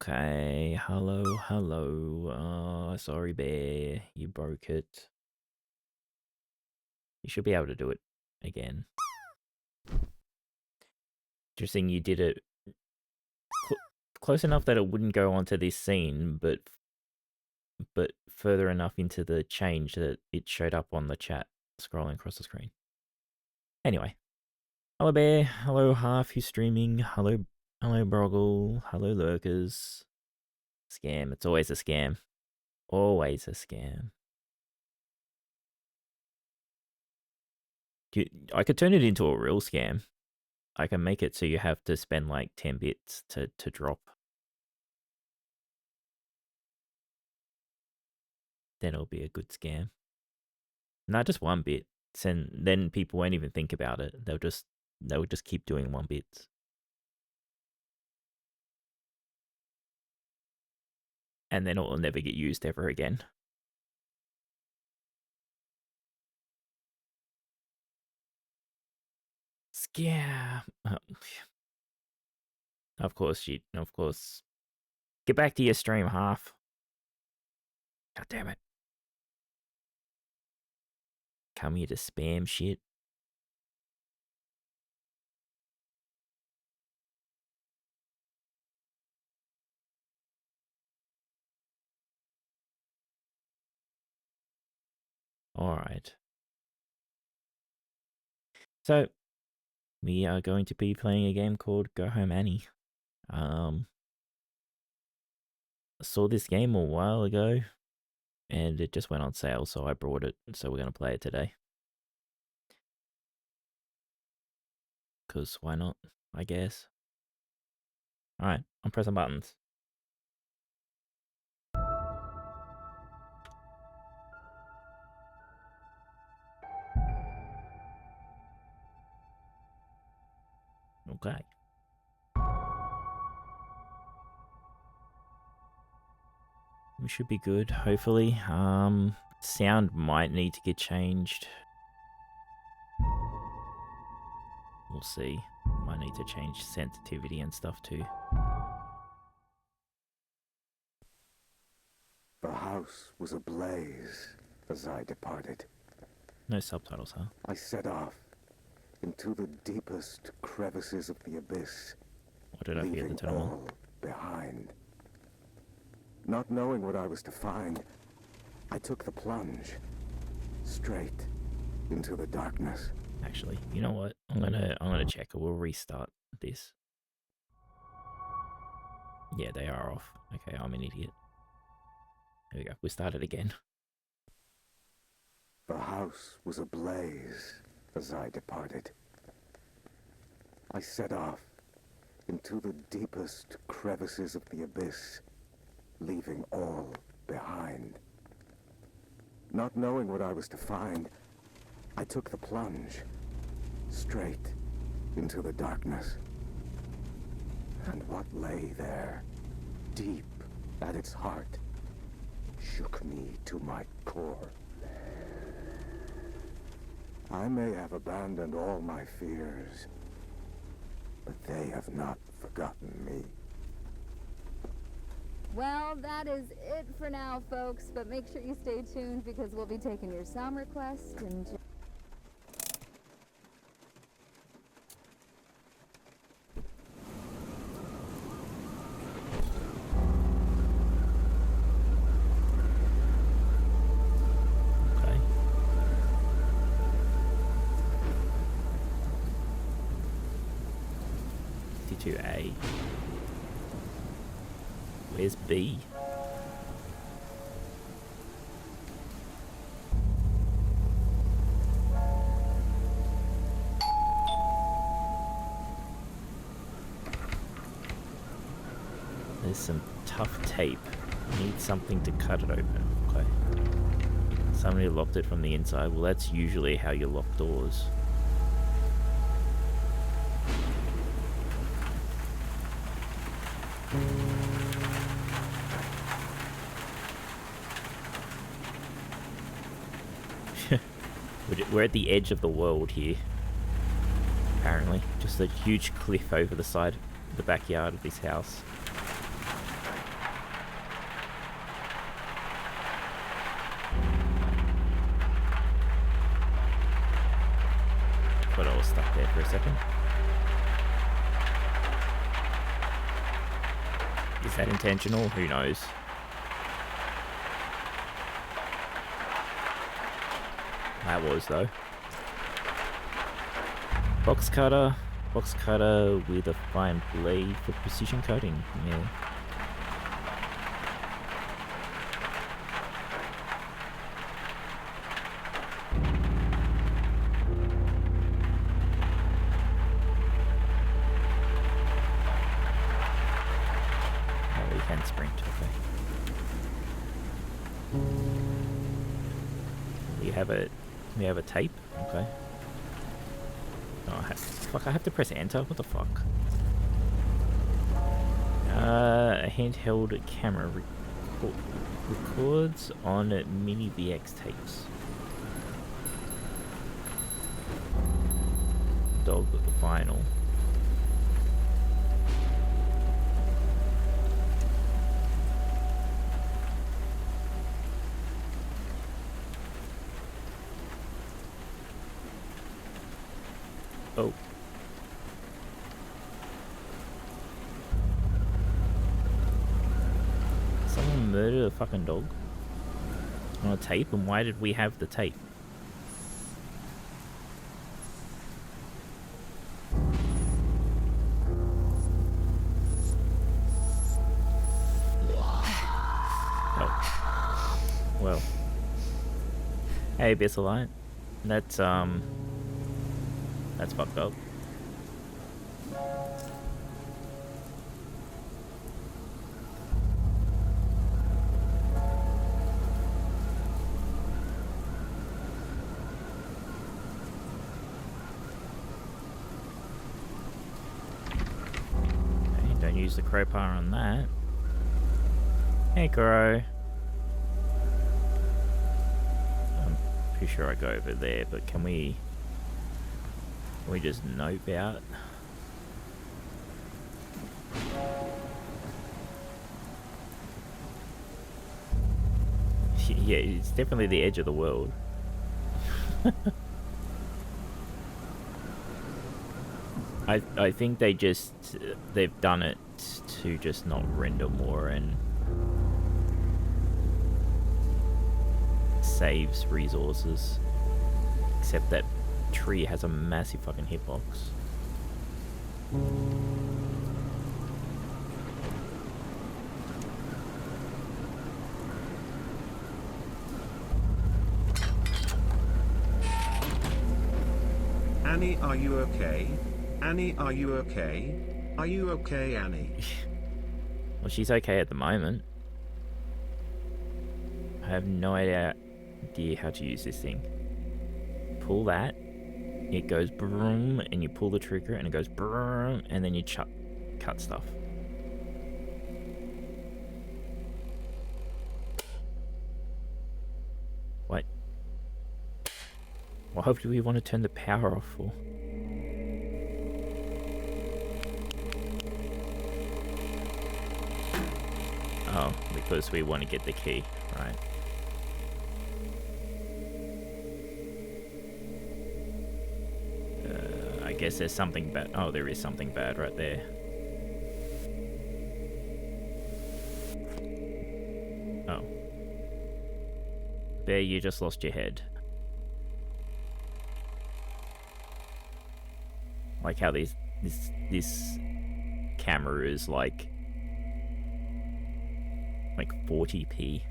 Okay, hello. Sorry, bear, you broke it. You should be able to do it again. Interesting, you did it close enough that it wouldn't go onto this scene, but further enough into the change that it showed up on the chat, scrolling across the screen. Anyway, hello, bear. Hello, half who's streaming. Hello, Broggle. Hello, lurkers. Scam. It's always a scam. Always a scam. I could turn it into a real scam. I can make it so you have to spend like 10 bits to drop. Then it'll be a good scam. Not just 1 bit. Then people won't even think about it. They'll just keep doing 1 bits. And then it will never get used ever again. Scam. Of course. Get back to your stream, half. God damn it. Come here to spam shit. Alright. So, we are going to be playing a game called Go Home Annie. I saw this game a while ago, and it just went on sale, so I brought it, so we're going to play it today. Because why not, I guess. Alright, I'm pressing buttons. Okay. We should be good, hopefully. Sound might need to get changed. We'll see. Might need to change sensitivity and stuff too. The house was ablaze as I departed. No subtitles, huh? I set off into the deepest crevices of the abyss, What did I forget to turn them on? behind. Not knowing what I was to find, I took the plunge straight into the darkness. Actually, you know what? I'm gonna check it. We'll restart this. Yeah, they are off. Okay, I'm an idiot. There we go. We started again. The house was ablaze as I departed. I set off into the deepest crevices of the abyss, leaving all behind. Not knowing what I was to find, I took the plunge straight into the darkness. And what lay there, deep at its heart, shook me to my core. I may have abandoned all my fears, but they have not forgotten me. Well, that is it for now, folks, but make sure you stay tuned because we'll be taking your sound request and... Okay. T2A. Where's B? There's some tough tape. Need something to cut it open. Okay. Somebody locked it from the inside. Well, that's usually how you lock doors. We're at the edge of the world here. Apparently. Just a huge cliff over the side of the backyard of this house. second. Is that intentional? Who knows? That was, though. Box cutter with a fine blade for precision cutting. Yeah. Oh, we can sprint. Okay. We have a tape. Okay. Oh, fuck! I have to press enter. What the fuck? A handheld camera records on mini VX tapes. Dog vinyl. Oh. Someone murdered a fucking dog on a tape, and why did we have the tape? Oh. Well. Hey, Bisselite. That's fucked up. Okay, don't use the crowbar on that. Hey, Crow. I'm pretty sure I go over there, but can we just nope out? Yeah, it's definitely the edge of the world. I think they've done it to just not render more and saves resources. Except that tree has a massive fucking hitbox. Annie, are you okay? Annie, are you okay? Are you okay, Annie? Well, she's okay at the moment. I have no idea how to use this thing. Pull that, it goes broom, and you pull the trigger and it goes broom, and then you cut stuff. What? What do we want to turn the power off for? Oh, because we want to get the key, right? I guess there's something bad. Oh, there is something bad right there. Oh. Bear, you just lost your head. Like how this camera is like 40p.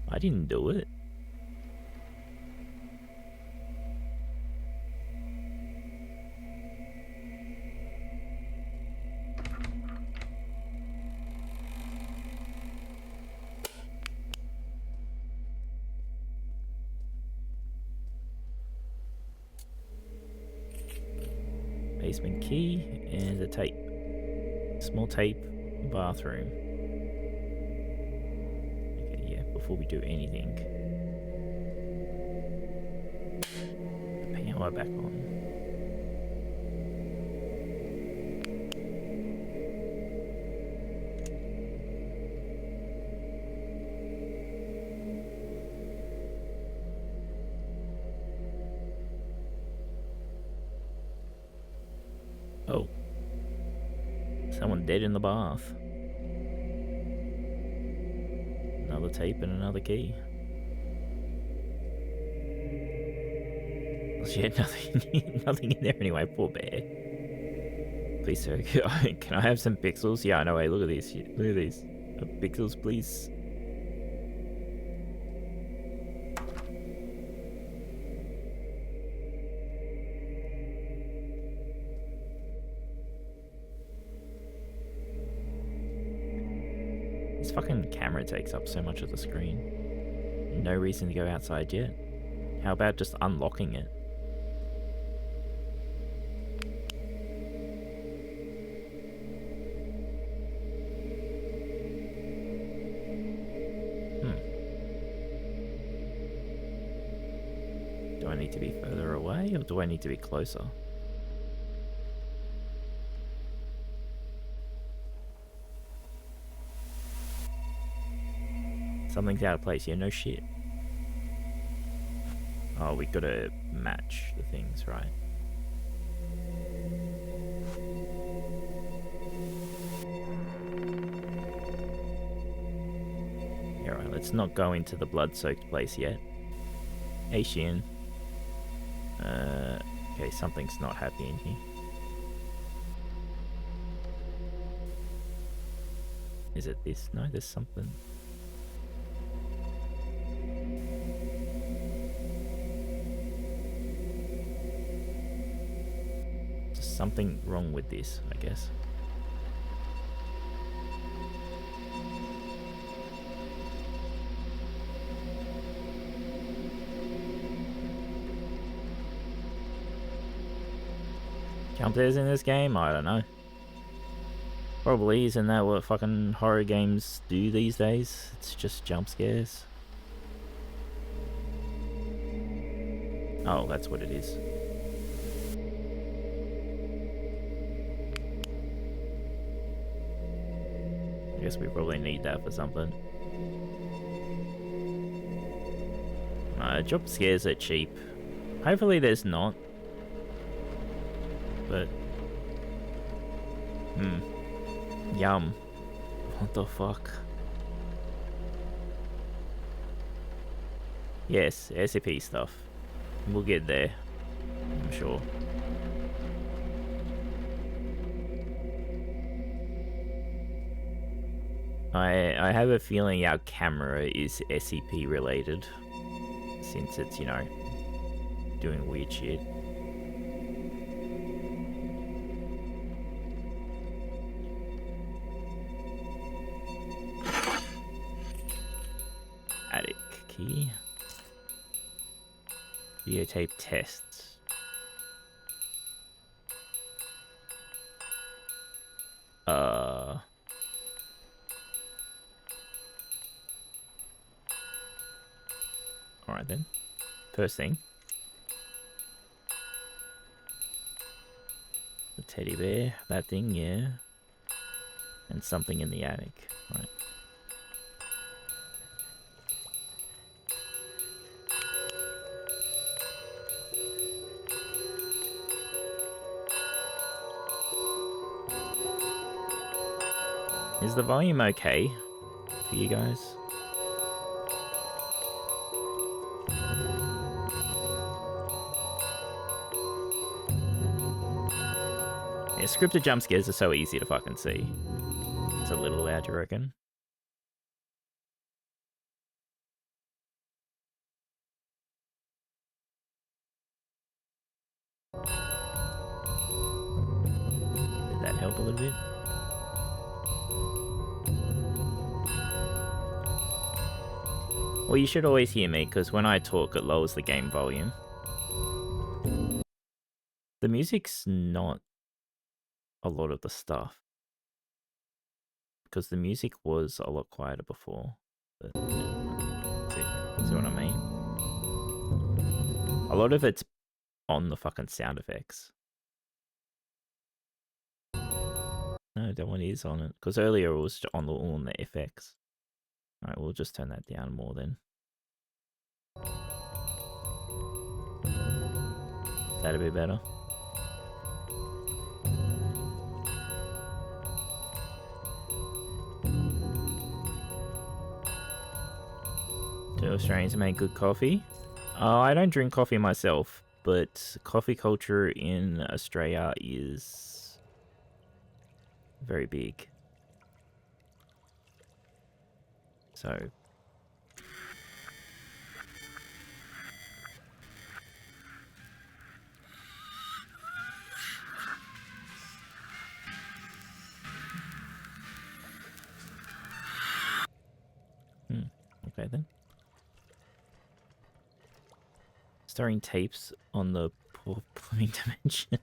I didn't do it. Basement key and a tape. Small tape, bathroom. Okay, yeah, before we do anything. The power back on. Someone dead in the bath. Another tape and another key. Shit, nothing in there anyway, poor bear. Please, sir, can I have some pixels? Yeah, no way, look at these. Look at these. Pixels, please. This fucking camera takes up so much of the screen. No reason to go outside yet. How about just unlocking it? Do I need to be further away, or do I need to be closer? Something's out of place here, no shit. Oh, we gotta match the things, right? Yeah, right, let's not go into the blood-soaked place yet. Hey, Shin. Okay, something's not happy in here. Is it this? No, there's something. There's something wrong with this, I guess. Jump scares in this game? I don't know. Probably, isn't that what fucking horror games do these days? It's just jump scares. Oh, that's what it is. I guess we probably need that for something. Jump scares are cheap. Hopefully there's not. But... Yum. What the fuck? Yes, SCP stuff. We'll get there, I'm sure. I have a feeling our camera is SCP related, since it's, you know, doing weird shit. Attic key. Videotape tests. Alright then. First thing. The teddy bear, that thing, yeah. And something in the attic. Right. Is the volume okay for you guys? Yeah, scripted jump scares are so easy to fucking see. It's a little loud, you reckon? Did that help a little bit? Well, you should always hear me, because when I talk, it lowers the game volume. The music's not a lot of the stuff, because the music was a lot quieter before. But, yeah, see what I mean? A lot of it's on the fucking sound effects. No, that one is on it, because earlier it was on the effects. Alright, we'll just turn that down more then. That'd be better. Australians make good coffee. I don't drink coffee myself, but coffee culture in Australia is very big. So okay then. Storing tapes on the poor plumbing dimension.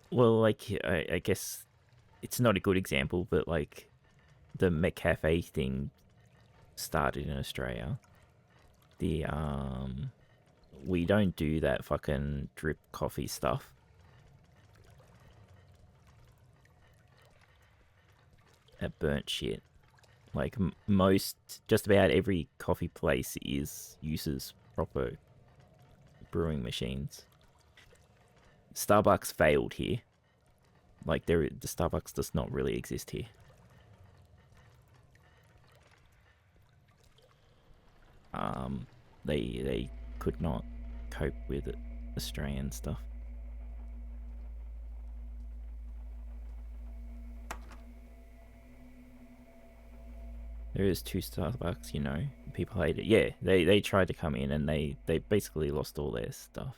Well, like, I guess it's not a good example, but like the McCafe thing started in Australia. The we don't do that fucking drip coffee stuff. That burnt shit. Like just about every coffee place uses proper brewing machines. Starbucks failed here. Like the Starbucks does not really exist here. They could not cope with Australian stuff. There is 2 Starbucks, you know. People hate it. Yeah, they tried to come in and they basically lost all their stuff.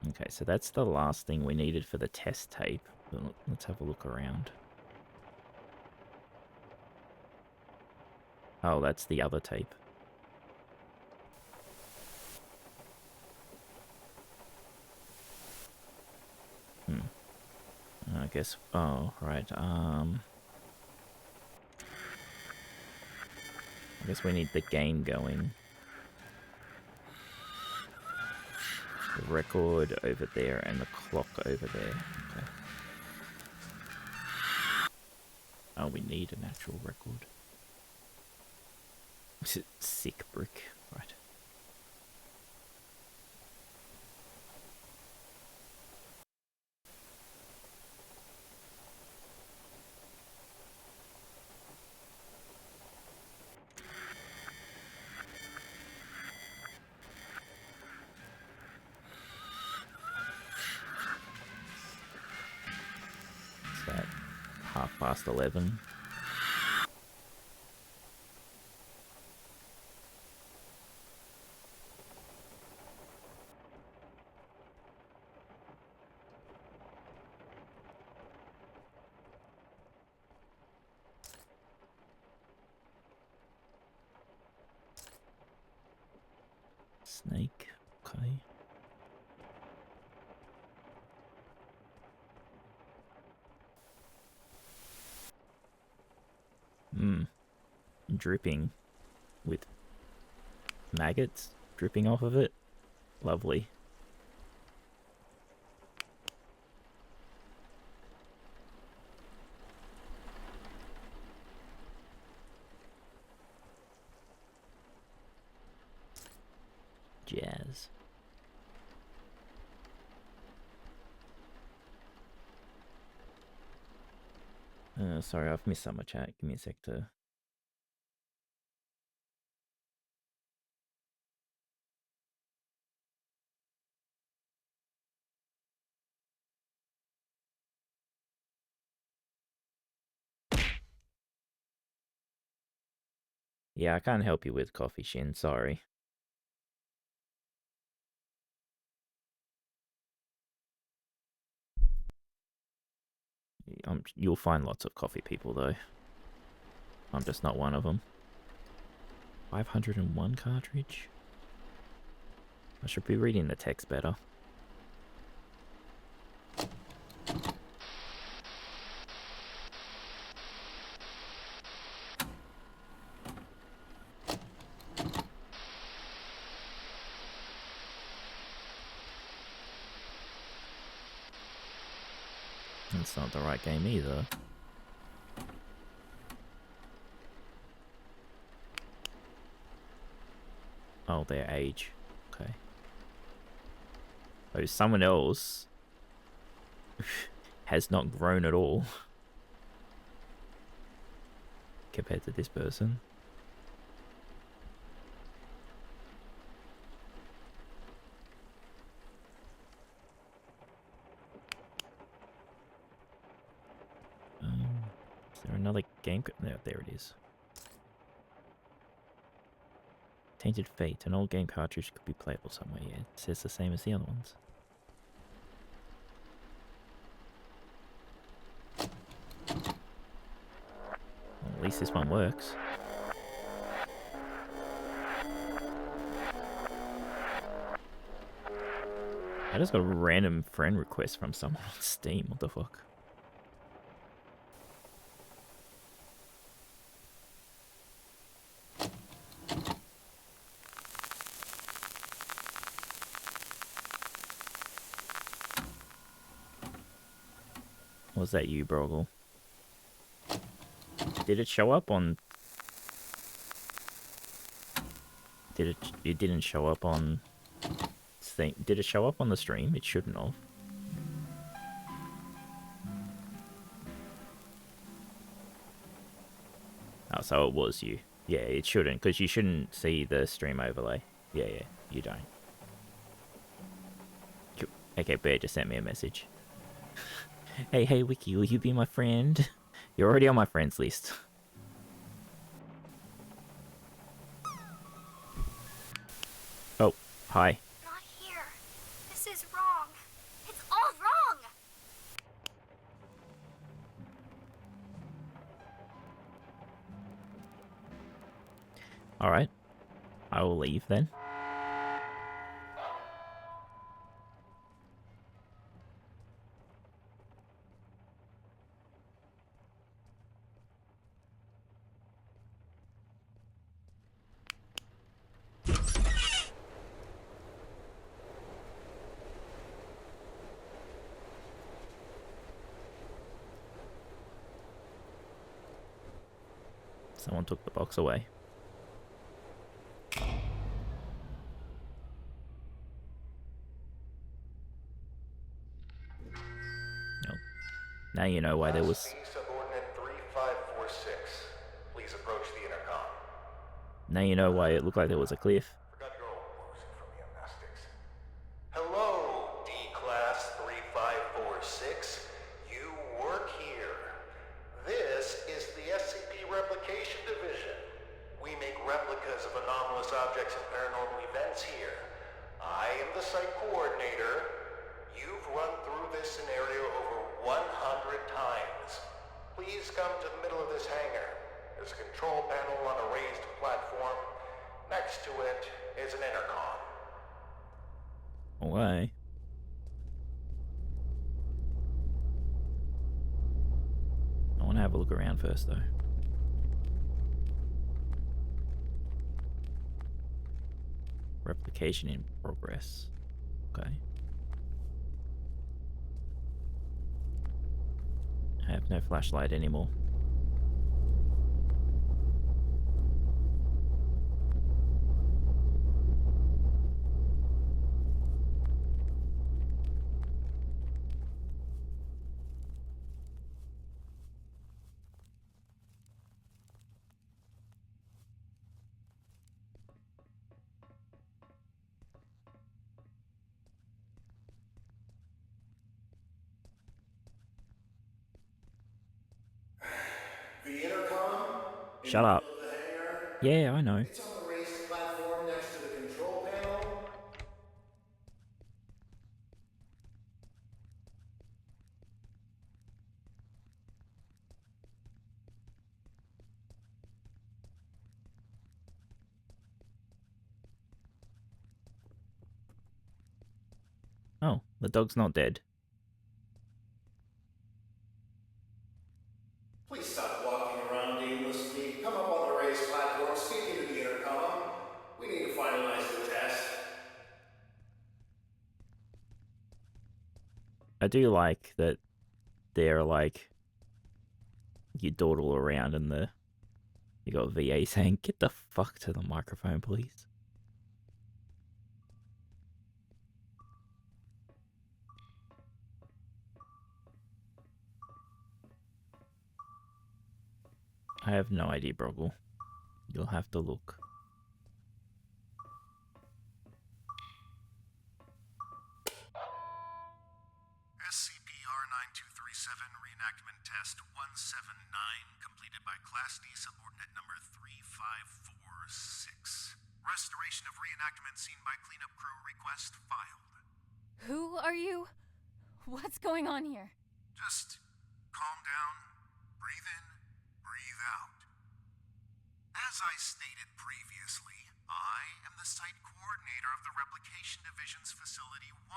Okay, so that's the last thing we needed for the test tape. But let's have a look around. Oh, that's the other tape. I guess, oh, right, I guess we need the game going. The record over there and the clock over there. Okay. Oh, we need an actual record. Sick brick. Right. It's at 11:30. Snake. Okay. Dripping with maggots dripping off of it. Lovely. Jazz. Sorry, I've missed some of chat. Give me a sec to... Yeah, I can't help you with coffee, Shin. Sorry. You'll find lots of coffee people, though. I'm just not one of them. 501 cartridge? I should be reading the text better. It's not the right game either. Oh, their age. Okay. Oh, someone else has not grown at all compared to this person. Is there another game? No, there it is. Tainted Fate. An old game cartridge could be playable somewhere. Yeah, it says the same as the other ones. Well, at least this one works. I just got a random friend request from someone on Steam. What the fuck? Was that you, Broggle? Did it show up on... It didn't show up on... Did it show up on the stream? It shouldn't have. Oh, so it was you. Yeah, it shouldn't, because you shouldn't see the stream overlay. Yeah, you don't. Okay, Bear just sent me a message. Hey, Wiccy, will you be my friend? You're already on my friends list. Oh, hi. Not here. This is wrong. It's all wrong. Alright. I will leave then. Someone took the box away. Oh. Now you know why there was... Subordinate 3546. Please approach the intercom. Now you know why it looked like there was a cliff. Forgot your old books from the gymnastics. Hello, D-Class 3546. You work here. This is the SCP Replication Division. We make replicas of anomalous objects and paranormal events here. I am the site coordinator. You've run through this scenario over 100 times. Please come to the middle of this hangar. There's a control panel on a raised platform. Next to it is an intercom. Why? I want to have a look around first, though. Replication in progress. Okay. I have no flashlight anymore. The intercom? Shut up. The hangar? Yeah, I know. It's on the raised platform next to the control panel. Oh, the dog's not dead. Please stop walking around aimlessly. Come up on the raised platform, speak into the intercom. We need to finalize the test. I do like that they're like, you dawdle around and you got VA saying, get the fuck to the microphone, please. I have no idea, Broggle. You'll have to look. SCP-R9237 Reenactment Test 179 completed by Class D Subordinate Number 3546. Restoration of reenactment scene by cleanup crew request filed. Who are you? What's going on here? Just calm down, breathe in, breathe out. As I stated previously, I am the site coordinator of the Replication Division's Facility 1.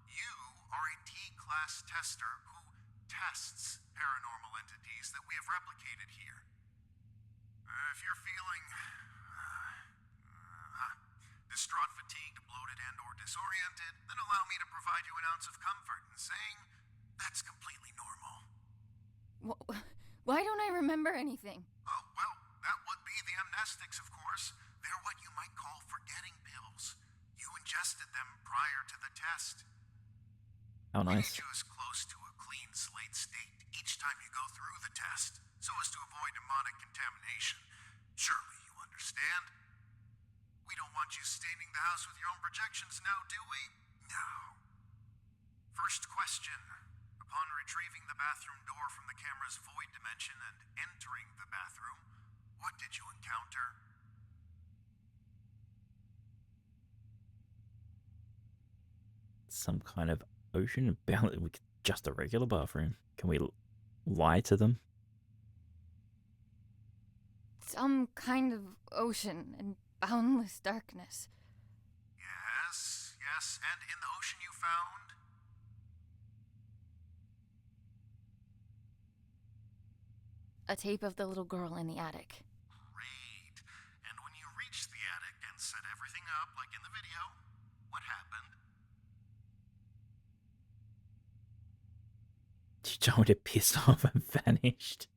You are a D-Class tester who tests paranormal entities that we have replicated here. If you're feeling distraught, fatigued, bloated, and or disoriented, then allow me to provide you an ounce of comfort in saying that's completely normal. Why don't I remember anything? Oh, well, that would be the amnestics, of course. They're what you might call forgetting pills. You ingested them prior to the test. How We nice. need you as close to a clean slate state each time you go through the test, so as to avoid demonic contamination. Surely you understand? We don't want you staining the house with your own projections now, do we? No. First question. Upon retrieving the bathroom door from the camera's void dimension and entering the bathroom, what did you encounter? Some kind of ocean? Just a regular bathroom. Can we lie to them? Some kind of ocean and boundless darkness. Yes, yes, and in the ocean you found? A tape of the little girl in the attic. Great. And when you reached the attic and set everything up like in the video, what happened? She told her pissed off and vanished.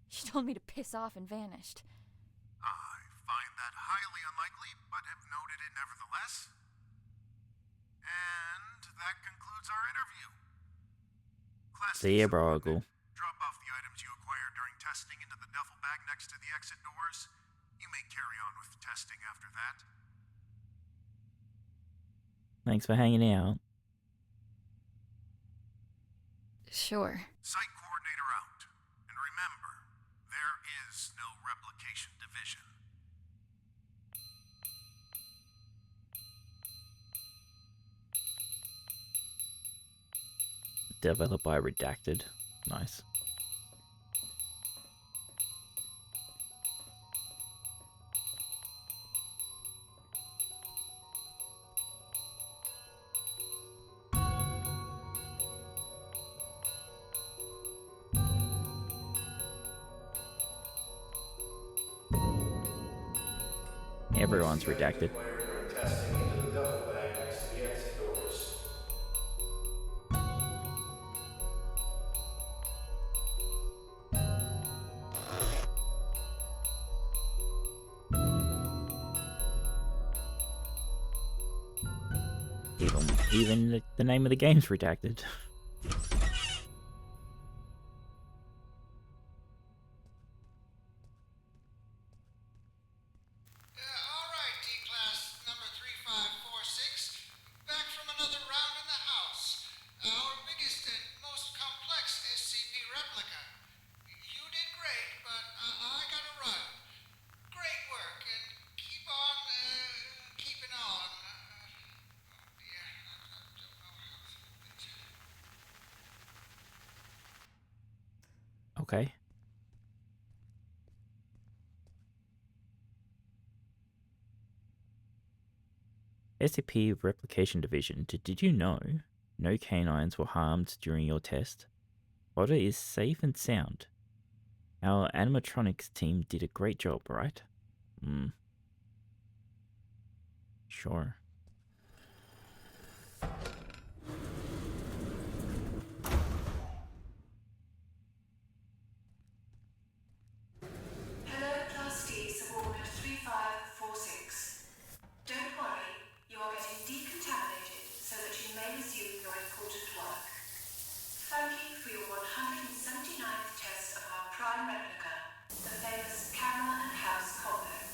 She told me to piss off and vanished. I find that highly unlikely, but have noted it nevertheless. And that concludes our interview. Class See ya, D Broggle. Drop off the items you acquired during testing into the duffel bag next to the exit doors. You may carry on with testing after that. Thanks for hanging out. Sure. Site coordinator out. And remember, there is no Replication Division. Developed by Redacted. Nice. Everyone's redacted. Even the name of the game's redacted. Alright, D-Class number 3546. Back from another round in the house. Our biggest and most complex SCP replica. You did great, but I gotta run. Great work, and keep on, keeping on. Oh dear, I don't know how to... Okay. SCP Replication Division. Did you know no canines were harmed during your test? Otter is safe and sound. Our animatronics team did a great job, right? Sure. Hello, Class D, Subordinate 3546. Don't worry, you are getting decontaminated so that you may resume your important work. Thank you fine replica, the famous camera and house covert.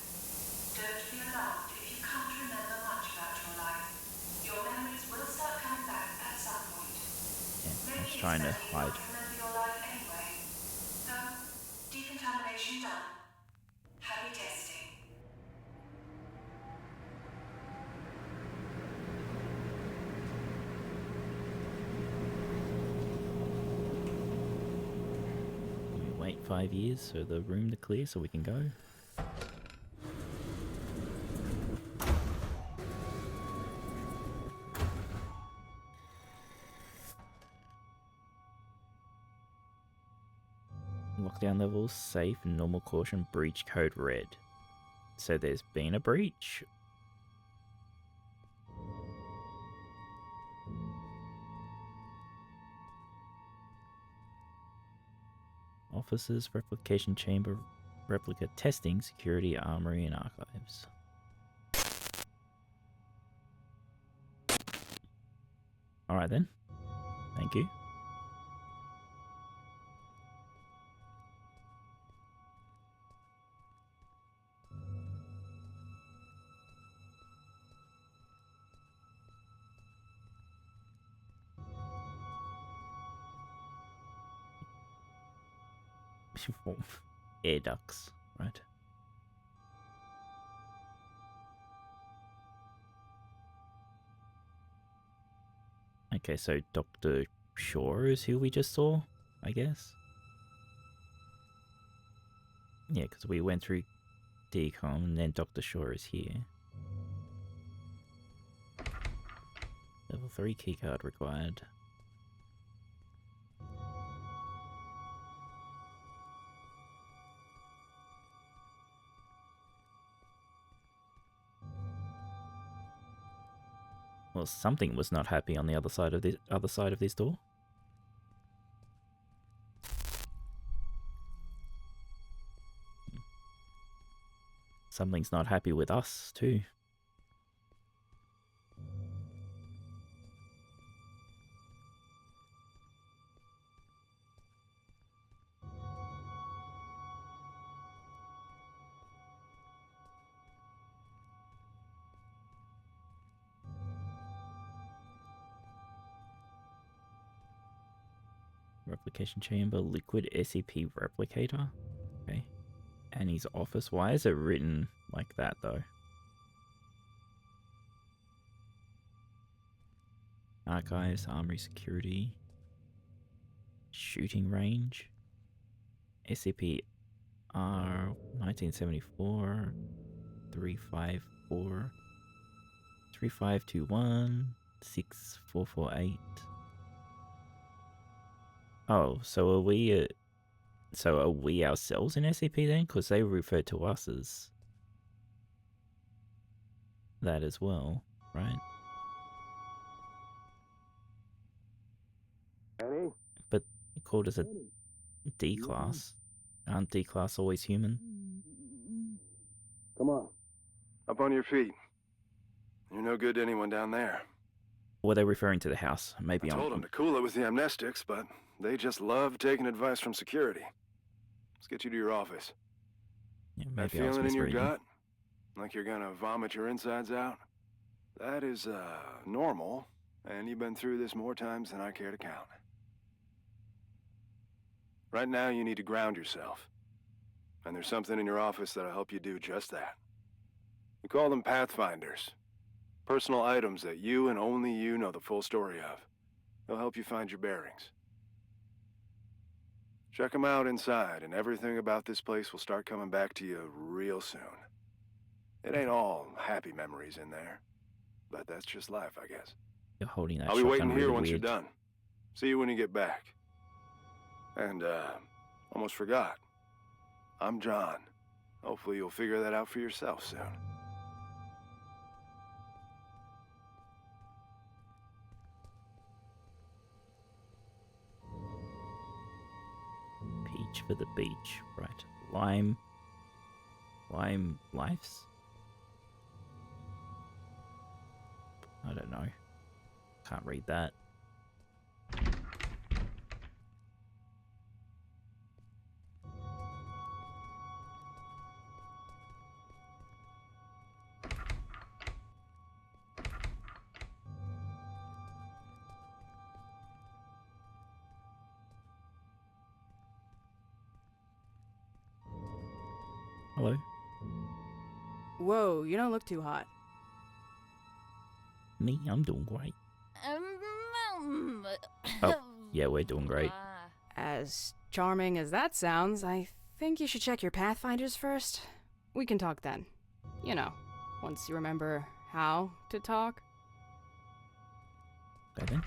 Don't be alarmed if you can't remember much about your life. Your memories will start coming back at some point. Yeah, I Maybe was it's trying to better you hide. not remember your life anyway. So, decontamination done. Happy testing. We wait 5 years for the room to clear so we can go. Lockdown levels, safe, normal caution, breach code red. So there's been a breach. Officers, replication chamber, replica testing, security, armory, and archives. Alright then. Thank you. Air ducts, right? Okay, so Dr. Shaw is who we just saw, I guess. Yeah, because we went through decom and then Dr. Shaw is here. Level 3 keycard required. Well, something was not happy on the other side of this door. Something's not happy with us too. Replication chamber, liquid SCP replicator. Okay. And his office. Why is it written like that though? Archives, armory, security, shooting range, SCP R 1974 354 3521 6448. Oh, so are we ourselves in SCP then? Because they refer to us as that as well, right? Annie? But called as a D class. Aren't D class always human? Come on. Up on your feet. You're no good to anyone down there. Were they referring to the house? Maybe I told them to cool it with the amnestics, but they just love taking advice from security. Let's get you to your office. Yeah, That maybe I was feeling in your misreading. gut? Like you're gonna vomit your insides out? That is, normal, and you've been through this more times than I care to count. Right now, you need to ground yourself. And there's something in your office that'll help you do just that. We call them Pathfinders. Personal items that you and only you know the full story of. They'll help you find your bearings. Check them out inside, and everything about this place will start coming back to you real soon. It ain't all happy memories in there, but that's just life, I guess. You're holding that I'll be shotgun waiting here really once weird. you're done. See you when you get back. And, almost forgot. I'm John. Hopefully you'll figure that out for yourself soon. Peach for the beach, right? Lime lives? I don't know. Can't read that. Hello? Whoa, you don't look too hot. Me? I'm doing great. Oh, yeah, we're doing great. As charming as that sounds, I think you should check your Pathfinders first. We can talk then. You know, once you remember how to talk. Okay then.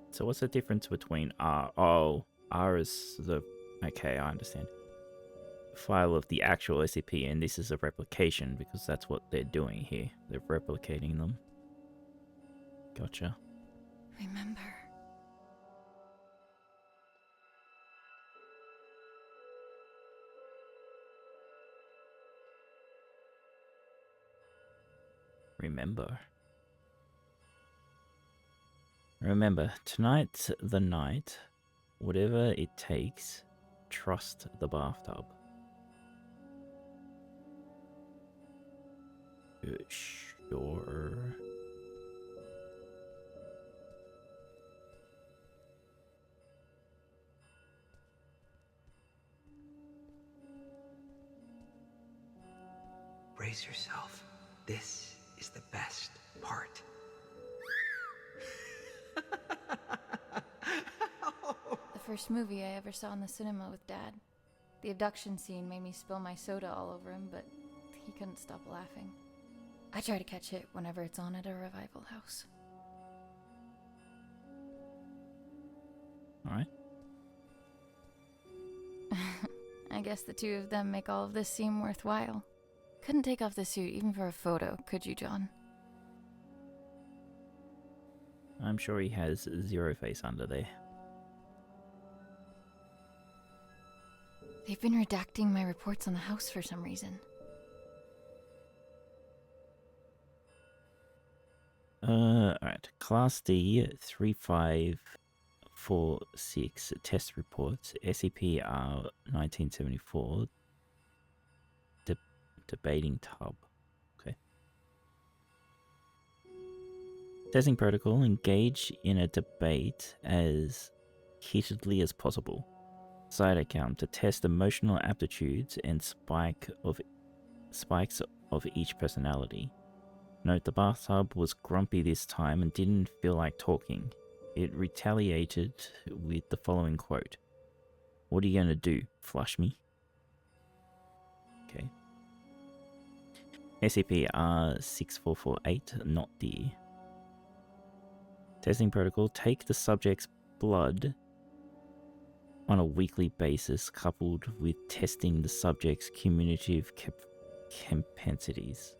So what's the difference between R? Oh, R is the... Okay, I understand. File of the actual SCP, and this is a replication, because that's what they're doing here. They're replicating them. Gotcha. Remember. Remember. Remember, tonight's the night. Whatever it takes, trust the bathtub. Sure. Brace yourself. This is the best part. The first movie I ever saw in the cinema with Dad. The abduction scene made me spill my soda all over him, but he couldn't stop laughing. I try to catch it whenever it's on at a revival house. Alright. I guess the two of them make all of this seem worthwhile. Couldn't take off the suit even for a photo, could you, John? I'm sure he has zero face under there. They've been redacting my reports on the house for some reason. Alright. Class D 3546 test reports. SCP-R 1974. Debating tub. Okay. Testing protocol. Engage in a debate as heatedly as possible. Side account to test emotional aptitudes and spikes of each personality. Note the bathtub was grumpy this time and didn't feel like talking. It retaliated with the following quote. What are you gonna do? Flush me? Okay. SCP-R6448, not D. Testing protocol. Take the subject's blood on a weekly basis, coupled with testing the subject's cumulative capacities.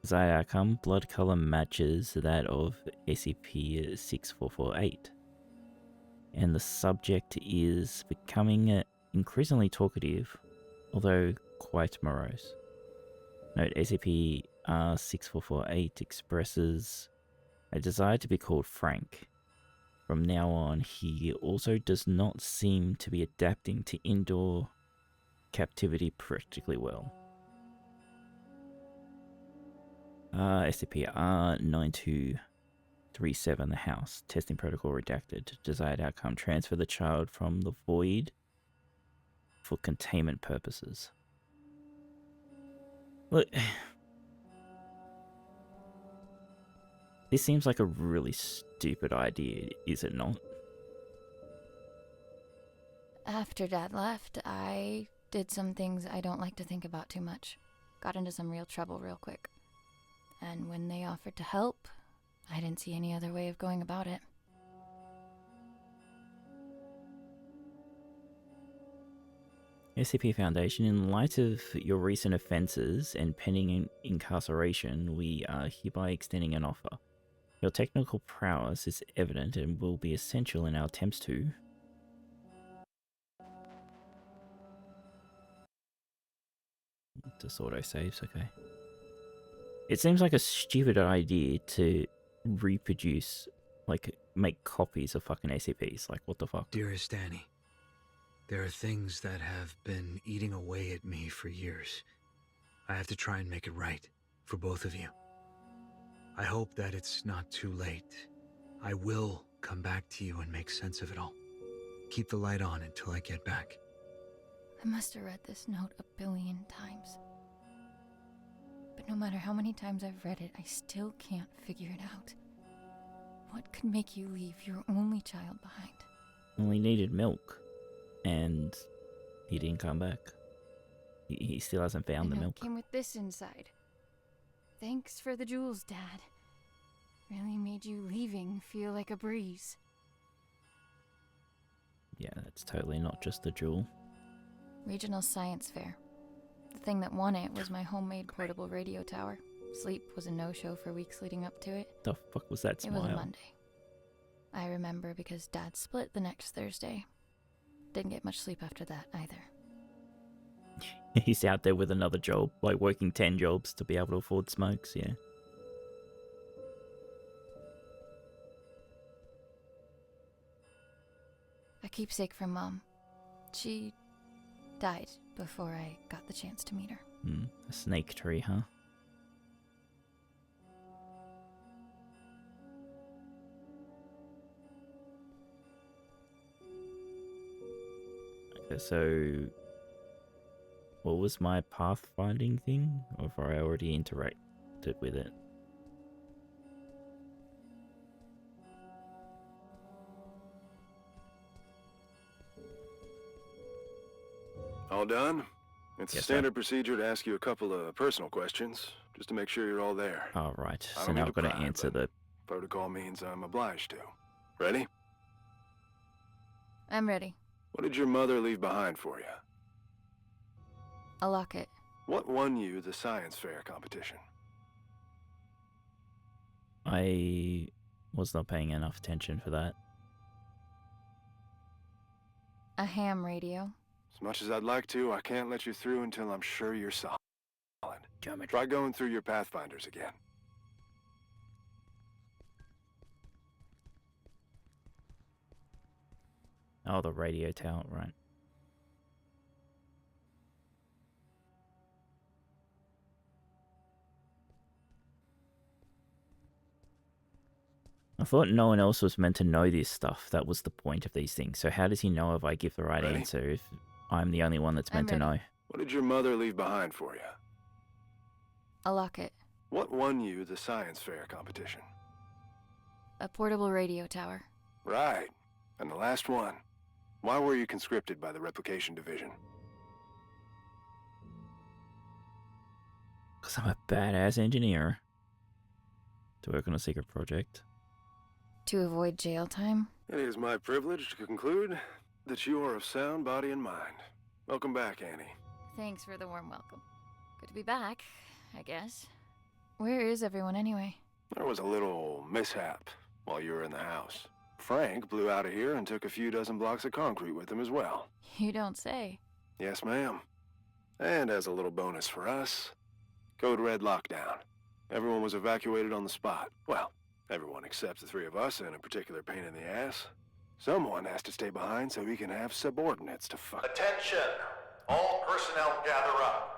Desired outcome, blood color matches that of SCP-6448. And the subject is becoming increasingly talkative, although quite morose. Note, SCP-644-8 expresses a desire to be called Frank. From now on, he also does not seem to be adapting to indoor captivity particularly well. SCP-R9237, the house. Testing protocol redacted. Desired outcome, transfer the child from the void for containment purposes. Look, this seems like a really stupid idea, is it not? After Dad left, I did some things I don't like to think about too much. Got into some real trouble real quick. And when they offered to help, I didn't see any other way of going about it. SCP Foundation, in light of your recent offences and pending incarceration, we are hereby extending an offer. Your technical prowess is evident and will be essential in our attempts to... Just auto-saves, okay. It seems like a stupid idea to reproduce, like, make copies of fucking SCPs. Like, what the fuck? Dearest Annie, There are things that have been eating away at me for years. I have to try and make it right for both of you. I hope that it's not too late. I will come back to you and make sense of it all. Keep the light on until I get back. I must have read this note a billion times. But no matter how many times I've read it, I still can't figure it out. What could make you leave your only child behind? Well, he needed milk, and he didn't come back. He still hasn't found the note milk. Came with this inside. Thanks for the jewels, Dad. Really made you leaving feel like a breeze. Yeah, that's totally not just the jewel. Regional Science Fair. The thing that won it was my homemade portable radio tower. Sleep was a no-show for weeks leading up to it. The fuck was that smile? It was a Monday. I remember because Dad split the next Thursday. Didn't get much sleep after that either. He's out there with another job, like working 10 jobs to be able to afford smokes, yeah. A keepsake from Mom. She died before I got the chance to meet her. A snake tree, huh? Okay, so what was my pathfinding thing? Or have I already interacted with it? All done? It's Yes, standard procedure to ask you a couple of personal questions, just to make sure you're all there. Oh, right. I So don't now mean I've got to pry, answer but the... protocol means I'm obliged to. Ready? I'm ready. What did your mother leave behind for you? A locket. What won you the science fair competition? I was not paying enough attention for that. A ham radio. As much as I'd like to, I can't let you through until I'm sure you're solid. Geometry. Try going through your pathfinders again. Oh, the radio tower, right. I thought no one else was meant to know this stuff. That was the point of these things. So how does he know if I give the right Ready? answer if I'm the only one that's meant to ready. know? What did your mother leave behind for you? A locket. What won you the science fair competition? A portable radio tower. Right. And the last one. Why were you conscripted by the Replication Division? Because I'm a badass engineer. To work on a secret project. To avoid jail time. It is my privilege to conclude that you are of sound body and mind. Welcome back, Annie. Thanks for the warm welcome. Good to be back, I guess. Where is everyone anyway? There was a little mishap while you were in the house. Frank blew out of here and took a few dozen blocks of concrete with him as well. You don't say. Yes, ma'am. And as a little bonus for us, Code Red lockdown. Everyone was evacuated on the spot. Well, everyone except the three of us and a particular pain in the ass. Someone has to stay behind so we can have subordinates to fuck. Attention! All personnel gather up.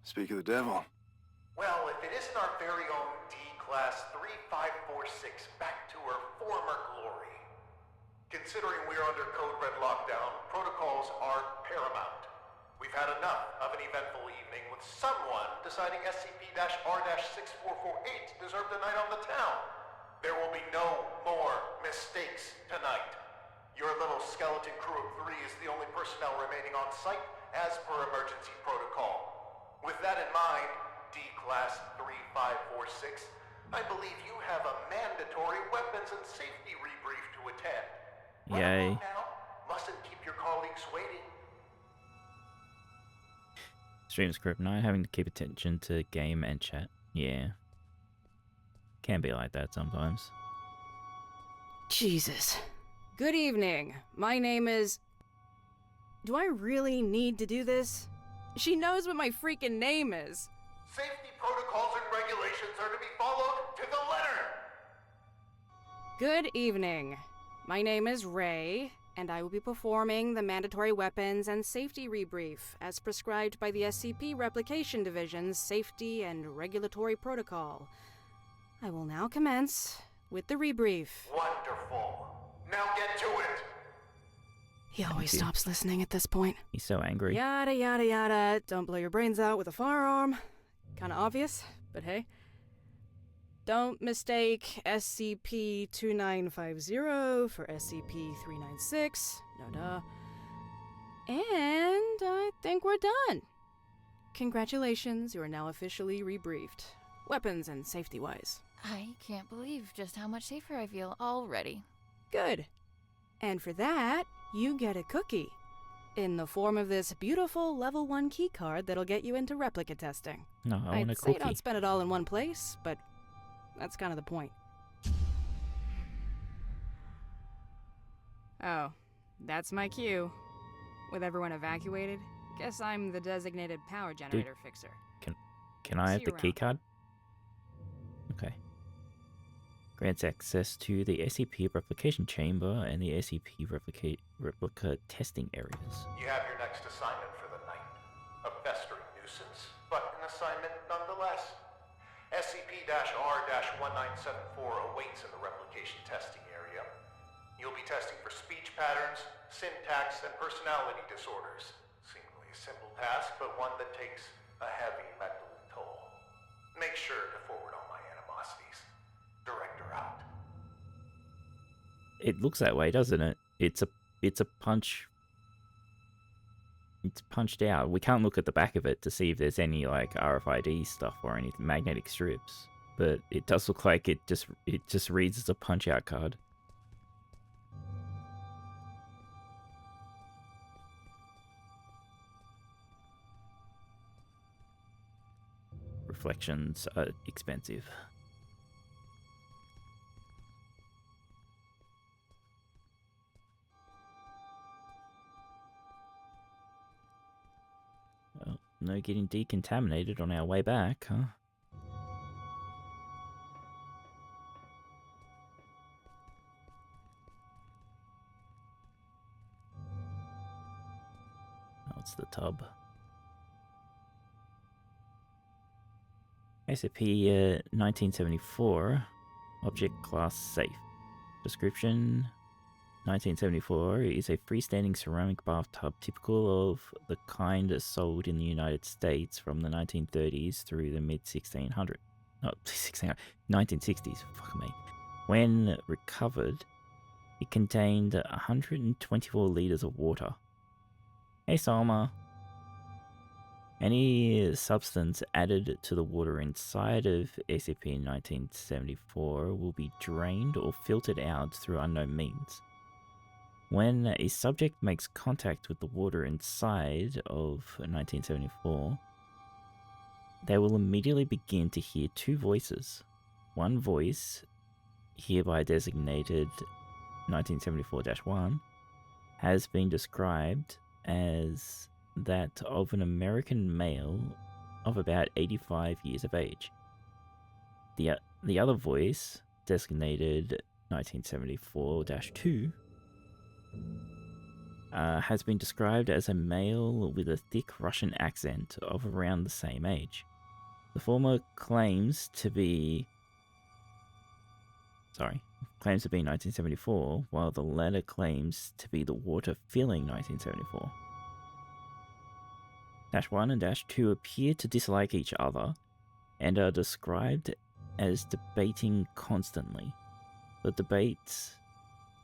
Speak of the devil. Well, if it isn't our very own D-Class 3546 back to her former glory. Considering we're under Code Red lockdown, protocols are paramount. We've had enough of an eventful evening with someone deciding SCP-R-6448 deserved a night on the town. There will be no more mistakes tonight. Your little skeleton crew of 3 is the only personnel remaining on site as per emergency protocol. With that in mind, D-Class 3546, I believe you have a mandatory weapons and safety rebrief to attend. Run Yay. along now. Mustn't keep your colleagues waiting. Stream script 9, having to keep attention to game and chat. Yeah. Can be like that sometimes. Jesus. Good evening. My name is... Do I really need to do this? She knows what my freaking name is. Safety protocols and regulations are to be followed to the letter. Good evening. My name is Ray, and I will be performing the mandatory weapons and safety rebrief as prescribed by the SCP Replication Division's Safety and Regulatory Protocol. I will now commence with the rebrief. Wonderful. Now get to it. He always stops listening at this point. He's so angry. Yada yada yada. Don't blow your brains out with a firearm. Kinda obvious, but hey. Don't mistake SCP-2950 for SCP-396. No duh. And I think we're done. Congratulations, you are now officially rebriefed. Weapons and safety-wise. I can't believe just how much safer I feel already. Good. And for that, you get a cookie. In the form of this beautiful level 1 keycard that'll get you into replica testing. No, I want a I'd say cookie. don't spend it all in one place, but that's kind of the point. Oh, that's my cue. With everyone evacuated, guess I'm the designated power generator fixer. Can I have See the you key card? Okay. Grants access to the SCP replication chamber and the SCP replica testing areas. You have your next assignment for the night. A festering nuisance, but an assignment nonetheless. SCP-R-1974 awaits in the replication testing area. You'll be testing for speech patterns, syntax, and personality disorders. Seemingly a simple task, but one that takes a heavy mental toll. Make sure to forward all my animosities. Director out. It looks that way, doesn't it? It's a punch. It's punched out. We can't look at the back of it to see if there's any like RFID stuff or any magnetic strips, but it does look like it just reads as a punch out card. Reflections are expensive. Well, no getting decontaminated on our way back, huh? Oh, it's the tub. SCP-1974, object class safe. Description: 1974 is a freestanding ceramic bathtub typical of the kind sold in the United States from the 1930s through the mid-1600s. No, 1960s, fuck me. When recovered, it contained 124 liters of water. Hey, Salma. Any substance added to the water inside of SCP-1974 will be drained or filtered out through unknown means. When a subject makes contact with the water inside of 1974, they will immediately begin to hear two voices. One voice, hereby designated 1974-1, has been described as that of an American male of about 85 years of age. The other voice, designated 1974-2, has been described as a male with a thick Russian accent of around the same age. The former claims to be 1974, while the latter claims to be the water filling 1974. -1 and -2 appear to dislike each other and are described as debating constantly. The debates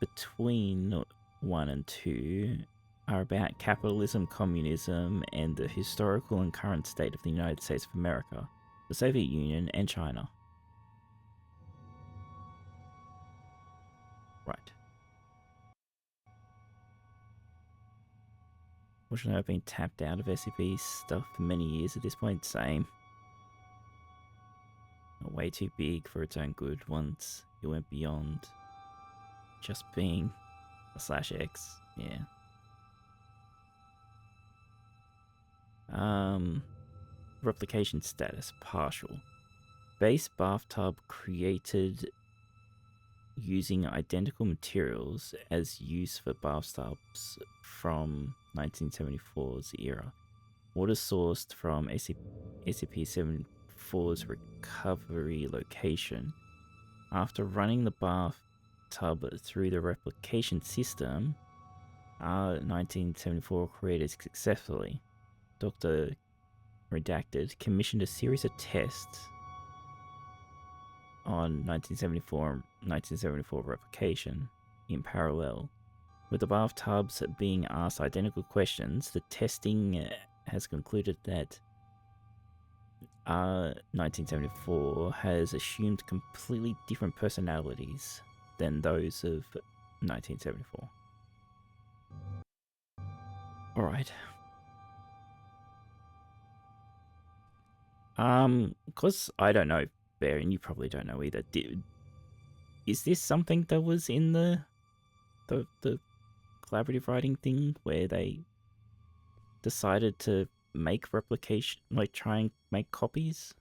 between 1 and 2 are about capitalism, communism, and the historical and current state of the United States of America, the Soviet Union, and China. Right. Fortunately, I've been tapped out of SCP stuff for many years at this point. Same. Way too big for its own good once it went beyond just being a /X. Yeah. Replication status, partial. Base bathtub created using identical materials as used for bathtubs from 1974's era. Water sourced from SCP-74's recovery location. After running the bathtub through the replication system, R-1974 created successfully. Dr. Redacted commissioned a series of tests on 1974 replication in parallel. With the bathtubs being asked identical questions, the testing has concluded that R-1974 has assumed completely different personalities than those of 1974. Alright. Because I don't know, Bear, and you probably don't know either. Is this something that was in the collaborative writing thing where they decided to make replication, like try and make copies?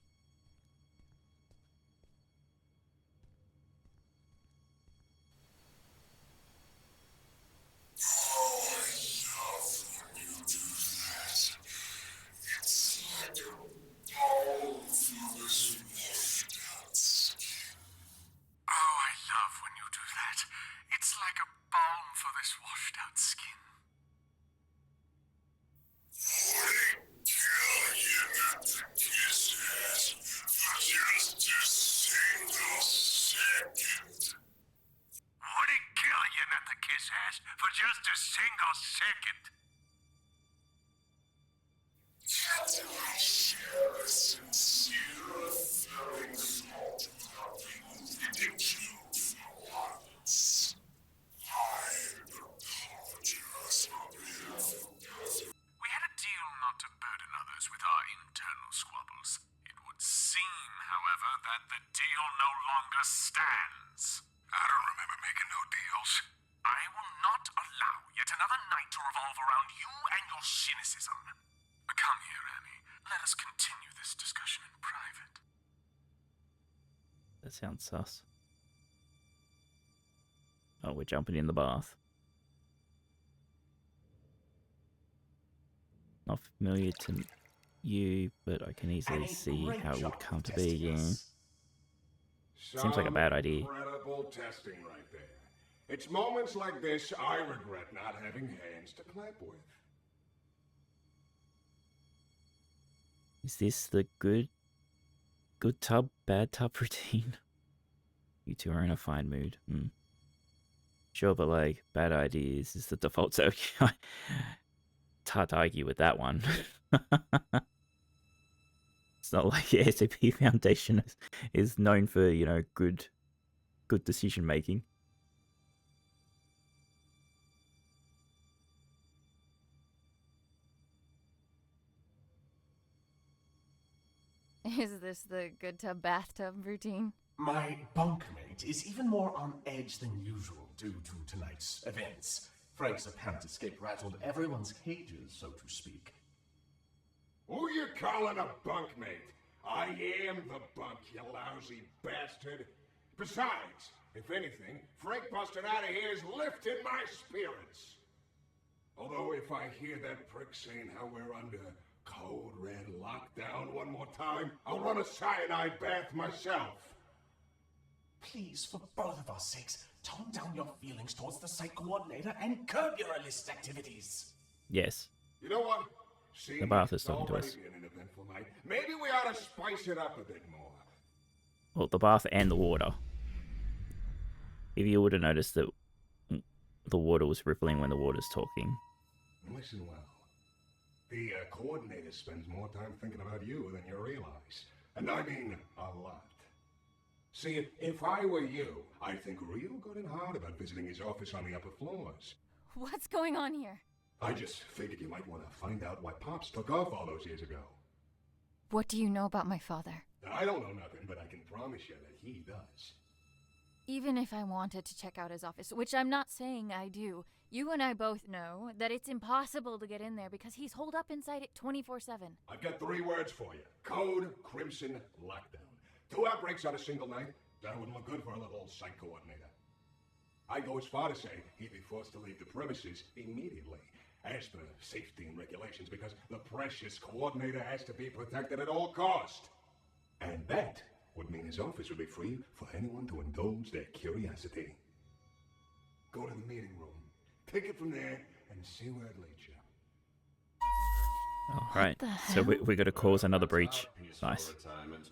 That sounds sus. Oh, we're jumping in the bath. Not familiar to you, but I can easily see how it would come to be again. Seems like a bad idea. Incredible testing right there. It's moments like this I regret not having hands to clap with. Is this the good tub, bad tub routine? You two are in a fine mood. Sure, but like, bad ideas is the default, so it's hard to argue with that one. It's not like the SCP Foundation is known for, you know, good decision making. Is this the good tub bathtub routine? My bunkmate is even more on edge than usual due to tonight's events. Frank's apparent escape rattled everyone's cages, so to speak. Who you calling a bunkmate? I am the bunk, you lousy bastard. Besides, if anything, Frank busted out of here has lifted my spirits. Although if I hear that prick saying how we're under code red lockdown one more time, I'll run a cyanide bath myself. Please, for both of our sakes, tone down your feelings towards the site coordinator and curb your illicit activities. Yes. You know what? See, the bath is talking to us. Been an eventful night. Maybe we ought to spice it up a bit more. Well, the bath and the water. If you would have noticed that the water was rippling when the water's talking. Listen well. The coordinator spends more time thinking about you than you realize. And I mean a lot. See, if I were you, I'd think real good and hard about visiting his office on the upper floors. What's going on here? I just figured you might want to find out why Pops took off all those years ago. What do you know about my father? I don't know nothing, but I can promise you that he does. Even if I wanted to check out his office, which I'm not saying I do, you and I both know that it's impossible to get in there because he's holed up inside it 24/7. I've got 3 words for you. Code Crimson Lockdown. 2 outbreaks on a single night? That wouldn't look good for a little site coordinator. I go as far to say he'd be forced to leave the premises immediately, as per safety and regulations, because the precious coordinator has to be protected at all cost. And that would mean his office would be free for anyone to indulge their curiosity. Go to the meeting room, take it from there, and see where it leads you. Alright, so we got to cause another breach. Nice.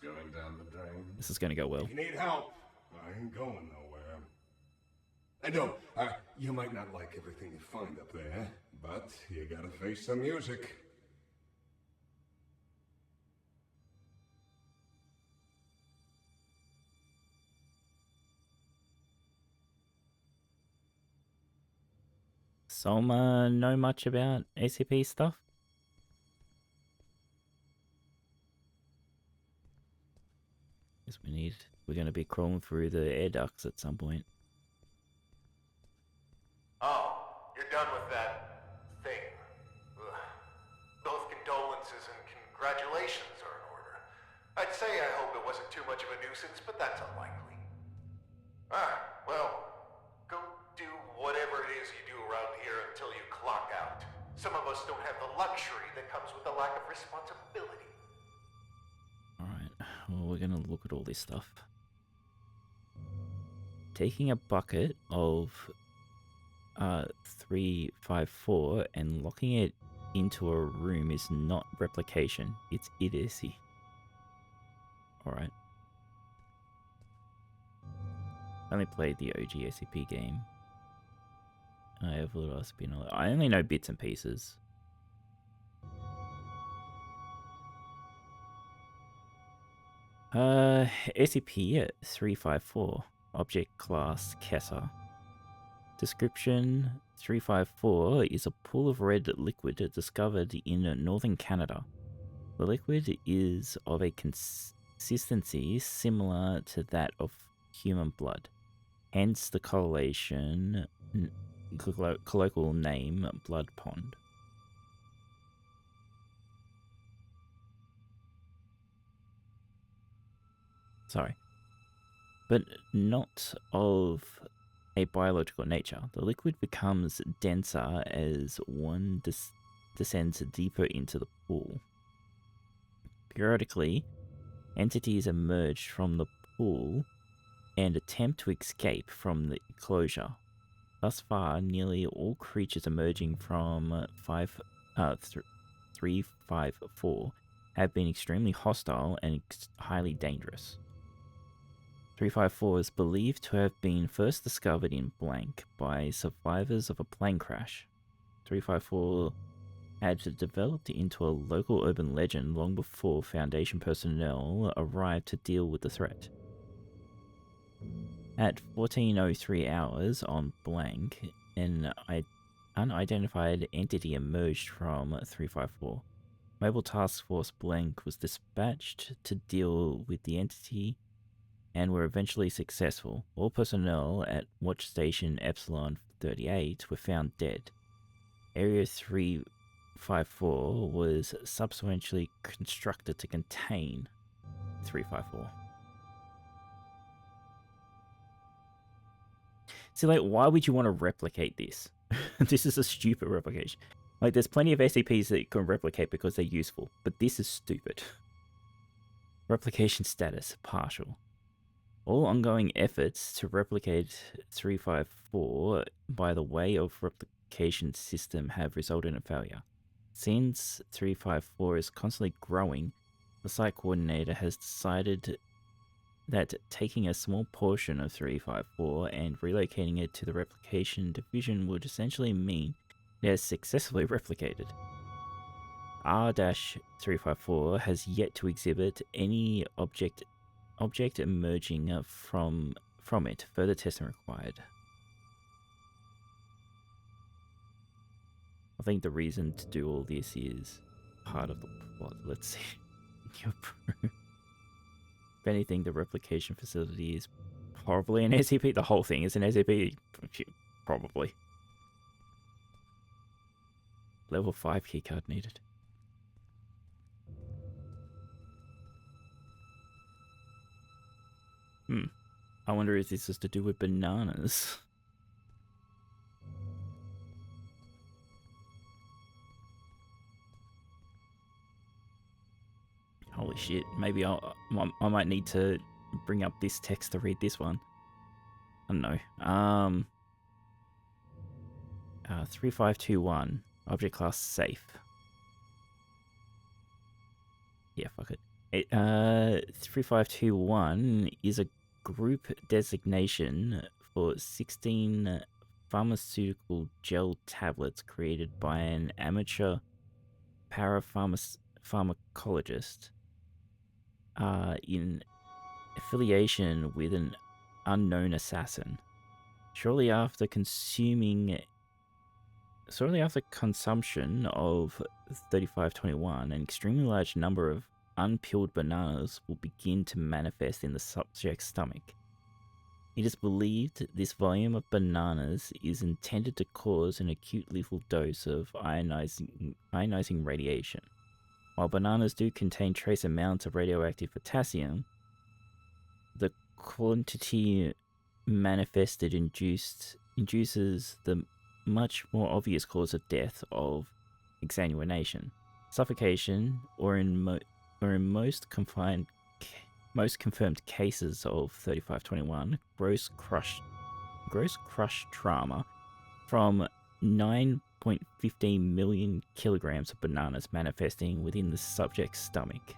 Going down the drain. This is going to go well. If you need help, I ain't going nowhere. And no, you might not like everything you find up there, but you gotta face the music. Soma know much about ACP stuff? Guess we're going to be crawling through the air ducts at some point. Oh, you're done with that thing. Ugh. Both condolences and congratulations are in order. I'd say I hope it wasn't too much of a nuisance, but that's unlikely. Well, go do whatever it is you do around here until you clock out. Some of us don't have the luxury that comes with a lack of responsibility. Alright, well, we're going to look at all this stuff. Taking a bucket of 354 and locking it into a room is not replication, it's idiocy. Alright. I only played the OG SCP game. I have a little SCP knowledge. I only know bits and pieces. SCP-354, Object Class Kessa. Description: 354 is a pool of red liquid discovered in northern Canada. The liquid is of a consistency similar to that of human blood, hence the colloquial name Blood Pond. Sorry. But not of a biological nature. The liquid becomes denser as one descends deeper into the pool. Periodically, entities emerge from the pool and attempt to escape from the enclosure. Thus far, nearly all creatures emerging from 354 have been extremely hostile and highly dangerous. 354 is believed to have been first discovered in blank by survivors of a plane crash. 354 had developed into a local urban legend long before Foundation personnel arrived to deal with the threat. At 14:03 hours on blank, an unidentified entity emerged from 354. Mobile Task Force Blank was dispatched to deal with the entity and were eventually successful. All personnel at Watch Station Epsilon 38 were found dead. Area 354 was subsequently constructed to contain 354. See, like, why would you want to replicate this? This is a stupid replication. Like, there's plenty of SCPs that you can replicate because they're useful, but this is stupid. Replication status, partial. All ongoing efforts to replicate 354 by the way of replication system have resulted in failure. Since 354 is constantly growing, the site coordinator has decided that taking a small portion of 354 and relocating it to the Replication Division would essentially mean it has successfully replicated. R-354 has yet to exhibit any object emerging from it. Further testing required. I think the reason to do all this is part of the plot. Let's see. If anything, the replication facility is probably an SCP. The whole thing is an SCP. Probably. Level 5 keycard needed. I wonder if this is to do with bananas. Holy shit, maybe I might need to bring up this text to read this one. I don't know. 3521, object class safe. Yeah, fuck it. 3521 is a group designation for 16 pharmaceutical gel tablets created by an amateur parapharmacologist in affiliation with an unknown assassin. Shortly after consumption of 3521, an extremely large number of unpeeled bananas will begin to manifest in the subject's stomach. It is believed this volume of bananas is intended to cause an acute lethal dose of ionizing radiation. While bananas do contain trace amounts of radioactive potassium, the quantity manifested induces the much more obvious cause of death of exsanguination, suffocation, or in most confirmed cases of 3521, gross crush trauma from 9.15 million kilograms of bananas manifesting within the subject's stomach.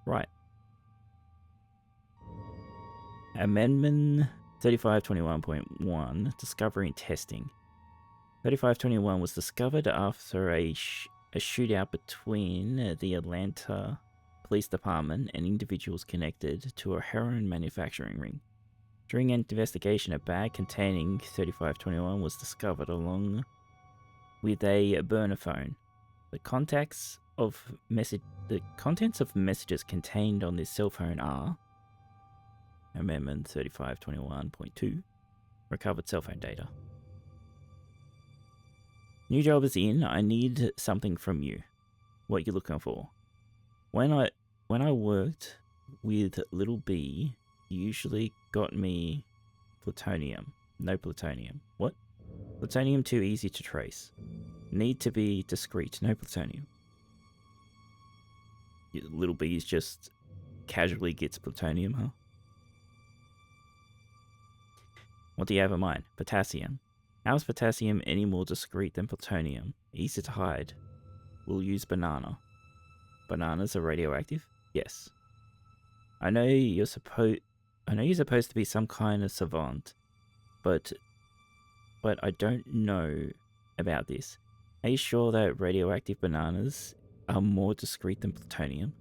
Right. Amendment 3521.1, Discovery and Testing. 3521 was discovered after a shootout between the Atlanta Police Department and individuals connected to a heroin manufacturing ring. During an investigation, a bag containing 3521 was discovered along with a burner phone. The contents of messages contained on this cell phone are Amendment 3521.2, recovered cell phone data. New job is in. I need something from you. What you looking for? When I worked with Little B, you usually got me plutonium. No plutonium. What? Plutonium too easy to trace. Need to be discreet. No plutonium. Little B just casually gets plutonium, huh? What do you have in mind? Potassium. How is potassium any more discreet than plutonium? Easy to hide. We'll use banana. Bananas are radioactive? Yes. I know you're supposed to be some kind of savant, but I don't know about this. Are you sure that radioactive bananas are more discreet than plutonium?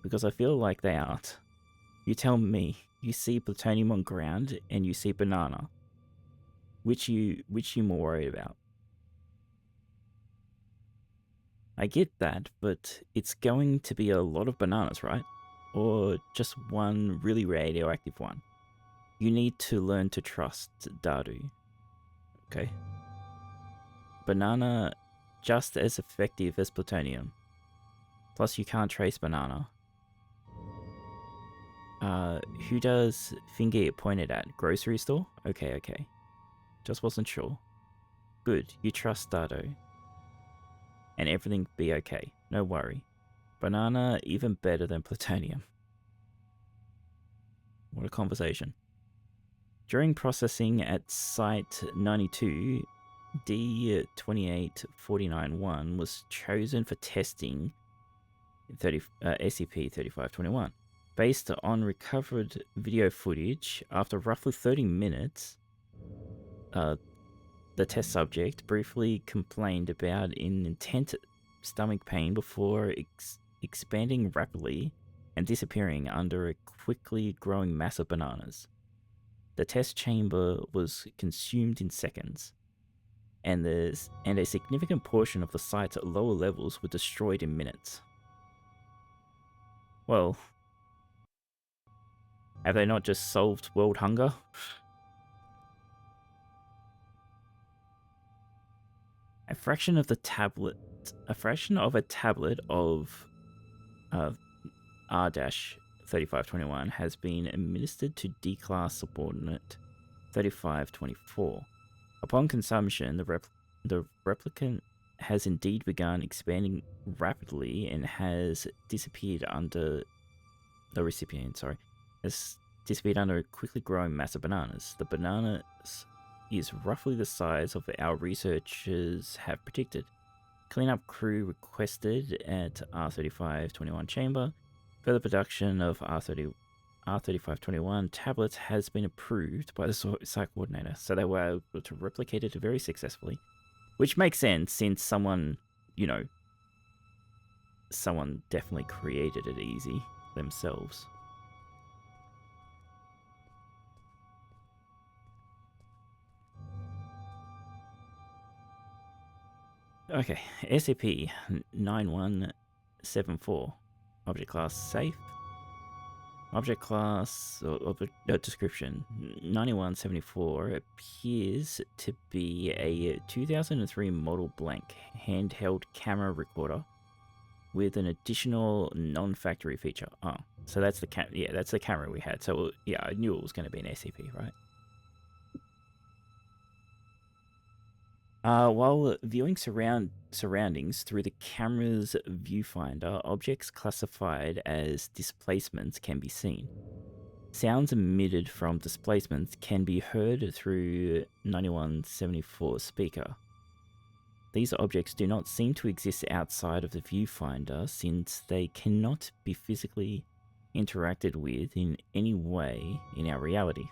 Because I feel like they aren't. You tell me. You see plutonium on ground and you see banana. Which you more worried about? I get that, but it's going to be a lot of bananas, right? Or just one really radioactive one. You need to learn to trust Dardu. Okay. Banana just as effective as plutonium. Plus you can't trace banana. Who does finger get pointed at? Grocery store? Okay. Just wasn't sure. Good, you trust Dardo. And everything be okay, no worry. Banana even better than plutonium. What a conversation. During processing at Site 92, D28491 was chosen for testing SCP-3521. Based on recovered video footage, after roughly 30 minutes, the test subject briefly complained about an intense stomach pain before expanding rapidly and disappearing under a quickly growing mass of bananas. The test chamber was consumed in seconds, and a significant portion of the site's lower levels were destroyed in minutes. Well, have they not just solved world hunger? A fraction of a tablet of R-3521 has been administered to D-class subordinate 3524. Upon consumption, the replicant has indeed begun expanding rapidly and has disappeared under the recipient, has disappeared under a quickly growing mass of bananas. The bananas is roughly the size of our researchers have predicted. Cleanup crew requested at R3521 chamber. Further production of R3521 tablets has been approved by the site coordinator, so they were able to replicate it very successfully. Which makes sense since someone, you know, someone definitely created it easy themselves. Okay, SCP-9174. Object class safe. Object class, description. 9174 appears to be a 2003 model blank handheld camera recorder with an additional non-factory feature. Oh, so that's the that's the camera we had. So yeah, I knew it was going to be an SCP, right? While viewing surroundings through the camera's viewfinder, objects classified as displacements can be seen. Sounds emitted from displacements can be heard through 9174 speaker. These objects do not seem to exist outside of the viewfinder since they cannot be physically interacted with in any way in our reality.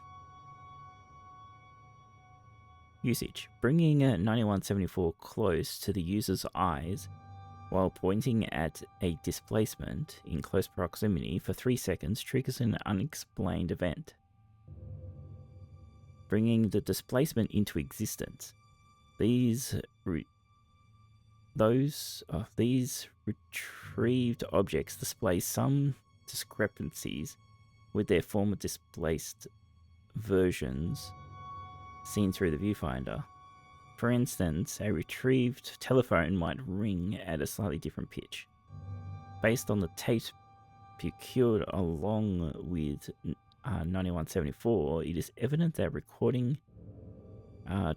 Usage. Bringing 9174 close to the user's eyes while pointing at a displacement in close proximity for 3 seconds triggers an unexplained event. Bringing the displacement into existence. These retrieved objects display some discrepancies with their former displaced versions seen through the viewfinder. For instance, a retrieved telephone might ring at a slightly different pitch. Based on the tapes procured along with 9174, it is evident that recording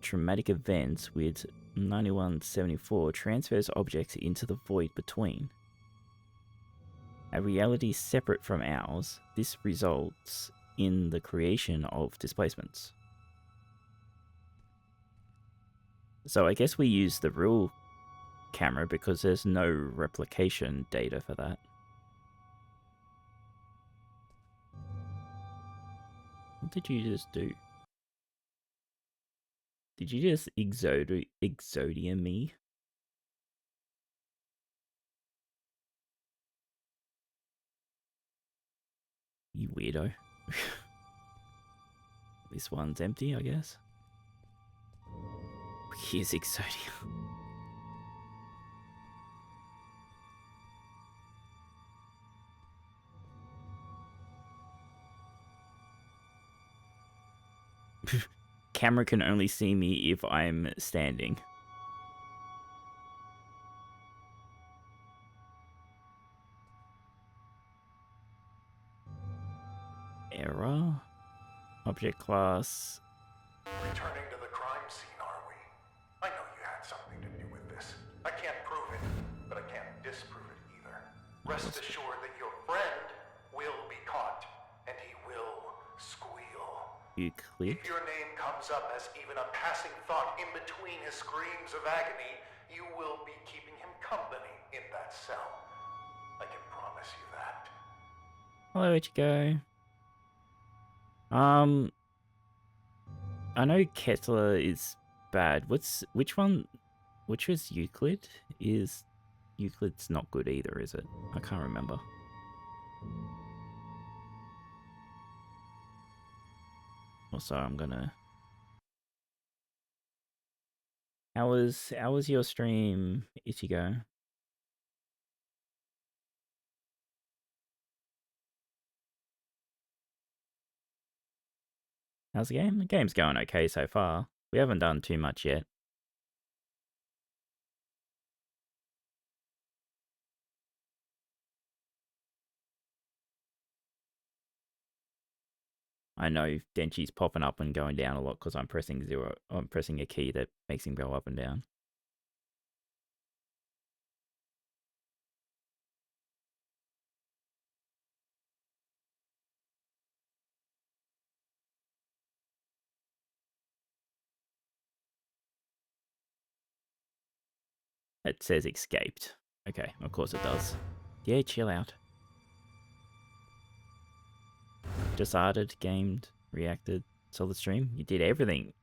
traumatic events with 9174 transfers objects into the void between. A reality separate from ours, this results in the creation of displacements. So I guess we use the real camera because there's no replication data for that. What did you just do? Did you just exodia me? You weirdo. This one's empty, I guess. Here's Exodia. Camera can only see me if I'm standing. Error? Object class. Returning to the crime scene, are we? I know you had something to do with this. I can't prove it, but I can't disprove it either. Rest assured that your friend will be caught, and he will squeal. Euclid? If your name comes up as even a passing thought in between his screams of agony, you will be keeping him company in that cell. I can promise you that. Hello, Ichigo. I know Kettler is bad. Which was Euclid? Euclid's not good either, is it? I can't remember. Also, I'm gonna... How was your stream, Ichigo? How's the game? The game's going okay so far. We haven't done too much yet. I know Denchi's popping up and going down a lot because I'm pressing a key that makes him go up and down. It says escaped. Okay, of course it does. Yeah, chill out. Decided, gamed, reacted, saw the stream. You did everything.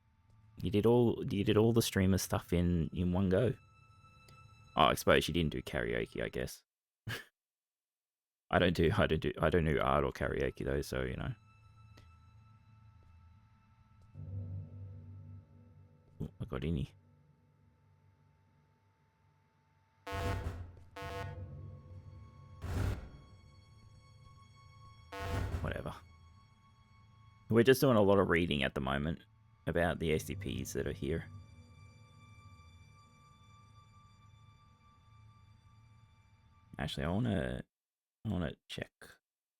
You did all the streamer stuff in one go. Oh, I suppose you didn't do karaoke, I guess. I don't do art or karaoke though, so you know. Ooh, I got any. Whatever. We're just doing a lot of reading at the moment about the SCPs that are here. Actually, I wanna check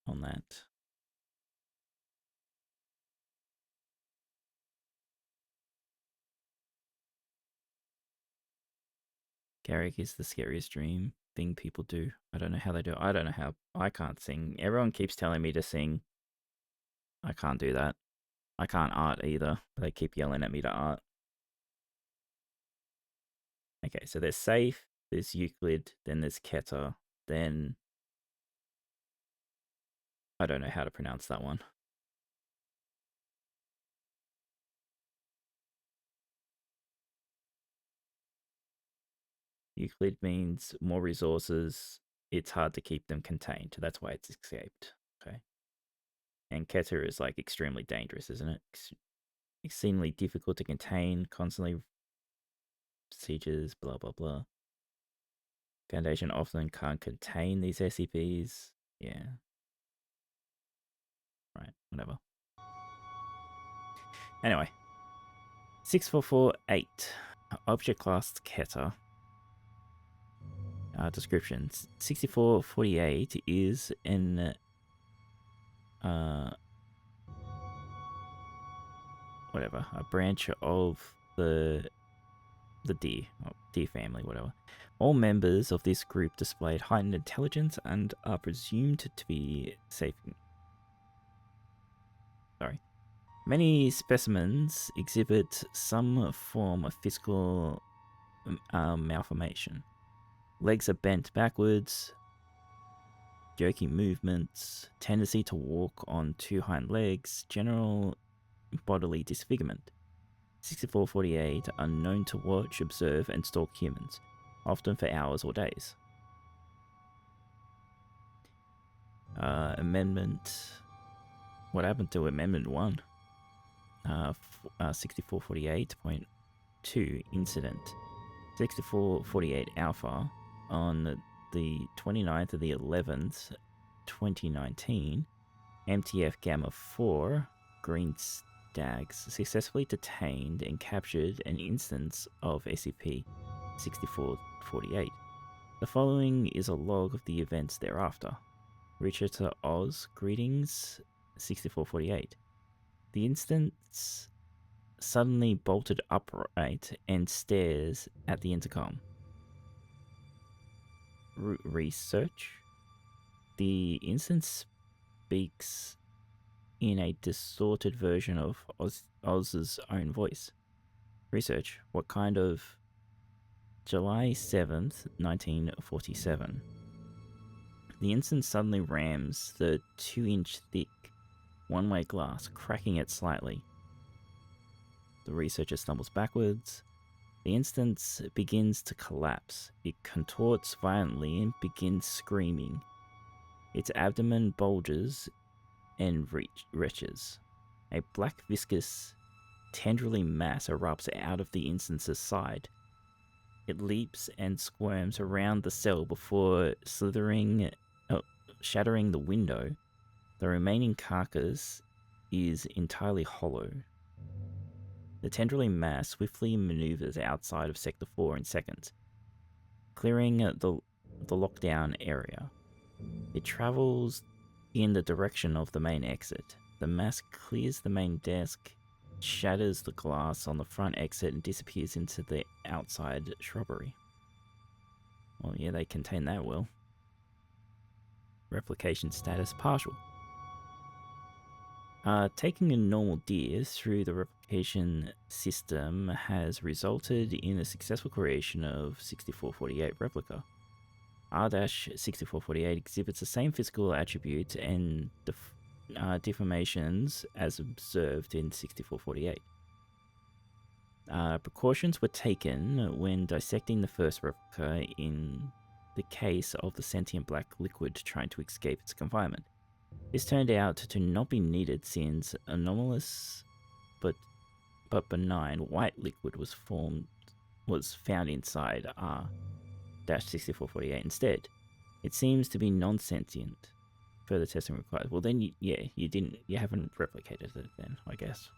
on that. Karaoke is the scariest dream thing people do. I don't know how they do it. I don't know how. I can't sing. Everyone keeps telling me to sing. I can't do that. I can't art either. They keep yelling at me to art. Okay, so there's Safe, there's Euclid, then there's Keter, then... I don't know how to pronounce that one. Euclid means more resources. It's hard to keep them contained. That's why it's escaped. Okay. And Keter is like extremely dangerous, isn't it? Extremely difficult to contain, constantly sieges, blah, blah, blah. Foundation often can't contain these SCPs. Yeah. Right, whatever. Anyway. 6448. Object class Keter. Description. 6448 is an... whatever. A branch of the deer family, whatever. All members of this group displayed heightened intelligence and are presumed to be safe. Sorry. Many specimens exhibit some form of physical malformation. Legs are bent backwards, jerky movements, tendency to walk on two hind legs, general bodily disfigurement. 6448 are known to watch, observe, and stalk humans, often for hours or days. Amendment... What happened to Amendment 1? 6448.2 Incident. 6448 Alpha on the 29th of the 11th, 2019, MTF Gamma 4 Green Stags successfully detained and captured an instance of SCP-6448. The following is a log of the events thereafter. Richard to Oz, greetings, 6448. The instance suddenly bolted upright and stares at the intercom. Research. The instance speaks in a distorted version of Oz's own voice. Research. What kind of... July 7th, 1947. The instance suddenly rams the 2-inch thick one-way glass, cracking it slightly. The researcher stumbles backwards. The instance begins to collapse. It contorts violently and begins screaming. Its abdomen bulges and retches. A black viscous, tendrily mass erupts out of the instance's side. It leaps and squirms around the cell before shattering the window. The remaining carcass is entirely hollow. The tendrily mass swiftly maneuvers outside of Sector 4 in seconds, clearing the lockdown area. It travels in the direction of the main exit. The mass clears the main desk, shatters the glass on the front exit, and disappears into the outside shrubbery. Well, yeah, they contain that well. Replication status partial. Taking a normal deer through the replication system has resulted in the successful creation of 6448 replica. R-6448 exhibits the same physical attributes and deformations as observed in 6448. Precautions were taken when dissecting the first replica in the case of the sentient black liquid trying to escape its confinement. This turned out to not be needed since anomalous but benign white liquid was found inside R-6448 instead. It seems to be non-sentient. Further testing required. Well then, you haven't replicated it then, I guess.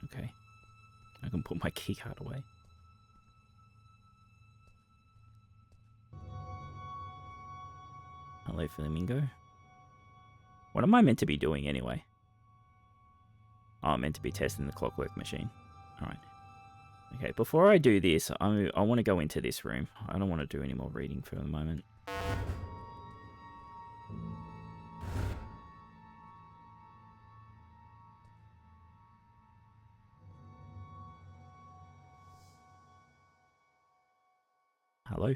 Okay. I can put my keycard away. Hello, Flamingo. What am I meant to be doing anyway? Oh, I'm meant to be testing the clockwork machine. Alright. Okay, before I do this, I want to go into this room. I don't want to do any more reading for the moment. Hello?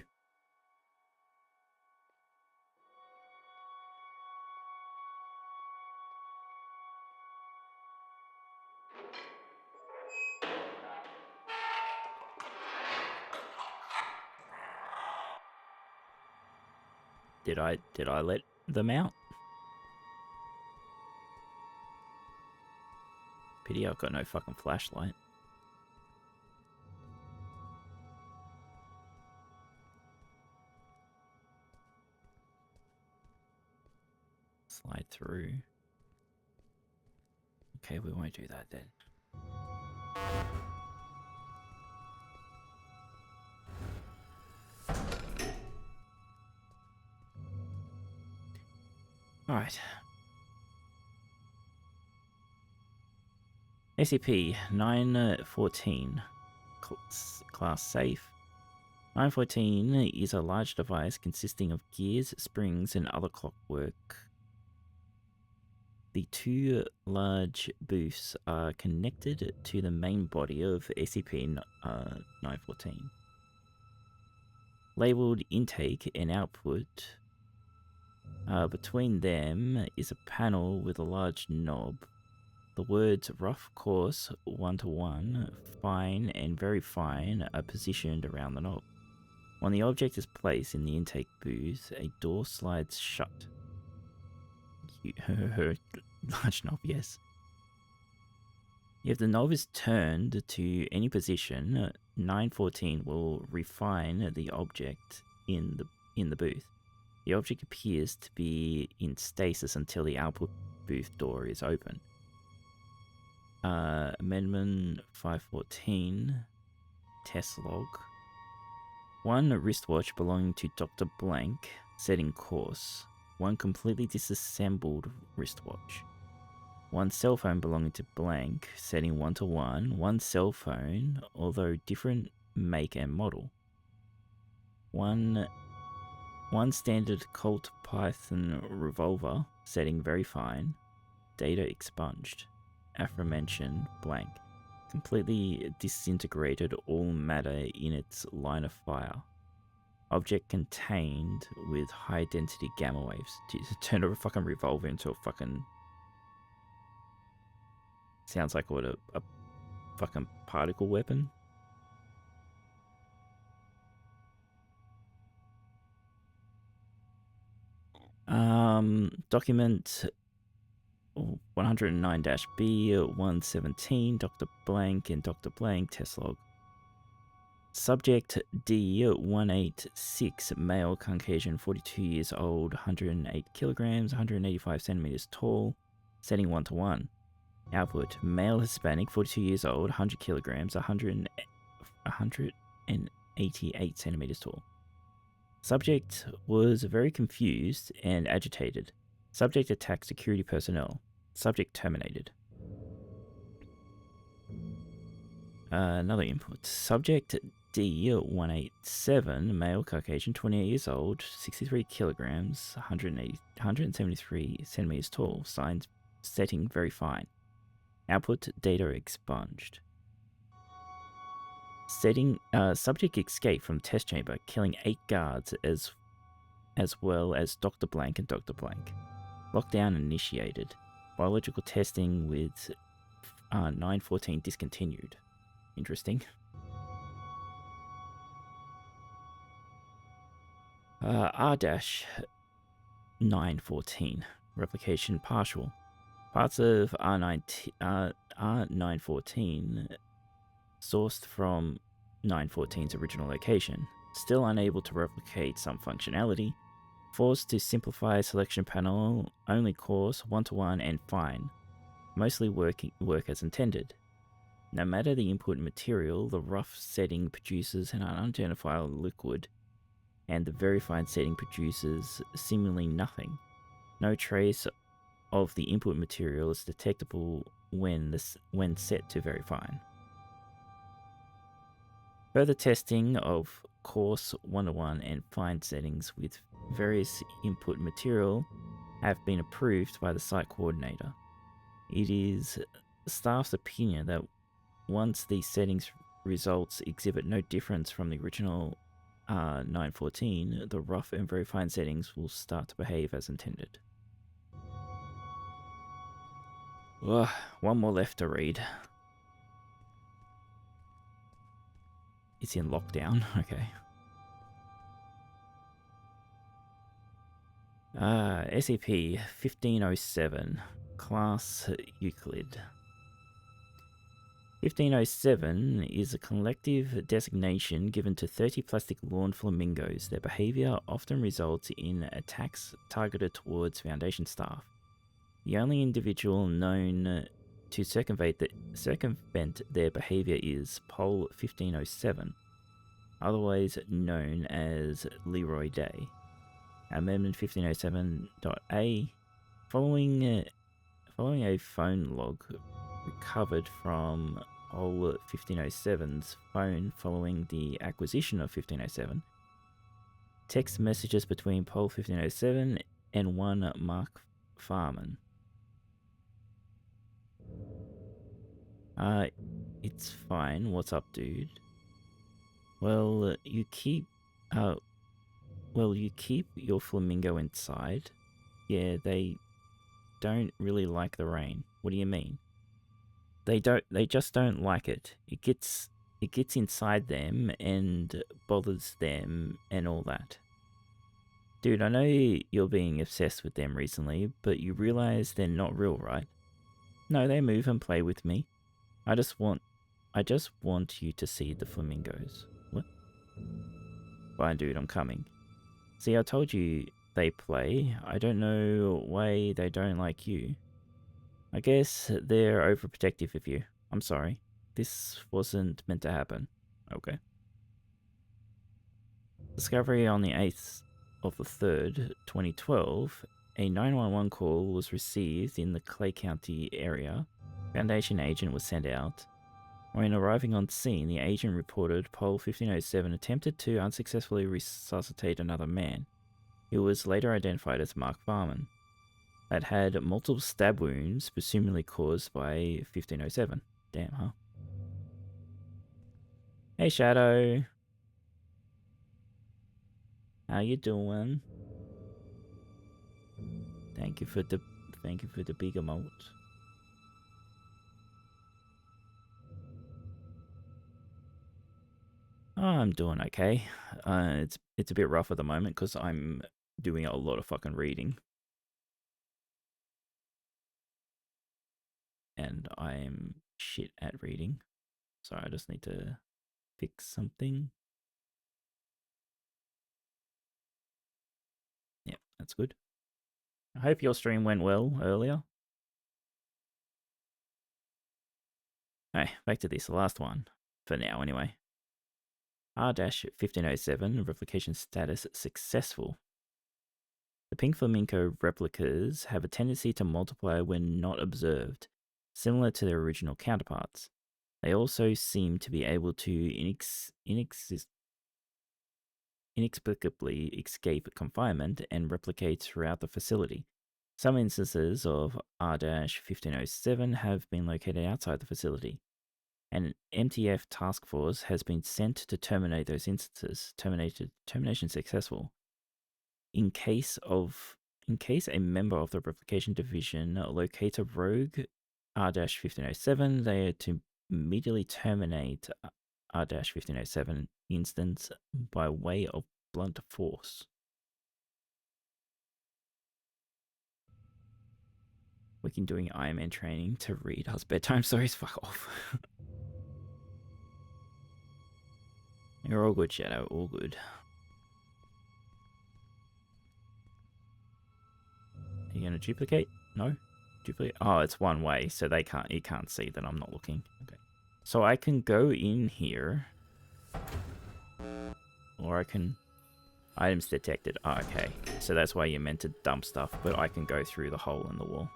Did I let them out? Pity I've got no fucking flashlight. Slide through. Okay, we won't do that then. Alright. SCP-914. Class safe. 914 is a large device consisting of gears, springs, and other clockwork. The two large booths are connected to the main body of SCP-914. Labeled intake and output. Between them is a panel with a large knob. The words rough, coarse, 1-to-1, fine, and very fine are positioned around the knob. When the object is placed in the intake booth, a door slides shut. Large knob, yes. If the knob is turned to any position, 914 will refine the object in the booth. The object appears to be in stasis until the output booth door is open. Amendment 514, test log. One wristwatch belonging to Dr. Blank, setting course. One completely disassembled wristwatch. One cell phone belonging to Blank, setting 1-to-1. One cell phone, although different make and model. One standard Colt Python revolver, setting very fine. Data expunged. Aforementioned Blank. Completely disintegrated all matter in its line of fire. Object contained with high density gamma waves. Jesus, turn a fucking revolver into a fucking... Sounds like what, a fucking particle weapon? Document 109-B, 117, Dr. Blank and Dr. Blank, test log. Subject D186, male, Caucasian, 42 years old, 108 kilograms, 185 centimeters tall, setting 1-to-1. Output, male, Hispanic, 42 years old, 100 kilograms, 188 centimeters tall. Subject was very confused and agitated. Subject attacked security personnel. Subject terminated. Another input. Subject D187, male, Caucasian, 28 years old, 63 kilograms, 173 centimeters tall. Signs setting very fine. Output data expunged. Subject escaped from test chamber, killing 8 guards as well as Dr. Blank and Dr. Blank. Lockdown initiated. Biological testing with 914 discontinued. Interesting. R-914. Replication partial. Parts of R914 sourced from 914's original location. Still unable to replicate some functionality. Forced to simplify selection panel, only course, 1-to-1 and fine. Mostly work as intended. No matter the input material, the rough setting produces an unidentifiable liquid, and the very fine setting produces seemingly nothing. No trace of the input material is detectable when set to very fine. Further testing of coarse, 1-to-1 and fine settings with various input material have been approved by the site coordinator. It is staff's opinion that once these settings results exhibit no difference from the original 914, the rough and very fine settings will start to behave as intended. Ugh, one more left to read. It's in lockdown, okay. SCP-1507, Class Euclid. 1507 is a collective designation given to 30 plastic lawn flamingos. Their behavior often results in attacks targeted towards Foundation staff. The only individual known to circumvent their behavior is Pol 1507, otherwise known as Leroy Day. Amendment 1507.A. Following a phone log recovered from Pol 1507's phone following the acquisition of 1507, text messages between Pol 1507 and one Mark Farman. It's fine. What's up, dude? Well, you keep your flamingo inside. Yeah, they don't really like the rain. What do you mean? They just don't like it. It gets inside them and bothers them and all that. Dude, I know you're being obsessed with them recently, but you realize they're not real, right? No, they move and play with me. I just want you to see the flamingos. What? Fine, dude, I'm coming. See, I told you they play. I don't know why they don't like you. I guess they're overprotective of you. I'm sorry. This wasn't meant to happen. Okay. Discovery on the 8th of the 3rd, 2012. A 911 call was received in the Clay County area. Foundation agent was sent out. When arriving on scene, the agent reported Pol 1507 attempted to unsuccessfully resuscitate another man. He was later identified as Mark Farman, that had multiple stab wounds, presumably caused by 1507. Damn, huh? Hey, Shadow. How you doing? Thank you for the big emote. I'm doing okay. It's a bit rough at the moment because I'm doing a lot of fucking reading. And I'm shit at reading. So I just need to fix something. Yep, that's good. I hope your stream went well earlier. Hey, back to this, the last one. For now, anyway. R-1507, replication status successful. The pink flamingo replicas have a tendency to multiply when not observed, similar to their original counterparts. They also seem to be able to inexplicably escape confinement and replicate throughout the facility. Some instances of R-1507 have been located outside the facility. An MTF task force has been sent to terminate those instances. Termination successful. In case a member of the Replication Division locates a rogue R-1507, they are to immediately terminate R-1507 instance by way of blunt force. We can doing Iron Man training to read us bedtime stories. Fuck off. You're all good, Shadow. All good. Are you gonna duplicate? No? Duplicate? Oh, it's one way, so you can't see that I'm not looking. Okay. So I can go in here. Or I can... Items detected. Oh, okay. So that's why you're meant to dump stuff, but I can go through the hole in the wall.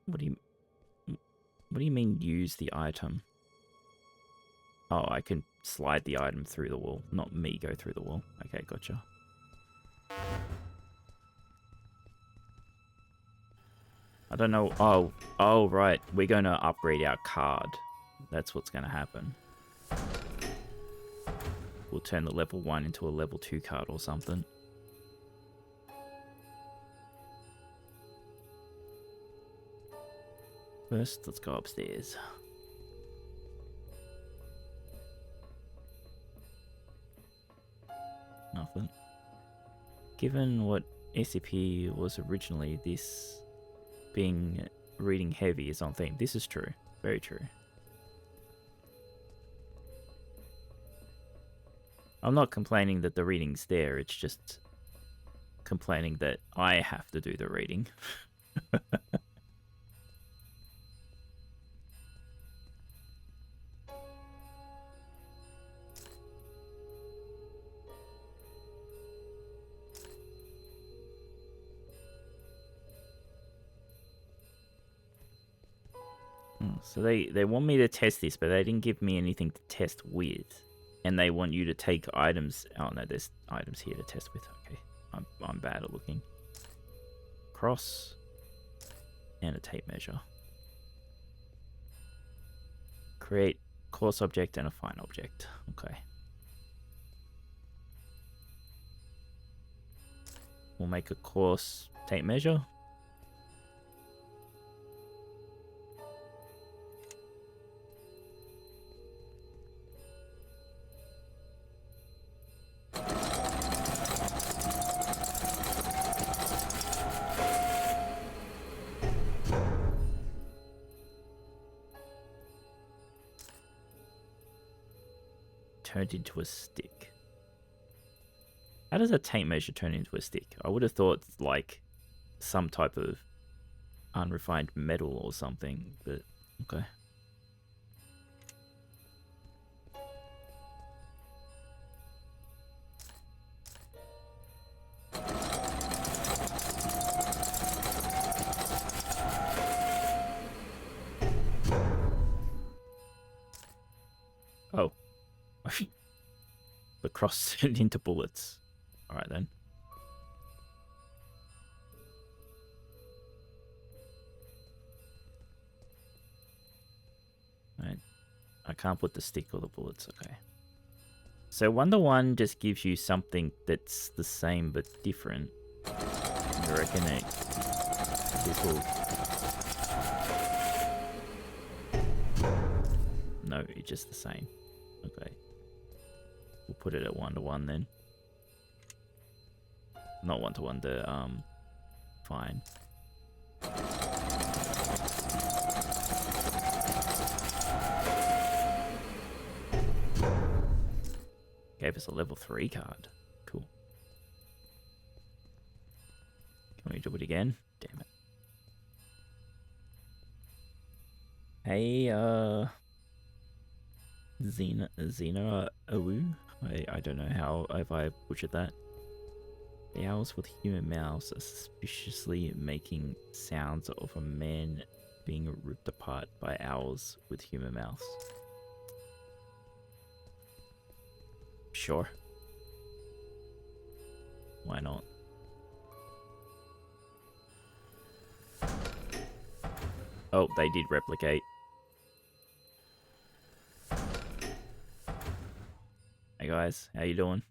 What do you mean use the item? Oh, I can slide the item through the wall, not me go through the wall. Okay, gotcha. I don't know. Oh, right. We're going to upgrade our card. That's what's going to happen. We'll turn the level 1 into a level 2 card or something. First, let's go upstairs. Nothing. Given what SCP was originally, this being reading heavy is on theme. This is true. Very true. I'm not complaining that the reading's there, it's just complaining that I have to do the reading. So they want me to test this, but they didn't give me anything to test with. And they want you to take items... Oh no, there's items here to test with. Okay, I'm bad at looking. Cross. And a tape measure. Create coarse object and a fine object. Okay. We'll make a coarse tape measure. Turned into a stick. How does a tape measure turn into a stick? I would have thought like some type of unrefined metal or something, but okay. Oh. The cross turned into bullets. Alright then. Right. I can't put the stick or the bullets, okay. So Wonder One just gives you something that's the same but different. You reckon this will... No, it's just the same. Okay. We'll put it at 1-to-1 then. Not 1-to-1, the fine. Gave us a level 3 card. Cool. Can we do it again? Damn it. Hey, Xena Awu? I don't know how if I butchered that. The owls with human mouths are suspiciously making sounds of a man being ripped apart by owls with human mouths. Sure. Why not? Oh, they did replicate. Hey guys, how you doing?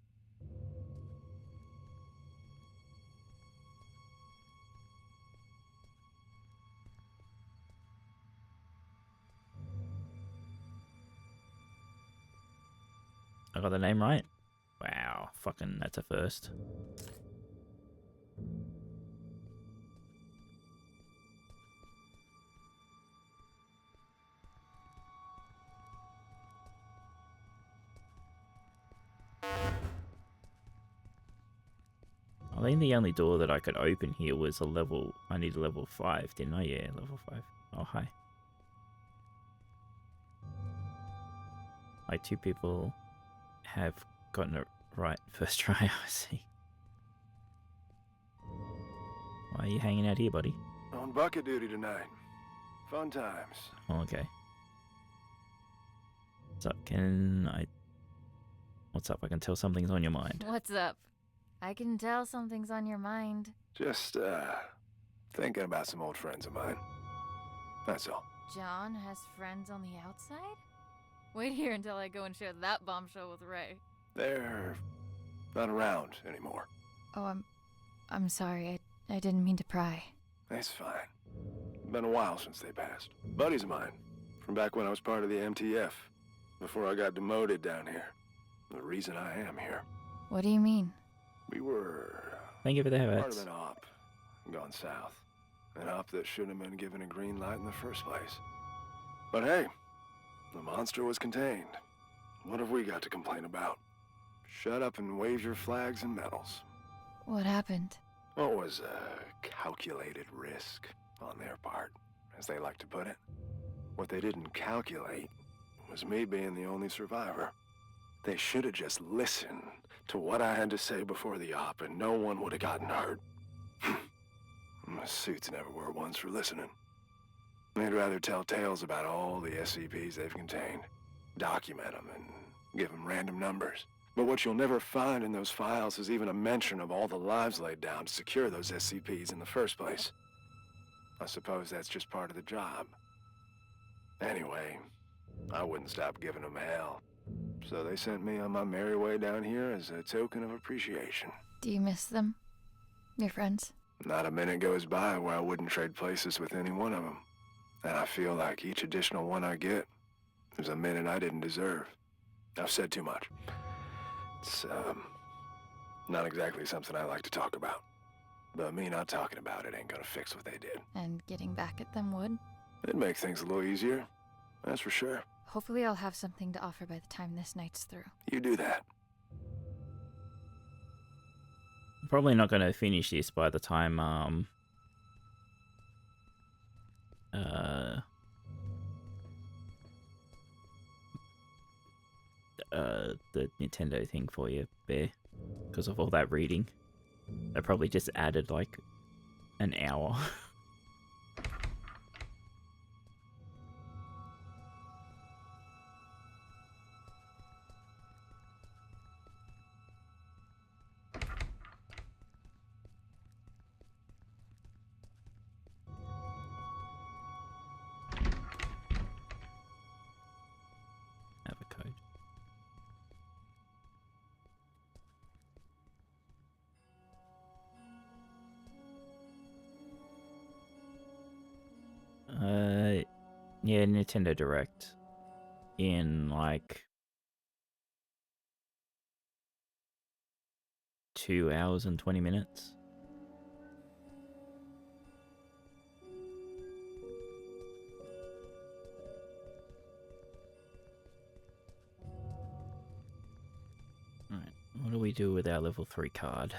I got the name right? Wow, fucking that's a first. I think the only door that I could open here was a level... I need a level 5, didn't I? Yeah, level 5. Oh, hi. Like 2 people have gotten it right first try, I see. Why are you hanging out here, buddy? On bucket duty tonight. Fun times. Oh, okay. What's up? Can I... What's up? I can tell something's on your mind. What's up? I can tell something's on your mind. Just, thinking about some old friends of mine. That's all. John has friends on the outside? Wait here until I go and share that bombshell with Ray. They're not around anymore. Oh, I'm sorry. I didn't mean to pry. It's fine. Been a while since they passed. Buddies of mine, from back when I was part of the MTF, before I got demoted down here. The reason I am here. What do you mean? We were Thank you for the part habits. of an op gone south. An op that shouldn't have been given a green light in the first place. But hey, the monster was contained. What have we got to complain about? Shut up and wave your flags and medals. What happened? What was a calculated risk on their part, as they like to put it. What they didn't calculate was me being the only survivor. They should have just listened to what I had to say before the op, and no one would have gotten hurt. My suits never were ones for listening. They'd rather tell tales about all the SCPs they've contained, document them, and give them random numbers. But what you'll never find in those files is even a mention of all the lives laid down to secure those SCPs in the first place. I suppose that's just part of the job. Anyway, I wouldn't stop giving them hell. So they sent me on my merry way down here as a token of appreciation. Do you miss them? Your friends? Not a minute goes by where I wouldn't trade places with any one of them. And I feel like each additional one I get is a minute I didn't deserve. I've said too much. It's, not exactly something I like to talk about. But me not talking about it ain't gonna fix what they did. And getting back at them would? It'd make things a little easier, that's for sure. Hopefully I'll have something to offer by the time this night's through. You do that. Probably not going to finish this by the time the Nintendo thing for you, Bear, because of all that reading. They probably just added like an hour. Have a code. Yeah, Nintendo Direct in like 2 hours and 20 minutes. Alright, what do we do with our level 3 card?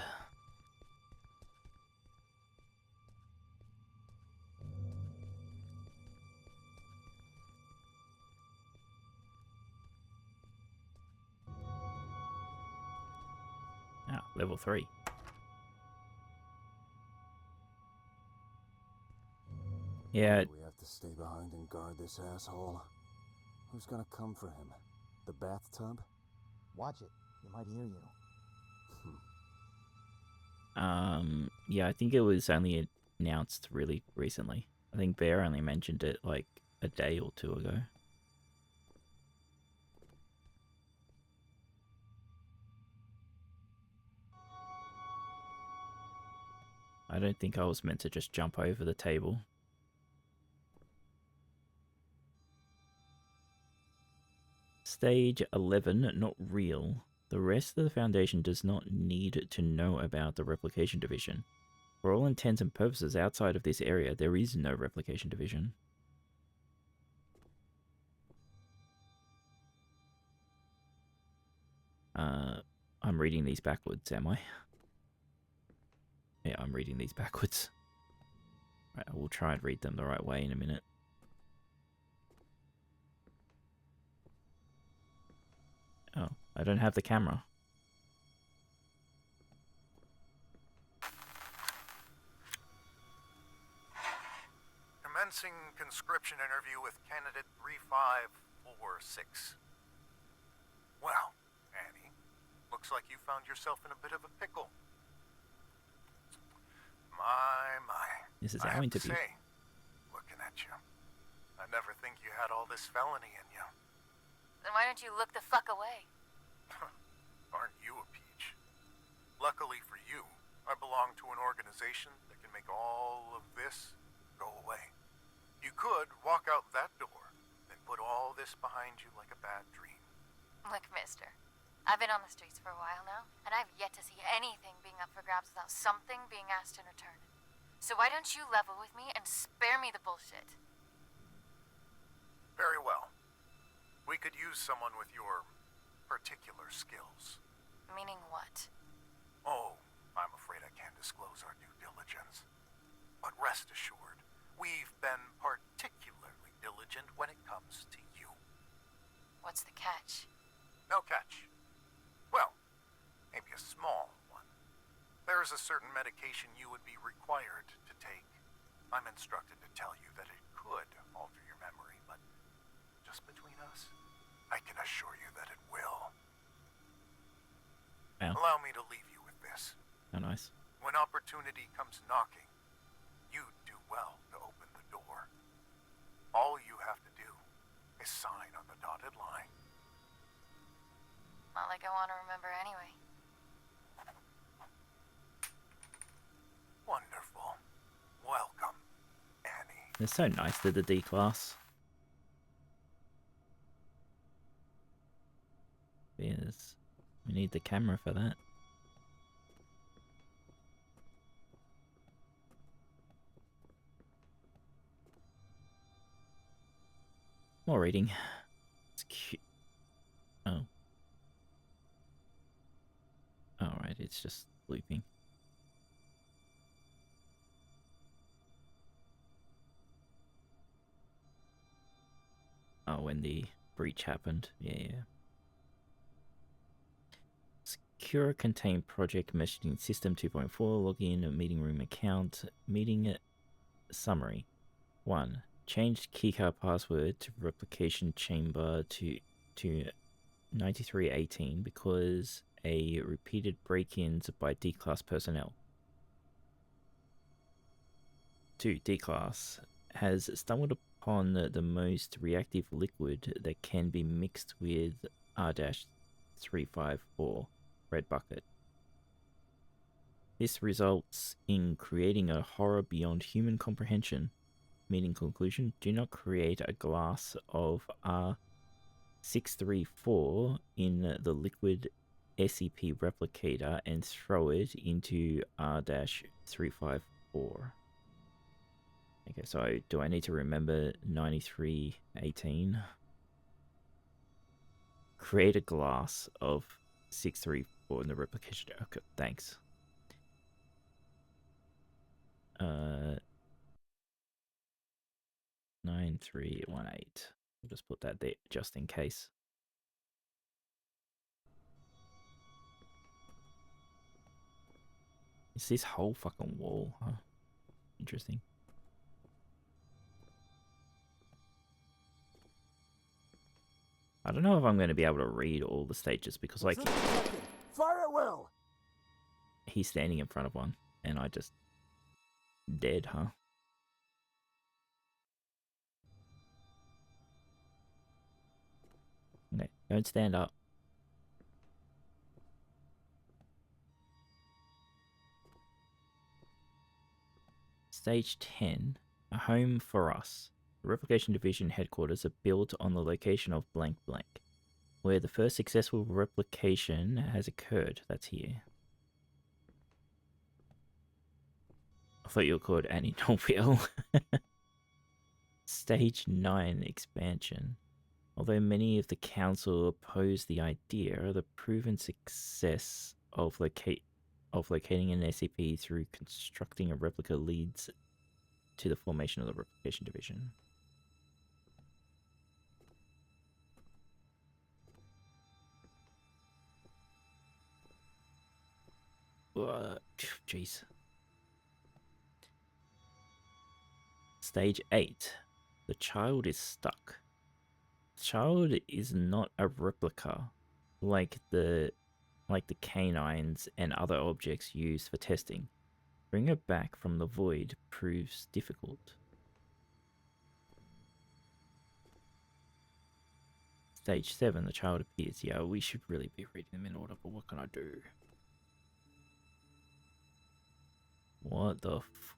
Ah, level 3. Yeah. Do we have to stay behind and guard this asshole? Who's gonna come for him? The bathtub? Watch it. He might hear you. Yeah, I think it was only announced really recently. I think Bear only mentioned it like a day or two ago. I don't think I was meant to just jump over the table. Stage 11, not real. The rest of the Foundation does not need to know about the Replication Division. For all intents and purposes outside of this area, there is no Replication Division. I'm reading these backwards, am I? Yeah, I'm reading these backwards. Right, I will try and read them the right way in a minute. Oh, I don't have the camera. Commencing conscription interview with candidate 3546. Well, Annie, looks like you found yourself in a bit of a pickle. My. This is I our have to interview. say, looking at you, I never think you had all this felony in you. Then why don't you look the fuck away? Aren't you a peach? Luckily for you, I belong to an organization that can make all of this go away. You could walk out that door and put all this behind you like a bad dream. Look, mister. I've been on the streets for a while now, and I've yet to see anything being up for grabs without something being asked in return. So why don't you level with me and spare me the bullshit? Very well. We could use someone with your particular skills. Meaning what? Oh, I'm afraid I can't disclose our due diligence. But rest assured, we've been particularly diligent when it comes to you. What's the catch? No catch. Well, maybe a small one. There is a certain medication you would be required to take. I'm instructed to tell you that it could alter your memory, but just between us, I can assure you that it will. Wow. Allow me to leave you with this. Oh, nice. When opportunity comes knocking, you do well to open the door. All you have to do is sign on the dotted line. Not like I want to remember anyway. Wonderful. Welcome, Annie. They're so nice to the D class. Yes. We need the camera for that. More reading. It's cute. Oh. Alright, it's just looping. Oh, when the breach happened. Yeah. Secure contained project messaging system 2.4. Login meeting room account. Meeting summary. 1. Changed keycard password to replication chamber to 9318 because a repeated break-ins by D-Class personnel. 2. D-Class has stumbled upon the most reactive liquid that can be mixed with R-354 red bucket. This results in creating a horror beyond human comprehension. Meaning conclusion, do not create a glass of R634 in the liquid SCP replicator and throw it into R-354. Okay, so do I need to remember 9318? Create a glass of 634 in the replication. Okay, thanks. 9318. I'll just put that there just in case. It's this whole fucking wall, huh? Interesting. I don't know if I'm going to be able to read all the stages because, like, fire at will. He's standing in front of one, and I just dead, huh? Okay, don't stand up. Stage 10, a home for us. The Replication Division headquarters are built on the location of blank blank, where the first successful replication has occurred. That's here. I thought you were called Annie Norville. Stage 9 expansion. Although many of the council oppose the idea, the proven success of locating an SCP through constructing a replica leads to the formation of the Replication Division. Jeez. Stage 8. The child is stuck. The child is not a replica like the canines and other objects used for testing. Bring her back from the void proves difficult. Stage 7, the child appears. Yeah, we should really be reading them in order, but what can I do? What the f...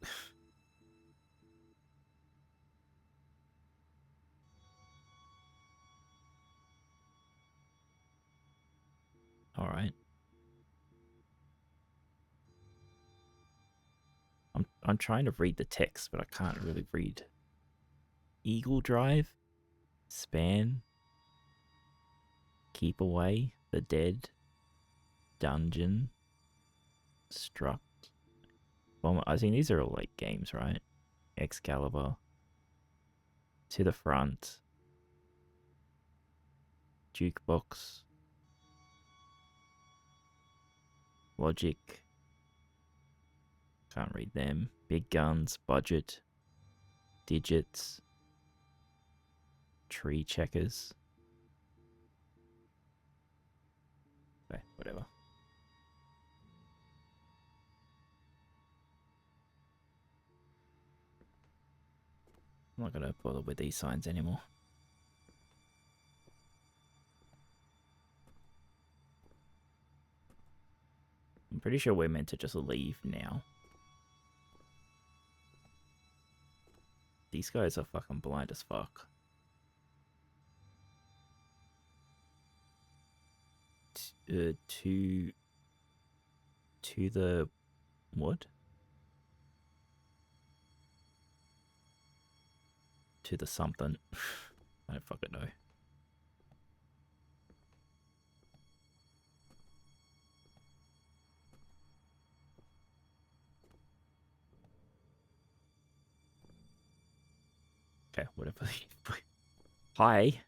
Alright. I'm trying to read the text, but I can't really read. Eagle Drive? Span? Keep Away? The Dead? Dungeon? Struck? Well, I think these are all like games, right? Excalibur. To the Front. Jukebox. Logic. Can't read them. Big Guns. Budget. Digits. Tree Checkers. Okay, whatever. I'm not gonna bother with these signs anymore. I'm pretty sure we're meant to just leave now. These guys are fucking blind as fuck. To the what? To the something. I don't fucking know. Okay, whatever. Hi.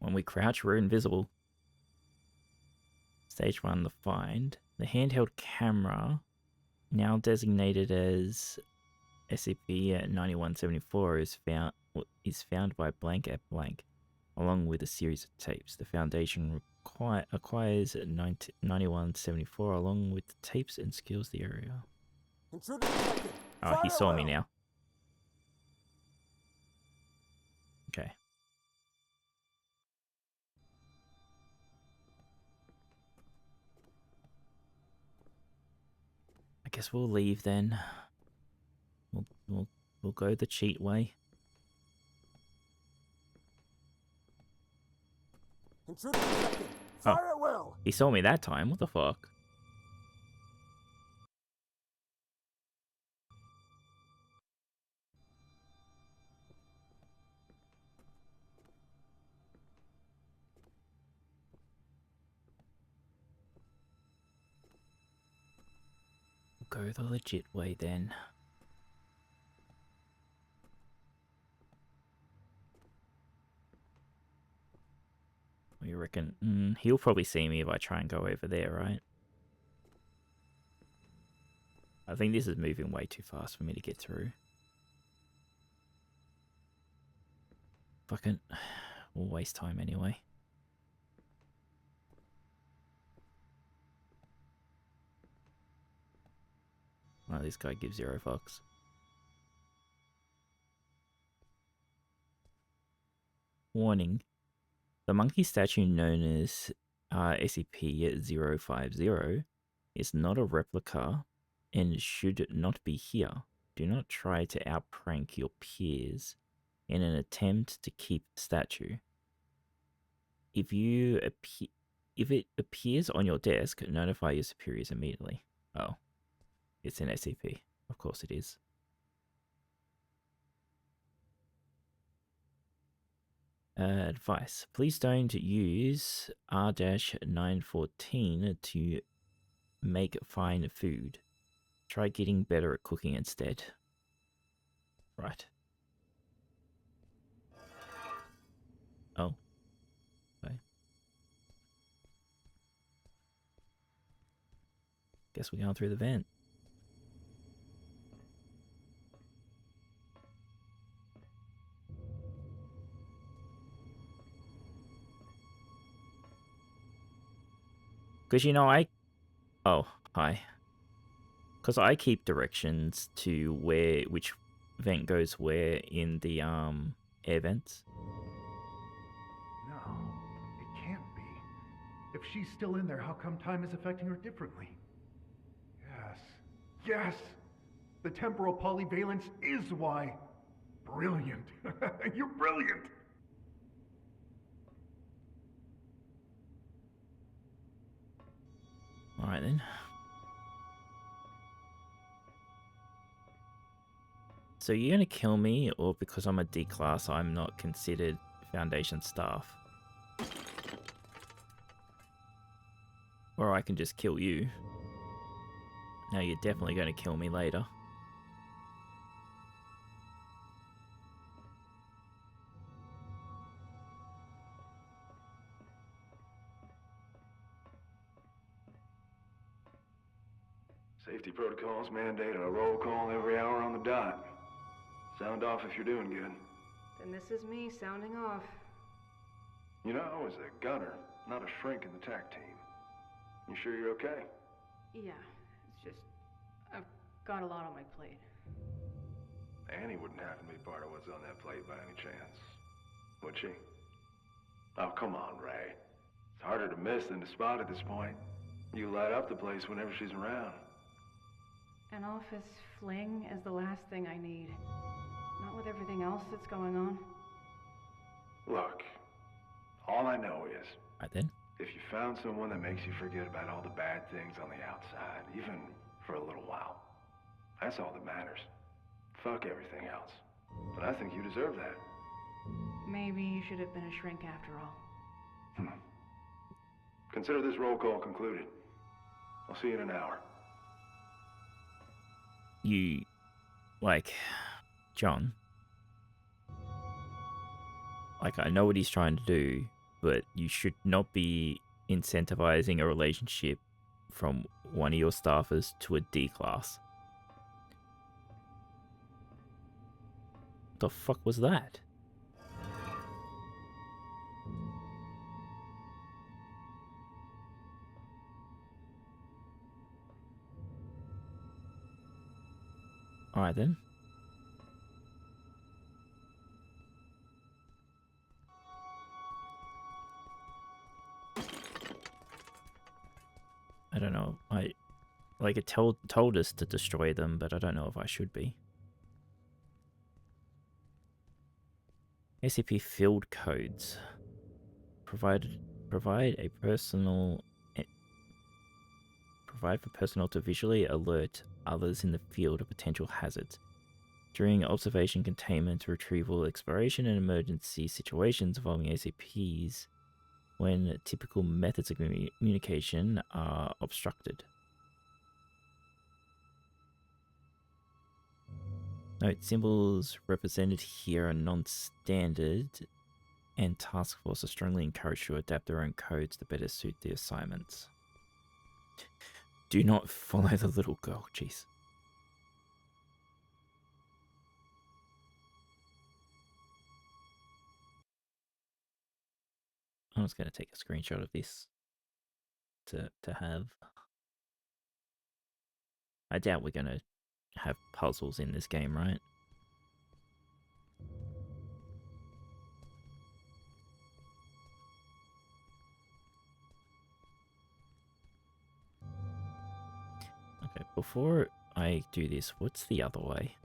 When we crouch, we're invisible. Stage 1, the find. The handheld camera, now designated as SCP-9174, is found by blank at blank, along with a series of tapes. The Foundation acquires 9174 along with the tapes and secures the area. Oh, he saw me now. Okay. I guess we'll leave then. We'll go the cheat way. Oh, he saw me that time. What the fuck? We'll go the legit way then. What do you reckon? He'll probably see me if I try and go over there, right? I think this is moving way too fast for me to get through. Fucking, we'll waste time anyway. Oh, this guy gives 0 fucks. Warning. The monkey statue known as SCP-050 is not a replica and should not be here. Do not try to outprank your peers in an attempt to keep the statue. If it appears on your desk, notify your superiors immediately. Oh, it's an SCP. Of course it is. Advice. Please don't use R-914 to make fine food. Try getting better at cooking instead. Right. Oh. Okay. Guess we're going through the vent. Because, you know, oh, hi. Because I keep directions to which vent goes where in the, air vents. No, it can't be. If she's still in there, how come time is affecting her differently? Yes. Yes! The temporal polyvalence is why. Brilliant. You're brilliant! Alright then. So you're gonna kill me, or because I'm a D class, I'm not considered Foundation staff? Or I can just kill you. Now you're definitely gonna kill me later. Safety protocols mandate a roll call every hour on the dot. Sound off if you're doing good. Then this is me sounding off. You know, I was a gunner, not a shrink in the TAC team. You sure you're okay? Yeah, it's just... I've got a lot on my plate. Annie wouldn't happen to be part of what's on that plate by any chance, would she? Oh, come on, Ray. It's harder to miss than to spot at this point. You light up the place whenever she's around. An office fling is the last thing I need. Not with everything else that's going on. Look, all I know is... Right then. If you found someone that makes you forget about all the bad things on the outside, even for a little while, that's all that matters. Fuck everything else. But I think you deserve that. Maybe you should have been a shrink after all. Consider this roll call concluded. I'll see you in an hour. You, like, John, like, I know what he's trying to do, but you should not be incentivizing a relationship from one of your staffers to a D class. What the fuck was that? Alright then. I don't know. It told us to destroy them, but I don't know if I should be. SCP field codes. Provide for personnel to visually alert others in the field of potential hazards. During observation, containment, retrieval, exploration, and emergency situations involving SCPs, when typical methods of communication are obstructed. Note, symbols represented here are non-standard, and Task Force are strongly encouraged to adapt their own codes to better suit the assignments. Do not follow the little girl, jeez. I'm just gonna take a screenshot of this to have. I doubt we're gonna have puzzles in this game, right? Okay, before I do this, what's the other way?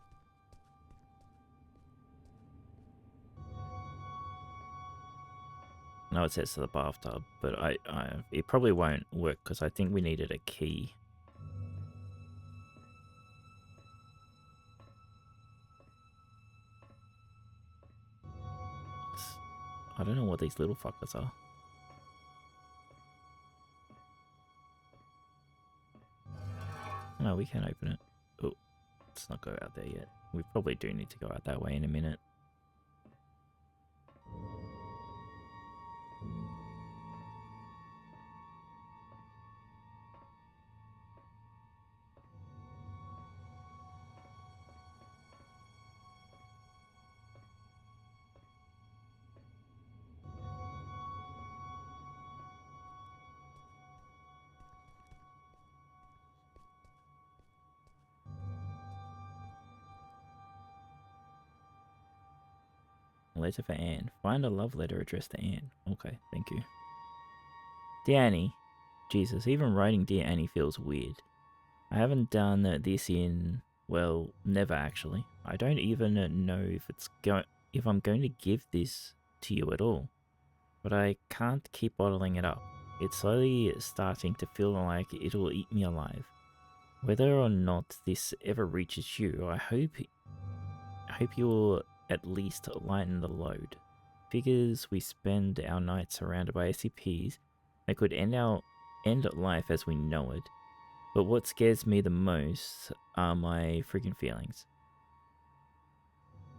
I know it says to the bathtub, but it probably won't work because I think we needed a key. I don't know what these little fuckers are. No, we can't open it. Oh, let's not go out there yet. We probably do need to go out that way in a minute. Letter for Anne. Find a love letter addressed to Anne. Okay, thank you. Dear Annie. Jesus, even writing Dear Annie feels weird. I haven't done this in, well, never actually. I don't even know if I'm going to give this to you at all. But I can't keep bottling it up. It's slowly starting to feel like it'll eat me alive. Whether or not this ever reaches you, I hope you'll at least lighten the load. Figures we spend our nights surrounded by SCPs that could end life as we know it. But what scares me the most are my freaking feelings.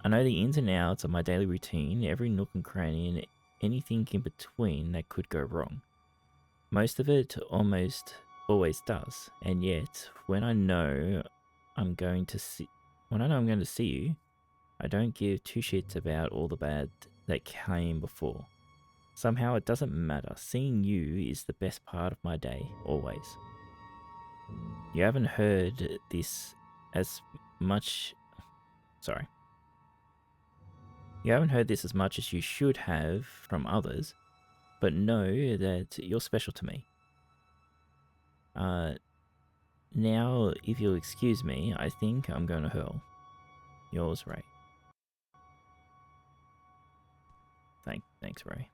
I know the ins and outs of my daily routine, every nook and cranny, and anything in between that could go wrong. Most of it almost always does, and yet when I know I'm going to see you, I don't give two shits about all the bad that came before. Somehow it doesn't matter. Seeing you is the best part of my day, always. You haven't heard this as much... Sorry. You haven't heard this as much as you should have from others, but know that you're special to me. Now, if you'll excuse me, I think I'm going to hurl. Yours, Ray. Thanks, Ray.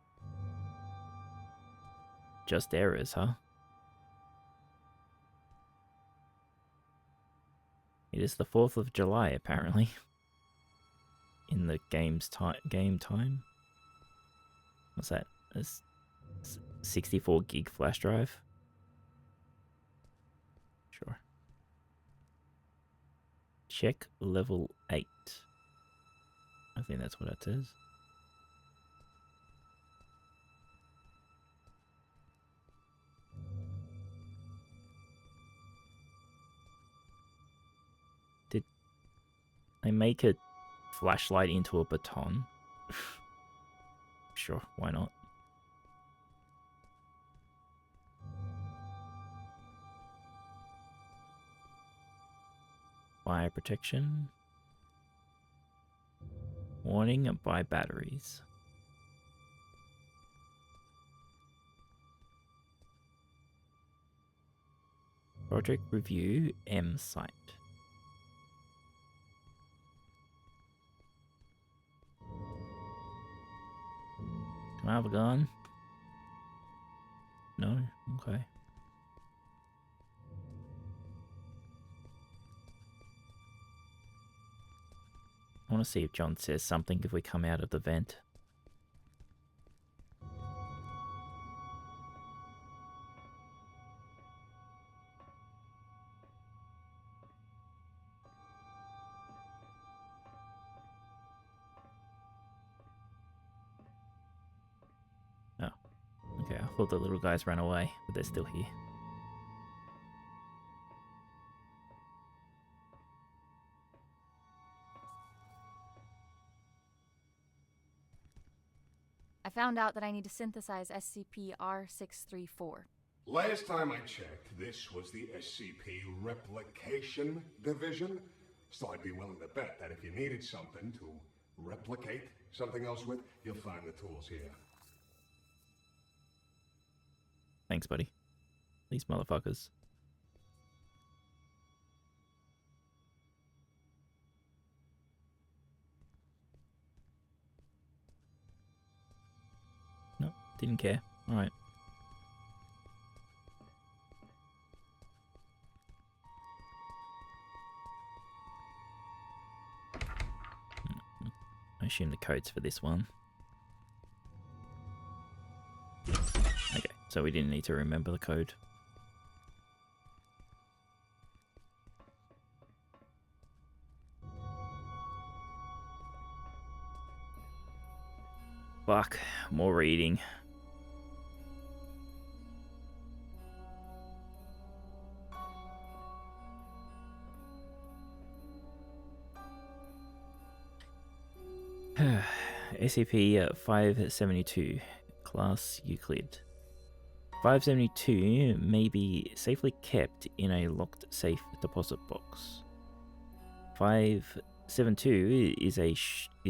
Just errors, huh? It is the 4th of July, apparently. In the game time. What's that? A 64 gig flash drive? Sure. Check level 8. I think that's what it says. Did they make a flashlight into a baton? Sure, why not? Fire protection. Warning by batteries. Project review M site. Can I have a gun? No? Okay. I want to see if John says something if we come out of the vent. Oh. Okay, I thought the little guys ran away, but they're still here. I found out that I need to synthesize SCP-R634. Last time I checked, this was the SCP Replication Division. So I'd be willing to bet that if you needed something to replicate something else with, you'll find the tools here. Thanks, buddy. These motherfuckers. Nope, didn't care. Alright. I assume the code's for this one. Okay, so we didn't need to remember the code. Fuck, more reading. SCP-572, Class Euclid. 572 may be safely kept in a locked safe deposit box. 572 is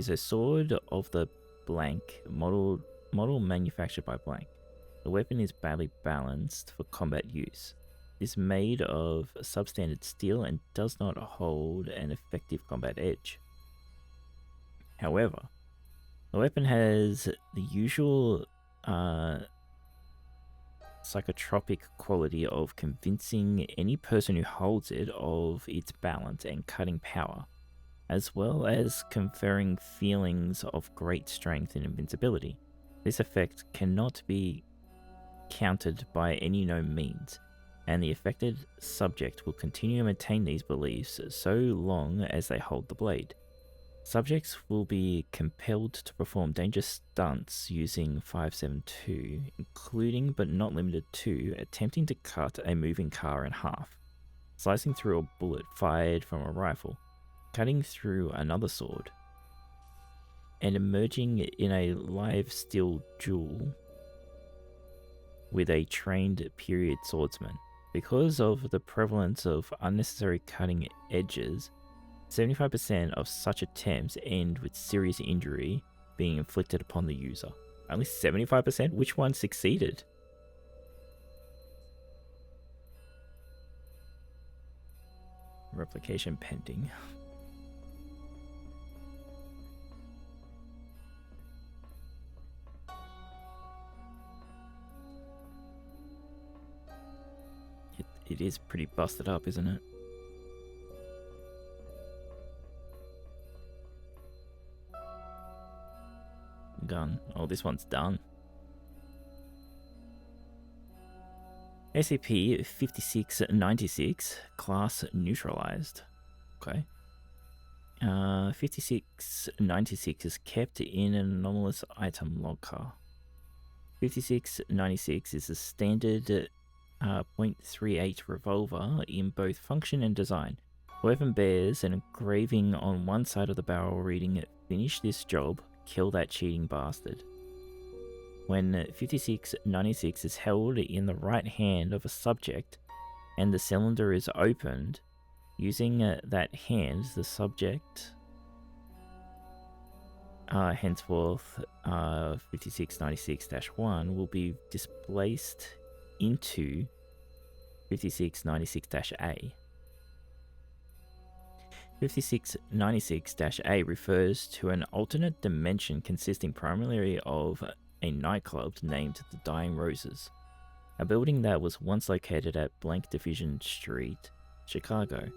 a sword of the blank model manufactured by blank. The weapon is badly balanced for combat use. It is made of substandard steel and does not hold an effective combat edge. However, the weapon has the usual psychotropic quality of convincing any person who holds it of its balance and cutting power, as well as conferring feelings of great strength and invincibility. This effect cannot be countered by any known means, and the affected subject will continue to maintain these beliefs so long as they hold the blade. Subjects will be compelled to perform dangerous stunts using 572, including but not limited to attempting to cut a moving car in half, slicing through a bullet fired from a rifle, cutting through another sword, and emerging in a live steel duel with a trained period swordsman. Because of the prevalence of unnecessary cutting edges, 75% of such attempts end with serious injury being inflicted upon the user. Only 75%? Which one succeeded? Replication pending. It is pretty busted up, isn't it? Gun. Oh, this one's done. SCP-5696, class neutralized. Okay. 5696 is kept in an anomalous item locker. 5696 is a standard .38 revolver in both function and design. The weapon bears an engraving on one side of the barrel reading, "Finish this job, kill that cheating bastard." When 5696 is held in the right hand of a subject and the cylinder is opened, using that hand, the subject, henceforth 5696-1, will be displaced into 5696-A. 5696-A refers to an alternate dimension consisting primarily of a nightclub named the Dying Roses, a building that was once located at Blank Division Street, Chicago,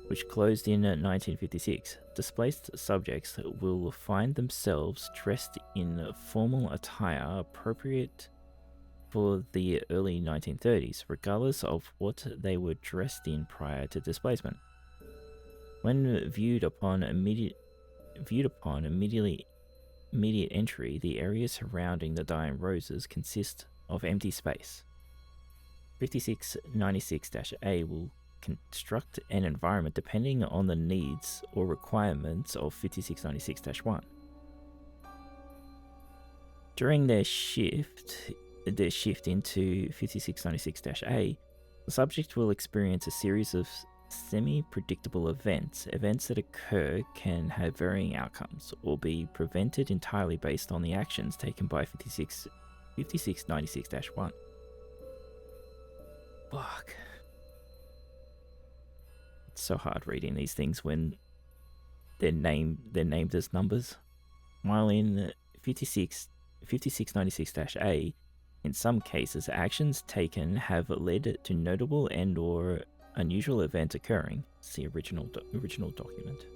which closed in 1956. Displaced subjects will find themselves dressed in formal attire appropriate for the early 1930s, regardless of what they were dressed in prior to displacement. When viewed upon immediate entry, the area surrounding the Dying Roses consists of empty space. 5696-A will construct an environment depending on the needs or requirements of 5696-1. During their shift into 5696-A, the subject will experience a series of semi-predictable events. Events that occur can have varying outcomes or be prevented entirely based on the actions taken by 5696-1. Fuck. It's so hard reading these things when they're named as numbers. While in 5696-A, in some cases, actions taken have led to notable and or unusual events occurring. See original document.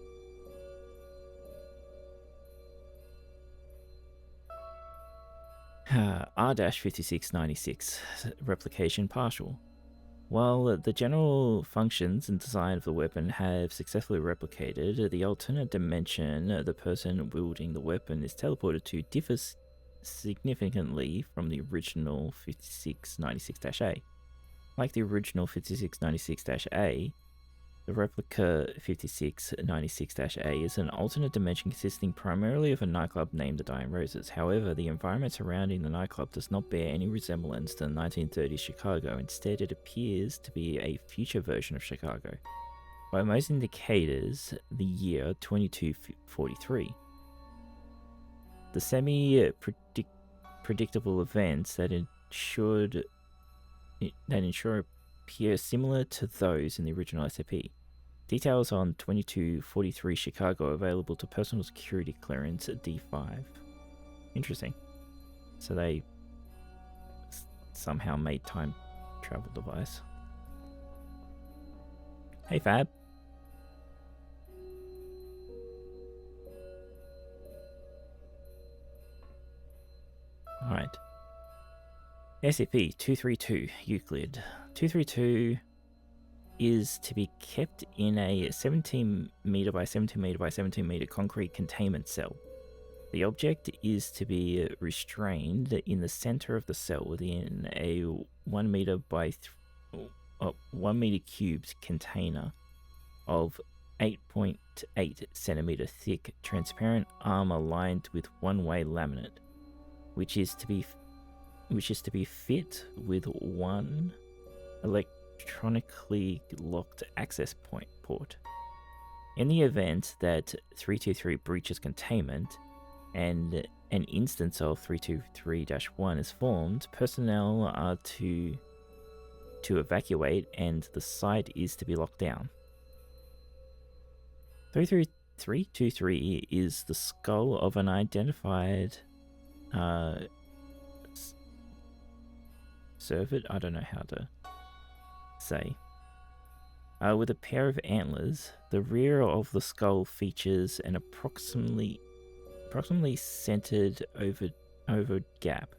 R-5696, replication partial. While the general functions and design of the weapon have successfully replicated, the alternate dimension the person wielding the weapon is teleported to differs significantly from the original 5696-A. Like the original 5696-A, the replica 5696-A is an alternate dimension consisting primarily of a nightclub named the Dying Roses. However, the environment surrounding the nightclub does not bear any resemblance to the 1930s Chicago. Instead, it appears to be a future version of Chicago. By most indicators, the year 2243. The semi-predictable events that ensure appear similar to those in the original SCP. Details on 2243 Chicago available to personal security clearance at D5. Interesting. So they somehow made time travel device. Hey Fab. Alright. SCP-232 Euclid. 232 is to be kept in a 17 meter by 17 meter by 17 meter concrete containment cell. The object is to be restrained in the center of the cell within a 1 meter by 1 meter cubed container of 8.8 centimeter thick transparent armor lined with one-way laminate, which is to be fit with one electronically locked access port. In the event that 323 breaches containment and an instance of 323-1 is formed, personnel are to evacuate and the site is to be locked down. 323 is the skull of an identified servant, I don't know how to say, with a pair of antlers. The rear of the skull features an approximately centered over gap.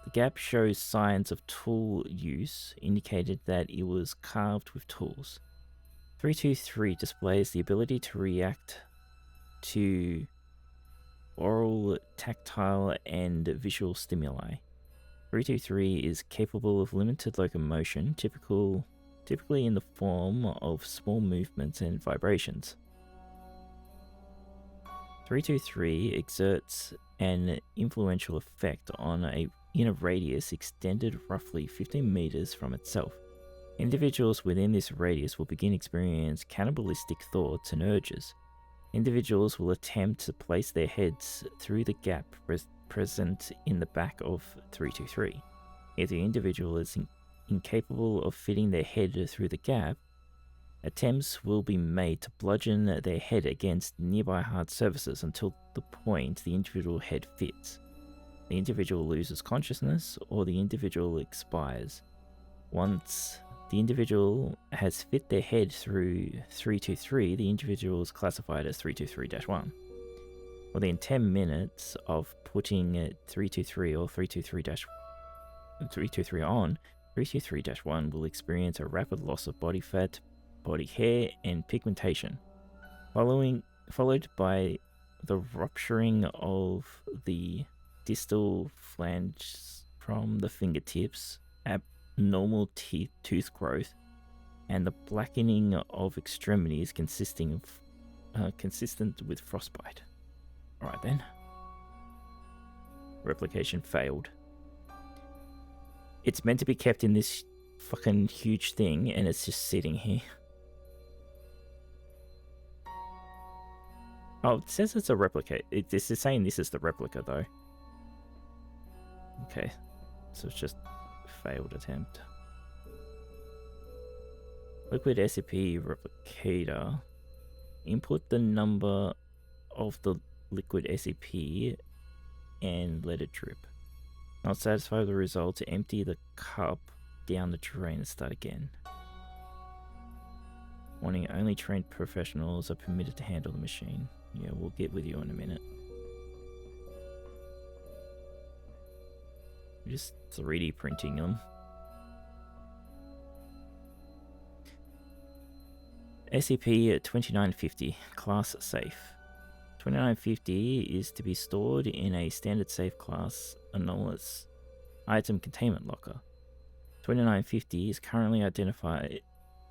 The gap shows signs of tool use, indicated that it was carved with tools. 323 displays the ability to react to oral, tactile, and visual stimuli. 323 is capable of limited locomotion, typically in the form of small movements and vibrations. 323 exerts an influential effect in a radius extended roughly 15 meters from itself. Individuals within this radius will begin experiencing cannibalistic thoughts and urges. Individuals will attempt to place their heads through the gap present in the back of 323. If the individual is incapable of fitting their head through the gap, attempts will be made to bludgeon their head against nearby hard surfaces until the point the individual head fits. The individual loses consciousness or the individual expires. Once the individual has fit their head through 323, the individual is classified as 323-1. Within 10 minutes of putting 323 or 323 on, 323-1 will experience a rapid loss of body fat, body hair, and pigmentation, followed by the rupturing of the distal phalanges from the fingertips, abnormal tooth growth, and the blackening of extremities consistent with frostbite. Alright then. Replication failed. It's meant to be kept in this fucking huge thing, and it's just sitting here. Oh, it says it's a replica. This is saying this is the replica, though. Okay, so it's just failed attempt. Liquid SCP replicator. Input the number of the liquid SCP and let it drip. Not satisfied with the result, empty the cup down the drain and start again. Warning, only trained professionals are permitted to handle the machine. Yeah, we'll get with you in a minute. We're just 3D printing them. SCP-2950, class safe. 2950 is to be stored in a standard safe class anomalous item containment locker. 2950 is currently identified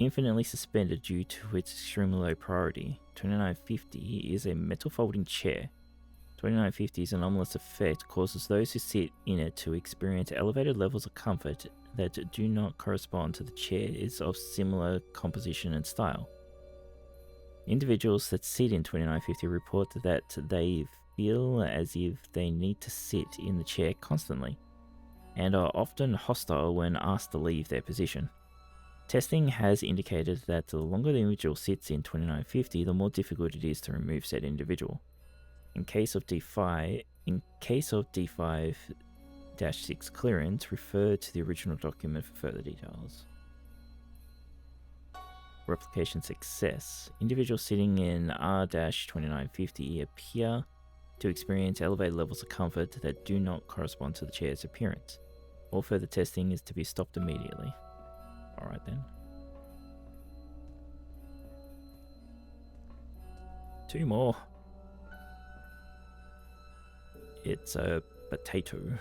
infinitely suspended due to its extremely low priority. 2950 is a metal folding chair. 2950's anomalous effect causes those who sit in it to experience elevated levels of comfort that do not correspond to the chairs of similar composition and style. Individuals that sit in 2950 report that they feel as if they need to sit in the chair constantly, and are often hostile when asked to leave their position. Testing has indicated that the longer the individual sits in 2950, the more difficult it is to remove said individual. In case of D5-6 clearance, refer to the original document for further details. Replication success. Individuals sitting in R-2950 appear to experience elevated levels of comfort that do not correspond to the chair's appearance. All further testing is to be stopped immediately. Alright then. 2 more. It's a potato.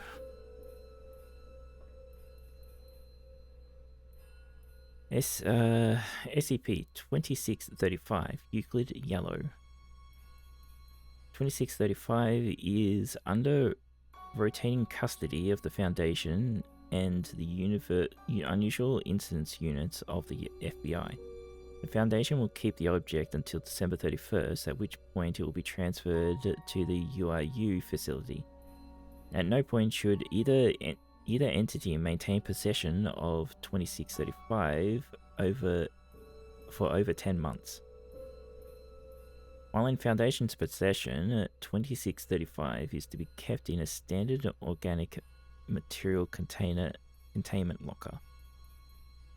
SCP-2635, Euclid Yellow. 2635 is under rotating custody of the Foundation and the Unusual Incidents Units of the FBI. The Foundation will keep the object until December 31st, at which point it will be transferred to the UIU facility. At no point should either entity maintain possession of 2635 for over 10 months. While in Foundation's possession, 2635 is to be kept in a standard organic material containment locker.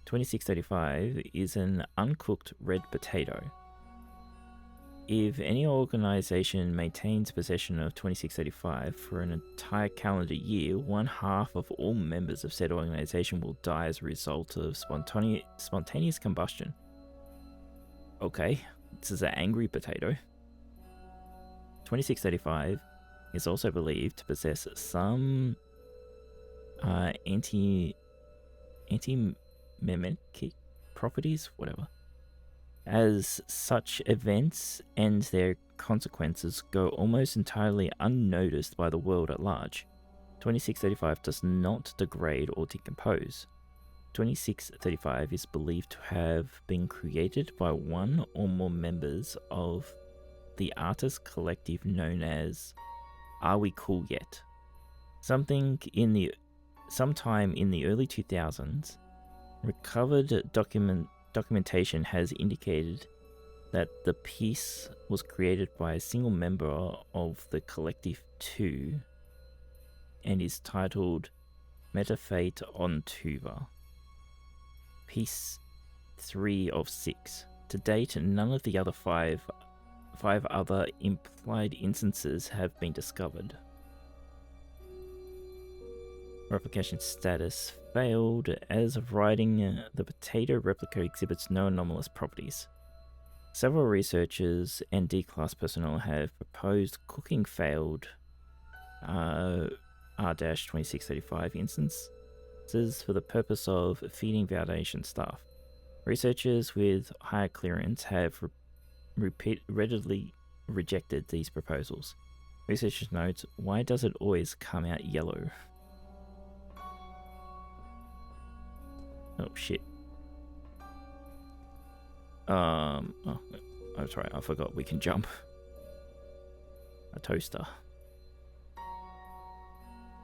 2635 is an uncooked red potato. If any organization maintains possession of 2635 for an entire calendar year, 1/2 of all members of said organization will die as a result of spontaneous combustion. Okay, this is an angry potato. 2635 is also believed to possess some anti-memetic properties, whatever. As such events and their consequences go almost entirely unnoticed by the world at large, 2635 does not degrade or decompose. 2635 is believed to have been created by one or more members of the artist collective known as Are We Cool Yet? Sometime in the early 2000s, recovered documentation has indicated that the piece was created by a single member of the Collective 2 and is titled Metafate on Tuva. Piece 3 of 6. To date, none of the other five other implied instances have been discovered. Replication status failed. As of writing, the potato replica exhibits no anomalous properties. Several researchers and D-class personnel have proposed cooking failed R-2635 instances for the purpose of feeding Foundation staff. Researchers with higher clearance have repeatedly rejected these proposals. Researchers notes, why does it always come out yellow? Oh shit. Oh, that's right, I forgot we can jump. A toaster.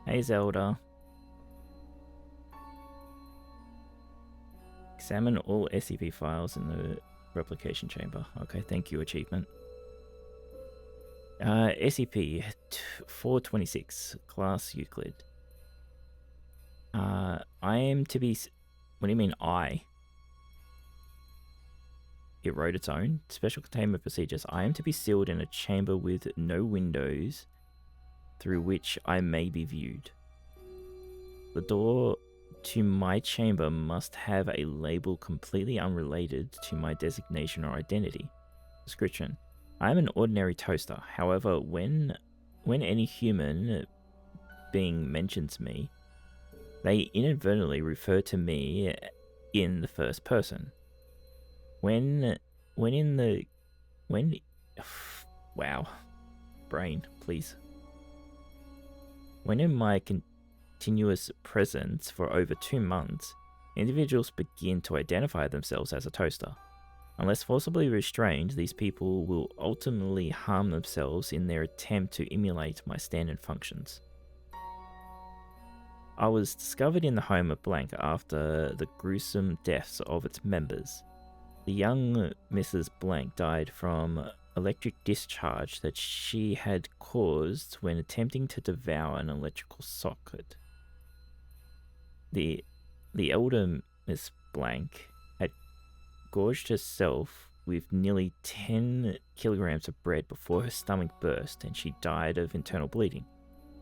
Hey Zelda. Examine all SCP files in the replication chamber. Okay, thank you, achievement. SCP 426, Class Euclid. I am to be... What do you mean, I? It wrote its own. Special containment procedures. I am to be sealed in a chamber with no windows through which I may be viewed. The door to my chamber must have a label completely unrelated to my designation or identity. Description. I am an ordinary toaster. However, when any human being mentions me, they inadvertently refer to me in the first person. Wow. Brain, please. When in my continuous presence for over 2 months, individuals begin to identify themselves as a toaster. Unless forcibly restrained, these people will ultimately harm themselves in their attempt to emulate my standard functions. I was discovered in the home of blank after the gruesome deaths of its members. The young Mrs. Blank died from electric discharge that she had caused when attempting to devour an electrical socket. The elder Miss Blank had gorged herself with nearly 10 kilograms of bread before her stomach burst and she died of internal bleeding.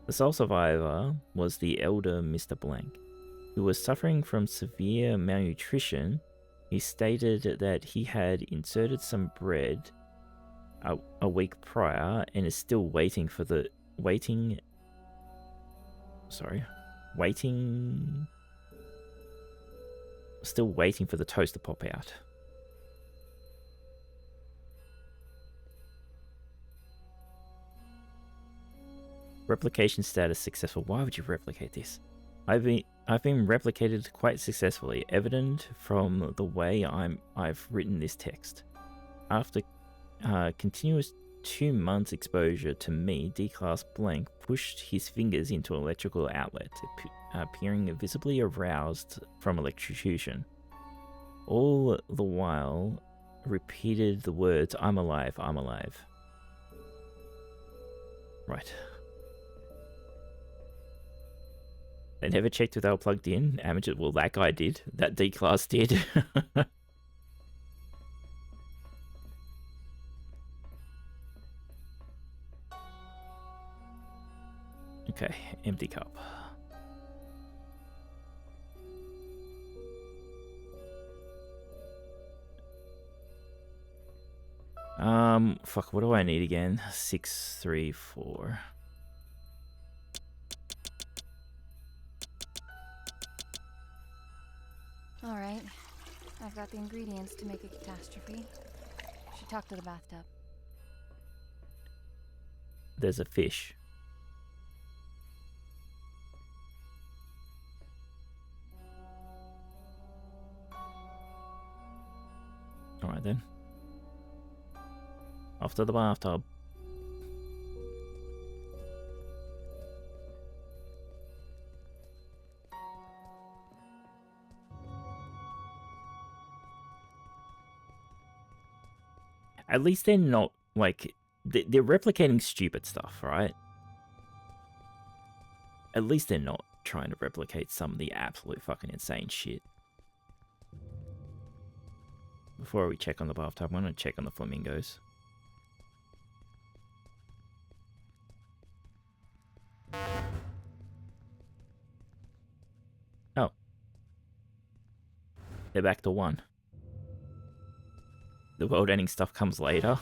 The sole survivor was the elder Mr. Blank, who was suffering from severe malnutrition. He stated that he had inserted some bread a week prior and is still waiting for the still waiting for the toast to pop out. Replication status successful. Why would you replicate this? I've been replicated quite successfully, evident from the way I've written this text. After continuous 2 months exposure to me, D-Class Blank pushed his fingers into an electrical outlet, appearing visibly aroused from electrocution. All the while, repeated the words, "I'm alive, I'm alive." Right. They never checked if they were plugged in. Amateur, well, that guy did. That D-Class did. Okay, empty cup. Fuck, what do I need again? 634. Alright, I've got the ingredients to make a catastrophe. Should talk to the bathtub. There's a fish. Alright then. Off to the bathtub. At least they're not, like, they're replicating stupid stuff, right? At least they're not trying to replicate some of the absolute fucking insane shit. Before we check on the bathtub, I'm going to check on the flamingos. Oh. They're back to 1. The world-ending stuff comes later.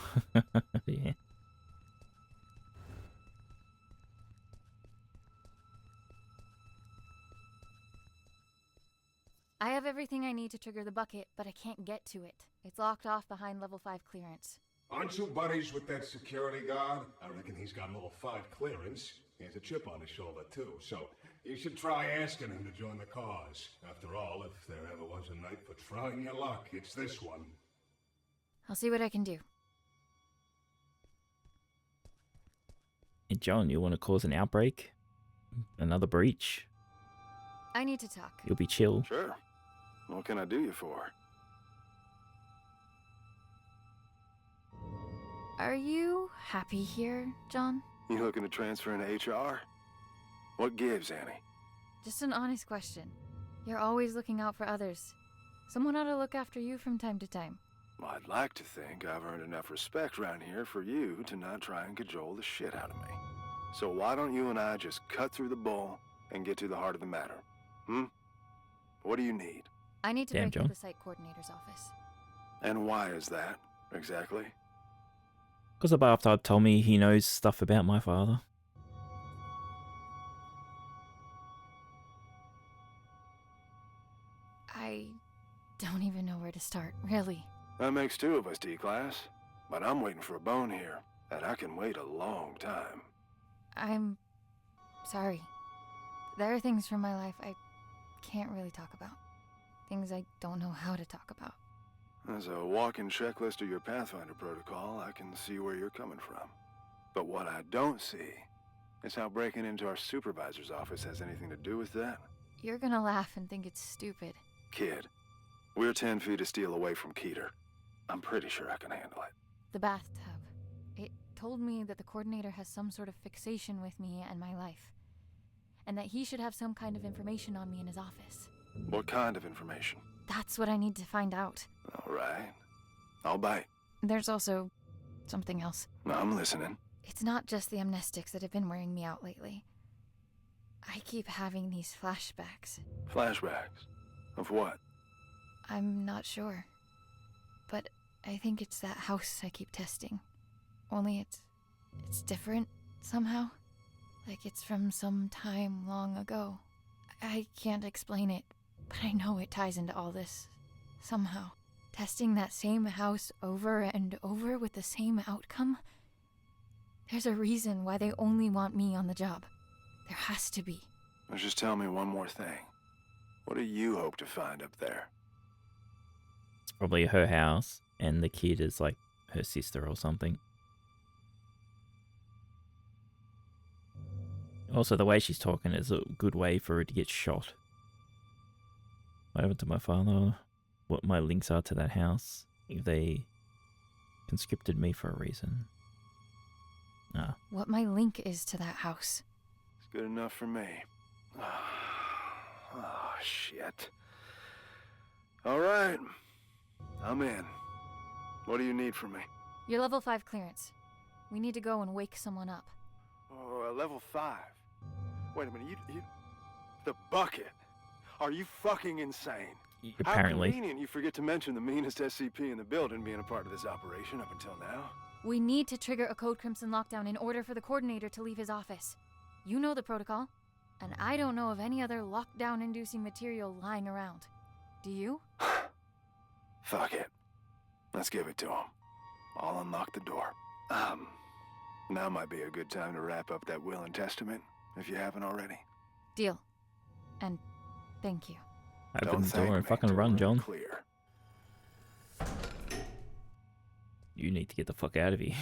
Yeah. I have everything I need to trigger the bucket, but I can't get to it. It's locked off behind level 5 clearance. Aren't you buddies with that security guard? I reckon he's got level 5 clearance. He has a chip on his shoulder, too, so you should try asking him to join the cause. After all, if there ever was a night for trying your luck, it's this one. I'll see what I can do. Hey, John, you want to cause an outbreak? Another breach? I need to talk. You'll be chill. Sure. What can I do you for? Are you happy here, John? You looking to transfer into HR? What gives, Annie? Just an honest question. You're always looking out for others. Someone ought to look after you from time to time. Well, I'd like to think I've earned enough respect around here for you to not try and cajole the shit out of me. So why don't you and I just cut through the bull and get to the heart of the matter? What do you need? I need to Damn, break John. into the site coordinator's office. And why is that, exactly? Because the bathtub told me he knows stuff about my father. I don't even know where to start, really. That makes 2 of us, D-Class. But I'm waiting for a bone here, and I can wait a long time. I'm sorry. There are things from my life I can't really talk about. Things I don't know how to talk about. As a walking checklist of your Pathfinder protocol, I can see where you're coming from. But what I don't see is how breaking into our supervisor's office has anything to do with that. You're gonna laugh and think it's stupid. Kid, we're 10 feet of steel away from Keter. I'm pretty sure I can handle it. The bathtub. It told me that the coordinator has some sort of fixation with me and my life. And that he should have some kind of information on me in his office. What kind of information? That's what I need to find out. All right. I'll bite. There's also something else. I'm listening. It's not just the amnestics that have been wearing me out lately. I keep having these flashbacks. Flashbacks? Of what? I'm not sure. But I think it's that house I keep testing. Only it's different somehow. Like it's from some time long ago. I can't explain it, but I know it ties into all this. Somehow. Testing that same house over and over with the same outcome? There's a reason why they only want me on the job. There has to be. Now just tell me one more thing. What do you hope to find up there? It's probably her house, and the kid is like her sister or something. Also, the way she's talking is a good way for her to get shot. What happened to my father? What my links are to that house? If they conscripted me for a reason. Ah. What my link is to that house. It's good enough for me. Oh, shit. All right. I'm in. What do you need from me? Your level 5 clearance. We need to go and wake someone up. Oh, level 5. Wait a minute, you... The bucket? Are you fucking insane? Apparently. How convenient you forget to mention the meanest SCP in the building being a part of this operation up until now. We need to trigger a Code Crimson lockdown in order for the coordinator to leave his office. You know the protocol, and I don't know of any other lockdown-inducing material lying around. Do you? Fuck it. Let's give it to him. I'll unlock the door. Now might be a good time to wrap up that will and testament, if you haven't already. Deal. And thank you. Open the door and fucking run, John. Clear. You need to get the fuck out of here.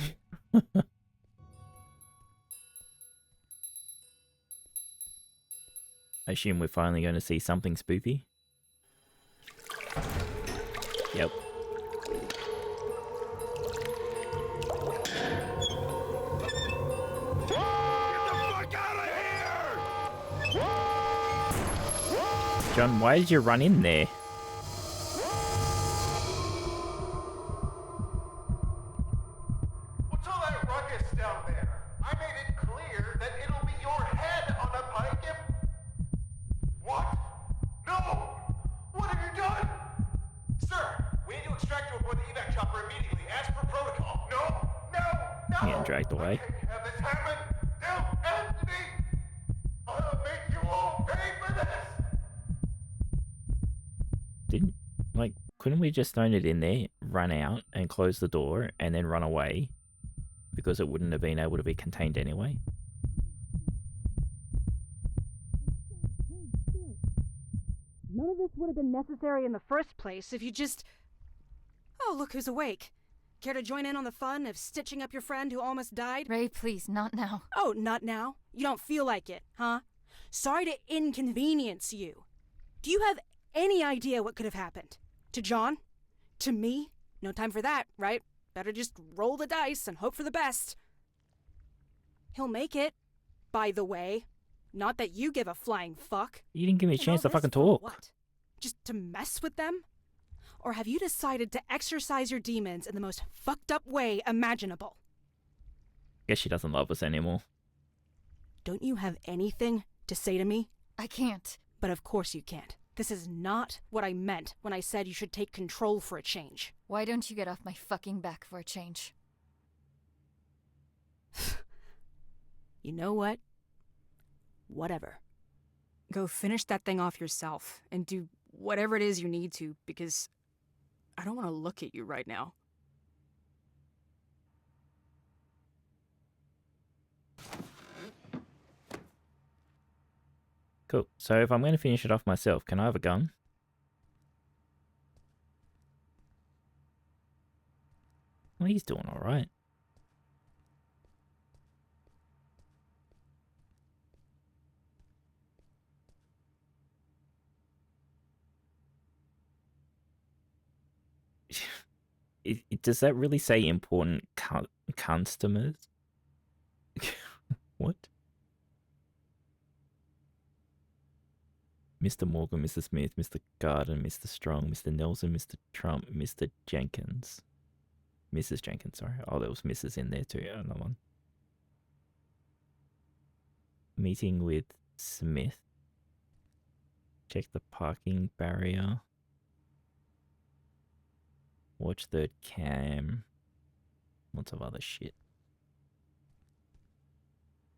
I assume we're finally going to see something spoopy. Yep. John, why did you run in there? What's all that ruckus down there? I made it clear that it'll be your head on a pike and... What? No! What have you done? Sir, we need to extract you aboard the evac chopper immediately, as per protocol. No! Getting dragged away. Have this happen? No, Anthony! I'll make you all pay for this! Couldn't we just thrown it in there run out and close the door and then run away because it wouldn't have been able to be contained anyway? None of this would have been necessary in the first place if you just... Oh, look who's awake. Care to join in on the fun of stitching up your friend who almost died? Ray, please, not now. Oh, not now? You don't feel like it, huh? Sorry to inconvenience you. Do you have any idea what could have happened? To John? To me? No time for that, right? Better just roll the dice and hope for the best. He'll make it, by the way. Not that you give a flying fuck. You didn't give me a chance to fucking For talk. what? Just to mess with them? Or have you decided to exercise your demons in the most fucked up way imaginable? Guess she doesn't love us anymore. Don't you have anything to say to me? I can't. But of course you can't. This is not what I meant when I said you should take control for a change. Why don't you get off my fucking back for a change? You know what? Whatever. Go finish that thing off yourself and do whatever it is you need to, because I don't want to look at you right now. Cool. So if I'm going to finish it off myself, can I have a gun? Well, he's doing all right. Does that really say important customers? What? Mr. Morgan, Mr. Smith, Mr. Garden, Mr. Strong, Mr. Nelson, Mr. Trump, Mr. Jenkins. Mrs. Jenkins, sorry. Oh, there was Mrs. in there too. Another one. Meeting with Smith. Check the parking barrier. Watch the cam. Lots of other shit.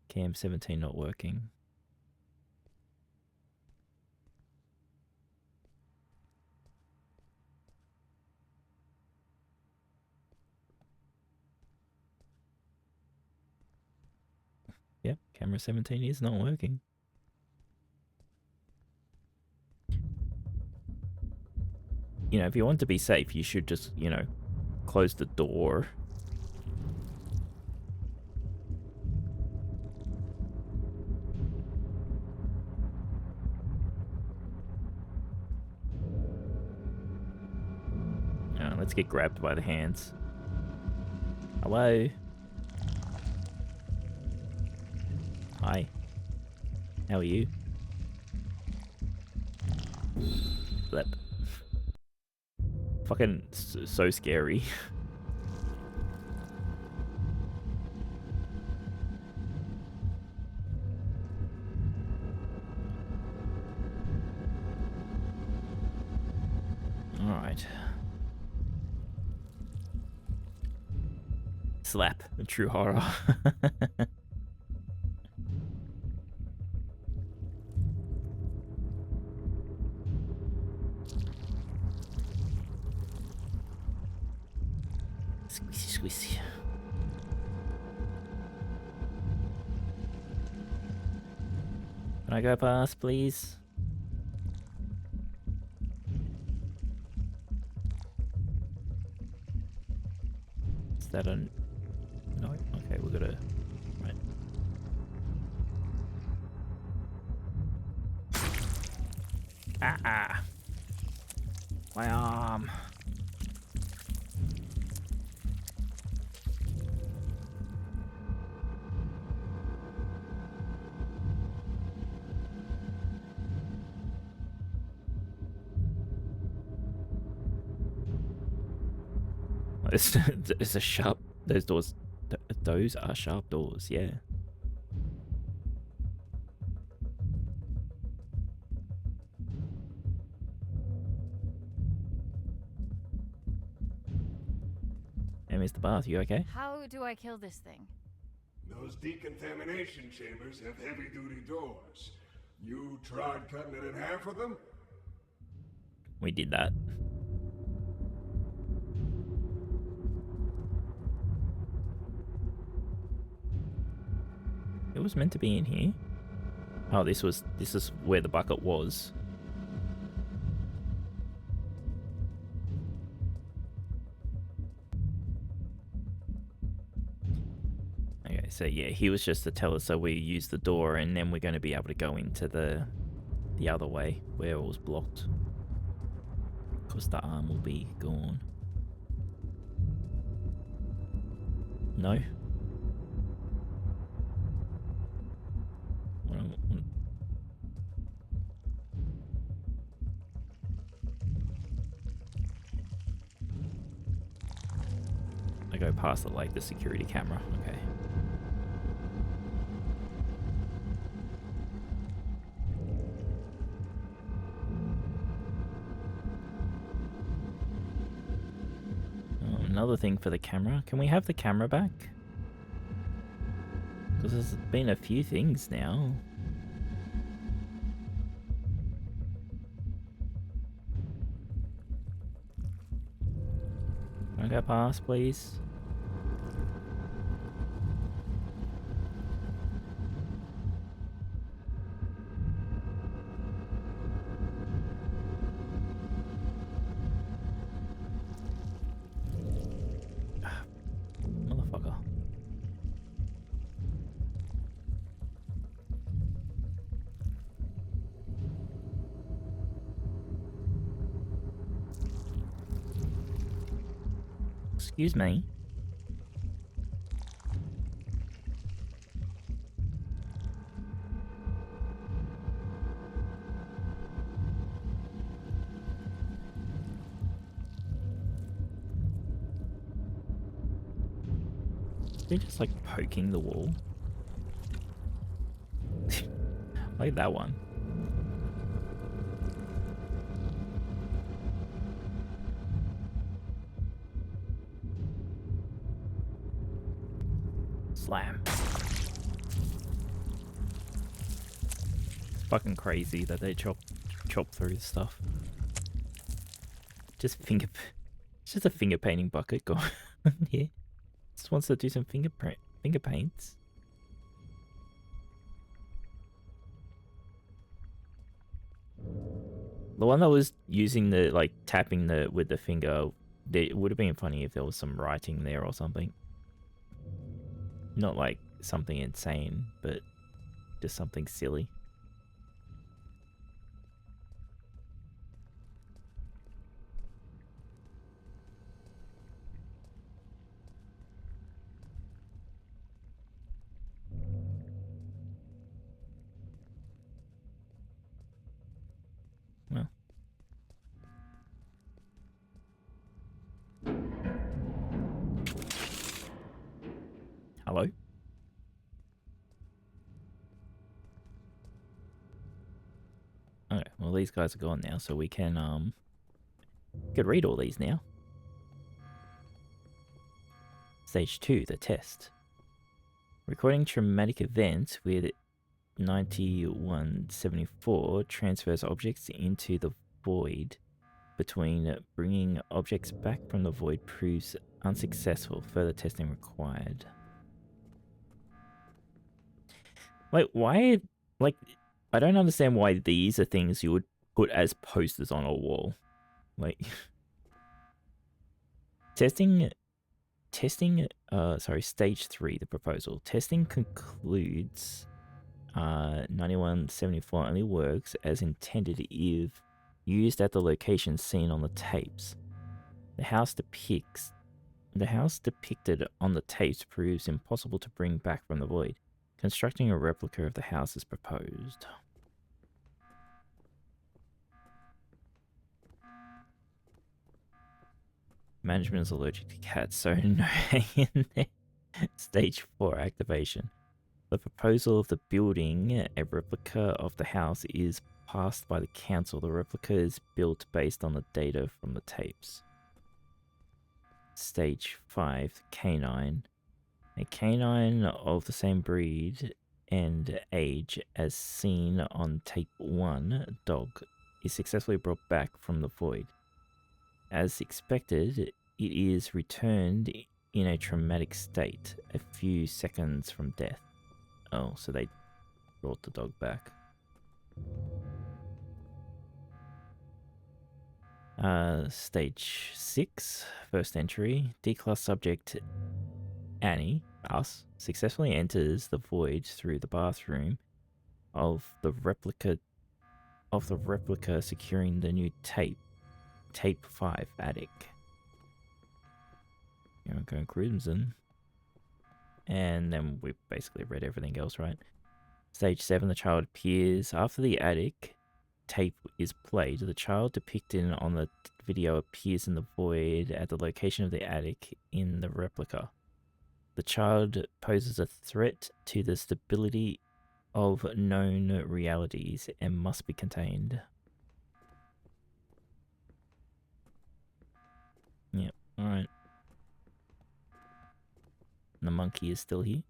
Cam 17 not working. Yep, camera 17 is not working. You know, if you want to be safe, you should just, you know, close the door. Let's get grabbed by the hands. Hello? Hi. How are you? Flip. Fucking so scary. Alright. Slap. A true horror. Squeezy, squeezy. Can I go past, please? Is that a... No? Okay, we gotta... Right. Ah! My arm! It's a sharp... Those doors... Those are sharp doors, yeah. Hey, Mr. Bath, you okay? How do I kill this thing? Those decontamination chambers have heavy-duty doors. You tried cutting it in half with them? We did that. It was meant to be in here. Oh, this is where the bucket was. Okay, so yeah, he was just to tell us that we use the door and then we're going to be able to go into the other way where it was blocked. Because the arm will be gone. No? I go past the security camera. Okay. Oh, another thing for the camera. Can we have the camera back? Because there's been a few things now. Can I go past, please? Motherfucker. Excuse me. They're just like poking the wall. Like that one. Slam. It's fucking crazy that they chop through stuff. Just it's just a finger painting bucket going here. Just wants to do some finger paints. The one that was using the tapping with the finger, it would have been funny if there was some writing there or something. Not like something insane, but just something silly. Well. Hello? Okay, well these guys are gone now, so we can read all these now. Stage 2, the test. Recording traumatic events with 9174 transfers objects into the void. Between bringing objects back from the void proves unsuccessful. Further testing required. Like, why? Like, I don't understand why these are things you would put as posters on a wall. Like, stage 3, the proposal. Testing concludes 9174 only works as intended if used at the location seen on the tapes. The house depicted on the tapes proves impossible to bring back from the void. Constructing a replica of the house is proposed. Management is allergic to cats, so no hang in there. Stage 4 activation. The proposal of the building a replica of the house is passed by the council. The replica is built based on the data from the tapes. Stage 5, canine. A canine of the same breed and age as seen on tape 1, dog, is successfully brought back from the void. As expected, it is returned in a traumatic state a few seconds from death. Oh, so they brought the dog back. Stage 6, first entry. D-class subject Annie, us, successfully enters the void through the bathroom of the replica securing the new tape 5 attic. You know, going crimson. And then we basically read everything else, right? Stage 7, the child appears. After the attic tape is played, the child depicted on the video appears in the void at the location of the attic in the replica. The child poses a threat to the stability of known realities and must be contained. Yep, alright. The monkey is still here.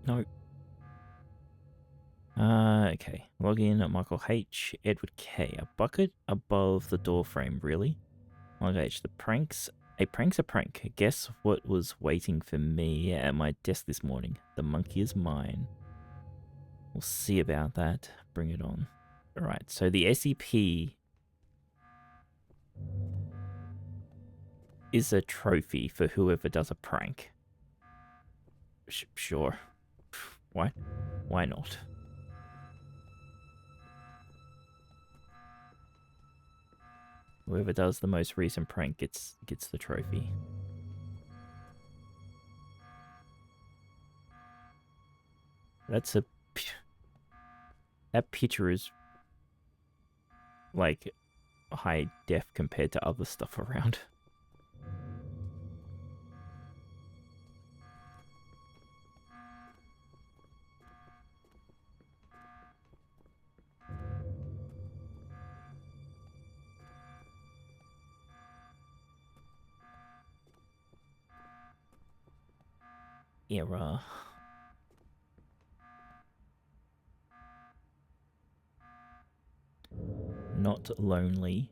No. Okay. Log in, Michael H. Edward K. A bucket above the door frame, really? Michael H. A prank's a prank. Guess what was waiting for me at my desk this morning? The monkey is mine. We'll see about that. Bring it on. Alright, so the SCP is a trophy for whoever does a prank. Sure. Why not? Whoever does the most recent prank gets the trophy. That picture is like high def compared to other stuff around. Error. Not lonely.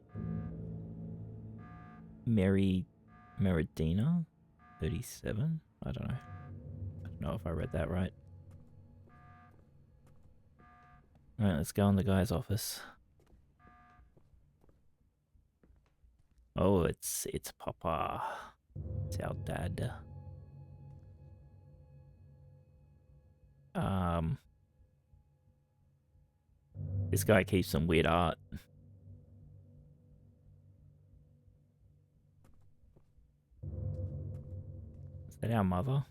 Meridina? 37? I don't know. I don't know if I read that right. Alright, let's go in the guy's office. Oh, it's Papa. It's our dad. This guy keeps some weird art. Is that our mother?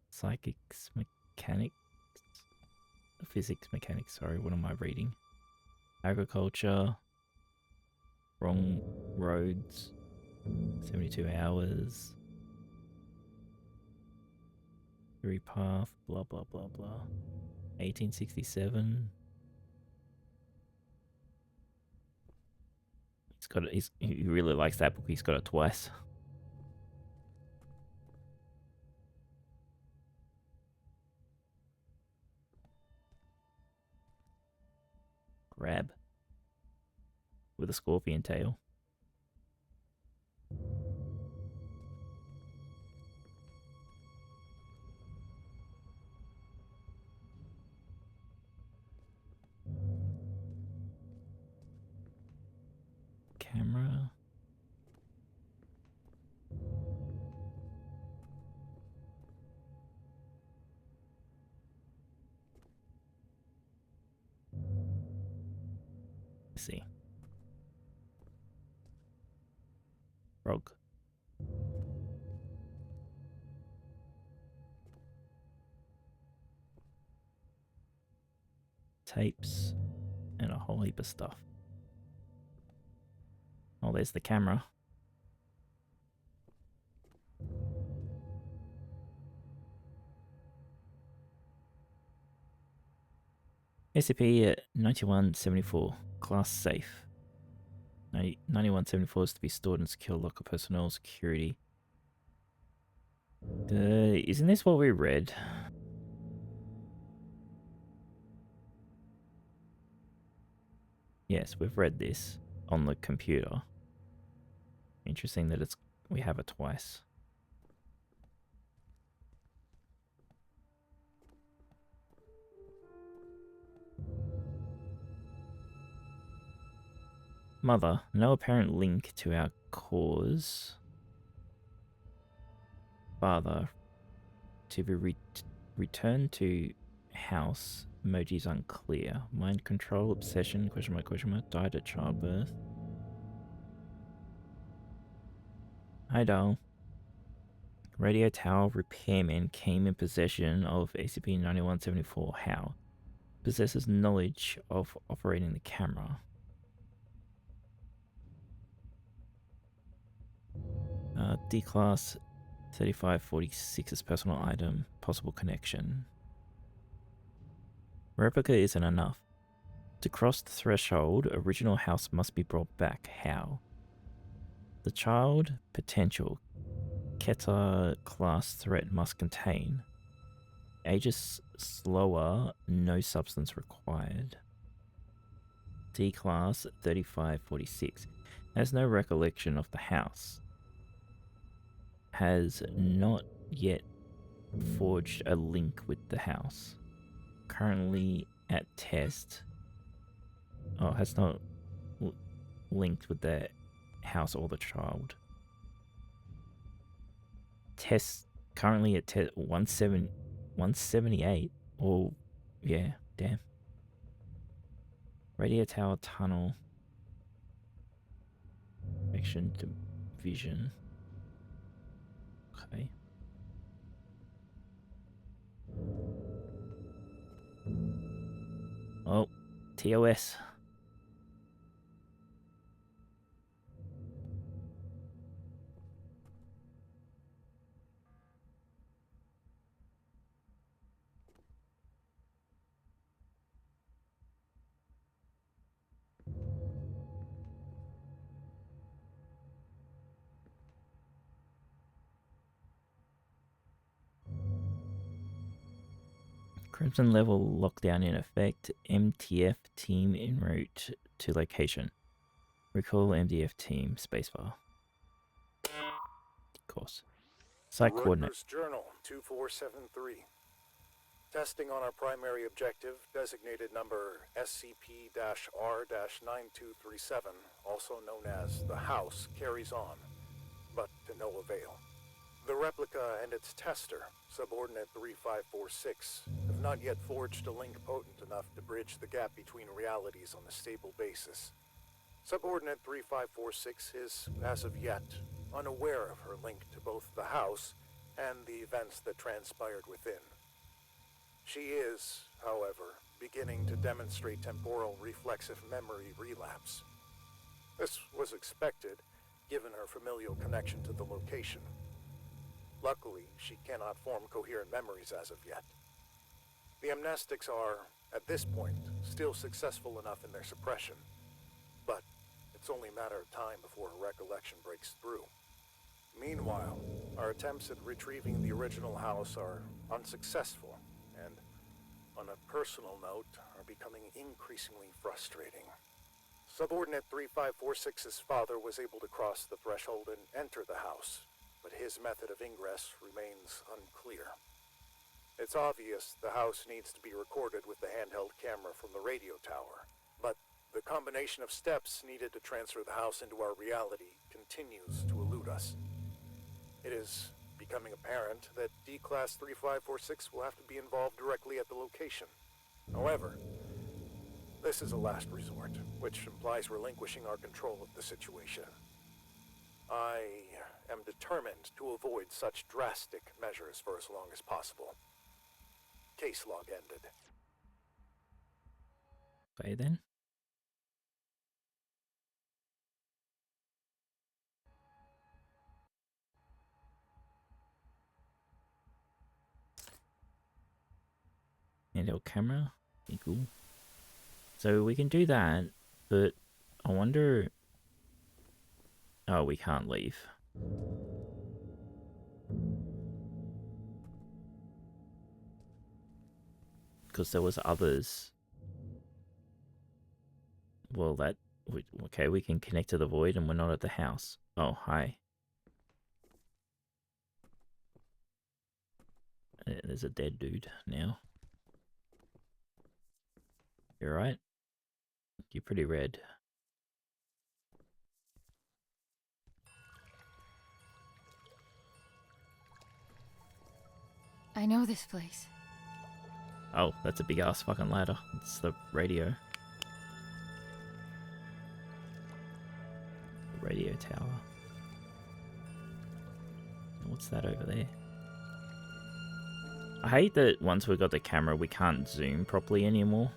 Psychics, mechanics, physics, mechanics, sorry, what am I reading? Agriculture, wrong roads, 72 hours, theory path, blah blah blah blah. 1867. He really likes that book, he's got it twice. Grab. With a scorpion tail. Camera. Let's see. Frog. Tapes and a whole heap of stuff. Oh, there's the camera. SCP-9174, class safe. 9174 is to be stored and secure locker personnel security. Isn't this what we read? Yes, we've read this on the computer. Interesting that we have it twice. Mother, no apparent link to our cause. Father, to be returned to house. Emojis unclear. Mind control, obsession, question mark, died at childbirth. Hi, doll. Radio tower repairman came in possession of SCP-9174. How? Possesses knowledge of operating the camera. D-Class 3546's personal item. Possible connection. Replica isn't enough. To cross the threshold, original house must be brought back. How? The child potential Keta class threat must contain. Ages slower, no substance required. D class 3546 has no recollection of the house. Has not yet forged a link with the house. Currently at test. Oh, has not linked with the house or the child. Test currently at 178. Oh, yeah, damn. Radio tower tunnel. Replication Division. Okay. Oh, TOS. Crimson level lockdown in effect. MTF team en route to location. Recall MDF team spacebar. Of course. Site coordinate. Rutgers Journal 2473. Testing on our primary objective, designated number SCP-R-9237, also known as the House, carries on, but to no avail. The replica and its tester, subordinate 3546, have not yet forged a link potent enough to bridge the gap between realities on a stable basis. Subordinate 3546 is, as of yet, unaware of her link to both the House and the events that transpired within. She is, however, beginning to demonstrate temporal reflexive memory relapse. This was expected, given her familial connection to the location. Luckily, she cannot form coherent memories as of yet. The amnestics are, at this point, still successful enough in their suppression, but it's only a matter of time before her recollection breaks through. Meanwhile, our attempts at retrieving the original house are unsuccessful, and, on a personal note, are becoming increasingly frustrating. Subordinate 3546's father was able to cross the threshold and enter the house, but his method of ingress remains unclear. It's obvious the house needs to be recorded with the handheld camera from the radio tower, but the combination of steps needed to transfer the house into our reality continues to elude us. It is becoming apparent that D-Class 3546 will have to be involved directly at the location. However, this is a last resort, which implies relinquishing our control of the situation. I am determined to avoid such drastic measures for as long as possible. Case log ended. Okay then. Handheld camera. Be cool. So we can do that, but I wonder... Oh, we can't leave. Because there was others Well, okay, we can connect to the void and we're not at the house. Oh, hi. There's a dead dude now. You alright? You're pretty red. I know this place. Oh, that's a big ass fucking ladder. It's the radio. The radio tower. What's that over there? I hate that once we've got the camera, we can't zoom properly anymore.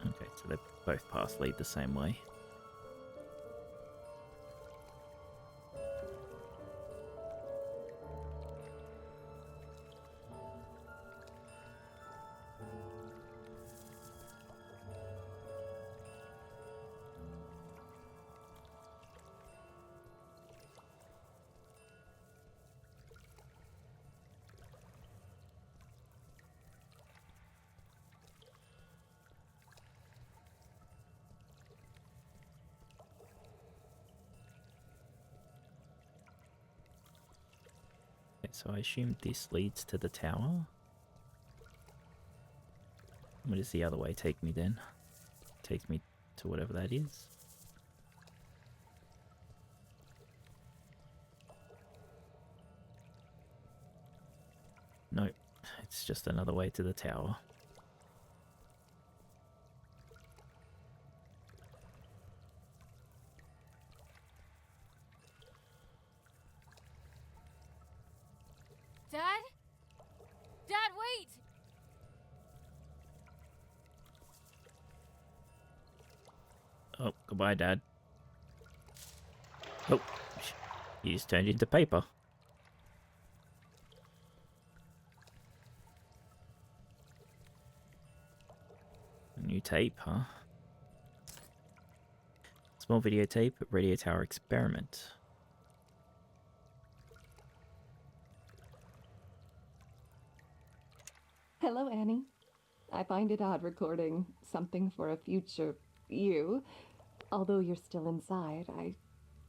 Okay, so they both paths lead the same way. So I assume this leads to the tower. Where does the other way take me then? Takes me to whatever that is. Nope, it's just another way to the tower. Dad? Dad, wait! Oh, goodbye, Dad. Oh, he just turned into paper. New tape, huh? Small videotape, radio tower experiment. Hello, Annie. I find it odd recording something for a future you. Although you're still inside, I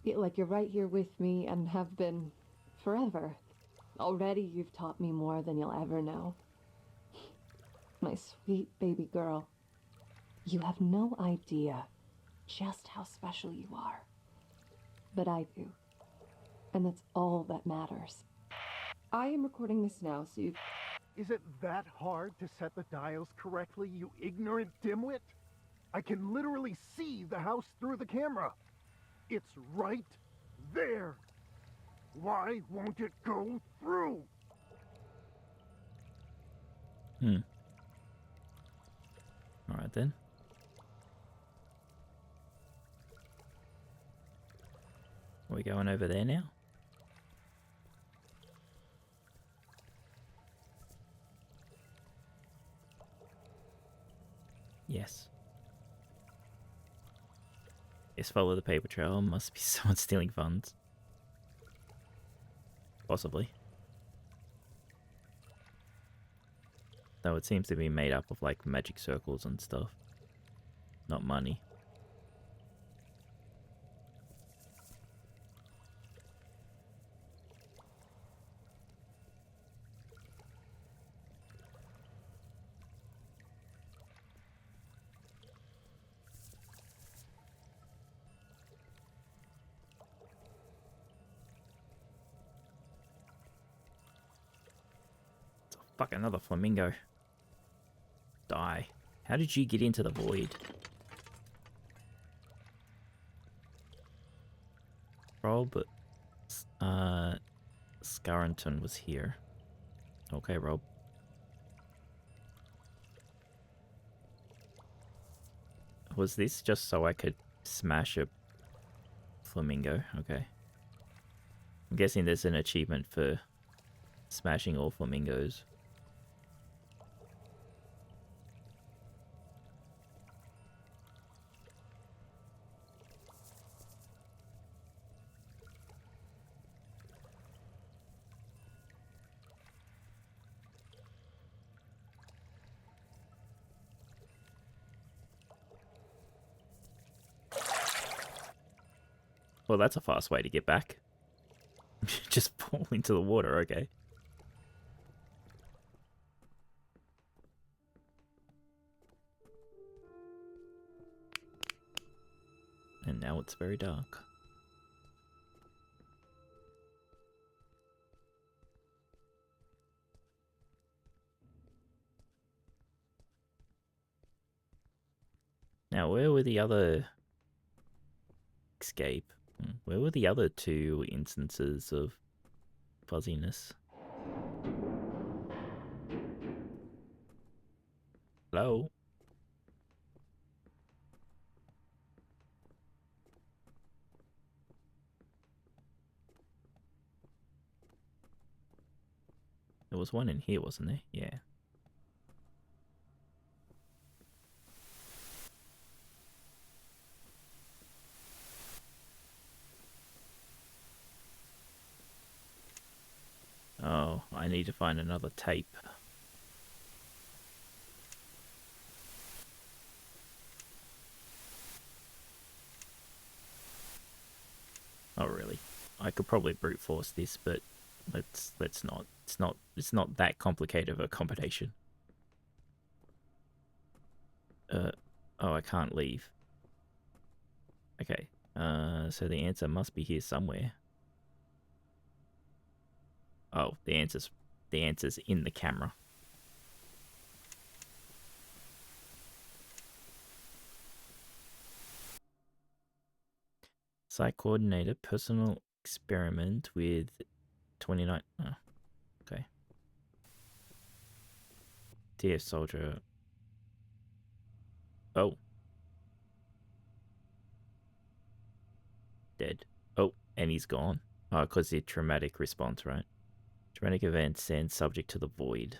feel like you're right here with me and have been forever. Already you've taught me more than you'll ever know. My sweet baby girl. You have no idea just how special you are. But I do. And that's all that matters. I am recording this now, so you... Is it that hard to set the dials correctly, you ignorant dimwit? I can literally see the house through the camera. It's right there. Why won't it go through? Alright then. Are we going over there now? Yes. Yes, follow the paper trail. Must be someone stealing funds. Possibly. Though it seems to be made up of like magic circles and stuff. Not money. Fuck, another flamingo. Die. How did you get into the void? Roll, but Scarrington was here. Okay, Rob. Was this just so I could smash a flamingo? Okay. I'm guessing there's an achievement for Smashing all flamingos. Well, that's a fast way to get back. Just fall into the water, okay. And now it's very dark. Now, where were the other... Escape? Where were the other two instances of fuzziness? Hello? There was one in here, wasn't there? Yeah. Oh, I need to find another tape. Oh, really? I could probably brute force this, but let's not. It's not that complicated of a combination. Oh, I can't leave. Okay. So the answer must be here somewhere. Oh, the answer's in the camera. Site coordinator, personal experiment with 29. Oh, okay. TF soldier. Oh. Dead. Oh, and he's gone. Oh, because the traumatic response, right? Traumatic event sends subject to the void.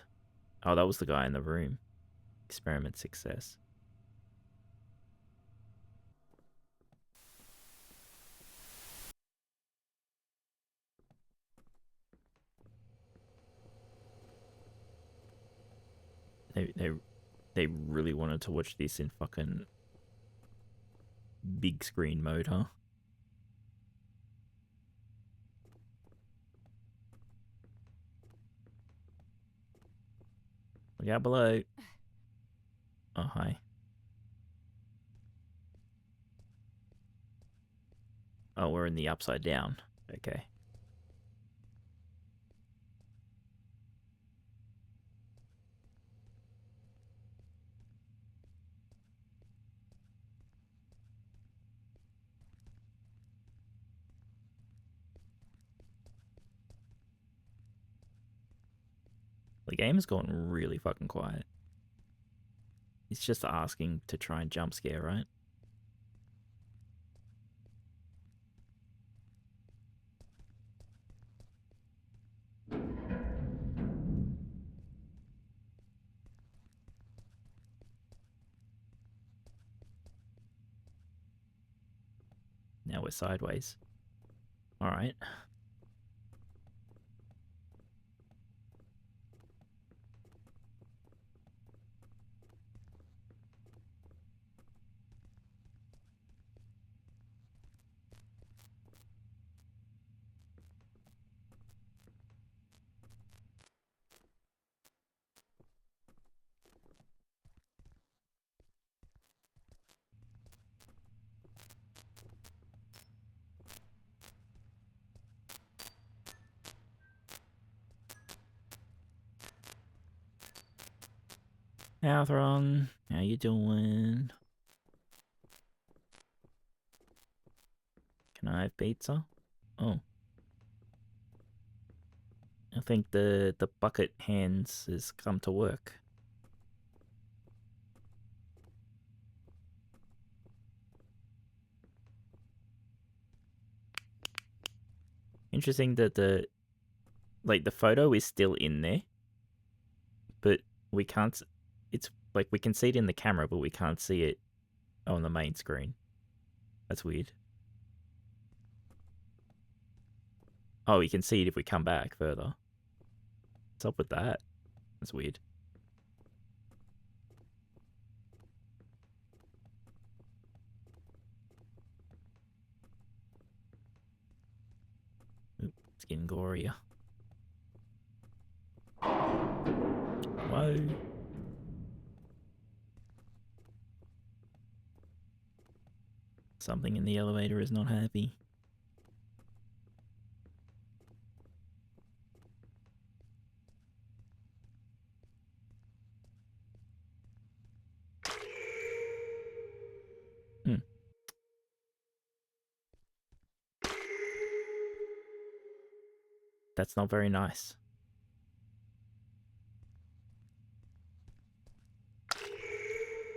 Oh, that was the guy in the room. Experiment success. They really wanted to watch this in fucking big screen mode, huh? Look out below. Oh, hi. Oh, we're in the upside down. Okay. The game has gone really fucking quiet. It's just asking to try and jump scare, right? Now we're sideways. Alright. Althron, how you doing? Can I have pizza? Oh. I think the bucket hands has come to work. Interesting that the like the photo is still in there, but we can't. It's like we can see it in the camera, but we can't see it on the main screen. That's weird. Oh, you can see it if we come back further. What's up with that? That's weird. Oop, it's getting gorier. Whoa. Something in the elevator is not happy. That's not very nice.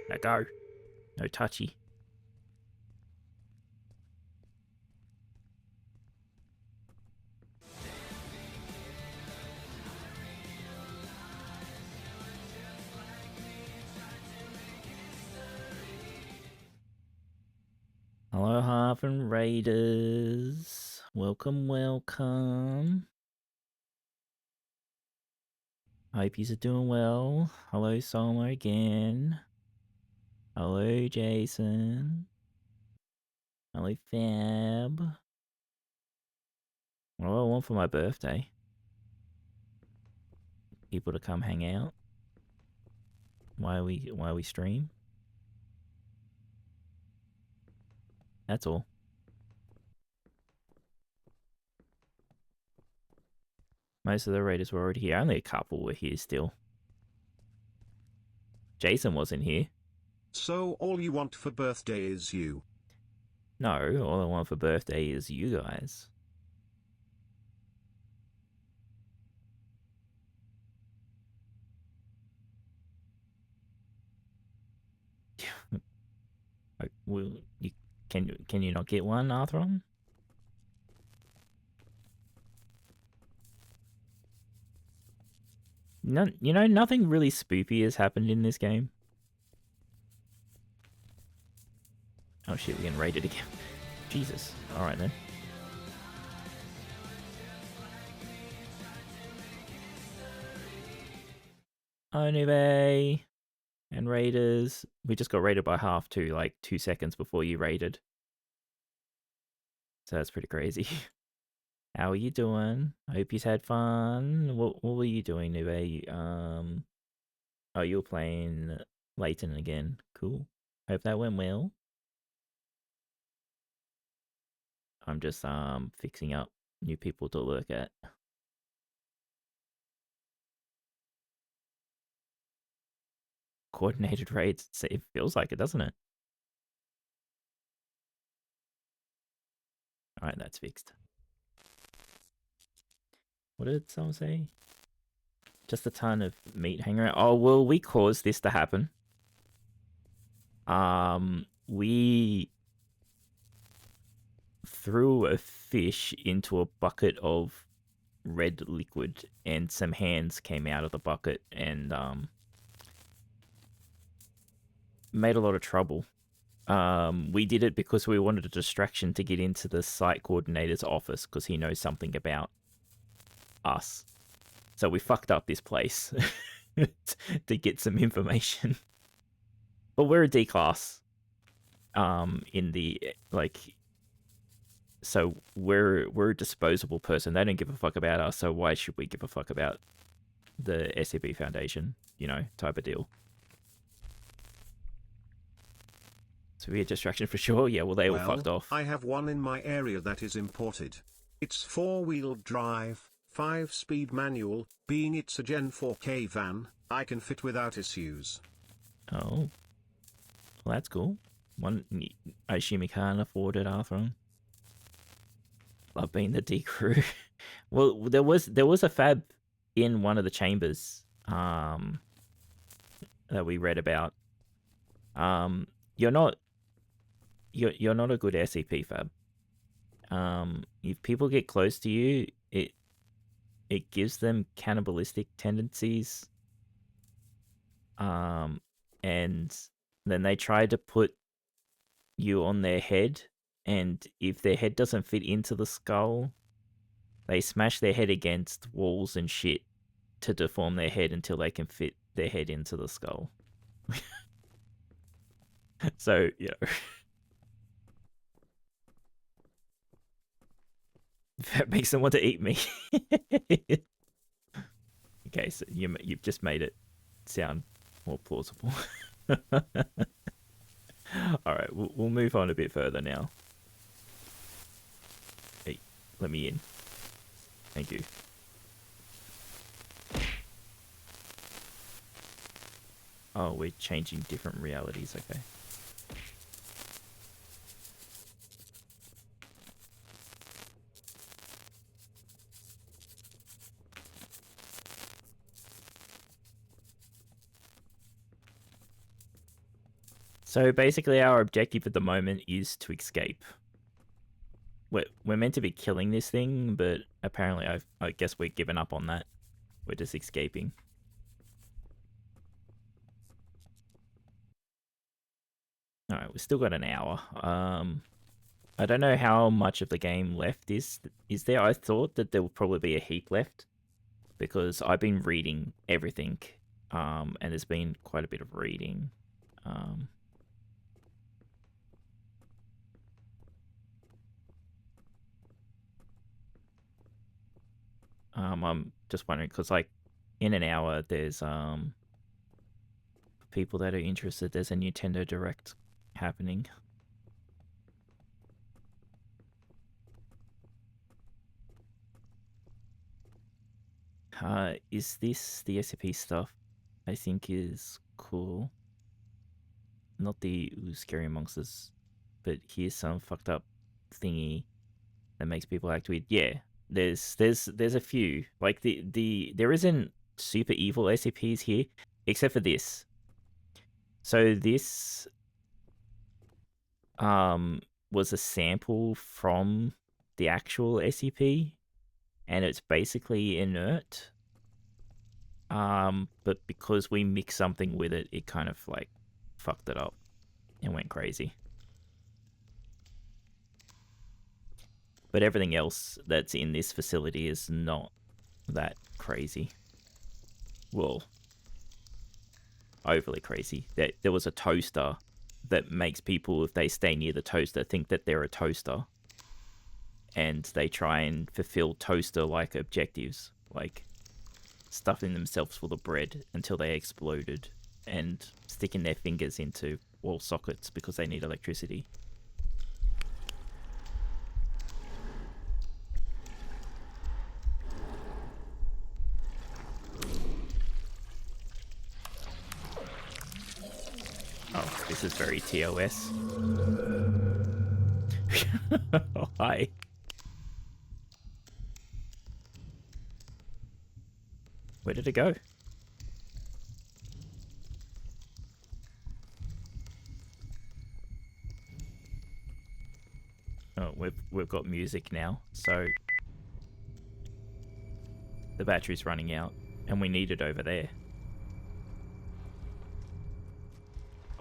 Let go. No touchy. Hello, Harvin Raiders. Welcome, welcome. Hope you're doing well. Hello, Solo again. Hello, Jason. Hello, Fab. What do I want for my birthday? People to come hang out. Why we stream? That's all. Most of the raiders were already here. Only a couple were here still. Jason wasn't here. So all you want for birthday is you? No, all I want for birthday is you guys. Will you can you not get one, Arthron? No, you know, nothing really spoopy has happened in this game. Oh shit, we're getting raided again. Jesus. Alright then. Onube and raiders. We just got raided by half too, like 2 seconds before you raided. So that's pretty crazy. How are you doing? I hope you've had fun. What were you doing, Nube? Oh, you were playing Layton again. Cool. Hope that went well. I'm just fixing up new people to look at. Coordinated raids. It feels like it, doesn't it? Alright, that's fixed. What did someone say? Just a ton of meat hanging around. Oh, well, we caused this to happen. We threw a fish into a bucket of red liquid, and some hands came out of the bucket and made a lot of trouble. We did it because we wanted a distraction to get into the site coordinator's office because he knows something about us. So we fucked up this place to get some information. But we're a D class. In the so we're a disposable person. They don't give a fuck about us, so why should we give a fuck about the SCP Foundation, you know, type of deal. So we had distraction for sure. Yeah, well, they all fucked off. I have one in my area that is imported. It's 4-wheel drive, 5-speed manual, being it's a Gen 4K van, I can fit without issues. Oh. Well, that's cool. I assume you can't afford it, Arthur. Love being the D crew. Well, there was a fab in one of the chambers that we read about. You're not a good SCP fab. If people get close to you, it gives them cannibalistic tendencies. And then they try to put you on their head, and if their head doesn't fit into the skull, they smash their head against walls and shit to deform their head until they can fit their head into the skull. So, you know, that makes them want to eat me. Okay, so you've just made it sound more plausible. Alright, we'll move on a bit further now. Hey, let me in. Thank you. Oh, we're changing different realities, okay. So basically our objective at the moment is to escape. We're meant to be killing this thing, but apparently I guess we're giving up on that. We're just escaping. Alright, we've still got an hour. I don't know how much of the game left is there. I thought that there would probably be a heap left, because I've been reading everything, and there's been quite a bit of reading. I'm just wondering, because like in an hour there's people that are interested, there's a Nintendo Direct happening. Is this the SCP stuff? I think is cool. Not the scary monsters, but here's some fucked up thingy that makes people act weird. Yeah, there's a few. Like there isn't super evil SCPs here, except for this. So this was a sample from the actual SCP, and it's basically inert. But because we mixed something with it, it kind of like fucked it up and went crazy. But everything else that's in this facility is not that crazy. Well, overly crazy. There was a toaster that makes people, if they stay near the toaster, think that they're a toaster. And they try and fulfill toaster-like objectives, like stuffing themselves full of bread until they exploded, and sticking their fingers into wall sockets because they need electricity. Oh, this is very TOS. Oh, hi. Where did it go? Oh, we've got music now, so the battery's running out, and we need it over there.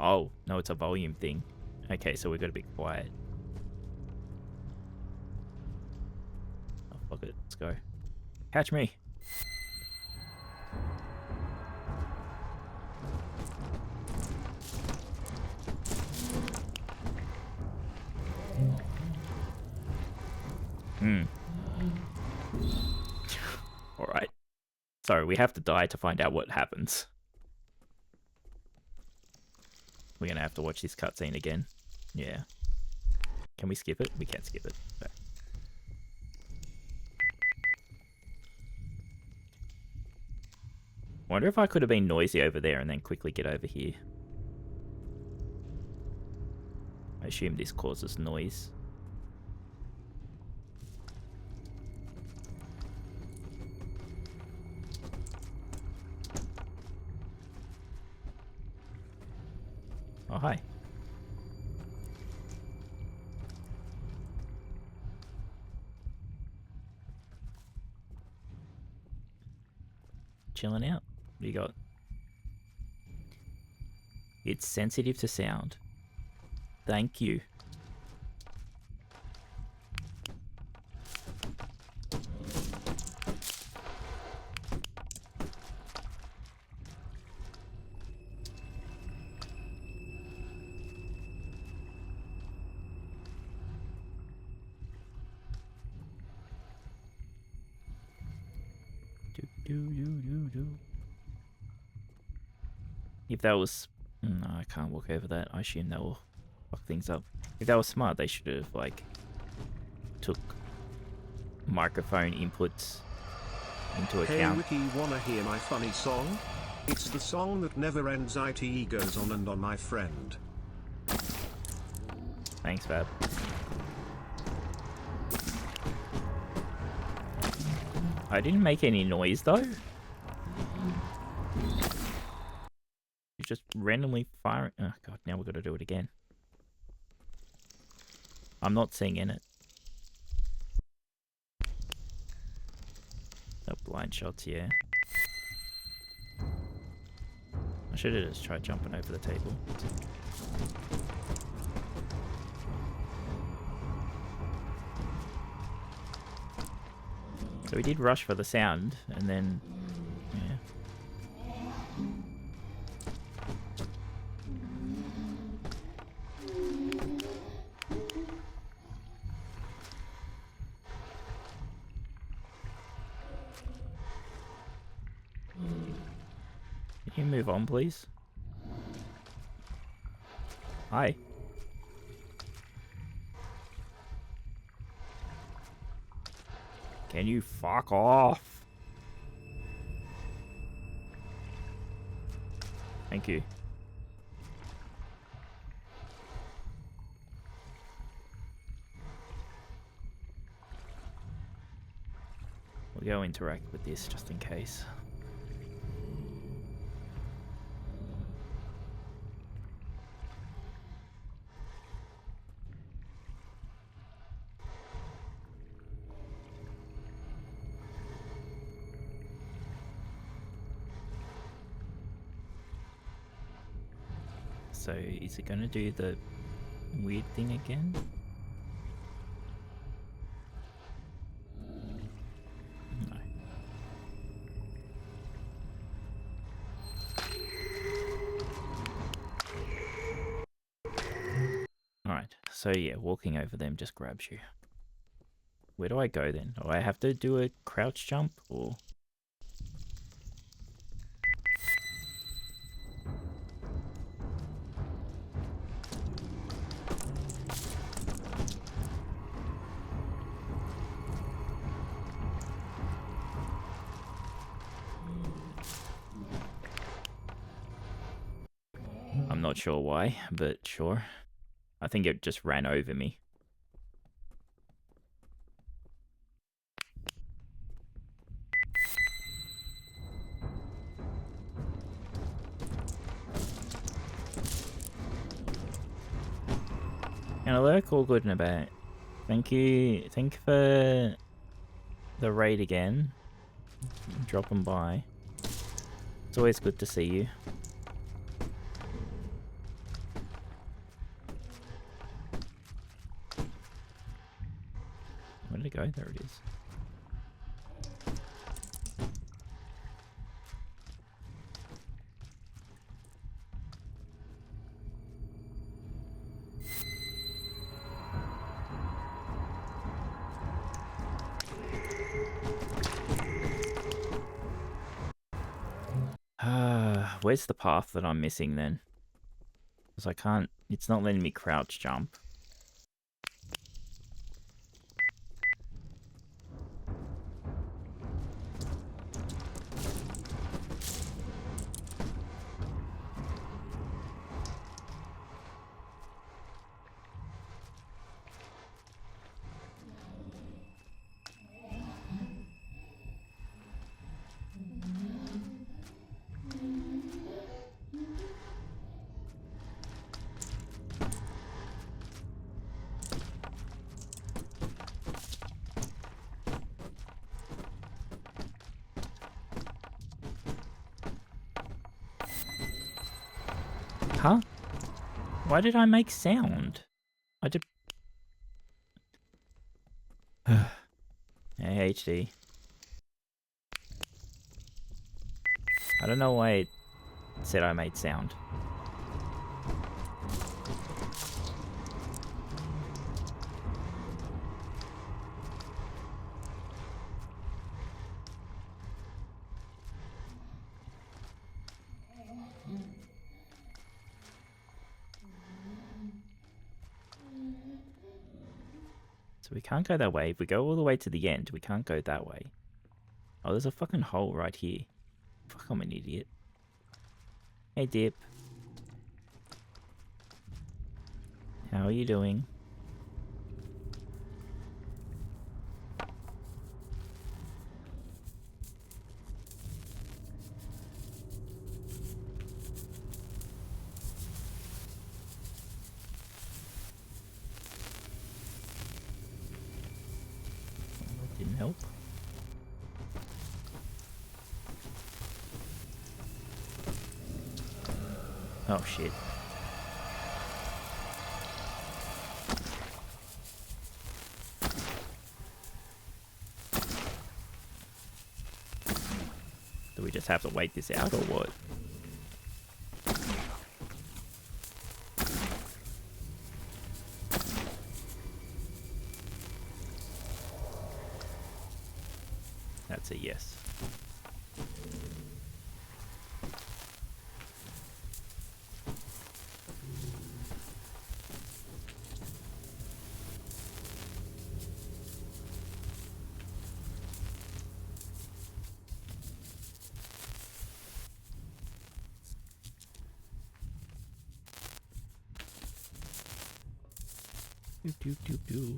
Oh, no, it's a volume thing. Okay, so we've got to be quiet. Oh, fuck it, let's go. Catch me! Alright. Sorry, we have to die to find out what happens. We're gonna have to watch this cutscene again. Yeah. Can we skip it? We can't skip it. Okay. Wonder if I could have been noisy over there and then quickly get over here. I assume this causes noise. Oh, hi. chilling out. What do you got? It's sensitive to sound. Thank you. If that was... No, I can't walk over that. I assume that will fuck things up. If that was smart, they should have, like, took microphone inputs into account. Hey Wiki, wanna hear my funny song? It's the song that never ends. It goes on and on, my friend. Thanks, Fab. I didn't make any noise, though. Just randomly firing. Oh god, now we've got to do it again. I'm not singing it. No blind shots, yeah. I should have just tried jumping over the table. So we did rush for the sound, and then... yeah. Can you move on, please? Hi. Can you fuck off? Thank you. We'll go interact with this just in case. So, is it going to do the weird thing again? No. Alright, so yeah, walking over them just grabs you. Where do I go then? Do I have to do a crouch jump, or...? I'm not sure why, but sure. I think it just ran over me. And I lurk all good and about. Thank you for the raid again. Dropping by. It's always good to see you. Where did it go? There it is. Where's the path that I'm missing then? Because I can't... It's not letting me crouch jump. Huh? Why did I make sound? I did... AHD. I don't know why it said I made sound. So we can't go that way. If we go all the way to the end, we can't go that way. Oh, there's a fucking hole right here. Fuck, I'm an idiot. Hey, Dip. How are you doing? That didn't help. Oh, shit. Do we just have to wait this out or what? That's a yes. Do, do, do, do.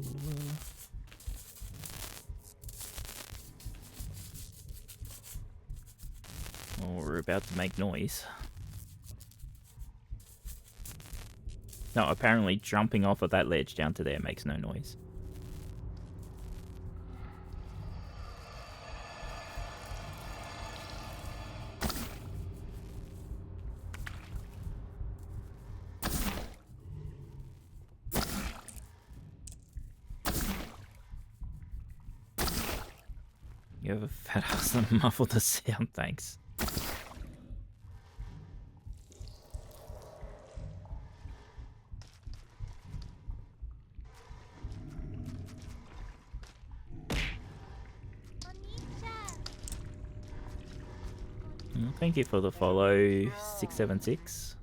Well, we're about to make noise. No, apparently jumping off of that ledge down to there makes no noise. You have a fat ass that muffled the sound, thanks. Thank you for the follow, 676.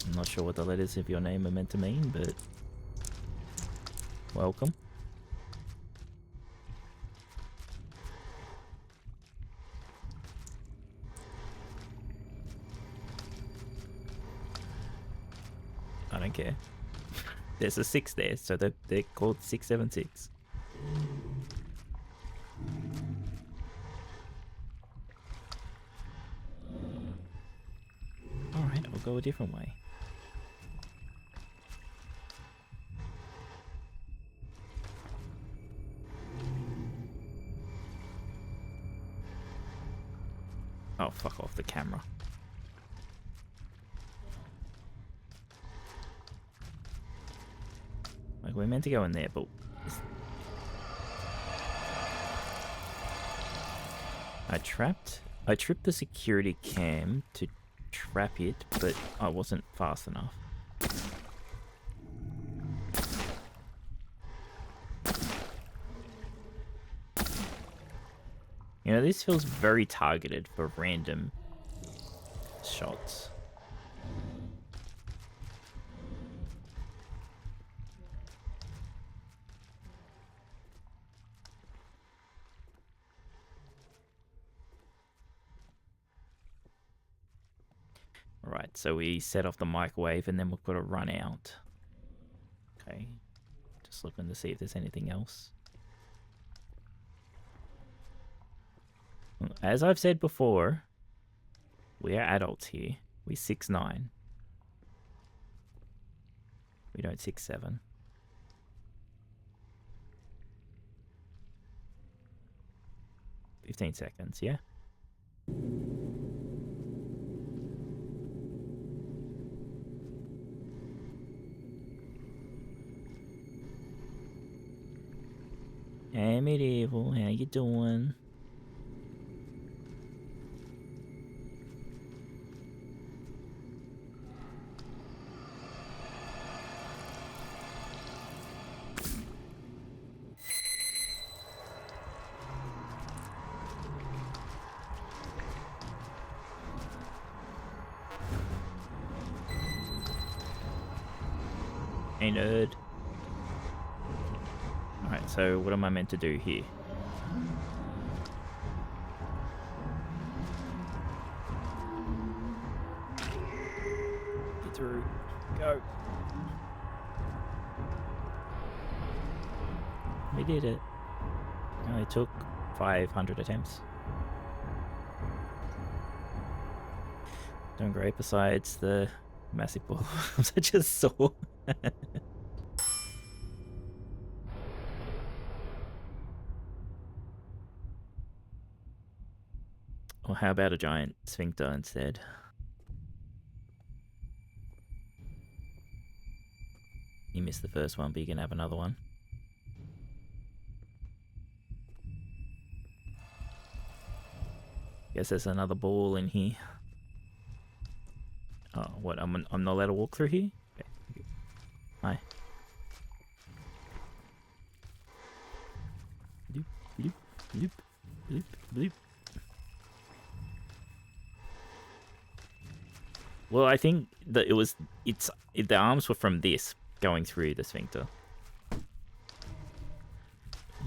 I'm not sure what the letters of your name are meant to mean, but welcome. I don't care. There's a 6 there, so they're called 676. Alright, I'll go a different way. Oh, fuck off the camera. Like, we're meant to go in there, but... I tripped the security cam to trap it, but I wasn't fast enough. You know, this feels very targeted for random shots. Right, so we set off the microwave and then we've got to run out. Okay, just looking to see if there's anything else. As I've said before, we are adults here. We 6'9". We don't 6'7". "15 seconds, yeah?" Hey, Medieval, how you doing? Hey, nerd. Alright, so what am I meant to do here? Get through. Go. We did it. It only took 500 attempts. Doing great besides the massive ball I just saw. Or how about a giant sphincter instead? You missed the first one, but you can have another one. Guess there's another ball in here. Oh, what? I'm not allowed to walk through here? Okay. Hi. Bloop, bloop, bloop, bloop, bloop. Well, I think that the arms were from this going through the sphincter.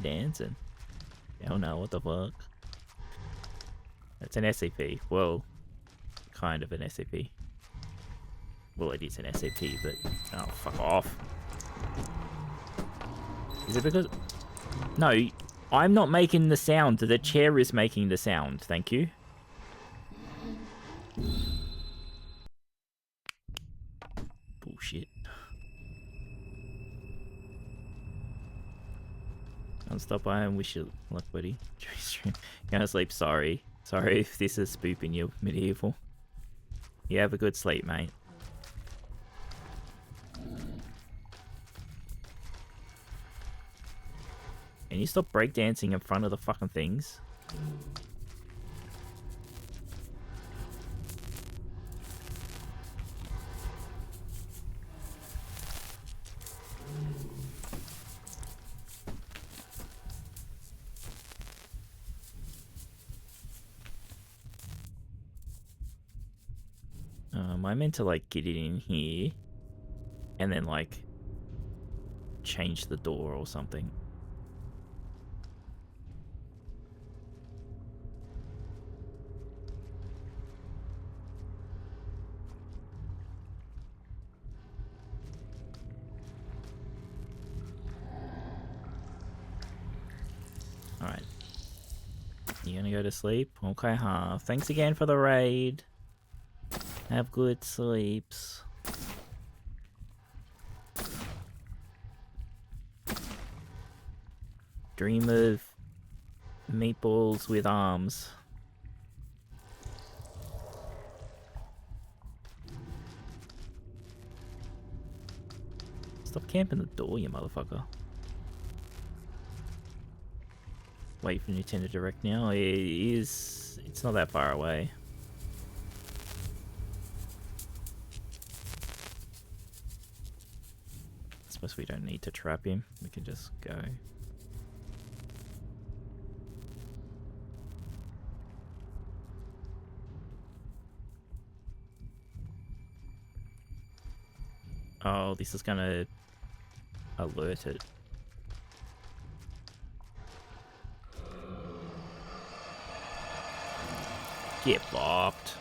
Dancing. I don't know what the fuck. It's an SCP. Well, kind of an SCP. Well, it is an SCP, but oh, fuck off. Is it because? No, I'm not making the sound. The chair is making the sound. Thank you. Bullshit. I'll stop by and wish you luck, buddy. Gonna sleep. Sorry if this is spooping you, Medieval. You have a good sleep, mate. Can you stop breakdancing in front of the fucking things? I meant to like get it in here and then like change the door or something. Alright. You gonna go to sleep? Okay, huh? Thanks again for the raid. Have good sleeps. Dream of meatballs with arms. Stop camping the door, you motherfucker. Wait for Nintendo Direct now. It's not that far away. I suppose we don't need to trap him. We can just go. Oh, this is gonna alert it. Get bopped.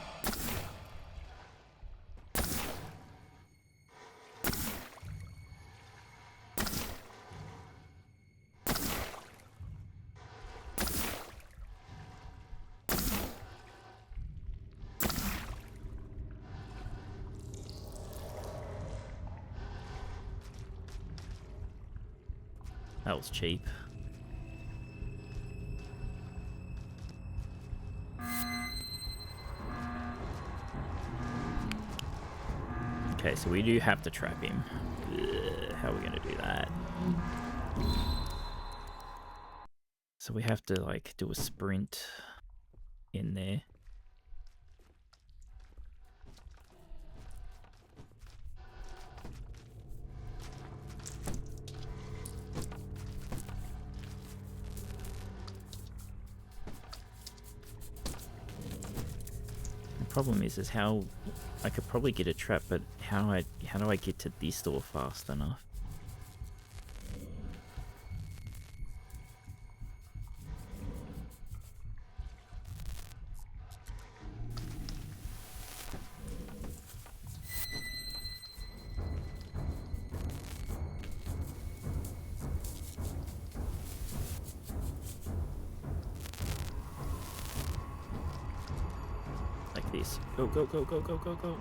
That was cheap. Okay, so we do have to trap him. Ugh, how are we gonna do that? So we have to like do a sprint in there. The problem is how I could probably get a trap, but how do I get to this door fast enough? Like this. Go, go, go, go, go, go, go.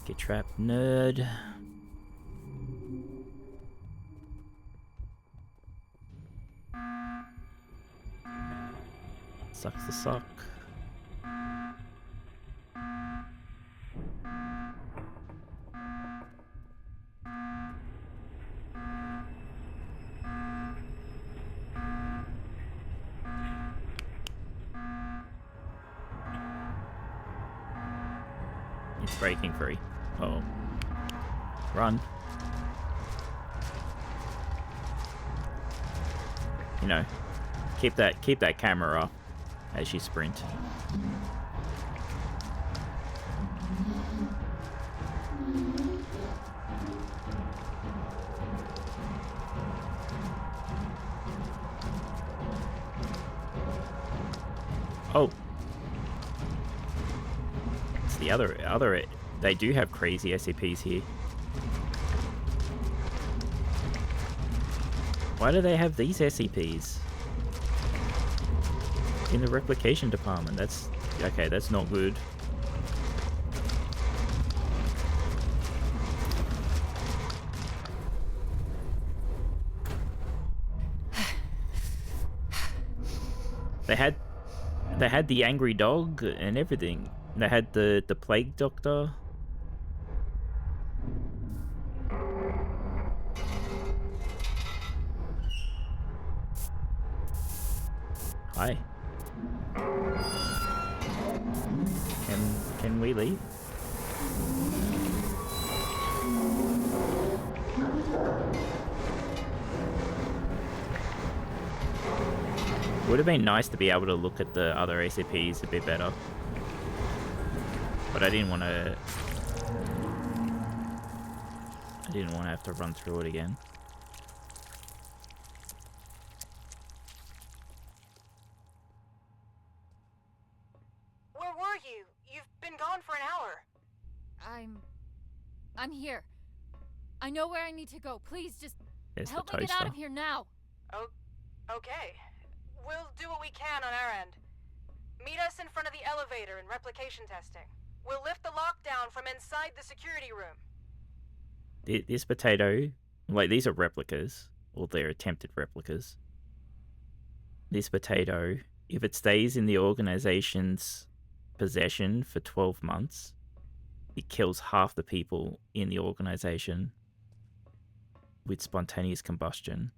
Get trapped, nerd. Sucks to suck. It's breaking free. Uh-oh. Run. You know, keep that camera up as you sprint. Oh. It's the other they do have crazy SCPs here. Why do they have these SCPs in the replication department? That's okay, that's not good. They had the angry dog and everything. They had the plague doctor. Hi. Can we leave? Would have been nice to be able to look at the other SCPs a bit better. But I didn't want to have to run through it again. Where were you? You've been gone for an hour. I'm here. I know where I need to go. Please just There's help the me get out toaster. of here now. Oh, okay. We'll do what we can on our end. Meet us in front of the elevator in replication testing. We'll lift the lockdown from inside the security room. This potato, like these are replicas, or they're attempted replicas. This potato, if it stays in the organization's possession for 12 months, it kills half the people in the organization with spontaneous combustion.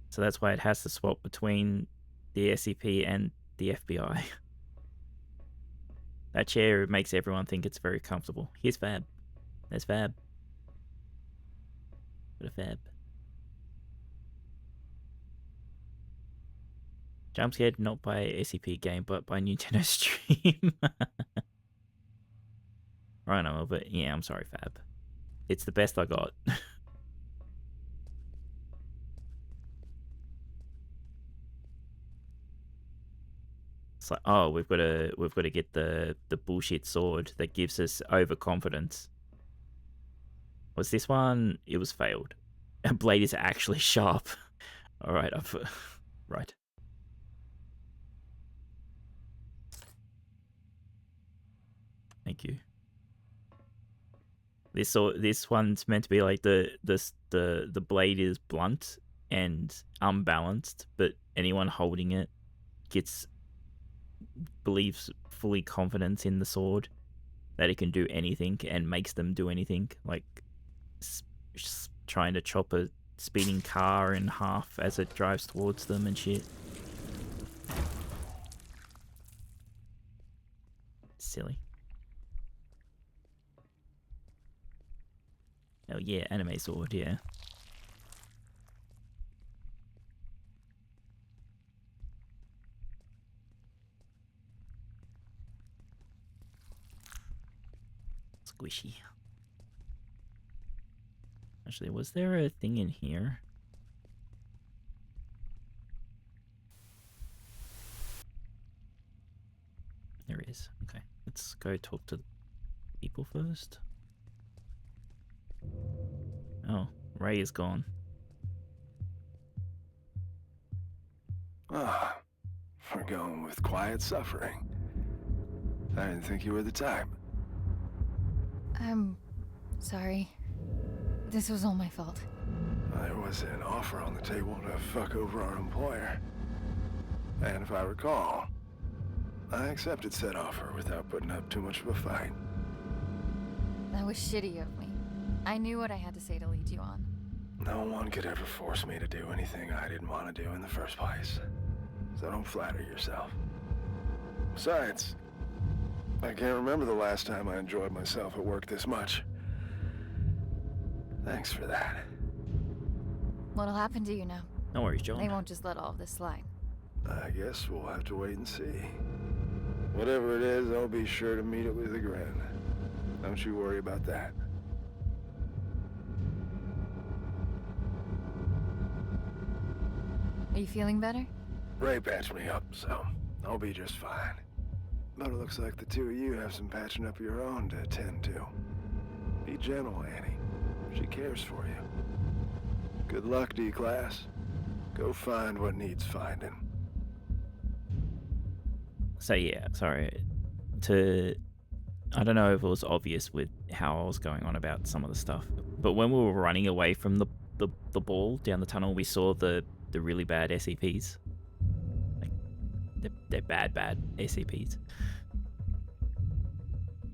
So that's why it has to swap between the SCP and the FBI. That chair makes everyone think it's very comfortable. Here's Fab. There's Fab. What a Fab. Jump scared not by SCP game, but by Nintendo stream. Right, no, but yeah, I'm sorry, Fab. It's the best I got. It's like, oh, we've got to get the bullshit sword that gives us overconfidence. Was this one? It was failed. A blade is actually sharp. All right, right. Thank you. This one's meant to be like the blade is blunt and unbalanced, but anyone holding it believes fully confidence in the sword that it can do anything and makes them do anything, like trying to chop a speeding car in half as it drives towards them and shit. Silly. Oh yeah, anime sword, yeah. Squishy. Actually, was there a thing in here? There is. Okay, let's go talk to people first. Oh, Ray is gone. Ah, we're going with quiet suffering. I didn't think you were the type. I'm sorry. This was all my fault. There was an offer on the table to fuck over our employer. And if I recall, I accepted said offer without putting up too much of a fight. That was shitty of me. I knew what I had to say to lead you on. No one could ever force me to do anything I didn't want to do in the first place. So don't flatter yourself. Besides, I can't remember the last time I enjoyed myself at work this much. Thanks for that. What'll happen to you now? No worries, John. They won't just let all of this slide. I guess we'll have to wait and see. Whatever it is, I'll be sure to meet it with a grin. Don't you worry about that. Are you feeling better? Ray patched me up, so I'll be just fine. But it looks like the two of you have some patching up of your own to attend to. Be gentle, Annie. She cares for you. Good luck, D-Class. Go find what needs finding. So yeah, sorry. I don't know if it was obvious with how I was going on about some of the stuff, but when we were running away from the ball down the tunnel, we saw the really bad SCPs. Like, they're bad SCPs.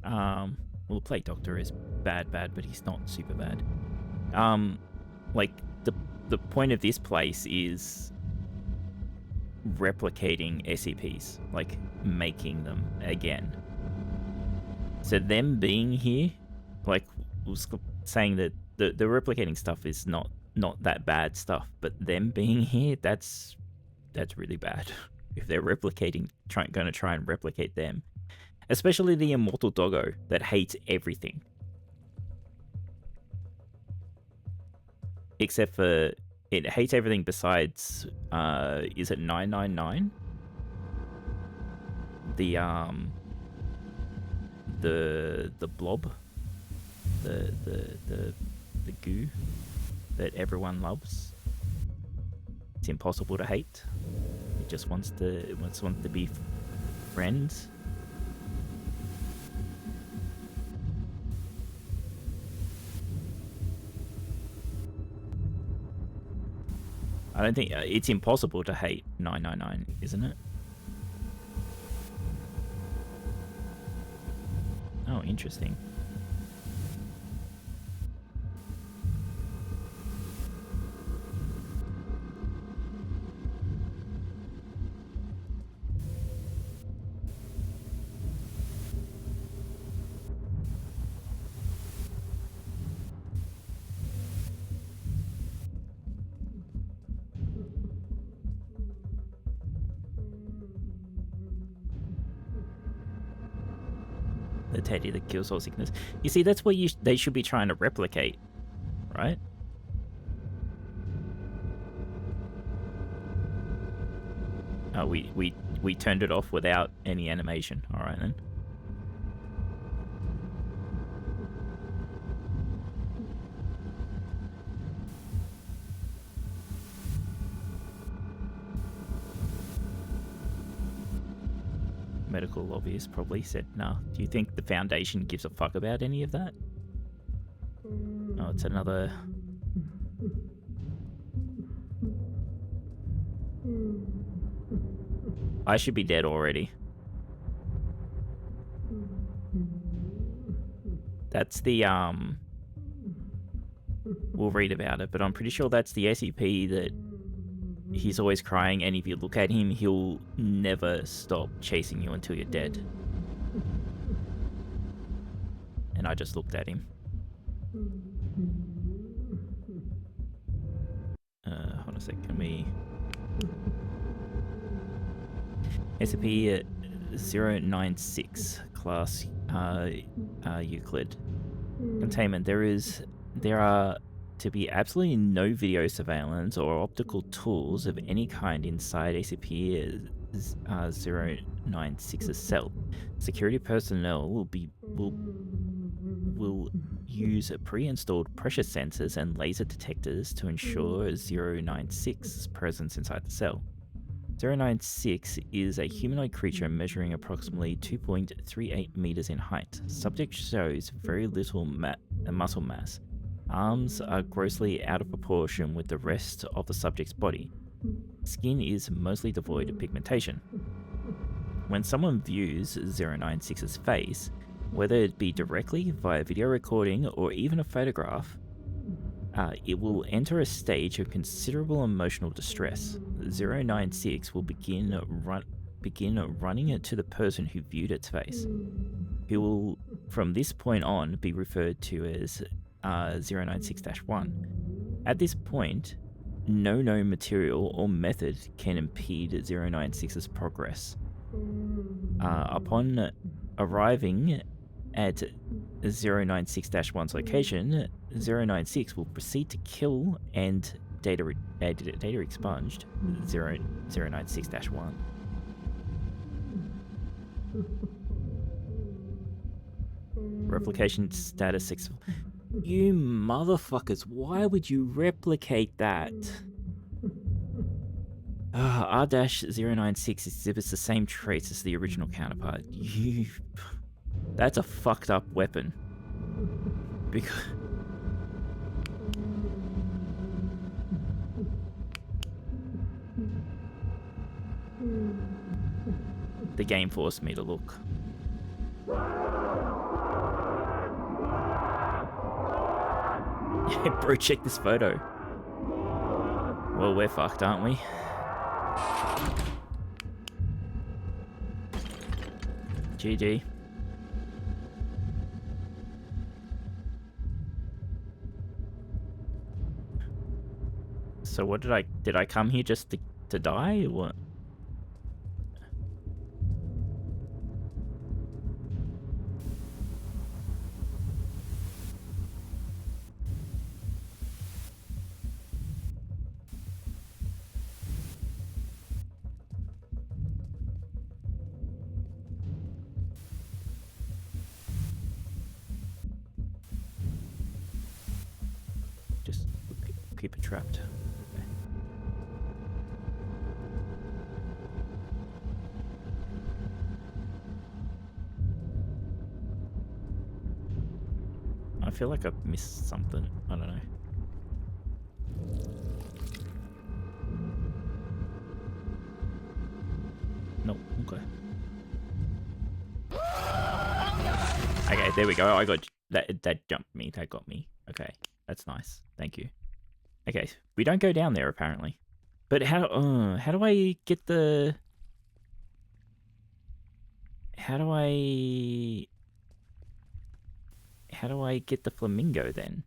Well, the Plague Doctor is bad, but he's not super bad. Like, the point of this place is replicating SCPs, like making them again. So them being here, like, was saying that the replicating stuff is not that bad stuff, but them being here, that's really bad. If they're replicating, going to try and replicate them, especially the immortal doggo that hates everything, except for it hates everything besides is it 999? The blob, the goo that everyone loves. It's impossible to hate. It just wants to be friends. I don't think it's impossible to hate 999, isn't it? Oh, interesting. The teddy that kills all sickness. You see, that's what they should be trying to replicate, right? Oh, we turned it off without any animation. All right then. Medical lobbyist probably said, "No." Do you think the Foundation gives a fuck about any of that? Oh, it's another. I should be dead already. That's the we'll read about it, but I'm pretty sure that's the SCP that he's always crying, and if you look at him, he'll never stop chasing you until you're dead. And I just looked at him. Hold on a sec, can we... SCP-096, class Euclid. Containment. There are to be absolutely no video surveillance or optical tools of any kind inside SCP-096's cell. Security personnel will use pre-installed pressure sensors and laser detectors to ensure 096's presence inside the cell. 096 is a humanoid creature measuring approximately 2.38 meters in height. Subject shows very little muscle mass. Arms are grossly out of proportion with the rest of the subject's body. Skin is mostly devoid of pigmentation. When someone views 096's face, whether it be directly via video recording or even a photograph, it will enter a stage of considerable emotional distress. 096 will begin running it to the person who viewed its face, who will from this point on be referred to as 096-1. At this point, no known material or method can impede 096's progress. Upon arriving at 096-1's location, 096 will proceed to kill and data expunged 096-1. Replication status 6. You motherfuckers, why would you replicate that? R-096 exhibits the same traits as the original counterpart. That's a fucked up weapon. Because... the game forced me to look. Bro, check this photo. Well, we're fucked, aren't we? GG. So what did I come here just to die or what? Just keep it trapped. I feel like I've missed something. I don't know. Nope. Okay. Okay, there we go. I got that. That jumped me. That got me. Okay, that's nice. Thank you. Okay, we don't go down there apparently. But how do I get the? How do I get the flamingo then?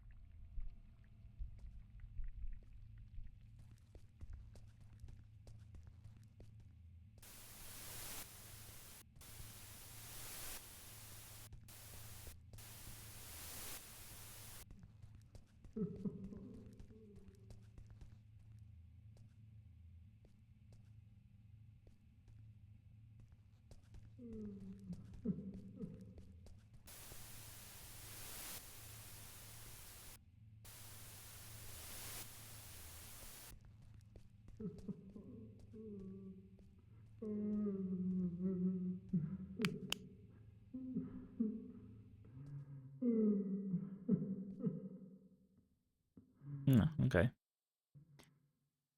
Okay.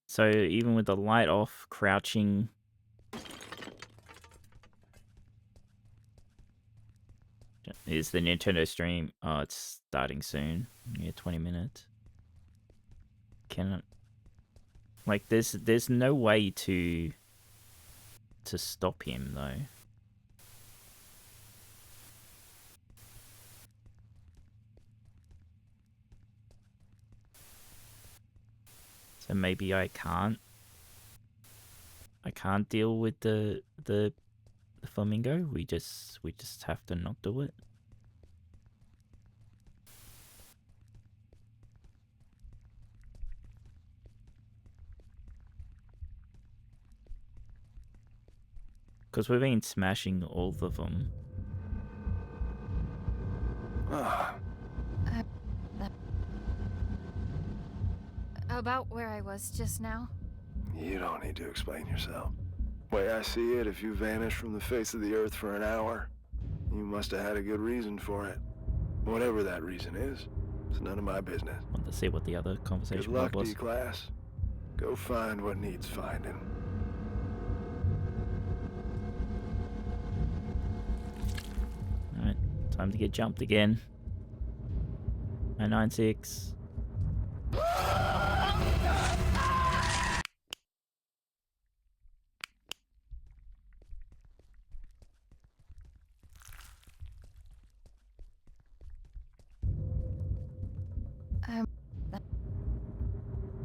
So even with the light off, crouching. Is the Nintendo stream? Oh, it's starting soon. Yeah, 20 minutes. Can like there's no way to stop him though. So maybe I can't deal with the flamingo. We just have to not do it. Because we've been smashing all of them. About where I was just now? You don't need to explain yourself. Way I see it, if you vanish from the face of the earth for an hour, you must have had a good reason for it. Whatever that reason is, it's none of my business. Want to see what the other conversation Good luck, was. D-Class. Go find what needs finding. Alright, time to get jumped again. 996.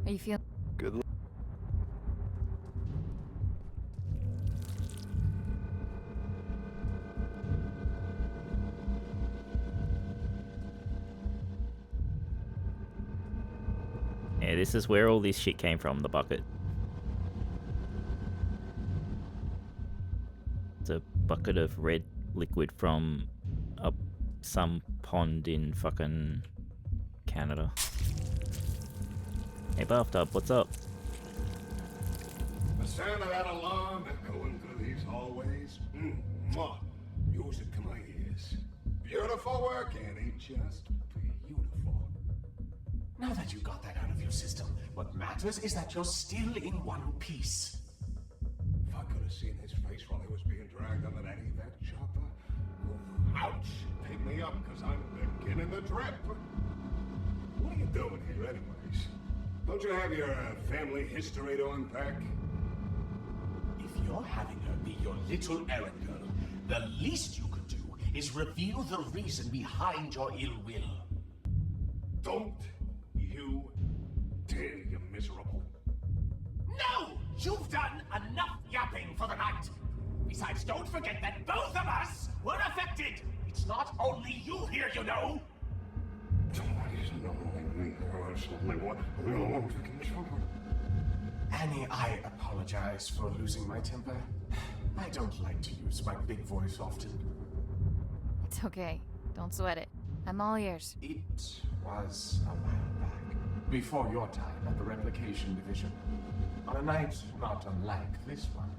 Are you feeling good? Yeah, this is where all this shit came from, the bucket. It's a bucket of red liquid from some pond in fucking Canada. Hey, Bathtub, what's up? The sound of that alarm echoing through these hallways. Mwah. Music to my ears. Beautiful work, Annie. Just beautiful. Now that you got that out of your system, what matters is that you're still in one piece. If I could have seen his face while he was being dragged under that evac chopper. Ouch! Pick me up, because I'm beginning to drip. What are you doing here, anyways? Don't you have your family history to unpack? If you're having her be your little errand girl, the least you could do is reveal the reason behind your ill will. Don't you dare, you miserable. No! You've done enough yapping for the night! Besides, don't forget that both of us were affected! It's not only you here, you know! Somebody's only me. There's only one. Annie, I apologize for losing my temper. I don't like to use my big voice often. It's okay. Don't sweat it. I'm all ears. It was a while back, before your time at the Replication Division, on a night not unlike this one.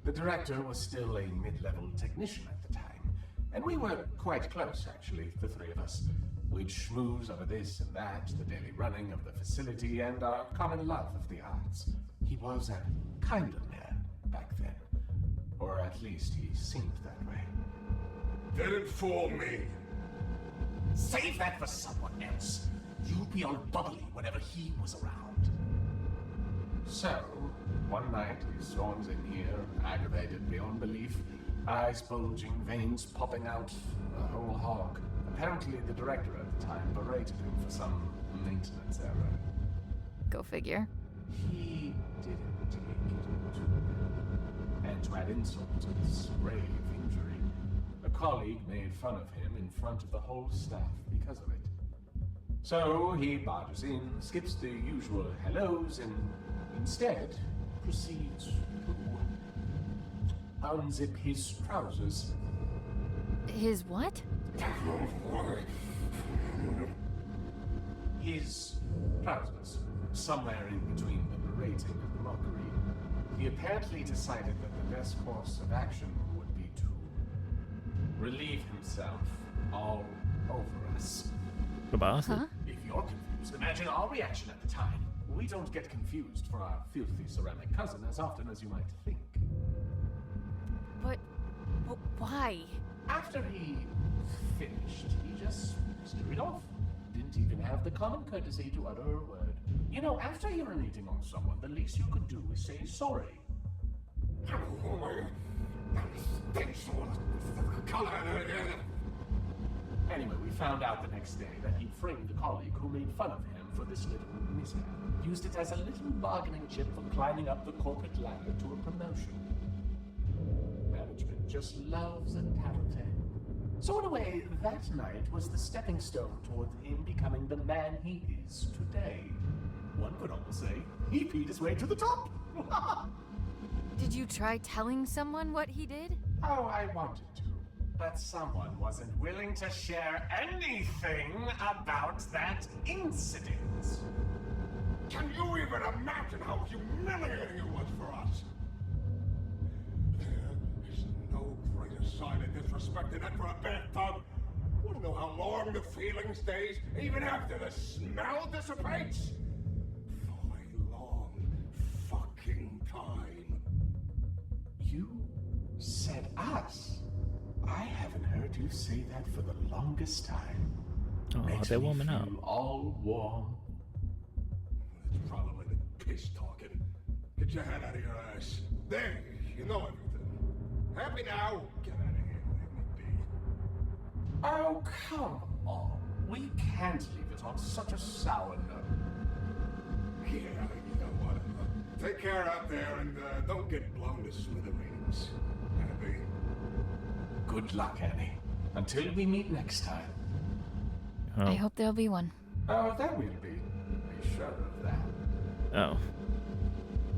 The director was still a mid-level technician at the time, and we were quite close, actually, the three of us. We'd schmooze over this and that, the daily running of the facility, and our common love of the arts. He was a kinder man back then, or at least he seemed that way. Didn't fool me. Save that for someone else. You'd be all bubbly whenever he was around. So, one night he storms in here, aggravated beyond belief, eyes bulging, veins popping out, a whole hog. Apparently the director at the time berated him for some maintenance error. Go figure. He didn't take it too well. And to add insult to this grave injury, a colleague made fun of him in front of the whole staff because of it. So he barges in, skips the usual hellos, and instead proceeds to unzip his trousers. His what? His trousers. Somewhere in between the berating and the mockery, he apparently decided that the best course of action would be to relieve himself all over us. Huh? If you're confused, imagine our reaction at the time. We don't get confused for our filthy ceramic cousin as often as you might think. But why? After he finished, he just scurried off. Didn't even have the common courtesy to utter a word. You know, after urinating on someone, the least you could do is say sorry. Anyway, we found out the next day that he framed a colleague who made fun of him for this little mishap. Used it as a little bargaining chip for climbing up the corporate ladder to a promotion. Management just loves a tattletale. So in a way, that night was the stepping stone toward him becoming the man he is today. One could almost say he peed his way to the top. Did you try telling someone what he did? Oh, I wanted to, but someone wasn't willing to share anything about that incident. Can you even imagine how humiliating it was for us? There is no greater sign of disrespect than that for a bathtub. Want to know how long the feeling stays, even after the smell dissipates? For a long fucking time. You said us. I haven't heard you say that for the longest time. Oh, Makes they're me warming feel up. all warm. It's probably the piss talking. Get your head out of your ass. There, you know everything. Happy now? Get out of here, leave me be. Oh, come on. We can't leave it on such a sour note. Yeah, you know what? Take care out there and don't get blown to smithereens. Happy? Good luck, Annie. Until we meet next time. Oh. I hope there'll be one. Oh, there will be. Be sure of that. Oh.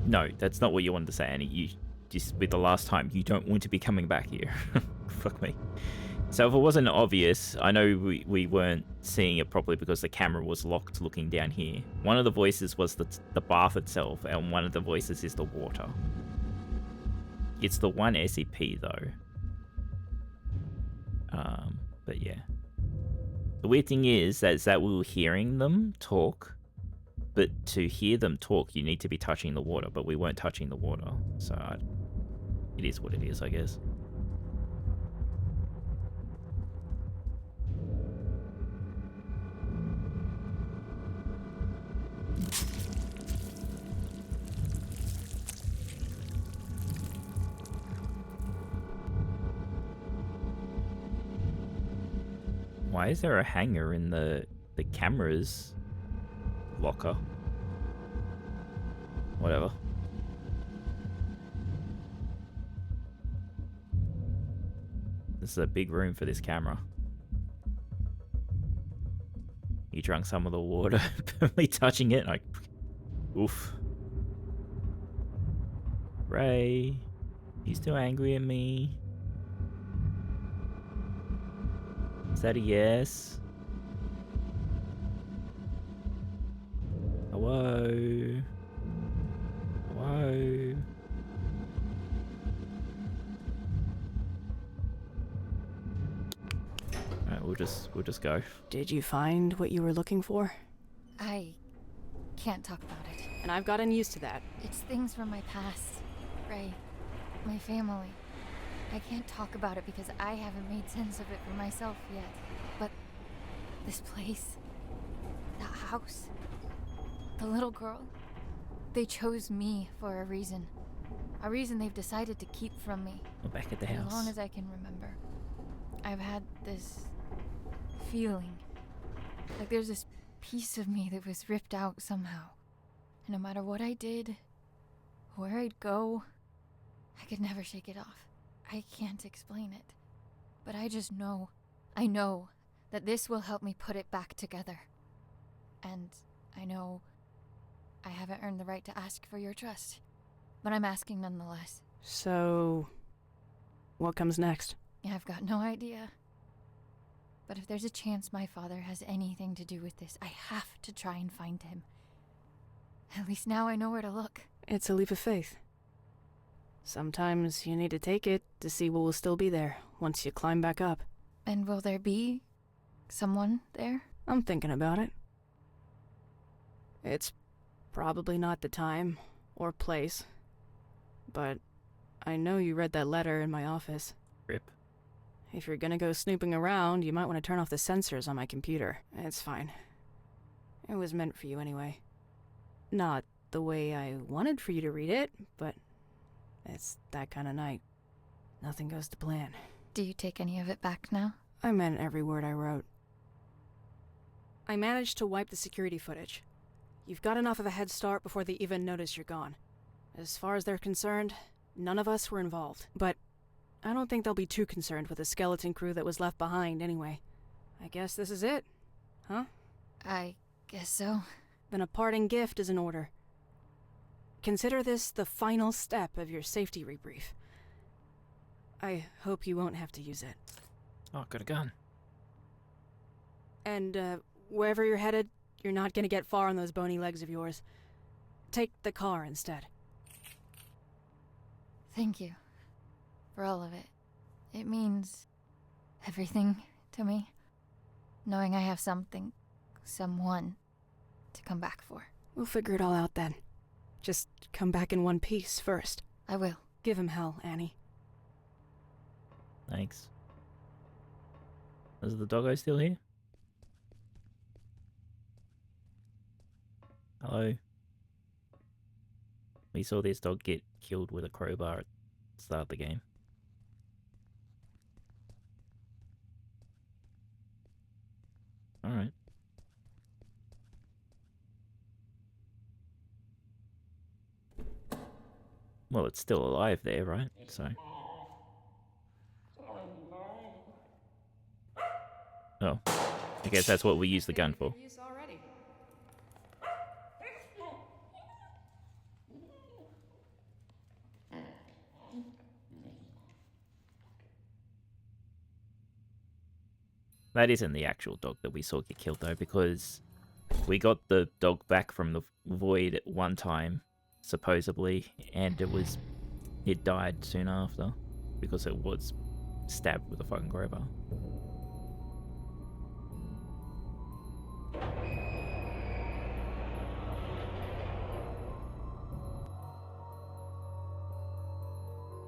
No, that's not what you wanted to say, Annie. You just, with the last time, you don't want to be coming back here. Fuck me. So if it wasn't obvious, I know we weren't seeing it properly because the camera was locked looking down here. One of the voices was the bath itself, and one of the voices is the water. It's the one SCP, though. But yeah. The weird thing is that we were hearing them talk, but to hear them talk, you need to be touching the water, but we weren't touching the water, so it is what it is, I guess. Why is there a hanger in the camera's locker? Whatever. This is a big room for this camera. You drank some of the water, permanently touching it, like, oof. Ray, you still angry at me? Is that a yes? Hello? Hello? Alright, we'll just go. Did you find what you were looking for? I can't talk about it. And I've gotten used to that. It's things from my past, Ray. My family. I can't talk about it because I haven't made sense of it for myself yet. But this place, that house, the little girl, they chose me for a reason. A reason they've decided to keep from me. We're back at the house. As long as I can remember. I've had this feeling. Like there's this piece of me that was ripped out somehow. And no matter what I did, where I'd go, I could never shake it off. I can't explain it. But I just know, I know that this will help me put it back together. And I know I haven't earned the right to ask for your trust. But I'm asking nonetheless. So, what comes next? I've got no idea. But if there's a chance my father has anything to do with this, I have to try and find him. At least now I know where to look. It's a leap of faith. Sometimes you need to take it to see what will still be there once you climb back up. And will there be someone there? I'm thinking about it. It's probably not the time or place, but I know you read that letter in my office. Rip. If you're gonna go snooping around, you might want to turn off the sensors on my computer. It's fine. It was meant for you anyway. Not the way I wanted for you to read it, but it's that kind of night. Nothing goes to plan. Do you take any of it back now? I meant every word I wrote. I managed to wipe the security footage. You've got enough of a head start before they even notice you're gone. As far as they're concerned, none of us were involved. But I don't think they'll be too concerned with the skeleton crew that was left behind anyway. I guess this is it, huh? I guess so. Then a parting gift is in order. Consider this the final step of your safety rebrief. I hope you won't have to use it. Oh, got a gun. And, wherever you're headed, you're not gonna get far on those bony legs of yours. Take the car instead. Thank you. For all of it. It means everything to me. Knowing I have something, someone, to come back for. We'll figure it all out then. Just come back in one piece first. I will. Give him hell, Annie. Thanks. Is the doggo still here? Hello? We saw this dog get killed with a crowbar at the start of the game. Alright. Well, it's still alive there, right? So. Oh. I guess that's what we use the gun for. That isn't the actual dog that we saw get killed though, because we got the dog back from the void at one time, supposedly, and it died soon after, because it was stabbed with a fucking crowbar.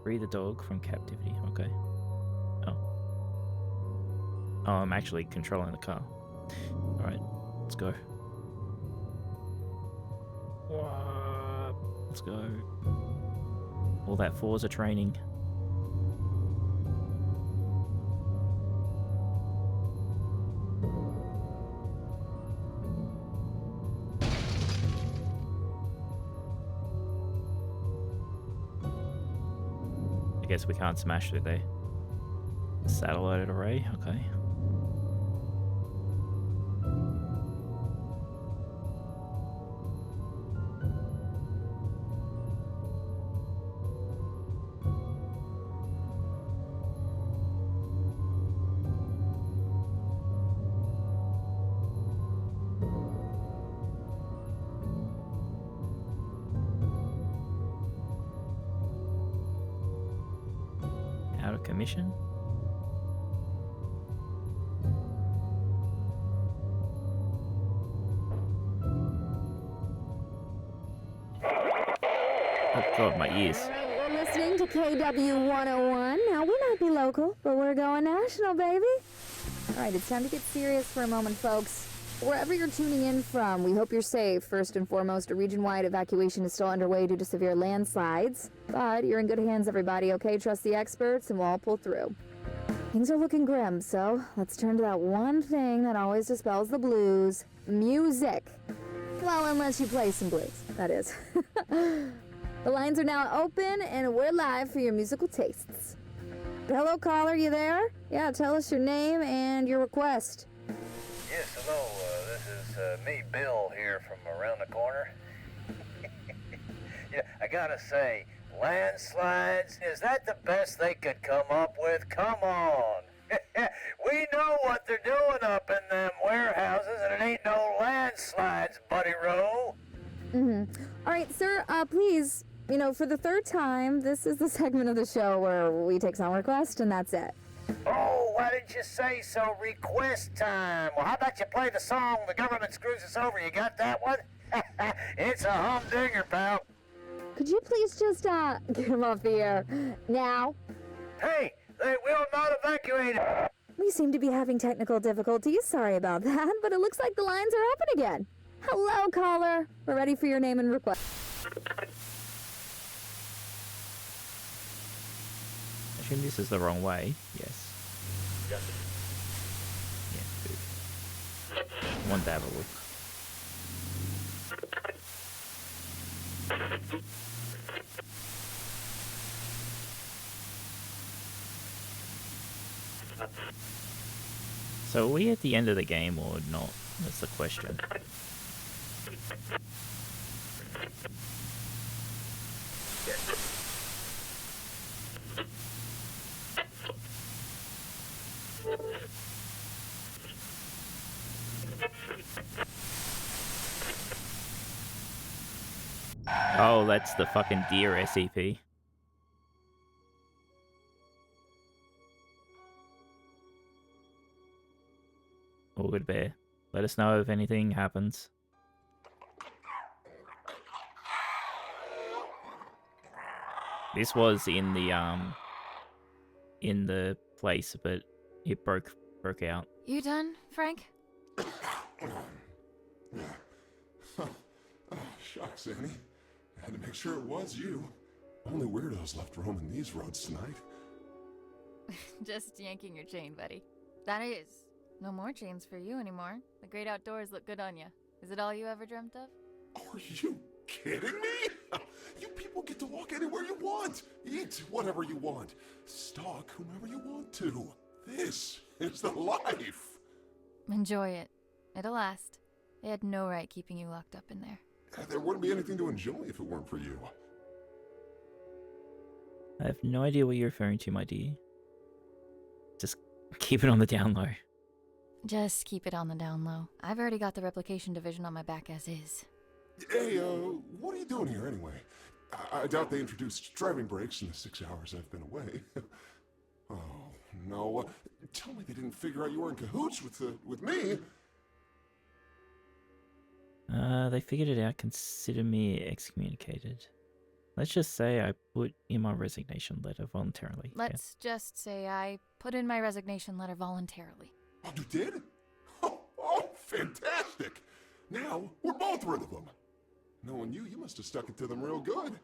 Free the dog from captivity, okay. Oh, I'm actually controlling the car. Alright, let's go. Let's go. All that Forza training. I guess we can't smash through there. Satellite array, okay. Out of commission? Oh god, my ears. You're listening to KW 101. Now, we might be local, but we're going national, baby. Alright, it's time to get serious for a moment, folks. Wherever you're tuning in from, we hope you're safe. First and foremost, a region-wide evacuation is still underway due to severe landslides. But you're in good hands, everybody, okay? Trust the experts, and we'll all pull through. Things are looking grim, so let's turn to that one thing that always dispels the blues. Music. Well, unless you play some blues, that is. The lines are now open, and we're live for your musical tastes. Hello, caller, you there? Yeah, tell us your name and your request. Yes, hello, this is me, Bill, here from around the corner. Yeah, I gotta say, landslides, is that the best they could come up with? Come on! We know what they're doing up in them warehouses, and it ain't no landslides, Buddy Rowe. Alright, sir, please, for the third time, this is the segment of the show where we take song requests, and that's it. Oh, why didn't you say so? Request time. Well, how about you play the song The Government Screws Us Over? You got that one? It's a humdinger, pal. Could you please just, get him off the air now? Hey, they will not evacuate. We seem to be having technical difficulties. Sorry about that, but it looks like the lines are open again. Hello, caller. We're ready for your name and request. I assume this is the wrong way. Yes. Yeah, good. Want to have a look. So are we at the end of the game or not? That's the question. Oh, that's the fucking deer SCP. All good, Bear. Let us know if anything happens. This was in the place, but it broke out. You done, Frank? Shucks, Annie. I had to make sure it was you. Only weirdos left roaming these roads tonight. Just yanking your chain, buddy. That is. No more chains for you anymore. The great outdoors look good on you. Is it all you ever dreamt of? Are you kidding me? You people get to walk anywhere you want, eat whatever you want, stalk whomever you want to. This is the life. Enjoy it. It'll last. They had no right keeping you locked up in there. There wouldn't be anything to enjoy if it weren't for you. I have no idea what you're referring to, my dear. Just keep it on the down low. Just keep it on the down low. I've already got the Replication Division on my back as is. Hey, what are you doing here anyway? I doubt they introduced driving brakes in the 6 hours I've been away. Oh, no. Tell me they didn't figure out you were in cahoots with me. They figured it out. Consider me excommunicated. Let's just say I put in my resignation letter voluntarily. Let's just say I put in my resignation letter voluntarily. Oh, you did? Oh, fantastic! Now, we're both rid of them. Knowing you must have stuck it to them real good.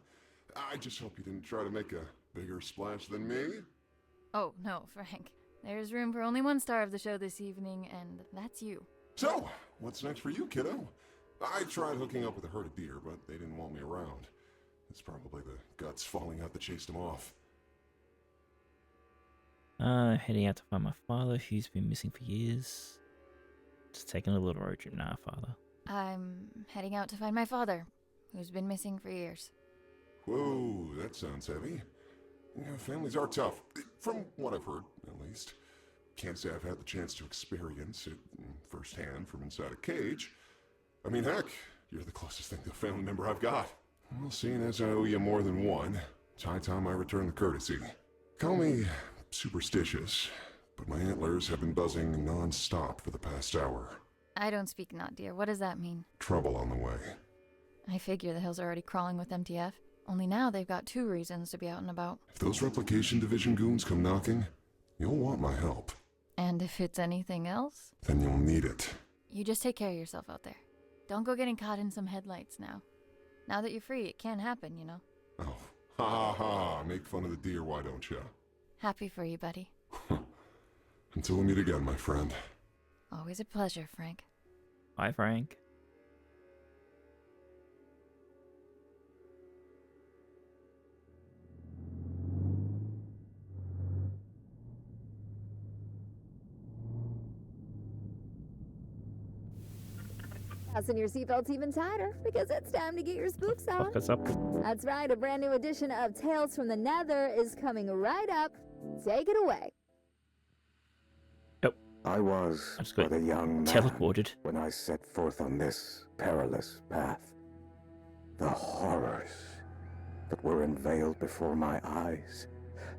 I just hope you didn't try to make a bigger splash than me. Oh, no, Frank. There's room for only one star of the show this evening, and that's you. So, what's next for you, kiddo? I tried hooking up with a herd of deer, but they didn't want me around. It's probably the guts falling out that chased them off. Heading out to find my father, who's been missing for years. Just taking a little road trip. Nah, father. I'm heading out to find my father, who's been missing for years. Whoa, that sounds heavy. You know, families are tough, from what I've heard, at least. Can't say I've had the chance to experience it firsthand from inside a cage. I mean, heck, you're the closest thing to a family member I've got. Well, seeing as I owe you more than one, it's high time I return the courtesy. Call me superstitious, but my antlers have been buzzing non-stop for the past hour. I don't speak not, dear. What does that mean? Trouble on the way. I figure the hills are already crawling with MTF. Only now they've got 2 reasons to be out and about. If those Replication Division goons come knocking, you'll want my help. And if it's anything else? Then you'll need it. You just take care of yourself out there. Don't go getting caught in some headlights now. Now that you're free, it can happen, you know. Oh, ha ha, make fun of the deer, why don't you? Happy for you, buddy. Until we meet again, my friend. Always a pleasure, Frank. Bye, Frank. Fasten your seatbelts even tighter, because it's time to get your spooks on. Fuck us up. That's right, a brand new edition of Tales from the Nether is coming right up. Take it away. I was but a young man teleported when I set forth on this perilous path. The horrors that were unveiled before my eyes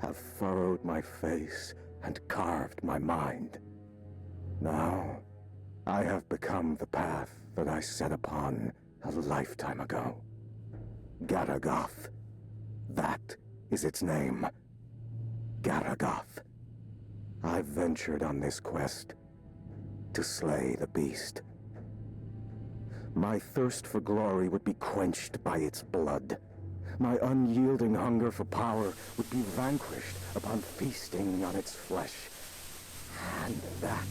have furrowed my face and carved my mind. Now, I have become the path that I set upon a lifetime ago. Garagoth. That is its name. Garagoth. I've ventured on this quest to slay the beast. my thirst for glory would be quenched by its blood. My unyielding hunger for power would be vanquished upon feasting on its flesh. And that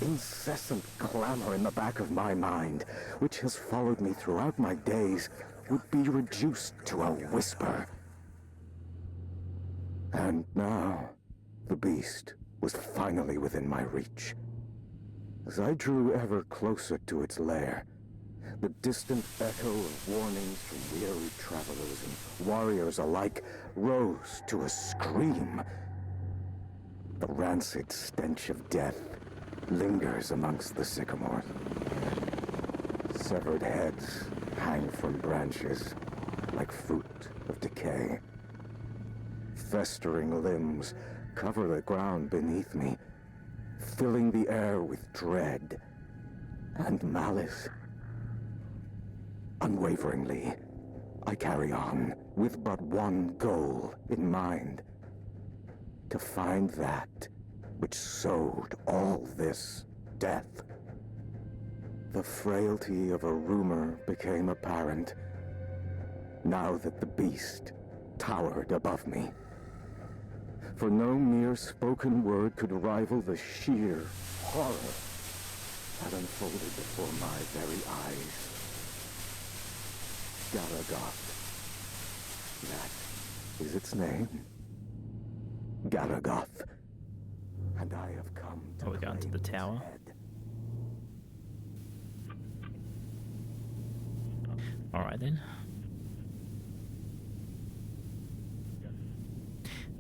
incessant clamor in the back of my mind, which has followed me throughout my days, would be reduced to a whisper. And now, the beast was finally within my reach. As I drew ever closer to its lair, the distant echo of warnings from weary travelers and warriors alike rose to a scream. The rancid stench of death lingers amongst the sycamores. Severed heads hang from branches like fruit of decay. Festering limbs cover the ground beneath me, filling the air with dread and malice. Unwaveringly, I carry on with but one goal in mind: to find that which sowed all this death. The frailty of a rumor became apparent now that the beast towered above me. For no mere spoken word could rival the sheer horror that unfolded before my very eyes. Galagoth. That is its name. Galagoth. And I have come to we're going to the tower. Alright then.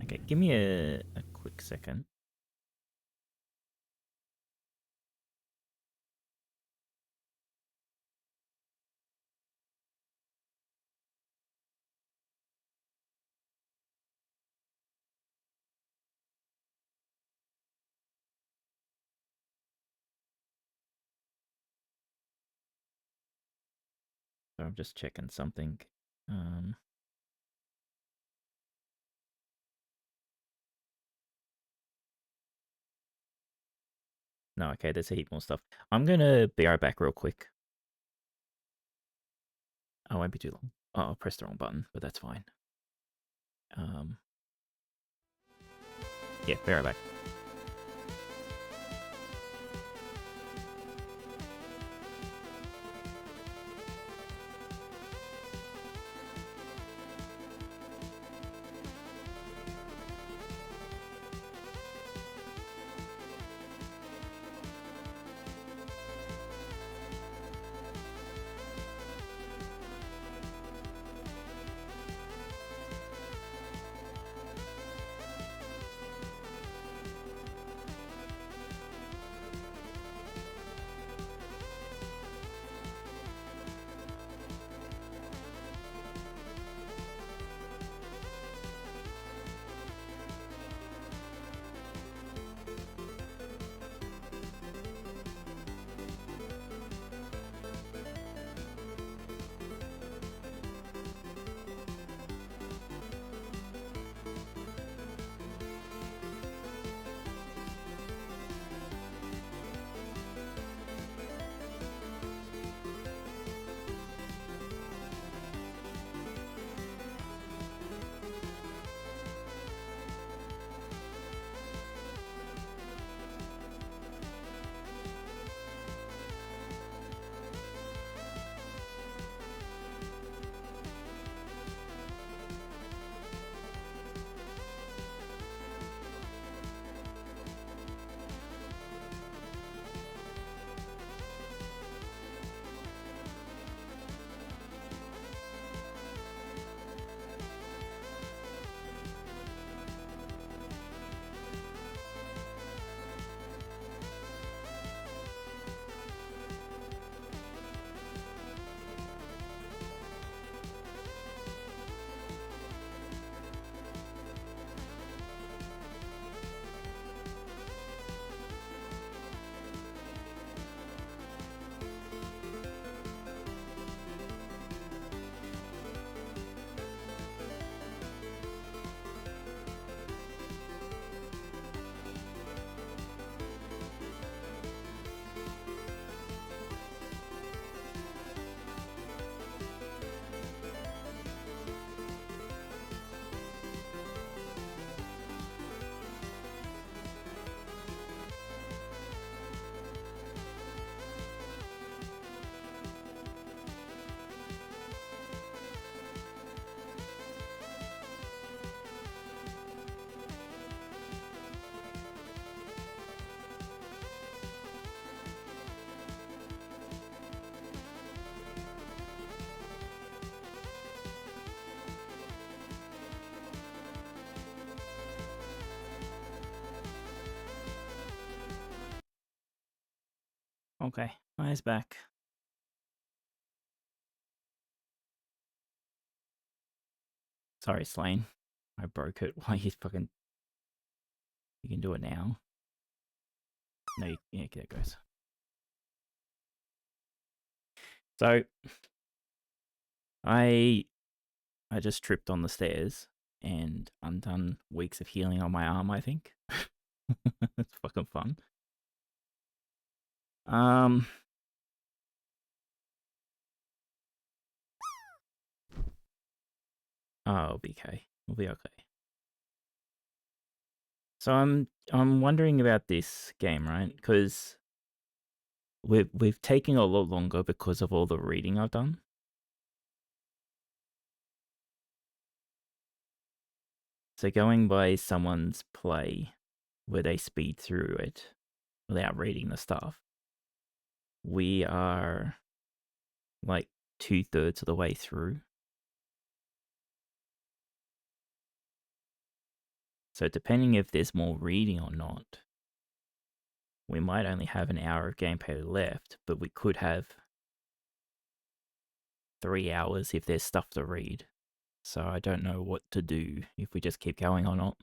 Okay, give me a quick second. So I'm just checking something. No, okay, there's a heap more stuff. I'm gonna be right back real quick. I won't be too long. Oh, I pressed the wrong button, but that's fine. Yeah, be right back. Okay, Maya's back. Sorry, Slane. I broke it. Why you fucking... You can do it now. No, yeah, there it goes. So, I just tripped on the stairs and undone weeks of healing on my arm, I think. It's fucking fun. Oh, BK. We'll be okay. So I'm wondering about this game, right? Because we've taken a lot longer because of all the reading I've done. So going by someone's play where they speed through it without reading the stuff, we are like 2/3 of the way through. So depending if there's more reading or not, we might only have an hour of gameplay left, but we could have 3 hours if there's stuff to read. So I don't know what to do if we just keep going or not.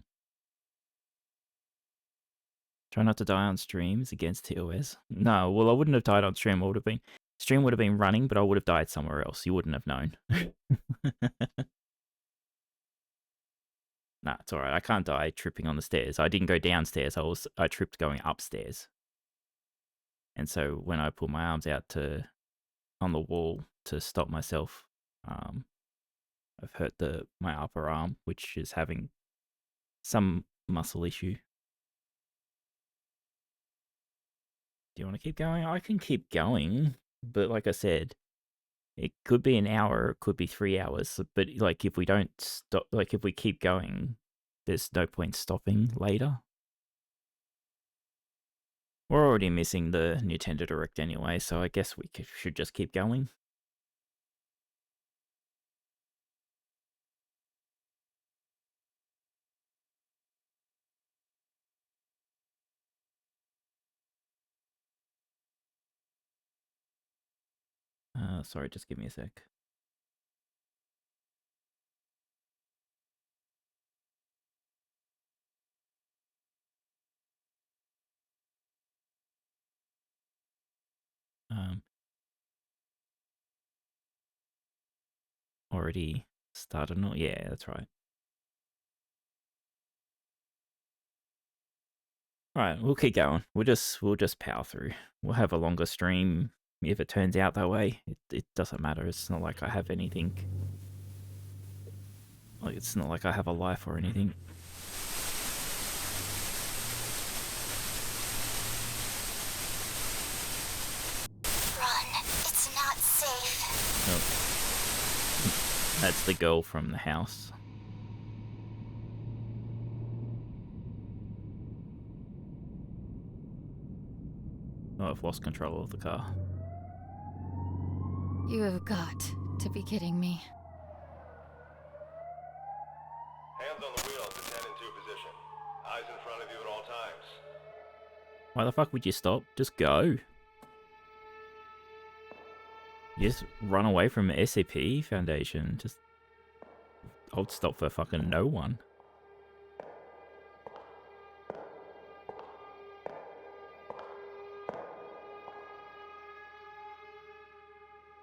Try not to die on stream is against TOS. No, well I wouldn't have died on stream. Stream would have been running, but I would have died somewhere else. You wouldn't have known. Nah, it's alright. I can't die tripping on the stairs. I didn't go downstairs. I tripped going upstairs. And so when I put my arms out on the wall to stop myself, I've hurt my upper arm, which is having some muscle issue. Do you want to keep going? I can keep going, but like I said, it could be an hour, it could be 3 hours. But like if we don't stop, like if we keep going, there's no point stopping later. We're already missing the Nintendo Direct anyway, so I guess we should just keep going. Sorry, just give me a sec. Already started? No, yeah, that's right. Alright, we'll keep going. We'll just power through. We'll have a longer stream if it turns out that way. It doesn't matter. It's not like I have anything. Like it's not like I have a life or anything. Run. It's not safe. Oh. That's the girl from the house. Oh, I've lost control of the car. You have got to be kidding me. Hands on the wheel to 10 into position. Eyes in front of you at all times. Why the fuck would you stop? Just go. You just run away from SCP Foundation. Just hold stop for fucking no one.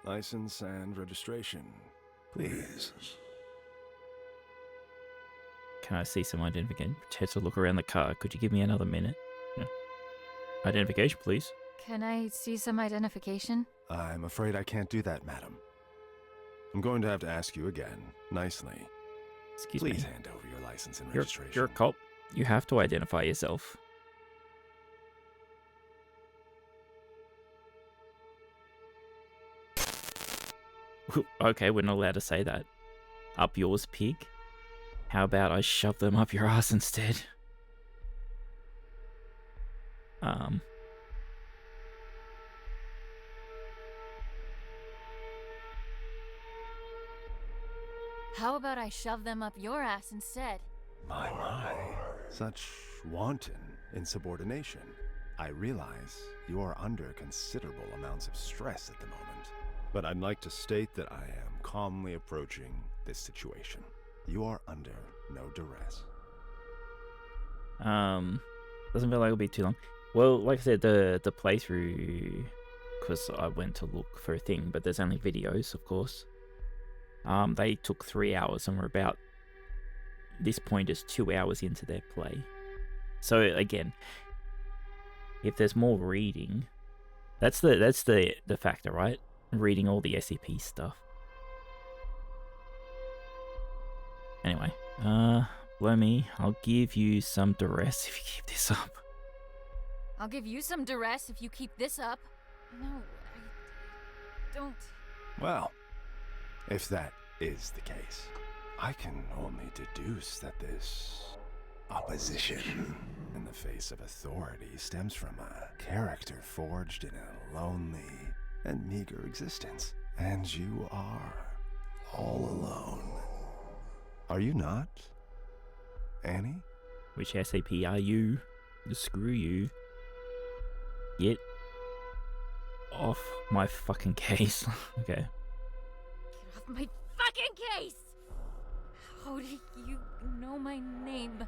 License and registration, please. Can I see some identification? Pretend to look around the car. Could you give me another minute? Yeah. Identification, please. Can I see some identification? I'm afraid I can't do that, madam. I'm going to have to ask you again, nicely. Excuse me. Please hand over your license and registration. You're a cop. You have to identify yourself. Okay, we're not allowed to say that. Up yours, pig. How about I shove them up your ass instead? How about I shove them up your ass instead? My. Such wanton insubordination. I realize you are under considerable amounts of stress at the moment, but I'd like to state that I am calmly approaching this situation. You are under no duress. Doesn't feel like it'll be too long. Well, like I said, the playthrough, because I went to look for a thing, but there's only videos, of course. They took 3 hours, and we're about this point is 2 hours into their play. So again, if there's more reading, that's the factor, right? Reading all the SCP stuff. Anyway, blow me. I'll give you some duress if you keep this up. I'll give you some duress if you keep this up. No, I don't. Well, if that is the case, I can only deduce that this opposition in the face of authority stems from a character forged in a lonely and meager existence. And you are all alone. Are you not, Annie? Which SCP are you? Screw you. Get off my fucking case. Okay. Get off my fucking case! How do you know my name?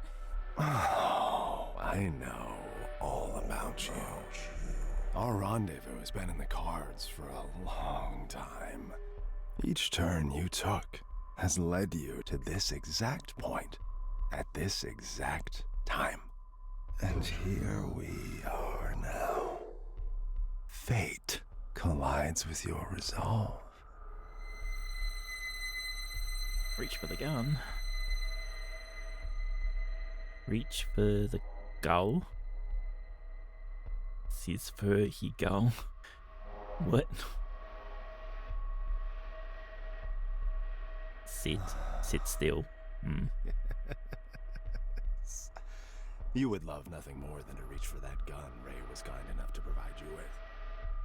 Oh, I know all about you. Our rendezvous has been in the cards for a long time. Each turn you took has led you to this exact point, at this exact time. And here we are now. Fate collides with your resolve. Reach for the gun. Reach for the goal. Says for he go. What? Sit still. You would love nothing more than to reach for that gun Ray was kind enough to provide you with.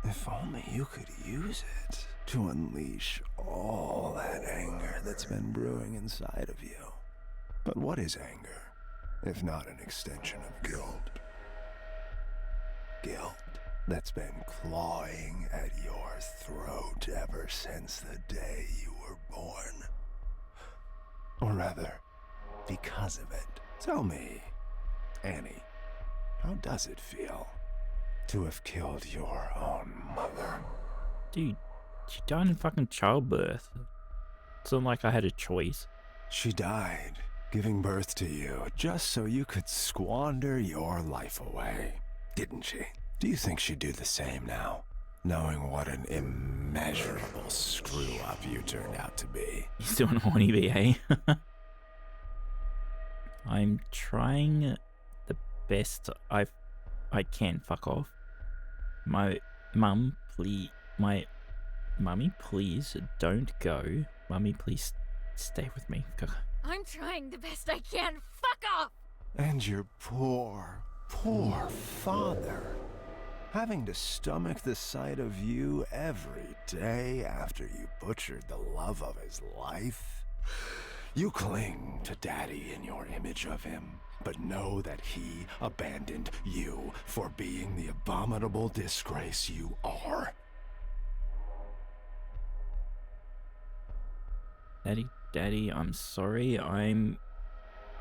If only you could use it to unleash all that anger that's been brewing inside of you. But what is anger, if not an extension of guilt? Guilt that's been clawing at your throat ever since the day you were born. Or rather, because of it. Tell me, Annie, how does it feel to have killed your own mother? Dude, she died in fucking childbirth. It's not like I had a choice. She died giving birth to you just so you could squander your life away, didn't she? Do you think she'd do the same now, knowing what an immeasurable screw-up you turned out to be? You still an horny BA? I'm trying the best I can. Fuck off. My mum, please. My mummy, please don't go. Mummy, please stay with me. I'm trying the best I can. Fuck off! And your poor father, having to stomach the sight of you every day after you butchered the love of his life. You cling to Daddy in your image of him, but know that he abandoned you for being the abominable disgrace you are. Daddy, I'm sorry. I'm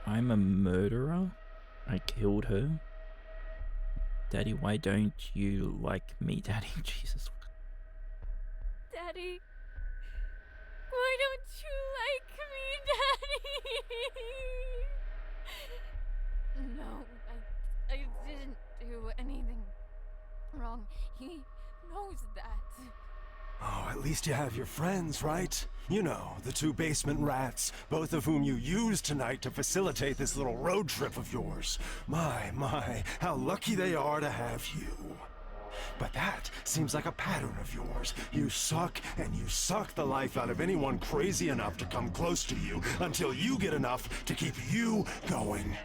a murderer. I killed her. Daddy, why don't you like me, Daddy? Jesus. Daddy, why don't you like me, Daddy? No, I didn't do anything wrong. He knows that. Oh, at least you have your friends, right? You know, the two basement rats, both of whom you used tonight to facilitate this little road trip of yours. My, how lucky they are to have you. But that seems like a pattern of yours. You suck, and you suck the life out of anyone crazy enough to come close to you until you get enough to keep you going.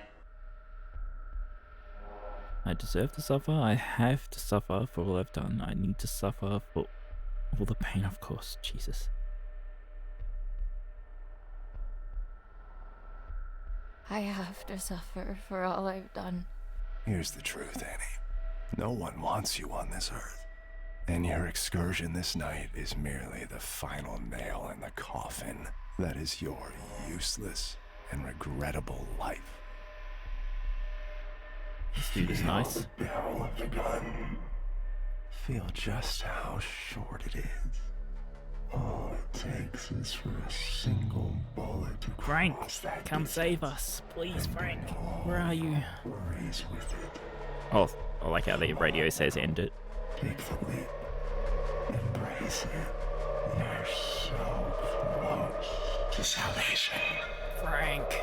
I deserve to suffer. I have to suffer for all I've done. I need to suffer for all the pain, of course. Jesus. I have to suffer for all I've done. Here's the truth, Annie. No one wants you on this earth. And your excursion this night is merely the final nail in the coffin that is your useless and regrettable life. This dude is nice. The barrel of the gun. Feel just how short it is. All it takes is for a single bullet to Frank, cross that come distance. save us, please, Frank. Where are you? Worries with it. Oh, I like how the radio says end it. Take the leap. Embrace it. You're so close to salvation. Frank.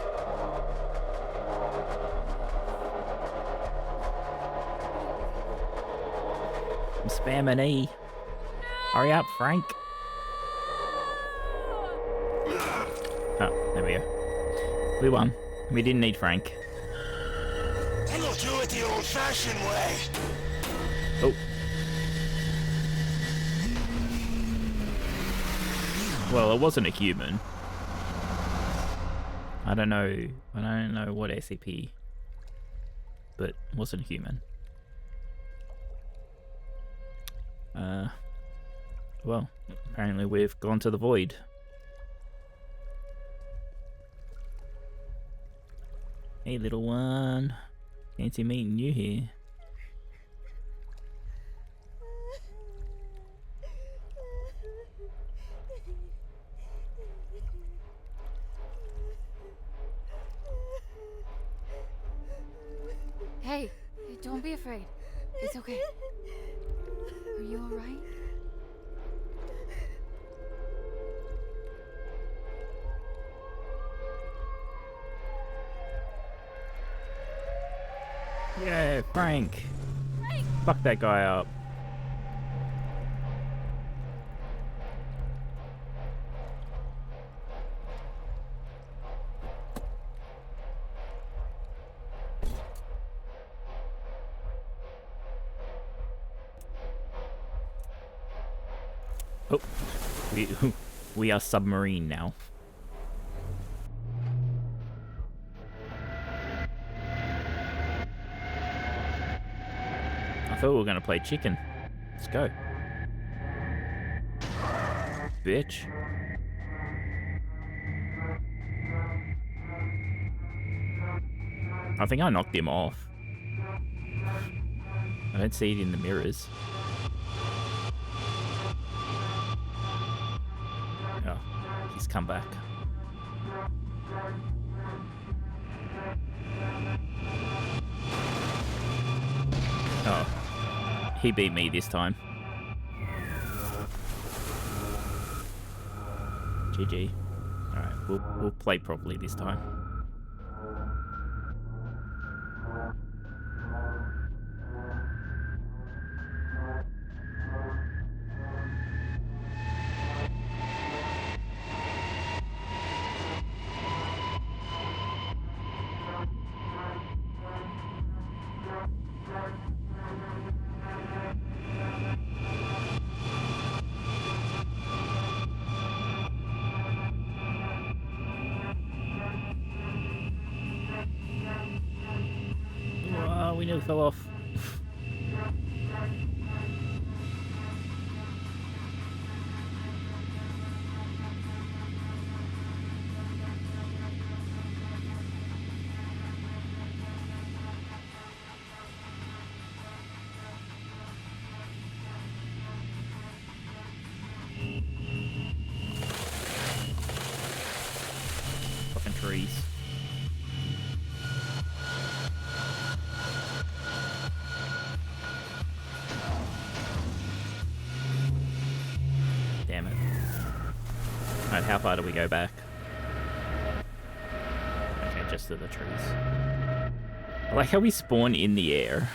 I'm spamming E. Hurry up, Frank. Oh, there we go. We won. We didn't need Frank. I will do it the old-fashioned way. Oh. Well, it wasn't a human. I don't know what SCP, but it wasn't a human. Well, apparently we've gone to the void. Hey, little one. Fancy meeting you here. Hey, don't be afraid. It's okay. Are you alright? Yeah, Frank. Fuck that guy up. Oh, we are submarine now. I thought we were gonna play chicken. Let's go. Bitch. I think I knocked him off. I don't see it in the mirrors. Oh, he's come back. Oh, he beat me this time. GG. Alright, we'll play properly this time. Oh, we nearly fell off. Fucking trees. Damn it. Alright, how far do we go back? Okay, just to the trees. I like how we spawn in the air.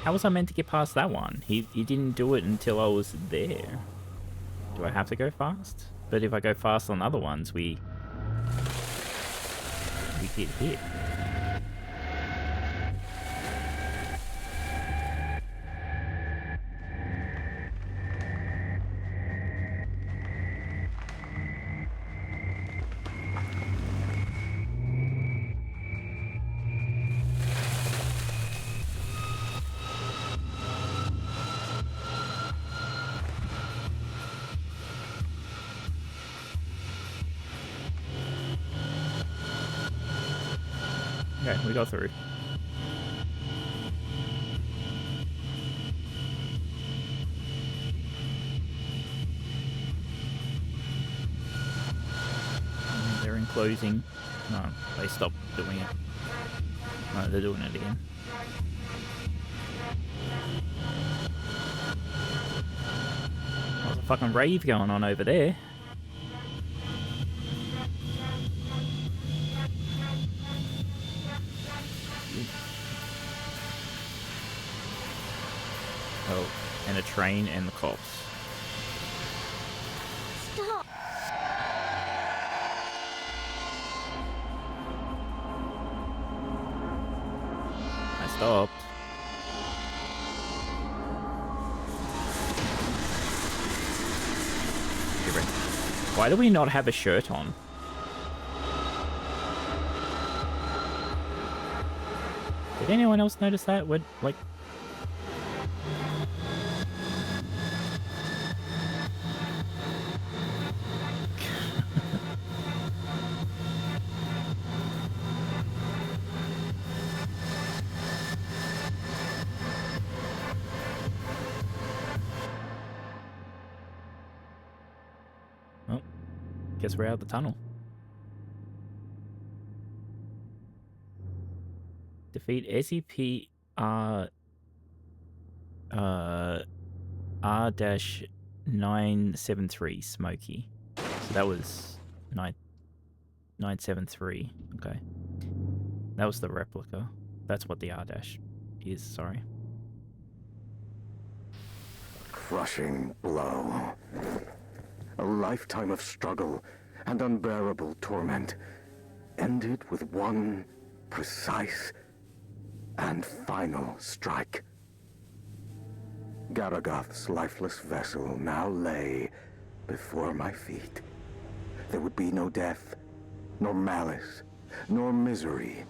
How was I meant to get past that one? He didn't do it until I was there. Do I have to go fast? But if I go fast on other ones, we you get hit. Okay, we got through. They're enclosing. No, they stopped doing it. No, they're doing it again. There's a fucking rave going on over there. Oh, and a train and the cops. Stop! I stopped. Why do we not have a shirt on? Did anyone else notice that? What, like... Well, guess we're out of the tunnel. Defeat SCP R-973 Smokey. So that was 973. Okay. That was the replica. That's what the R- is, sorry. Crushing blow. A lifetime of struggle and unbearable torment ended with one precise and final strike. Garagath's lifeless vessel now lay before my feet. There would be no death, nor malice, nor misery,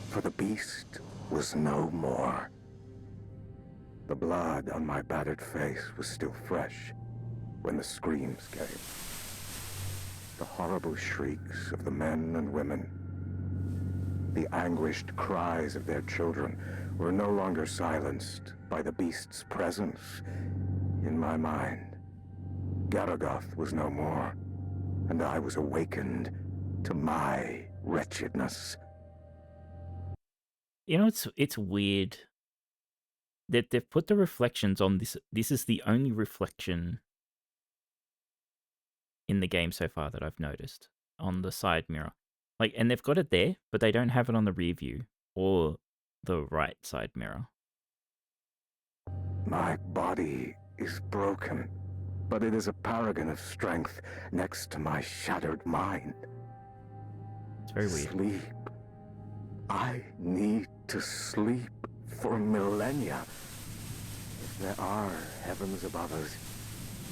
for the beast was no more. The blood on my battered face was still fresh when the screams came. The horrible shrieks of the men and women. The anguished cries of their children were no longer silenced by the beast's presence in my mind. Garagath was no more, and I was awakened to my wretchedness. You know, it's weird that they've put the reflections on this. This is the only reflection in the game so far that I've noticed on the side mirror. Like, and they've got it there, but they don't have it on the rear view or the right side mirror. My body is broken, but it is a paragon of strength next to my shattered mind. It's very weird. Sleep. I need to sleep for millennia. If there are heavens above us,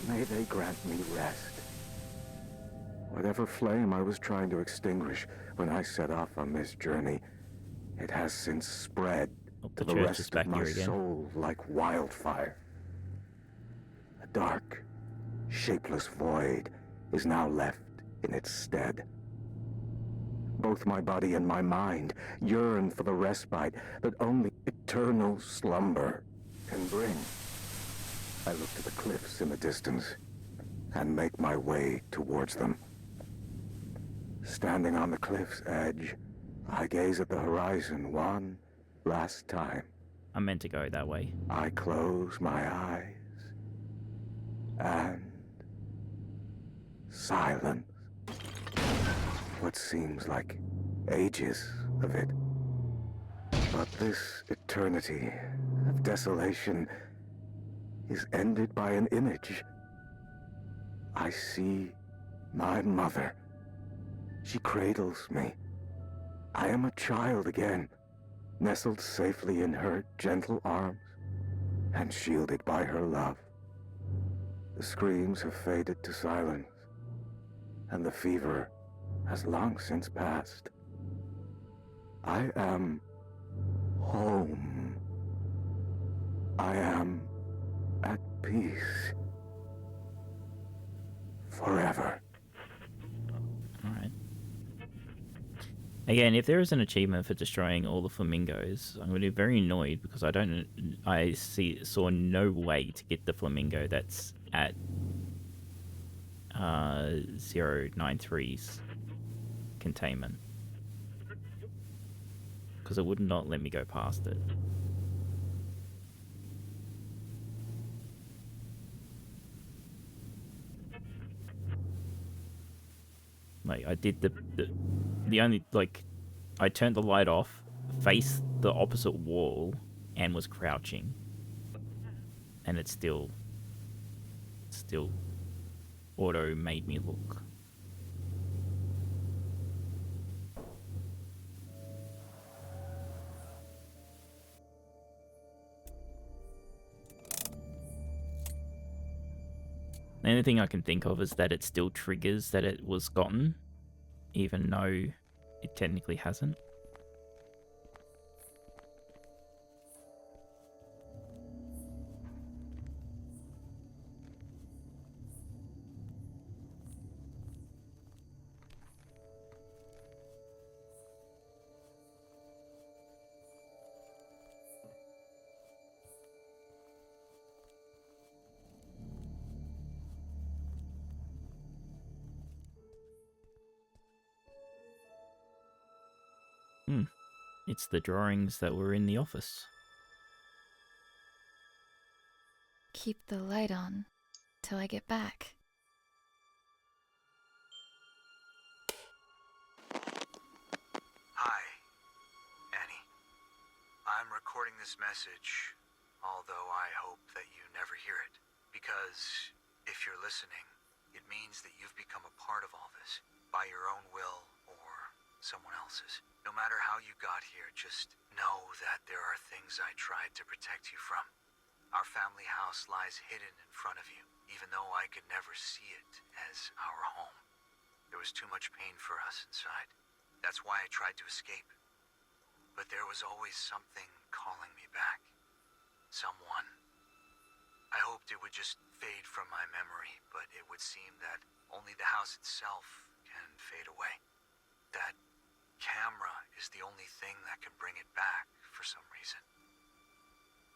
may they grant me rest. Whatever flame I was trying to extinguish when I set off on this journey, it has since spread to the rest of my soul like wildfire. A dark, shapeless void is now left in its stead. Both my body and my mind yearn for the respite that only eternal slumber can bring. I look to the cliffs in the distance and make my way towards them. Standing on the cliff's edge, I gaze at the horizon one last time. I meant to go that way. I close my eyes and silence. What seems like ages of it. But this eternity of desolation is ended by an image. I see my mother. She cradles me, I am a child again, nestled safely in her gentle arms and shielded by her love. The screams have faded to silence, and the fever has long since passed. I am home. I am at peace. Forever. Alright. Again, if there is an achievement for destroying all the flamingos, I'm going to be very annoyed because I saw no way to get the flamingo that's at 093's containment. Because it would not let me go past it. Like, I did the only, like, I turned the light off, faced the opposite wall, and was crouching. And it still auto made me look. The only thing I can think of is that it still triggers that it was gotten, even though it technically hasn't. It's the drawings that were in the office. Keep the light on till I get back. Hi, Annie. I'm recording this message, although I hope that you never hear it. Because if you're listening, it means that you've become a part of all this, by your own will or someone else's. No matter how you got here, just know that there are things I tried to protect you from. Our family house lies hidden in front of you, even though I could never see it as our home. There was too much pain for us inside. That's why I tried to escape. But there was always something calling me back. Someone. I hoped it would just fade from my memory, but it would seem that only the house itself can fade away. That camera is the only thing that can bring it back for some reason.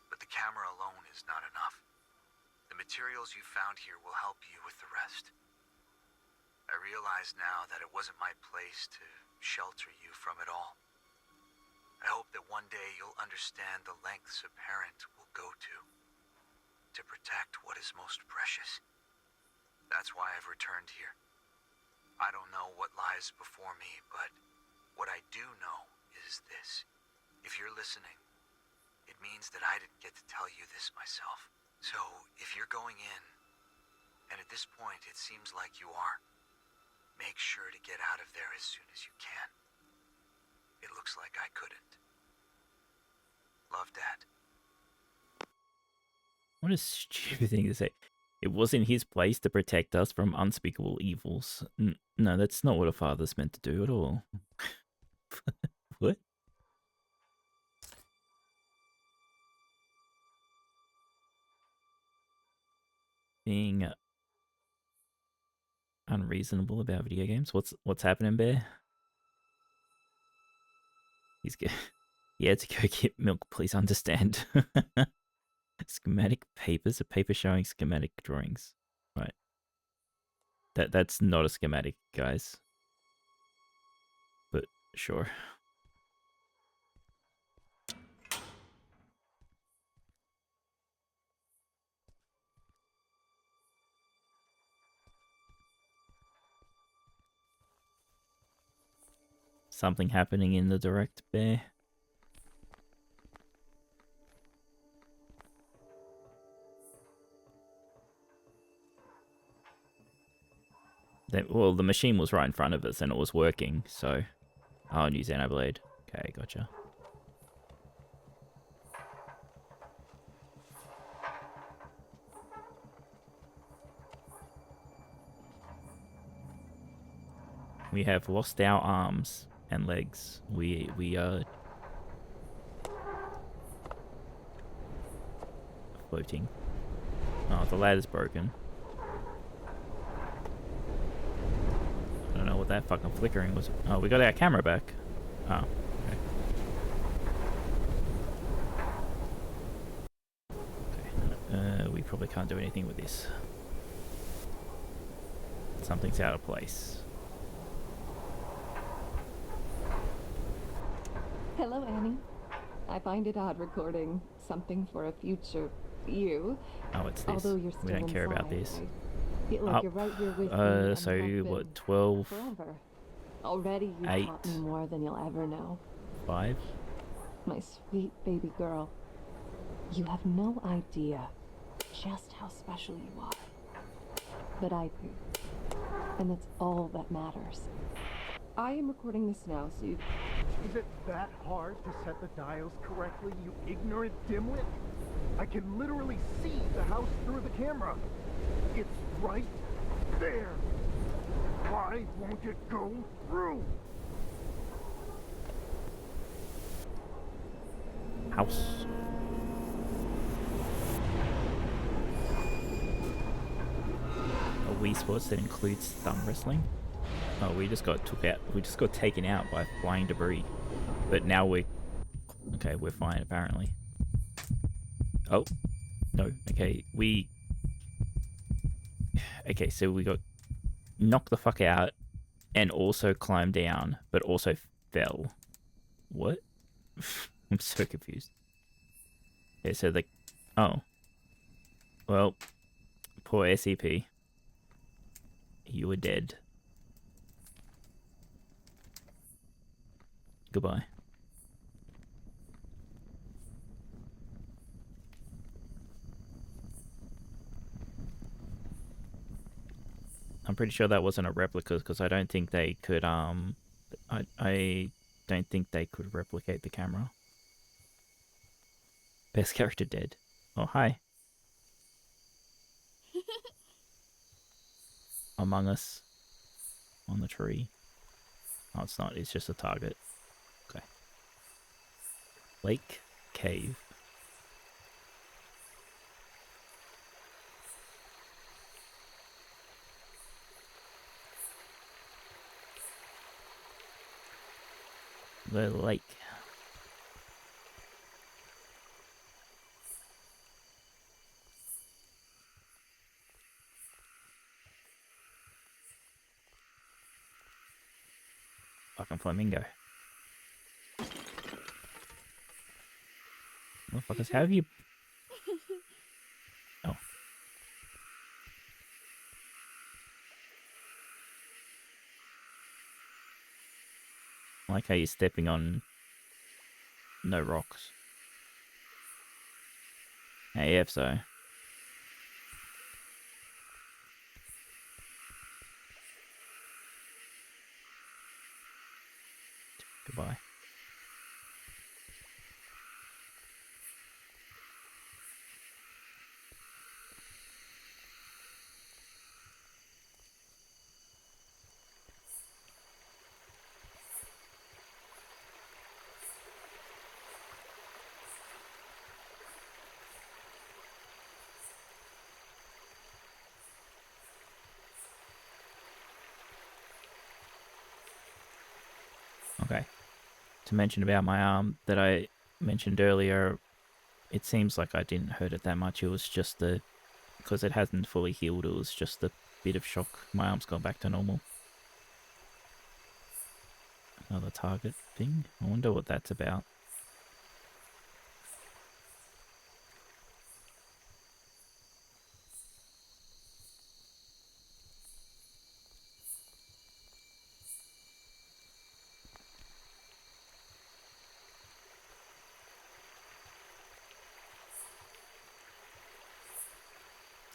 But the camera alone is not enough. The materials you found here will help you with the rest. I realize now that it wasn't my place to shelter you from it all. I hope that one day you'll understand the lengths a parent will go to protect what is most precious. That's why I've returned here. I don't know what lies before me, but what I do know is this. If you're listening, it means that I didn't get to tell you this myself. So, if you're going in, and at this point it seems like you are, make sure to get out of there as soon as you can. It looks like I couldn't. Love, Dad. What a stupid thing to say. It wasn't his place to protect us from unspeakable evils. No, that's not what a father's meant to do at all. What? Being unreasonable about video games. What's happening, Bear? He's good. He had to go get milk, please understand. Schematic papers, a paper showing schematic drawings. Right. That's not a schematic, guys. But sure. Something happening in the direct, Bear? Well, the machine was right in front of us and it was working, so Oh, new Xenoblade. Okay, gotcha. We have lost our arms and legs. We are floating. Oh, the ladder's broken. I don't know what that fucking flickering was. Oh, we got our camera back. Oh, okay. We probably can't do anything with this. Something's out of place. Hello, Annie. I find it odd recording something for a future you. Oh, it's this. Although you're still We don't care about inside, this. I feel like you're right here with me and So have what, been 12? forever. Already you've 8. taught me more than you'll ever know. 5? My sweet baby girl. You have no idea just how special you are. But I do. And that's all that matters. I am recording this now, so you... Is it that hard to set the dials correctly, you ignorant dimwit? I can literally see the house through the camera. It's right there. Why won't it go through? House. A Wii Sports that includes thumb wrestling. Oh, we just got taken out by flying debris. But now we're fine apparently. Oh, no, okay, so we got knocked the fuck out and also climbed down, but also fell. What? I'm so confused. Okay, so oh. Well, poor SCP. You were dead. Goodbye. I'm pretty sure that wasn't a replica because I don't think they could I don't think they could replicate the camera. Best character dead. Oh, hi. Among Us on the tree. Oh, it's not. It's just a target. Okay. Lake. Cave. The lake. Fucking flamingo. Motherfuckers, how have you... Oh. I like how you're stepping on no rocks. AF so. Goodbye. Okay. To mention about my arm that I mentioned earlier, it seems like I didn't hurt it that much. It was just because it hasn't fully healed, it was just a bit of shock. My arm's gone back to normal. Another target thing? I wonder what that's about.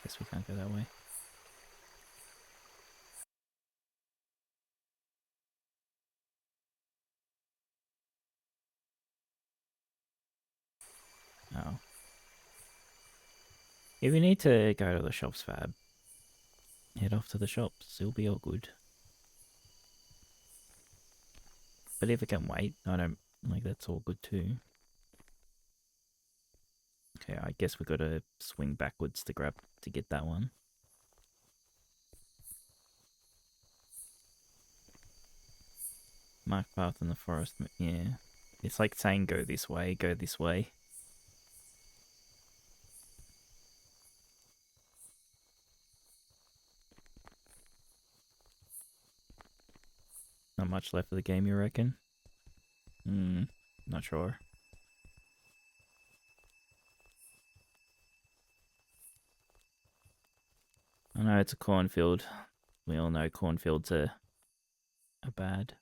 Guess we can't go that way. If you need to go to the shops, Fab, head off to the shops. It'll be all good. But if it can wait, I don't like that's all good too. Okay, I guess we gotta swing backwards to get that one. Mark path in the forest. Yeah, it's like saying go this way, go this way. Not much left of the game, you reckon? Not sure. I know it's a cornfield. We all know cornfields are bad.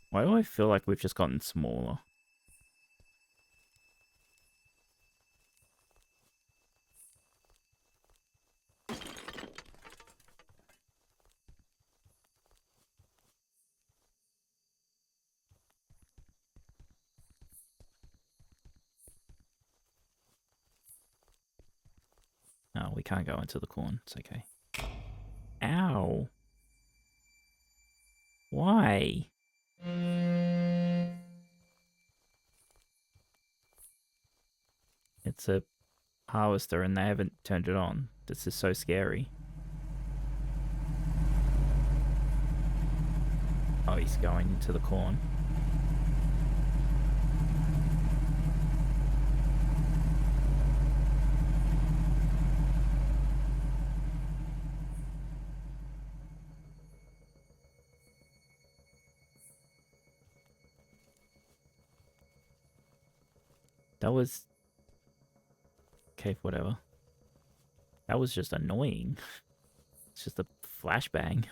Why do I feel like we've just gotten smaller? Oh, we can't go into the corn. It's okay. Ow. Why? It's a harvester and they haven't turned it on. This is so scary. Oh, he's going into the corn. That was... Okay, whatever. That was just annoying. It's just a flashbang.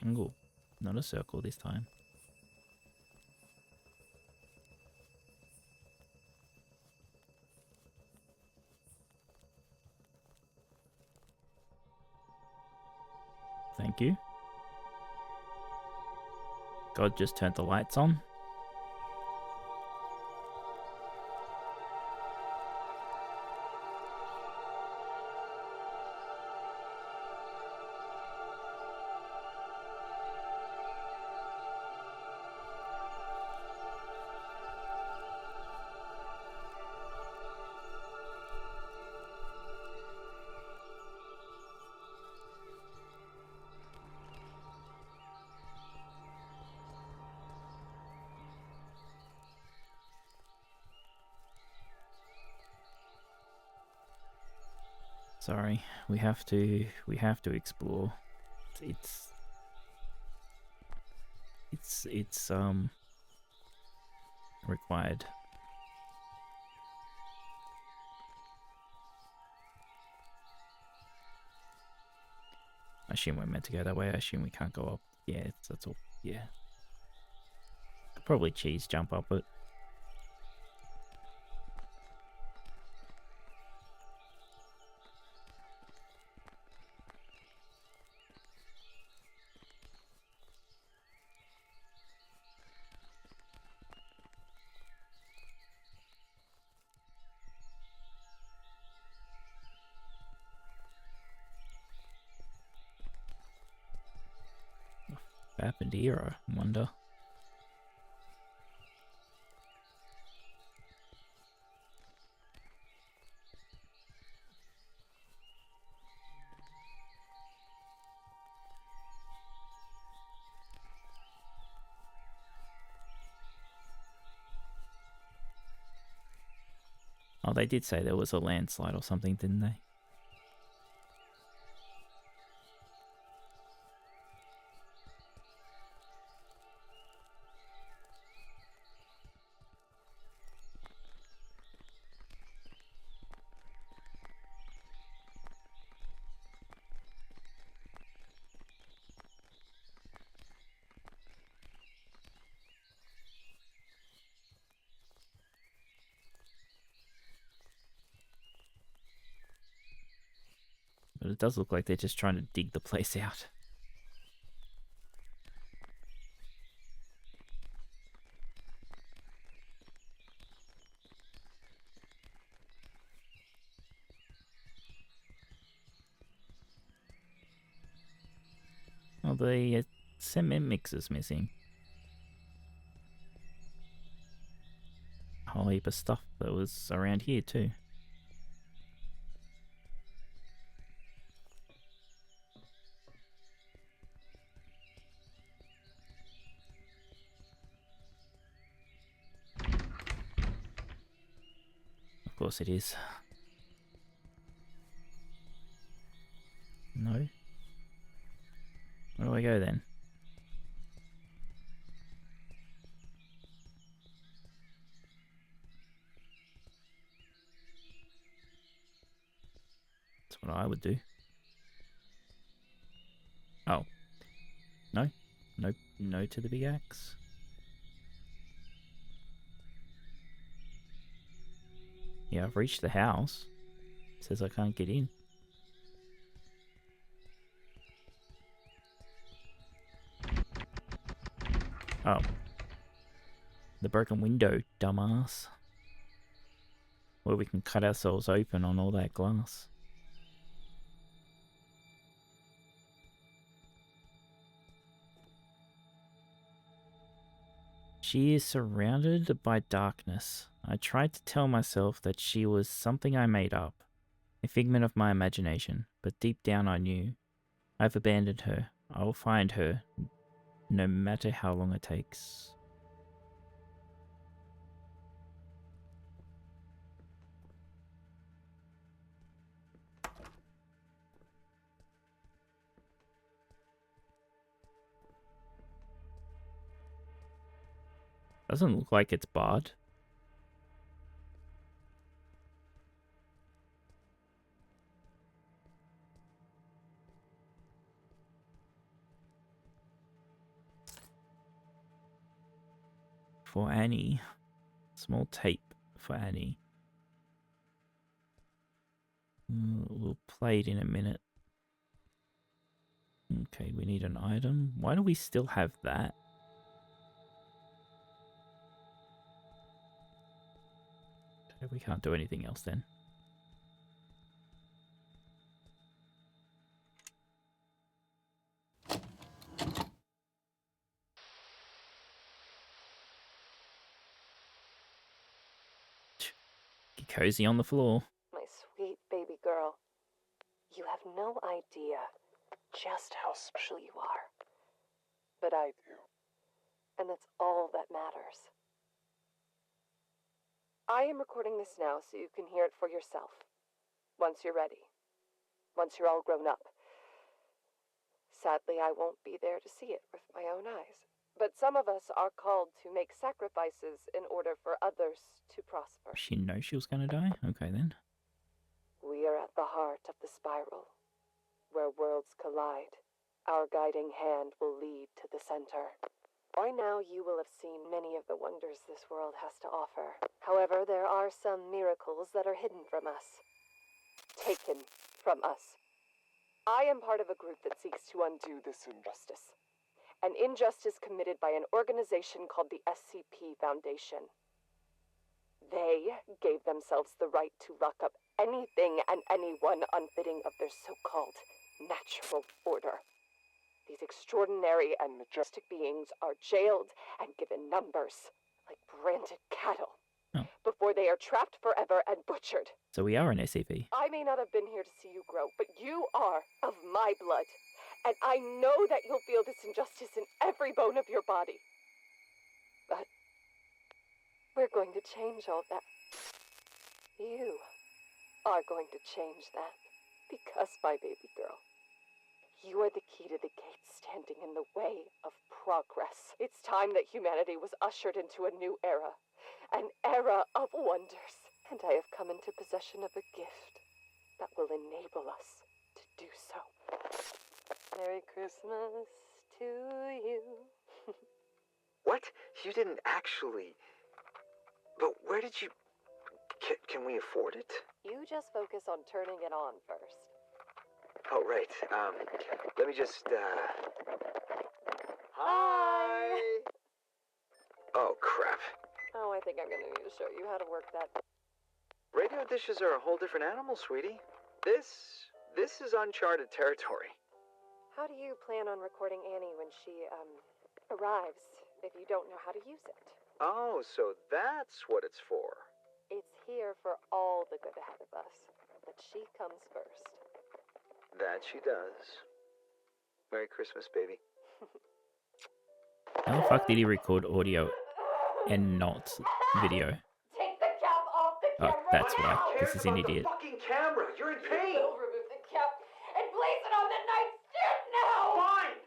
Triangle, not a circle this time. Thank you. God just turned the lights on. Sorry, we have to explore. It's required. I assume we're meant to go that way. I assume we can't go up. Yeah, that's all. Yeah. Could probably cheese jump up it. What happened here, I wonder. Oh, they did say there was a landslide or something, didn't they? But it does look like they're just trying to dig the place out. Well, the cement mixer's missing. A whole heap of stuff that was around here too. Of course it is. No? Where do I go then? That's what I would do. Oh. No? Nope. No to the big axe. Yeah, I've reached the house. It says I can't get in. Oh. The broken window, dumbass. Where we can cut ourselves open on all that glass. She is surrounded by darkness. I tried to tell myself that she was something I made up, a figment of my imagination, but deep down I knew. I've abandoned her. I will find her, no matter how long it takes. Doesn't look like it's barred. For Annie. Small tape for Annie. We'll play it in a minute. Okay, we need an item. Why do we still have that? Okay, we can't do anything else then. Get cozy on the floor. My sweet baby girl. You have no idea just how special you are. But I do. And that's all that matters. I am recording this now so you can hear it for yourself. Once you're ready. Once you're all grown up. Sadly, I won't be there to see it with my own eyes. But some of us are called to make sacrifices in order for others to prosper. She knows she was gonna die? Okay then. We are at the heart of the spiral, where worlds collide. Our guiding hand will lead to the center. By now you will have seen many of the wonders this world has to offer. However, there are some miracles that are hidden from us. Taken from us. I am part of a group that seeks to undo this injustice. An injustice committed by an organization called the SCP Foundation. They gave themselves the right to lock up anything and anyone unfitting of their so-called natural order. These extraordinary and majestic beings are jailed and given numbers, like branded cattle, before they are trapped forever and butchered. So we are an SCP. I may not have been here to see you grow, but you are of my blood. And I know that you'll feel this injustice in every bone of your body. But we're going to change all that. You are going to change that. Because, my baby girl, you are the key to the gates standing in the way of progress. It's time that humanity was ushered into a new era. An era of wonders. And I have come into possession of a gift that will enable us to do so. Merry Christmas to you. What? You didn't actually... But where did you... Can we afford it? You just focus on turning it on first. Oh, right. Let me just, Hi! Oh, crap. Oh, I think I'm gonna need to show you how to work that. Radio dishes are a whole different animal, sweetie. This is uncharted territory. How do you plan on recording Annie when she, arrives, if you don't know how to use it? Oh, so that's what it's for. It's here for all the good ahead of us, but she comes first. That she does. Merry Christmas, baby. How the fuck did he record audio and not video? Take the cap off the Oh, camera that's now! why. Because he's an idiot. Fucking camera! You're in pain! We'll remove the cap and place it on the nightstand now! Fine!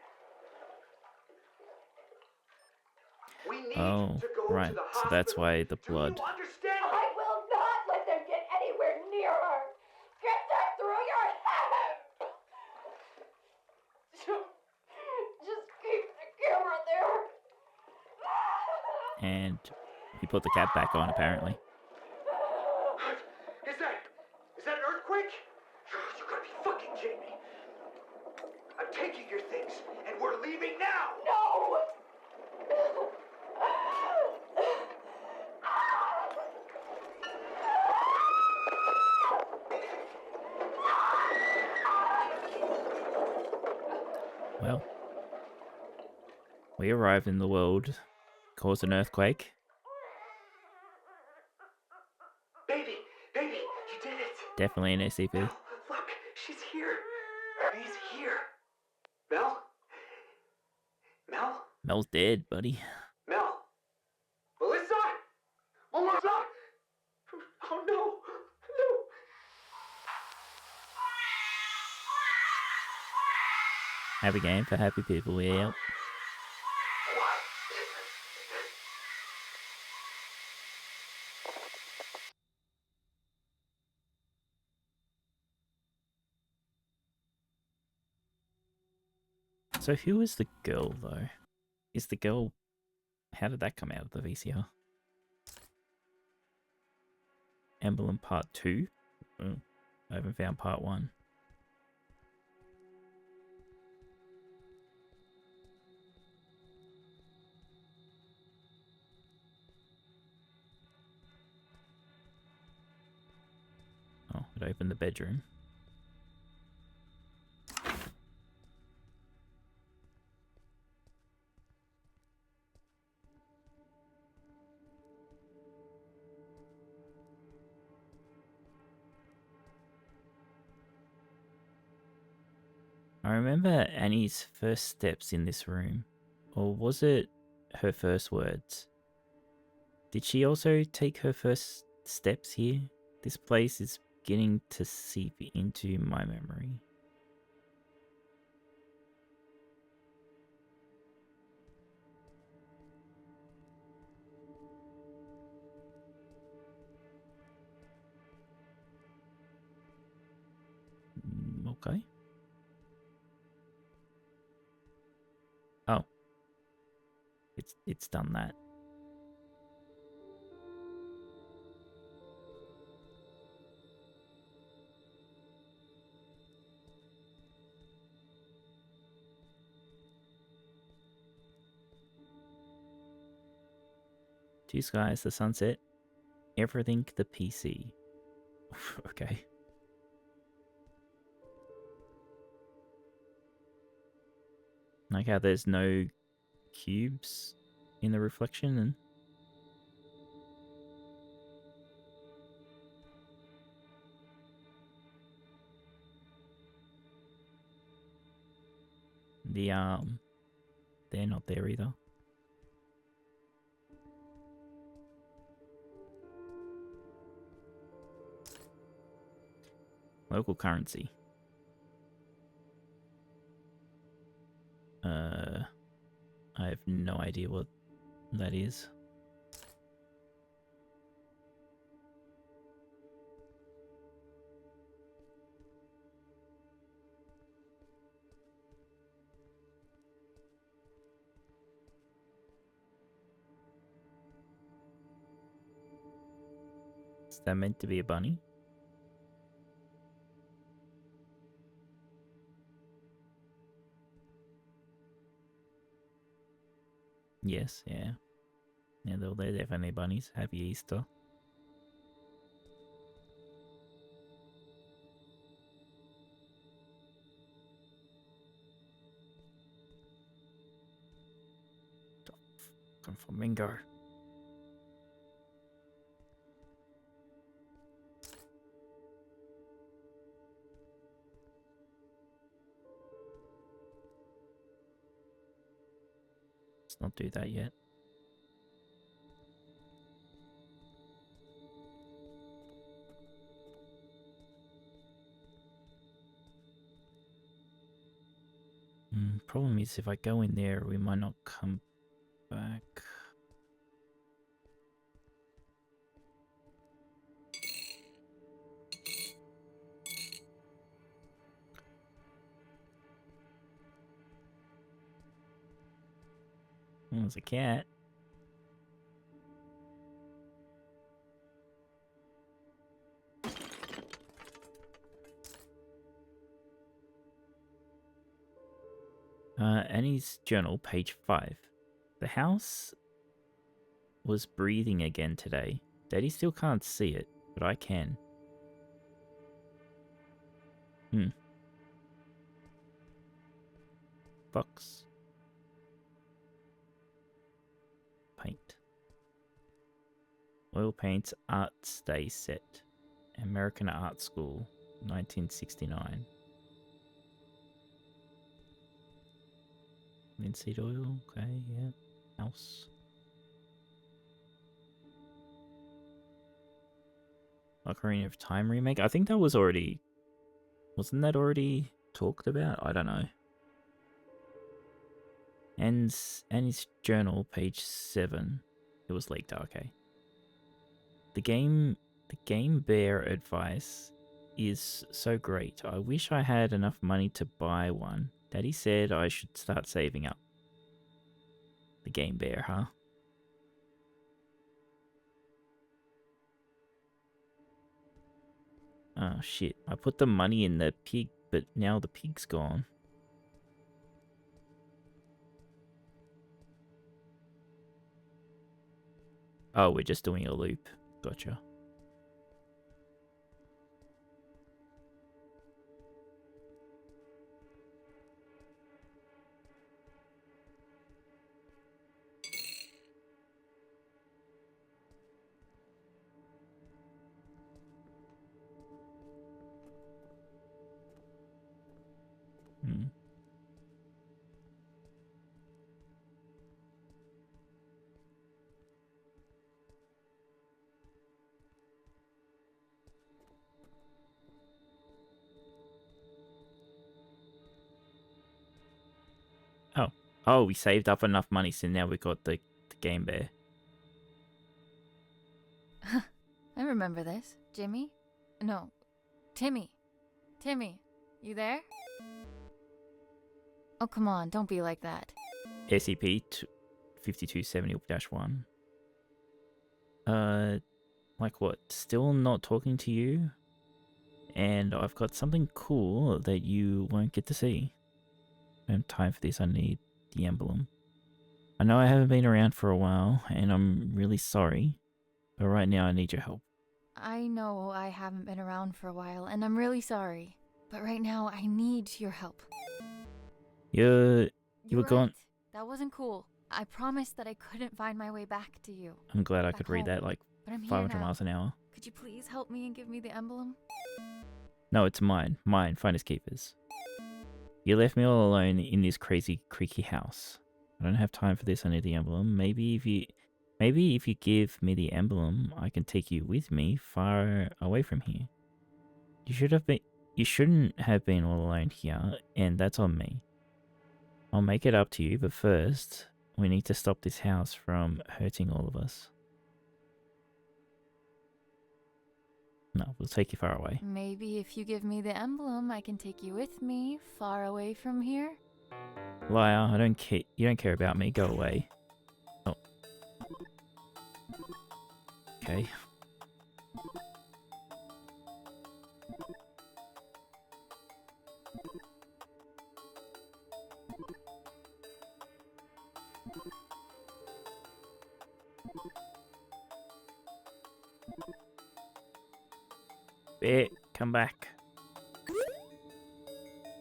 We need Oh, to go right. to the So hospital. that's why the blood. Do you understand me? I will not let them get anywhere near her! Get that through your head! Just keep the camera there! And he put the cap back on, apparently. Is that an earthquake? You gotta be fucking kidding me. I'm taking your things, and we're leaving now! No! Well, we arrived in the world, caused an earthquake. Baby, you did it! Definitely an SCP. Look, she's here. She's here. Mel? Mel's dead, buddy. Mel? Melissa? Melissa? Oh no! Happy game for happy people, yeah. So who is the girl, though? Is the girl... How did that come out of the VCR? Emblem Part 2? Oh, I haven't found Part 1. Oh, it opened the bedroom. I remember Annie's first steps in this room. Or was it her first words? Did she also take her first steps here? This place is beginning to seep into my memory. Okay. Oh. It's done that. Two skies, the sunset, everything the PC. Okay. Like how there's no cubes in the reflection and the they're not there either. Local currency. I have no idea what that is. Is that meant to be a bunny? Yes, yeah. Yeah, they're definitely bunnies. Happy Easter. Come flamingo. Let's not do that yet. Problem is, if I go in there, we might not come back. Oh, there's a cat. Annie's journal, page 5. The house was breathing again today. Daddy still can't see it, but I can. Box. Paint. Oil paints art stay set. American Art School, 1969. Linseed oil, okay, yeah. House. Ocarina of Time remake? I think that was already... Wasn't that already talked about? I don't know. Annie's journal, page 7. It was leaked, okay. The game bear advice is so great. I wish I had enough money to buy one. Daddy said I should start saving up. The game bear, huh? Oh shit, I put the money in the pig, but now the pig's gone. Oh, we're just doing a loop. Gotcha. Oh, we saved up enough money, so now we got the game bear. I remember this. Jimmy? No, Timmy. Timmy, you there? Oh, come on, don't be like that. SCP 5270-1. Like what? Still not talking to you? And I've got something cool that you won't get to see. I don't have time for this, I need the emblem. I know I haven't been around for a while, and I'm really sorry, but right now I need your help. I know I haven't been around for a while, and I'm really sorry. But right now, I need your help. You were right. gone. That wasn't cool. I promised that I couldn't find my way back to you. I'm glad I back could read home. that like But I'm here 500 now. miles an hour. Could you please help me and give me the emblem? No, it's mine. Mine, finders keepers. You left me all alone in this crazy, creaky house. I don't have time for this, I need the emblem. Maybe if you give me the emblem, I can take you with me far away from here. You shouldn't have been all alone here, and that's on me. I'll make it up to you, but first, we need to stop this house from hurting all of us. No, we'll take you far away. Maybe if you give me the emblem, I can take you with me far away from here. Liar, I don't care. You don't care about me. Go away. Oh. Okay. Bear, come back.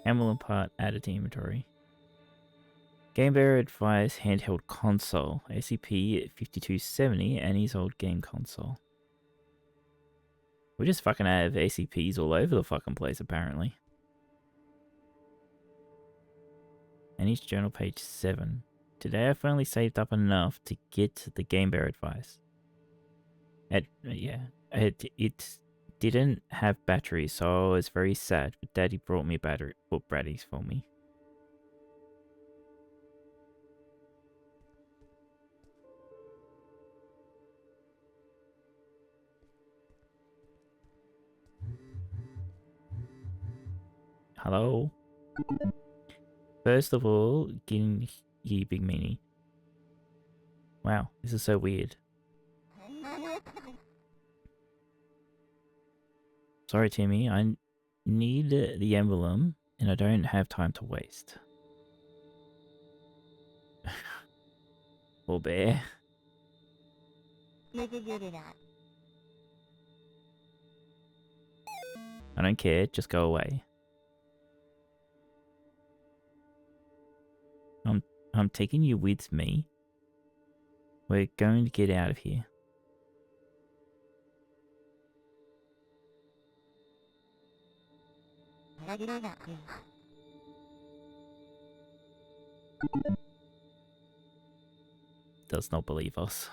Emblem part added to inventory. Game Bearer Advice handheld console. SCP-5270 and his old game console. We just fucking have SCPs all over the fucking place apparently. And each journal page 7. Today I finally saved up enough to get the Game Bearer Advice. It didn't have batteries, so I was very sad, but Daddy brought me batteries for me. Hello? First of all, getting you, Big Meanie. Wow, this is so weird. Sorry, Timmy, I need the emblem, and I don't have time to waste. Poor bear. I don't care, just go away. I'm taking you with me. We're going to get out of here. Does not believe us.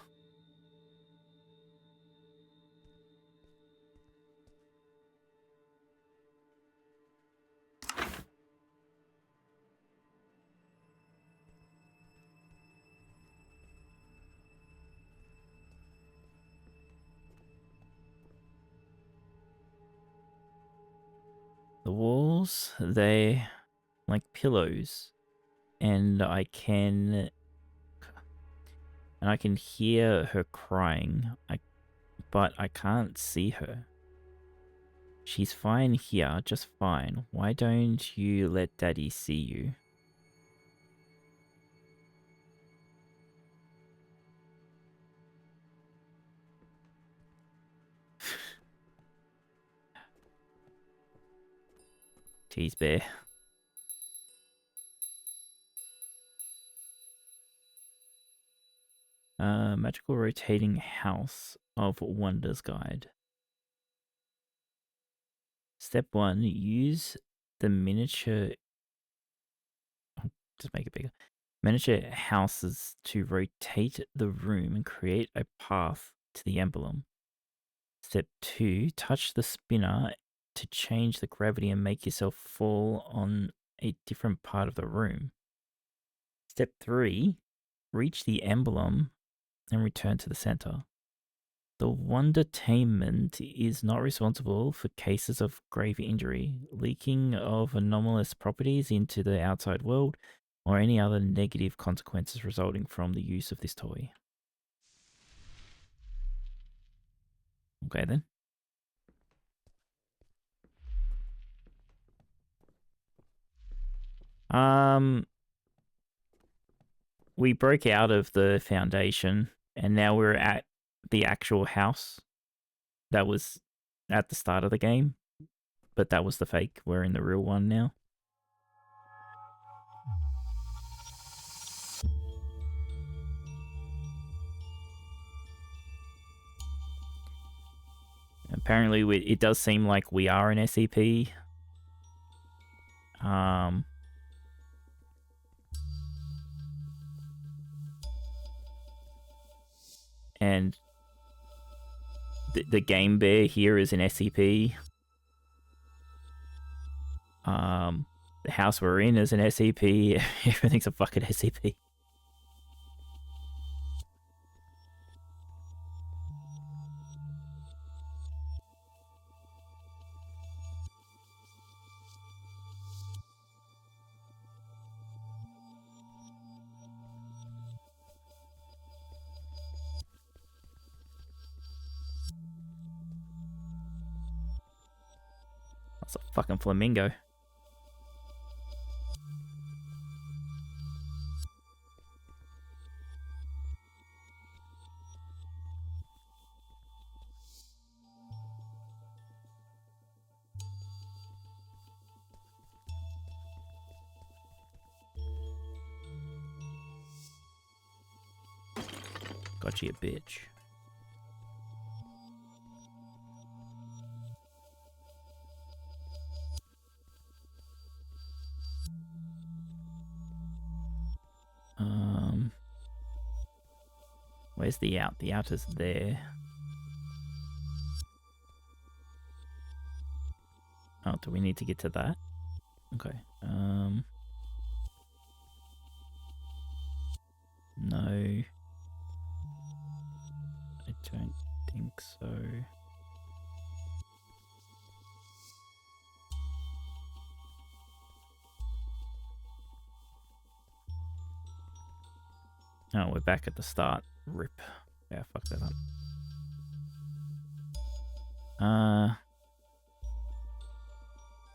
The walls, they like pillows, and I can hear her crying, but I can't see her. She's fine here, just fine. Why don't you let Daddy see you? Jeez, bear. Magical rotating house of wonders guide. Step 1, use the miniature... just make it bigger. Miniature houses to rotate the room and create a path to the emblem. Step 2, touch the spinner to change the gravity and make yourself fall on a different part of the room. Step 3, reach the emblem and return to the center. The Wondertainment is not responsible for cases of grave injury, leaking of anomalous properties into the outside world, or any other negative consequences resulting from the use of this toy. Okay then. We broke out of the Foundation, and now we're at the actual house that was at the start of the game, but that was the fake. We're in the real one now. Apparently, it does seem like we are an SCP. And the game bear here is an SCP. The house we're in is an SCP. Everything's a fucking SCP. That's a fucking flamingo. Got you, bitch. Where's the out? The out is there. Oh, do we need to get to that? Okay. No. I don't think so. Oh, we're back at the start. Rip. Yeah, fuck that up.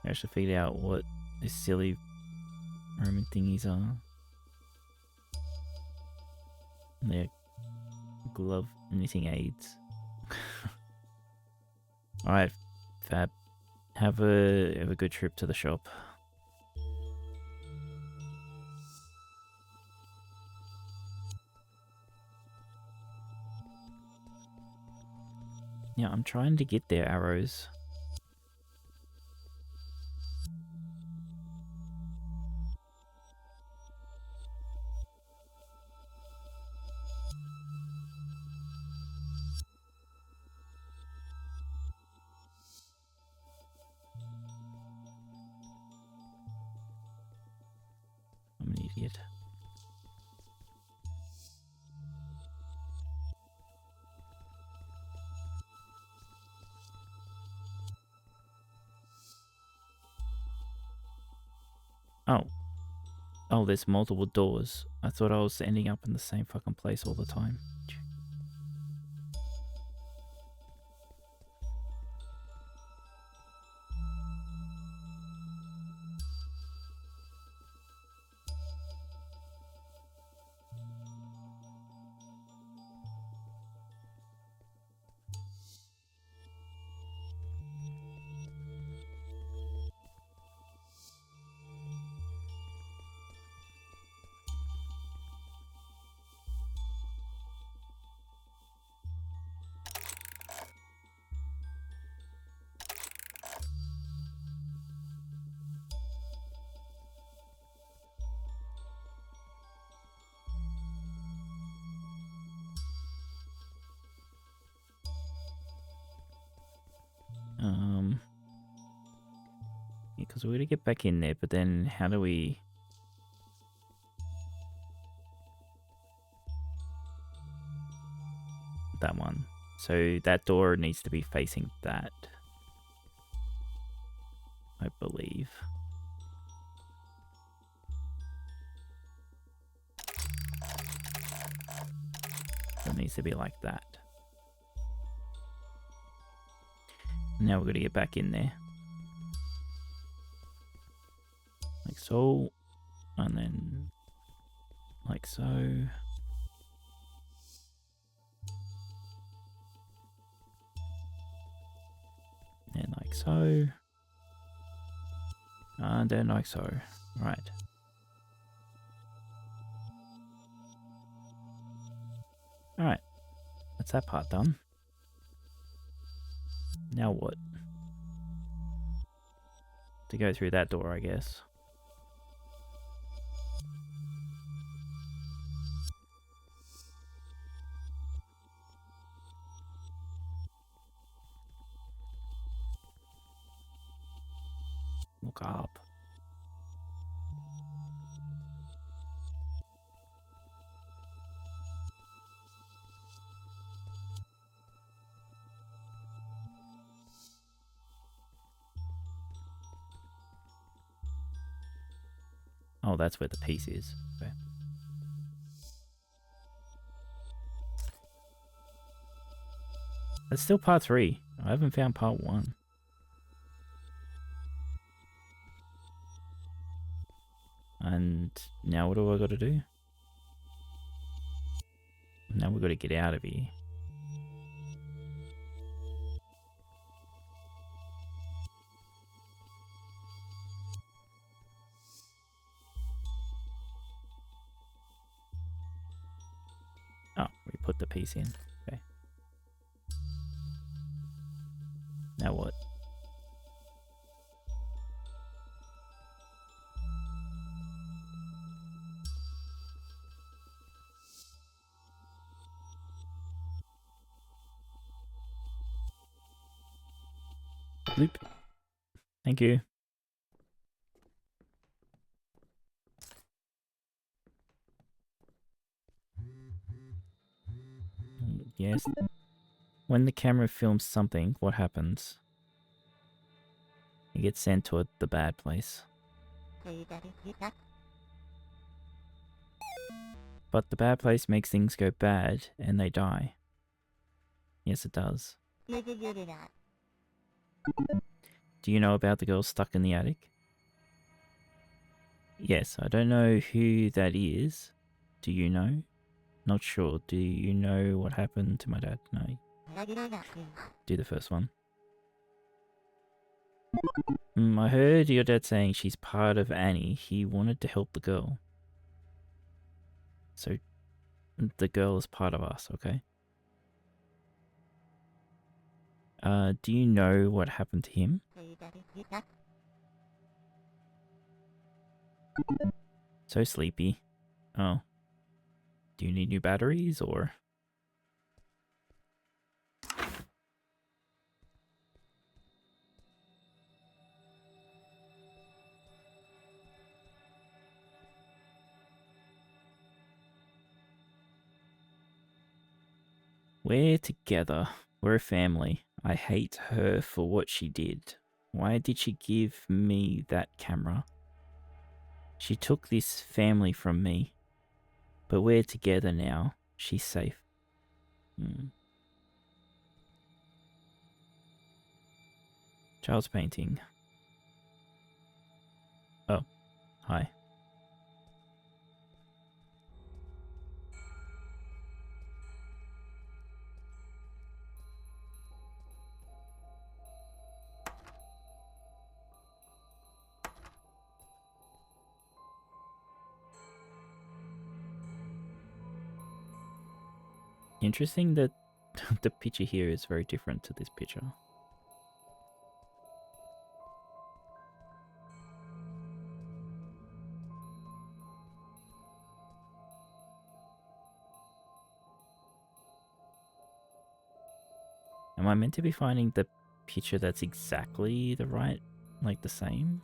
I should figure out what these silly Roman thingies are. They're glove knitting aids. Alright, Fab. Have a good trip to the shop. Yeah, I'm trying to get their arrows. I'm an idiot. Oh. Oh, there's multiple doors. I thought I was ending up in the same fucking place all the time. Because we're gonna get back in there, but then how do we... That one. So that door needs to be facing that. I believe. It needs to be like that. Now we're gonna get back in there. Like so. And then like so. And like so. And then like so. Right. Alright. That's that part done. Now what? To go through that door, I guess. Look up. Oh, that's where the piece is. Okay. That's still part 3. I haven't found part 1. And now what do I got to do? Now we've got to get out of here. Oh, we put the piece in. Okay. Now what? Bloop. Thank you. Yes. When the camera films something, what happens? It gets sent to the bad place. But the bad place makes things go bad and they die. Yes, it does. Do you know about the girl stuck in the attic? Yes, I don't know who that is. Do you know? Not sure. Do you know what happened to my dad? No. Do the first one. I heard your dad saying she's part of Annie. He wanted to help the girl. So, the girl is part of us, okay? Do you know what happened to him? So sleepy. Oh. Do you need new batteries, or...? We're together. We're a family. I hate her for what she did. Why did she give me that camera? She took this family from me. But we're together now. She's safe. Child's painting. Oh, hi. Interesting that the picture here is very different to this picture. Am I meant to be finding the picture that's exactly the right, like the same?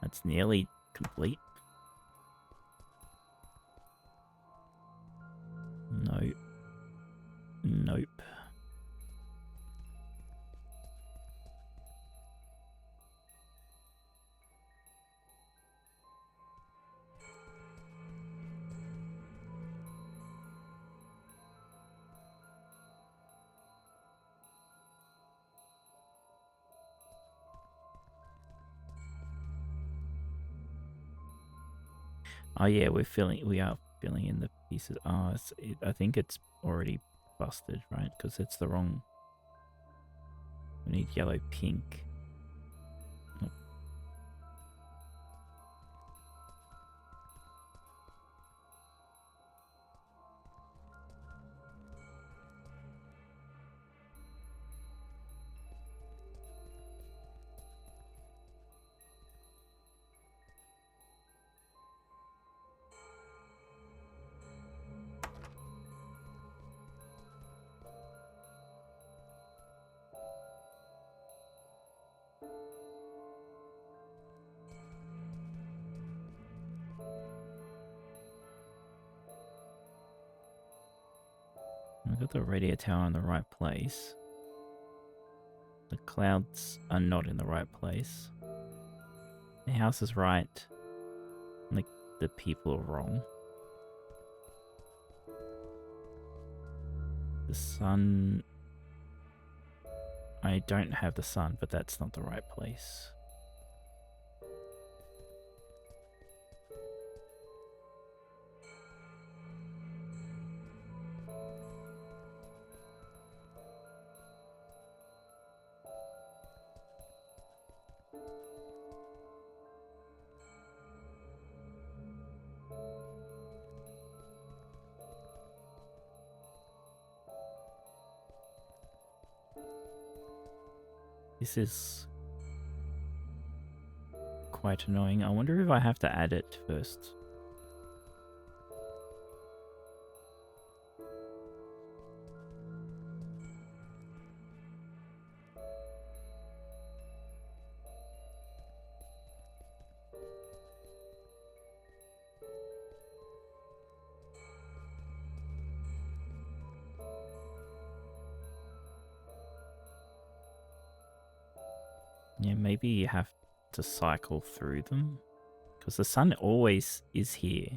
That's nearly complete. Nope. Nope. Oh yeah, we are filling in the pieces. Oh, I think it's already busted, right? Because it's the wrong. We need yellow, pink. Nope. We've got the radio tower in the right place. The clouds are not in the right place. The house is right. Like, the people are wrong. The sun... I don't have the sun, but that's not the right place. This is quite annoying. I wonder if I have to add it first. Yeah, maybe you have to cycle through them. Because the sun always is here.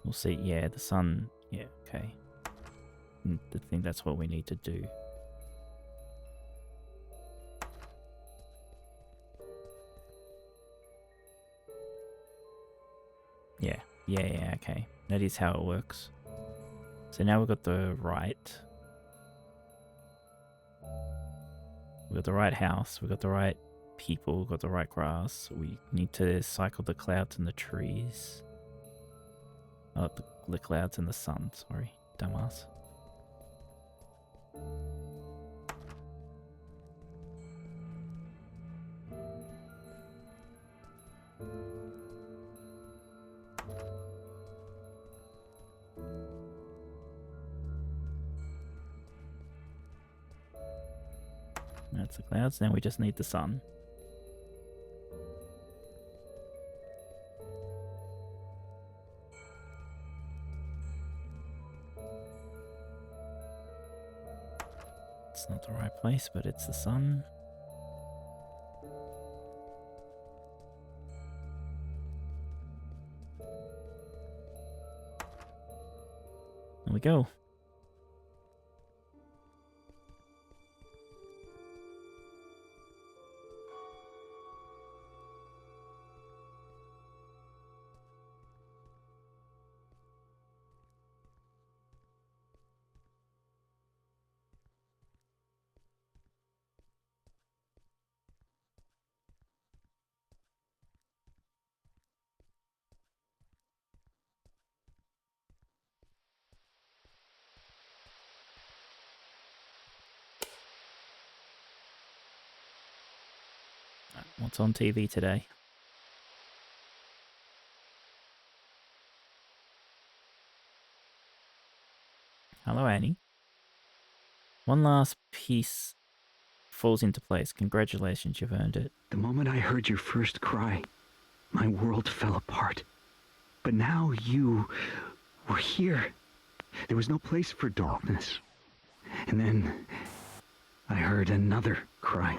We'll see. Yeah, the sun. Yeah, okay. I think that's what we need to do. Yeah, okay. That is how it works. So now we've got the right. We've got the right house, we've got the right people, we've got the right grass. We need to cycle the clouds and the trees. Oh, the clouds and the sun, sorry. Dumbass. That's the clouds, now we just need the sun. It's not the right place, but it's the sun. There we go. What's on TV today? Hello, Annie. One last piece falls into place. Congratulations, you've earned it. The moment I heard your first cry, my world fell apart. But now you were here. There was no place for darkness. And then I heard another cry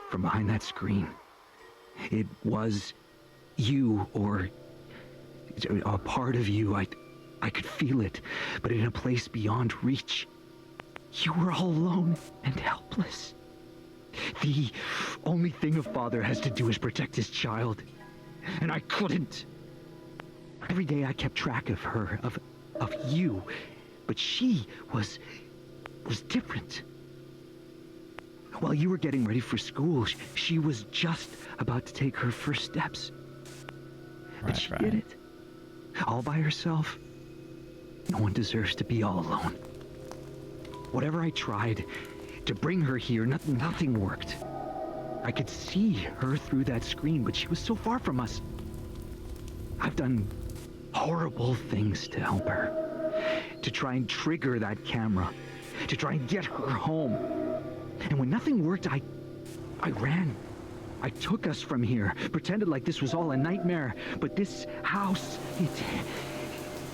from behind that screen. It was you, or a part of you. I could feel it, but in a place beyond reach. You were all alone and helpless. The only thing a father has to do is protect his child. And I couldn't. Every day I kept track of her, of you. But she was different. While you were getting ready for school, she was just about to take her first steps. But she did it. All by herself. No one deserves to be all alone. Whatever I tried to bring her here, nothing worked. I could see her through that screen, but she was so far from us. I've done horrible things to help her. To try and trigger that camera. To try and get her home. And when nothing worked, I ran. I took us from here, pretended like this was all a nightmare. But this house,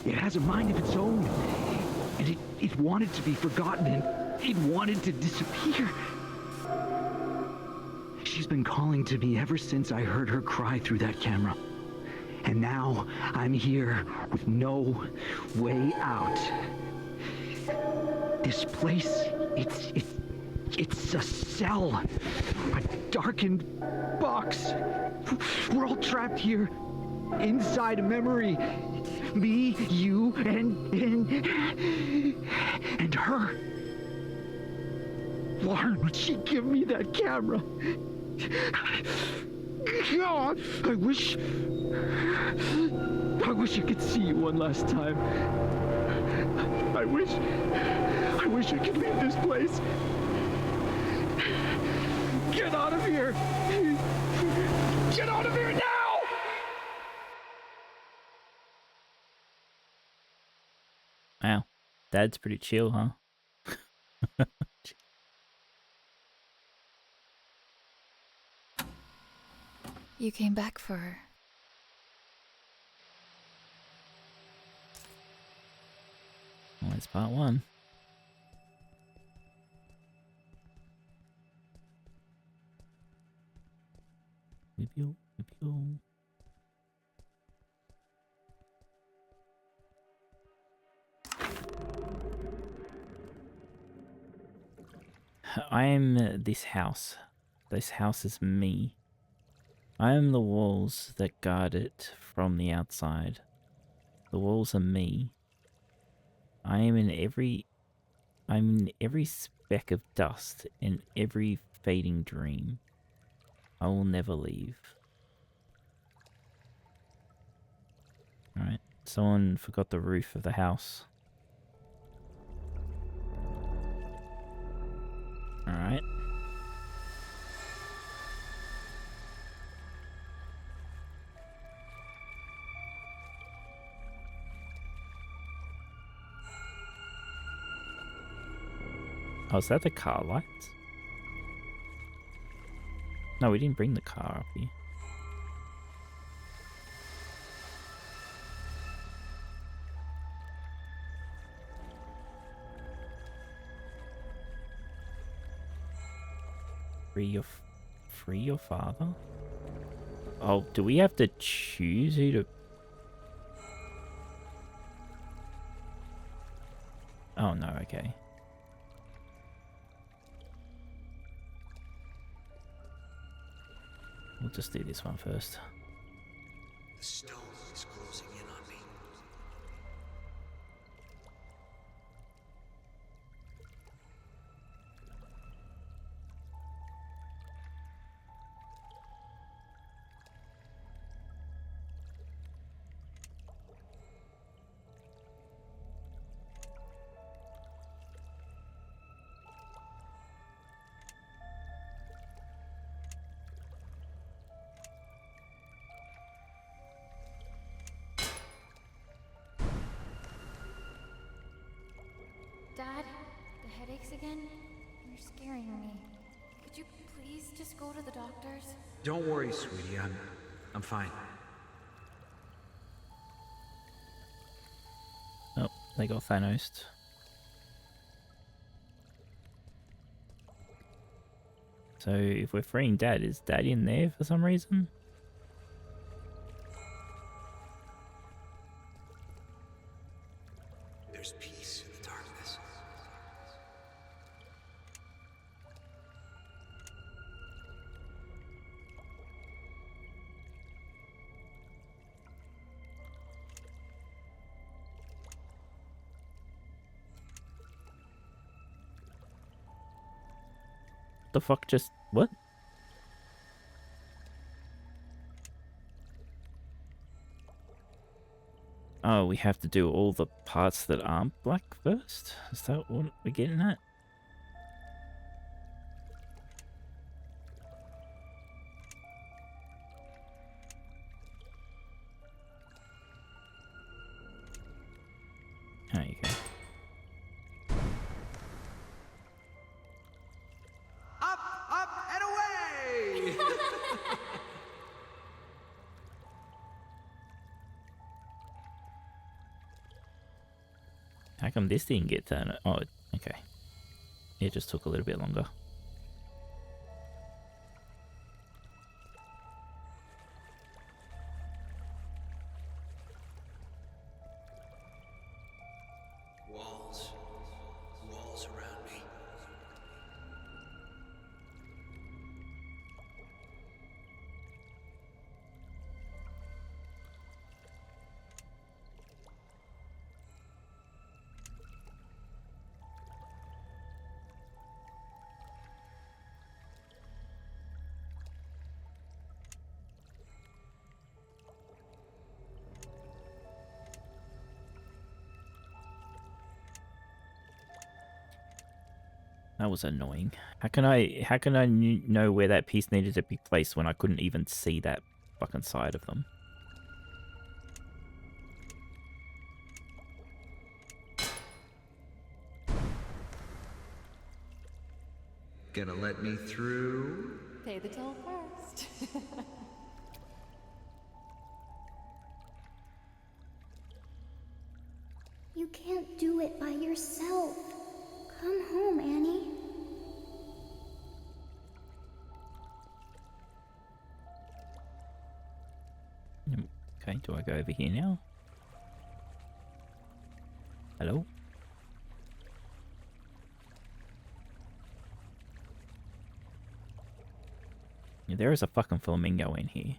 it has a mind of its own. And it wanted to be forgotten, and it wanted to disappear. She's been calling to me ever since I heard her cry through that camera. And now I'm here with no way out. This place, it's a cell. A darkened box. We're all trapped here. Inside a memory. Me, you, and her. Why would she give me that camera? God, I wish I could see you one last time. I wish I could leave this place. Get out of here! Get out of here now! Wow, Dad's pretty chill, huh? You came back for her. Well, that's part one. I am this house. This house is me. I am the walls that guard it from the outside. The walls are me. I'm in every speck of dust and every fading dream. I will never leave. Alright, someone forgot the roof of the house. Alright. Oh, is that the car lights? No, we didn't bring the car up here. Free your father? Oh, do we have to choose who to... Oh no, okay. We'll just do this one first. The stone is closing in on me. Dad, the headaches again? You're scaring me. Could you please just go to the doctors? Don't worry, sweetie. I'm fine. Oh, they got Thanos. So if we're freeing Dad, is Dad in there for some reason? There's peace in the darkness. The fuck just... what? Oh, we have to do all the parts that aren't black first? Is that what we're getting at? There you go. Up, and away! How come this didn't get done? Oh, okay. It just took a little bit longer. Walls around me. That was annoying. How can I know where that piece needed to be placed when I couldn't even see that fucking side of them? Gonna let me through? Pay the toll first. You can't do it by yourself. Come home, Annie. Okay, do I go over here now? Hello? Yeah, there is a fucking flamingo in here.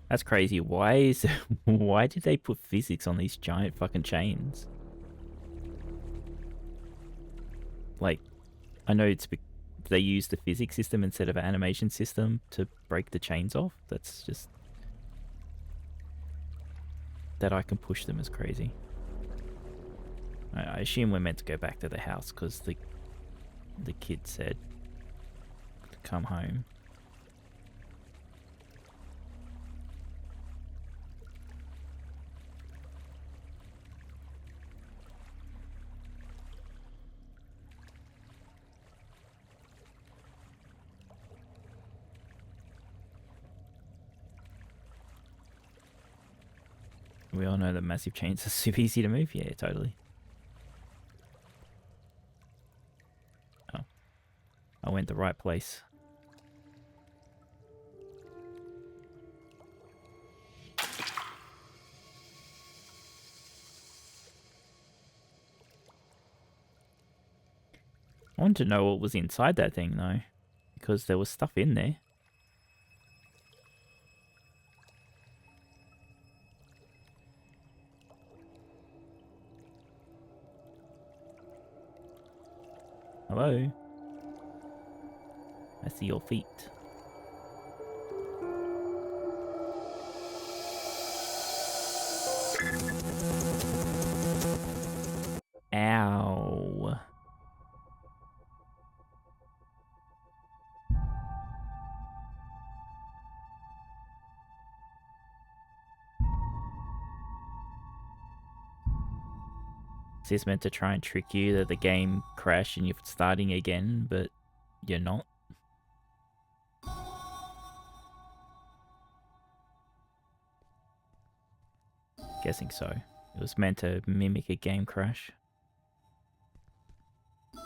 That's crazy. Why did they put physics on these giant fucking chains? Like, I know they use the physics system instead of an animation system to break the chains off. That's just... that I can push them is crazy. I assume we're meant to go back to the house because the kid said to come home. We all know that massive chains are super easy to move. Yeah, totally. Oh. I went the right place. I wanted to know what was inside that thing, though. Because there was stuff in there. Hello? I see your feet. Ow. Is this meant to try and trick you that the game crashed and you're starting again, but you're not? Guessing so. It was meant to mimic a game crash. You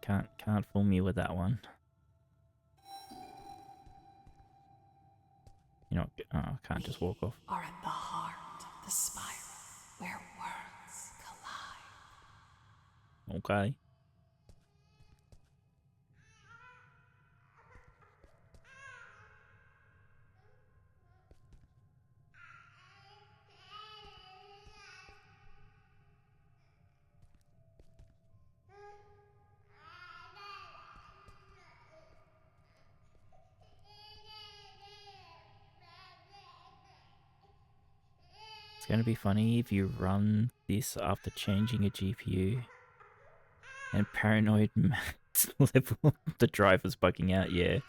can't fool me with that one. You know, oh, I can't just walk off. Are at the heart of the spiral where worlds collide. Okay. It's going to be funny if you run this after changing a GPU and paranoid max level. The driver's bugging out, yeah.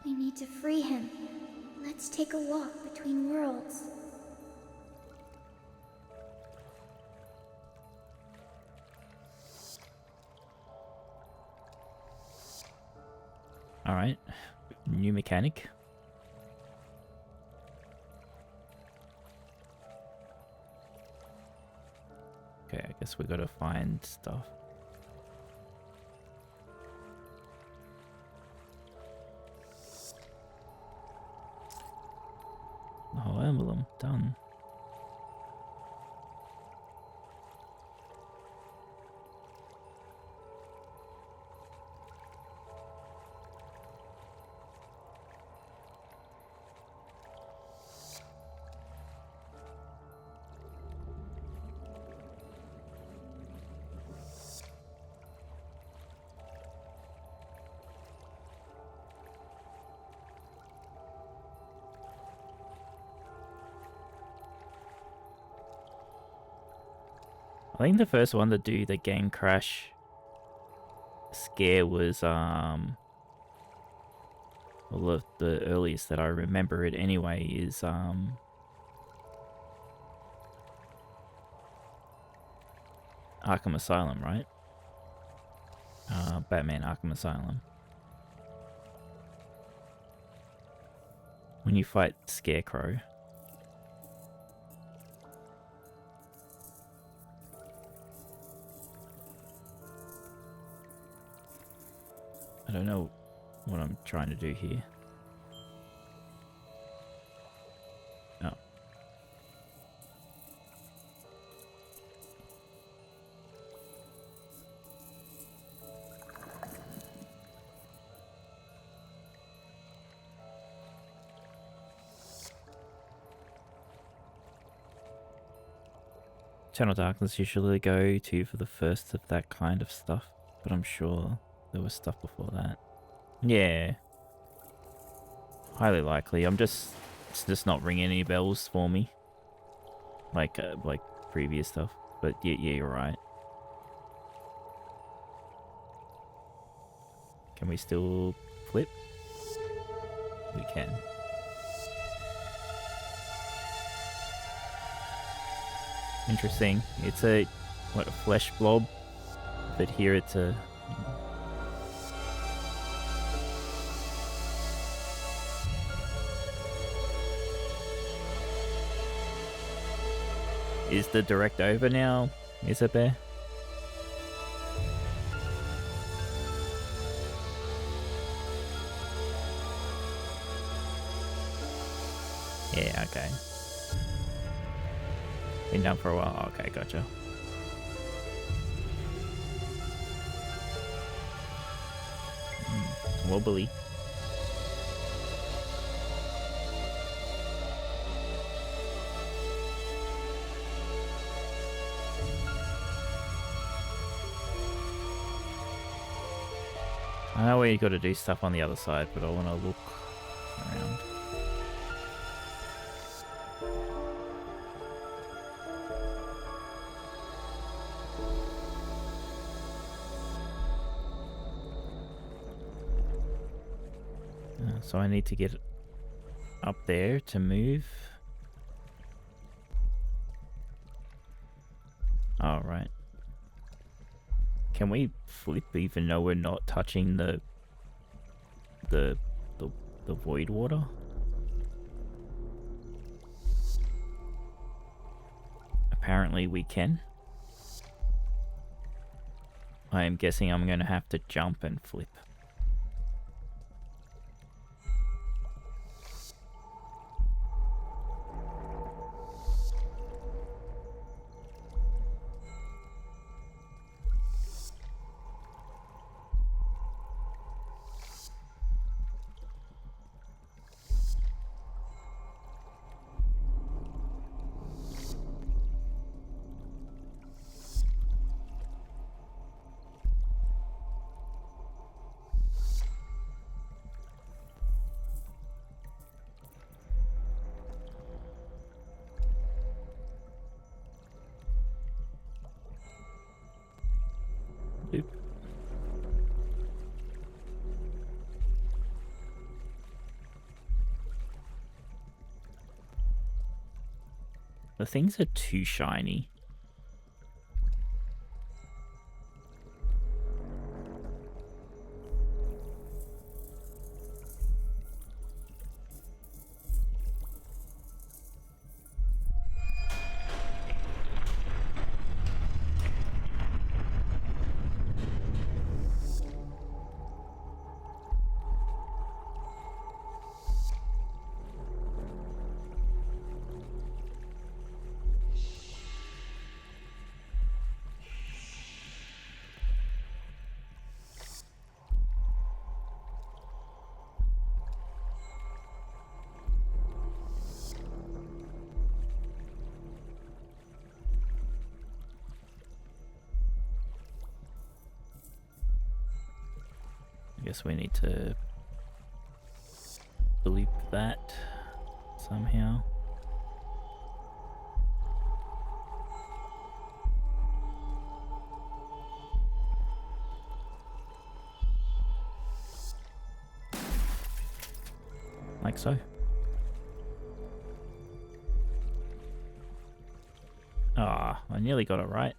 We need to free him. Let's take a walk between worlds. Alright. New mechanic. Okay, I guess we gotta find stuff. The whole emblem, done. I think the first one to do the game crash scare was well, the earliest that I remember it anyway is Arkham Asylum, right? Batman Arkham Asylum. When you fight Scarecrow. I don't know what I'm trying to do here. Oh. Channel Darkness usually go to for the first of that kind of stuff, but I'm sure there was stuff before that. Yeah. Highly likely. It's just not ringing any bells for me. Like previous stuff. But yeah, you're right. Can we still flip? We can. Interesting. It's a flesh blob, but here it's a Is the direct over now, Isabelle? Yeah, okay. Been down for a while. Okay, gotcha. Wobbly. I know we got to do stuff on the other side, but I want to look around. So I need to get up there to move. All right. Can we flip even though we're not touching the void water? Apparently we can. I am guessing I'm going to have to jump and flip. Oop. The things are too shiny. I guess we need to bleep that somehow. Like so. Ah, I nearly got it right.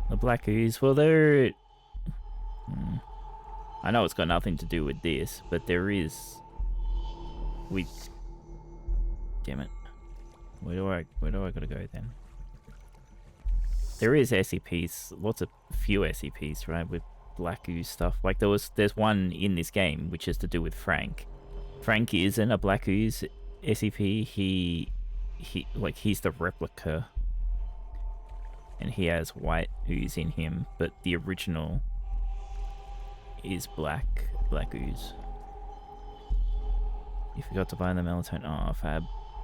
The black ooze, well, they're... I know it's got nothing to do with this, but there is... Damn it. Where do I gotta go then? There is SCPs, few SCPs, right, with black ooze stuff. Like there's one in this game which is to do with Frank. Frank isn't a black ooze SCP. He's the replica. And he has white ooze in him, but the original is black ooze. You forgot to buy the melatonin. Oh, fab.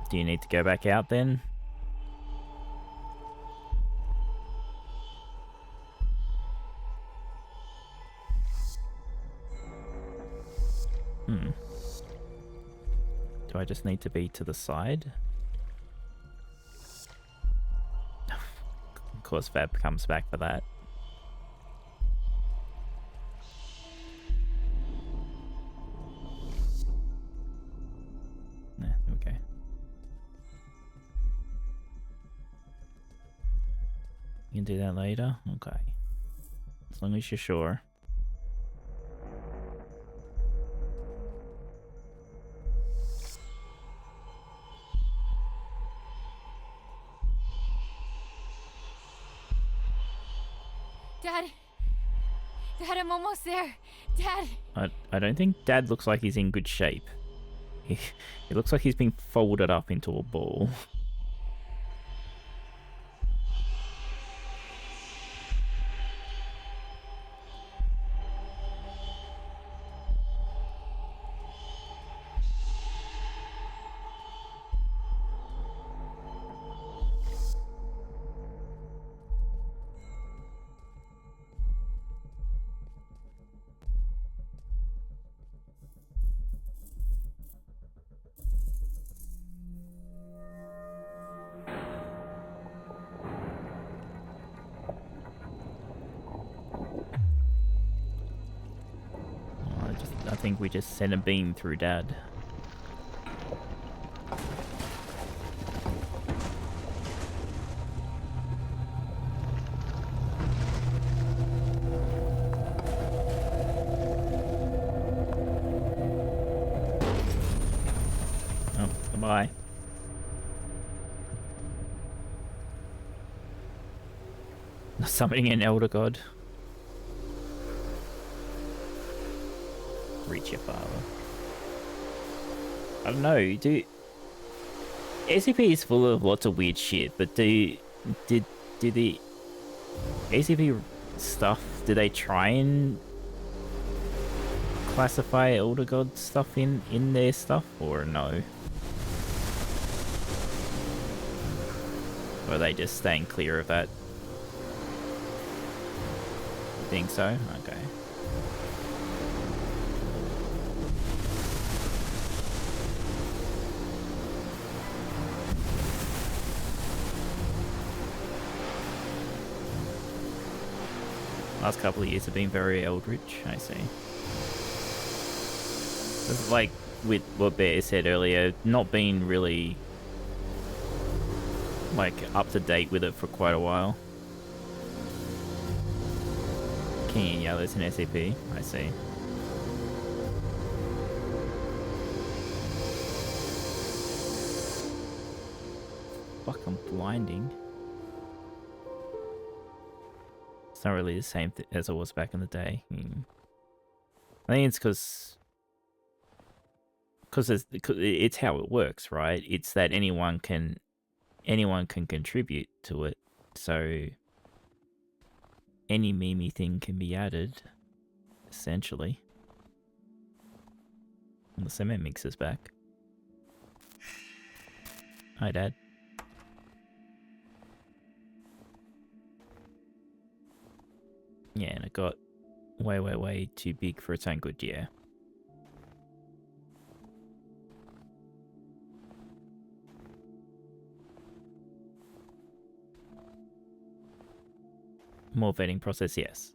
Do you need to go back out then? Do I just need to be to the side? Of course, Fab comes back for that. Nah, okay. You can do that later? Okay. As long as you're sure. Dad, I'm almost there. Dad! I don't think Dad looks like he's in good shape. He looks like he's been folded up into a ball. I think we just sent a beam through Dad. Summoning an elder god. Reach your father. I don't know, SCP is full of lots of weird shit, but do the SCP stuff, do they try and classify elder god stuff in their stuff, or no? Or are they just staying clear of that? You think so? Okay. Last couple of years have been very eldritch, I see. It's like with what Bear said earlier, not being really like up to date with it for quite a while. King and Yellow's an SCP, I see. Fucking blinding. It's not really the same as it was back in the day. I think it's because it's how it works, right? It's that anyone can contribute to it, so any meme thing can be added, essentially. And the cement mixer's back. Hi, Dad. Yeah, and it got way too big for its own good, yeah. More vetting process, yes.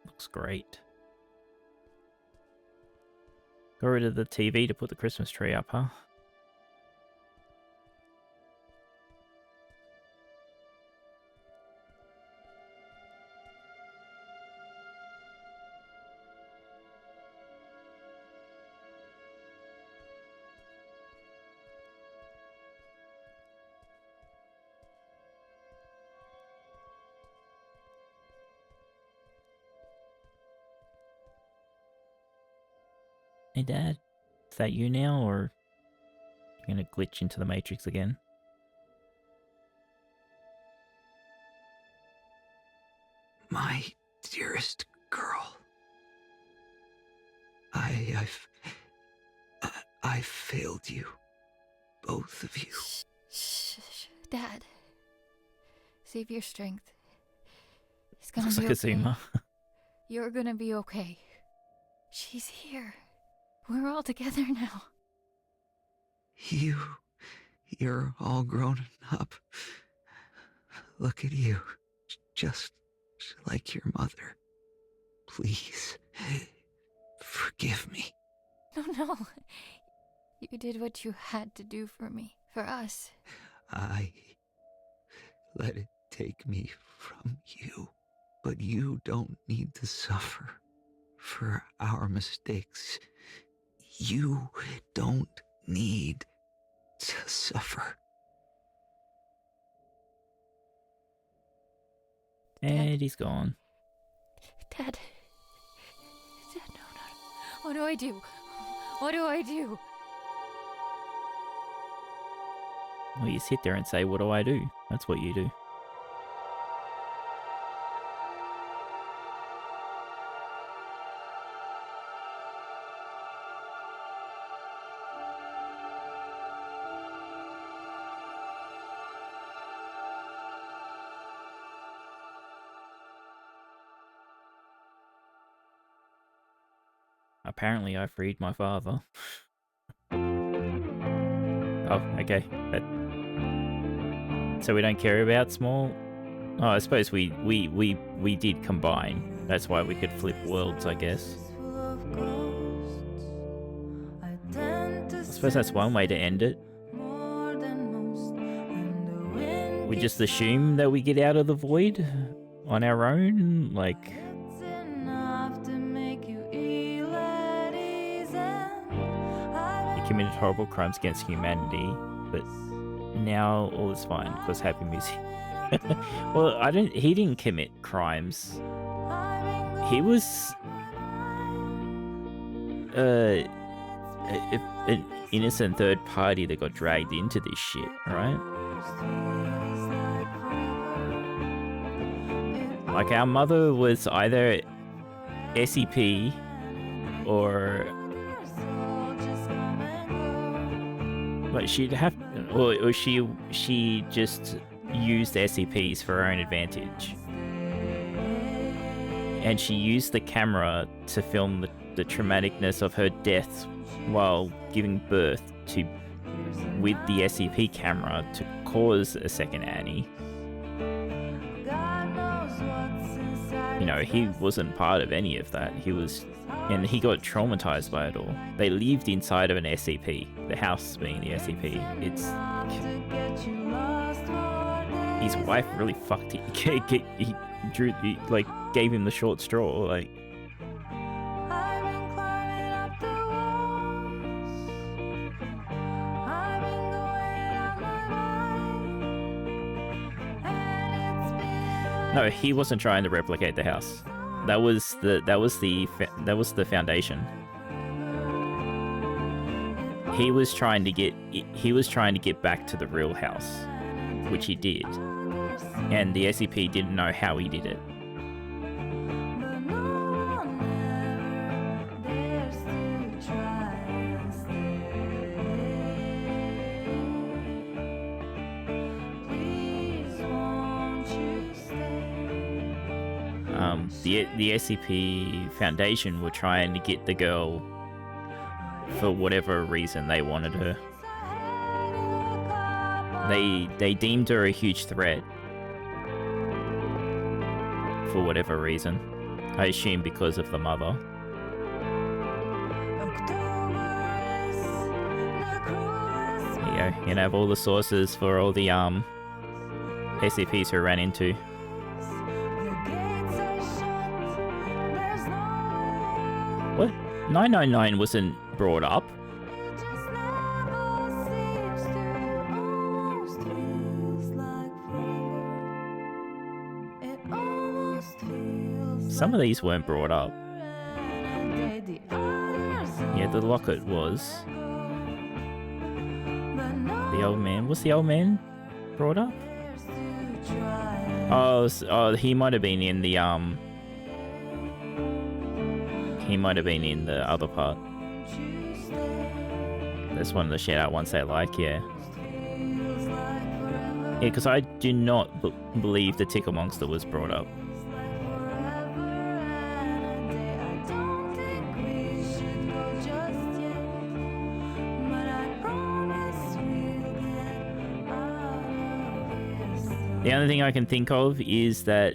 Looks great. Got rid of the TV to put the Christmas tree up, huh? Hey, Dad, is that you now, or you gonna glitch into the Matrix again? My dearest girl. I've failed you. Both of you. Shh, Dad. Save your strength. It's gonna Looks be like a okay. Zoomer. You're gonna be okay. She's here. We're all together now. You're all grown up. Look at you. Just like your mother. Please, forgive me. No. You did what you had to do for me. For us. I let it take me from you. But you don't need to suffer for our mistakes. You don't need to suffer. And he's gone. Dad, no. What do I do? What do I do? Well, you sit there and say, what do I do? That's what you do. Apparently I freed my father. Oh, okay. So we don't care about small? Oh, I suppose we did combine. That's why we could flip worlds, I guess. I suppose that's one way to end it. We just assume that we get out of the void on our own, like... He committed horrible crimes against humanity, but now all is fine, because Happy Music... Well, he didn't commit crimes. He was... an innocent third party that got dragged into this shit, right? Like, our mother was either SCP or... But she'd have... Or she just used SCPs for her own advantage. And she used the camera to film the traumaticness of her death while giving birth to... with the SCP camera to cause a second Annie. You know, he wasn't part of any of that. He was... And he got traumatized by it all. They lived inside of an SCP. The house being the SCP. It's... His wife really fucked him. He gave him the short straw, like... No, he wasn't trying to replicate the house. That was the Foundation. He was trying to get back to the real house, which he did. And the SCP didn't know how he did it. The SCP Foundation were trying to get the girl for whatever reason they wanted her. They deemed her a huge threat for whatever reason. I assume because of the mother. There you go. You have all the sources for all the SCPs who ran into. What? 999 wasn't brought up. Some of these weren't brought up. Yeah, the locket was. The old man. Was the old man brought up? Oh, he might have been in the He might have been in the other part. That's one of the shout-out ones they like, yeah. Yeah, because I do not believe the Tickle Monster was brought up. The only thing I can think of is that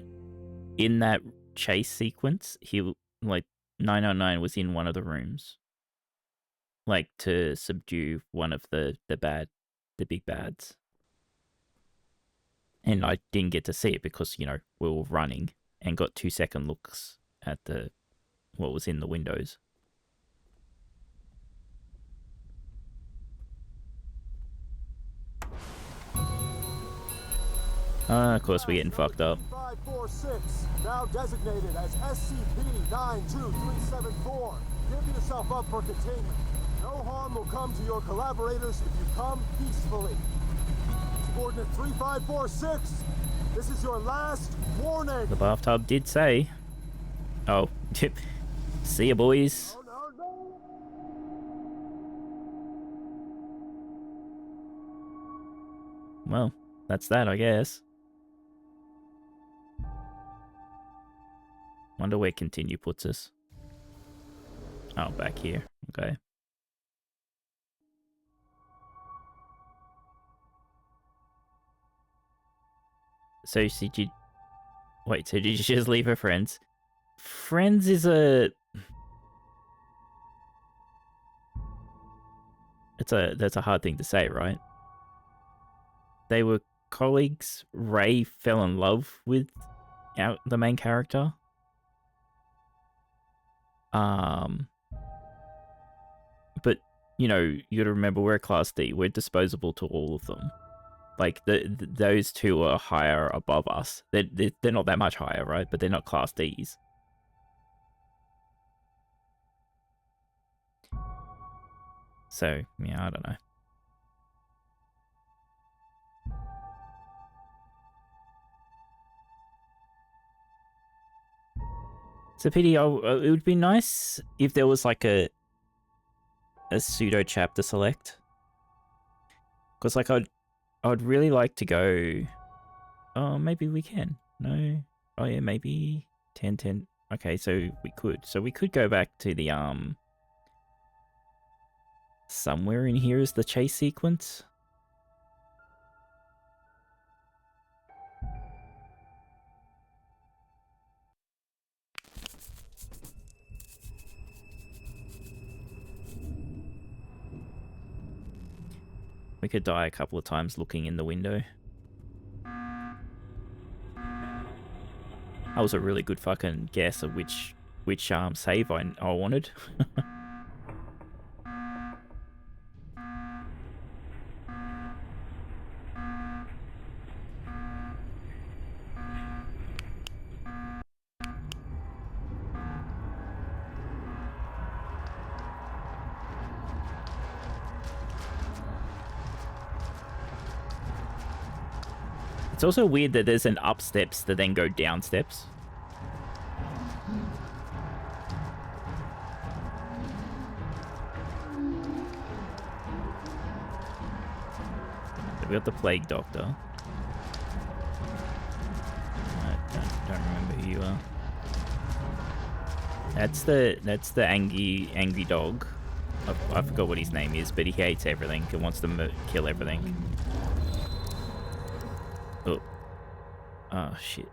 in that chase sequence, he, like, 999 was in one of the rooms. Like, to subdue one of the big bads. And I didn't get to see it because, you know, we were running and got 2-second looks at what was in the windows. Of course we're getting fucked up. 546, now designated as SCP-92374. Give yourself up for containment. No harm will come to your collaborators if you come peacefully. Subordinate 3546, this is your last warning. The bathtub did say. Oh, see ya, boys. Well, that's that, I guess. Wonder where continue puts us. Oh, back here. Okay. So did you... Wait, so did you just leave her friends? Friends is a... That's a hard thing to say, right? They were colleagues. Ray fell in love with the main character. But, you know, you gotta remember we're Class D. We're disposable to all of them. Like, those two are higher above us. They're not that much higher, right? But they're not Class Ds. So, yeah, I don't know. It's a pity. It would be nice if there was like a pseudo chapter select. Because like I'd really like to go. Oh, maybe we can. No. Oh yeah, maybe 10. Okay, so we could. So we could go back to the somewhere in here is the chase sequence. We could die a couple of times looking in the window. That was a really good fucking guess of which save I wanted. It's also weird that there's an up steps that then go down steps. We got the plague doctor. I don't remember who you are. That's the angry dog. I forgot what his name is, but he hates everything and wants to kill everything. Oh shit.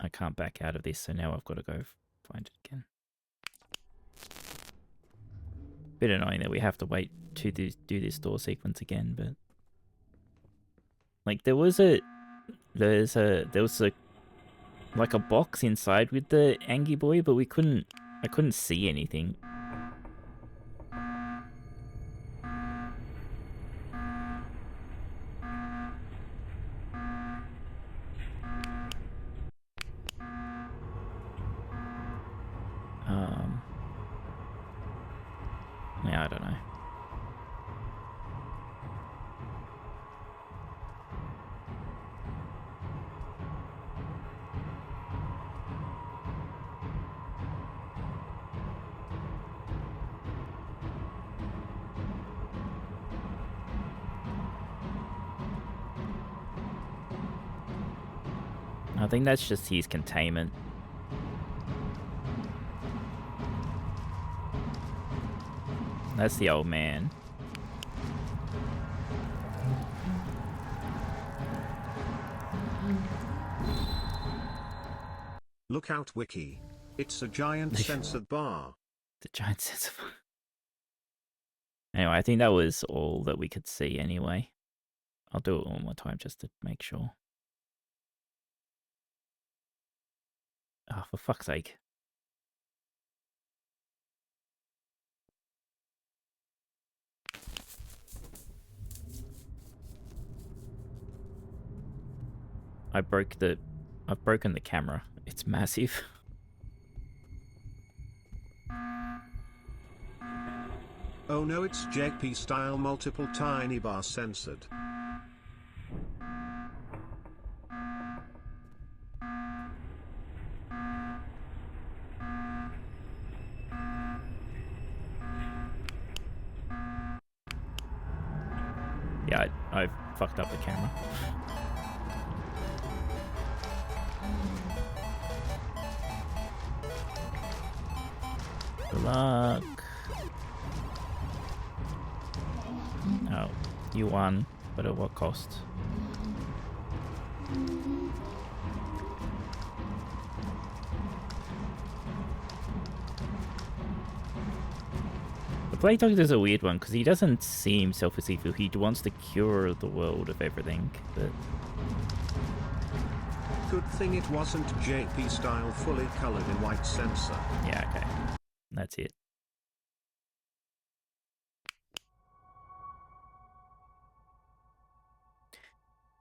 I can't back out of this, so now I've got to go find it again. Bit annoying that we have to wait to do this door sequence again, but like there was like a box inside with the Angie boy, but I couldn't see anything. Yeah, I don't know. I think that's just his containment. That's the old man. Look out, Wiccy. It's a giant censored bar. The giant censored bar. Anyway, I think that was all that we could see anyway. I'll do it one more time just to make sure. Oh, for fuck's sake. I've broken the camera. It's massive. Oh no, it's JP style multiple tiny bar censored. Yeah, I fucked up the camera. Good luck. Oh, you won, but at what cost? The Plague Doctor is a weird one because he doesn't see himself as evil. He wants to cure the world of everything, but Good thing it wasn't JP style fully colored in white sensor. yeah, okay. That's it.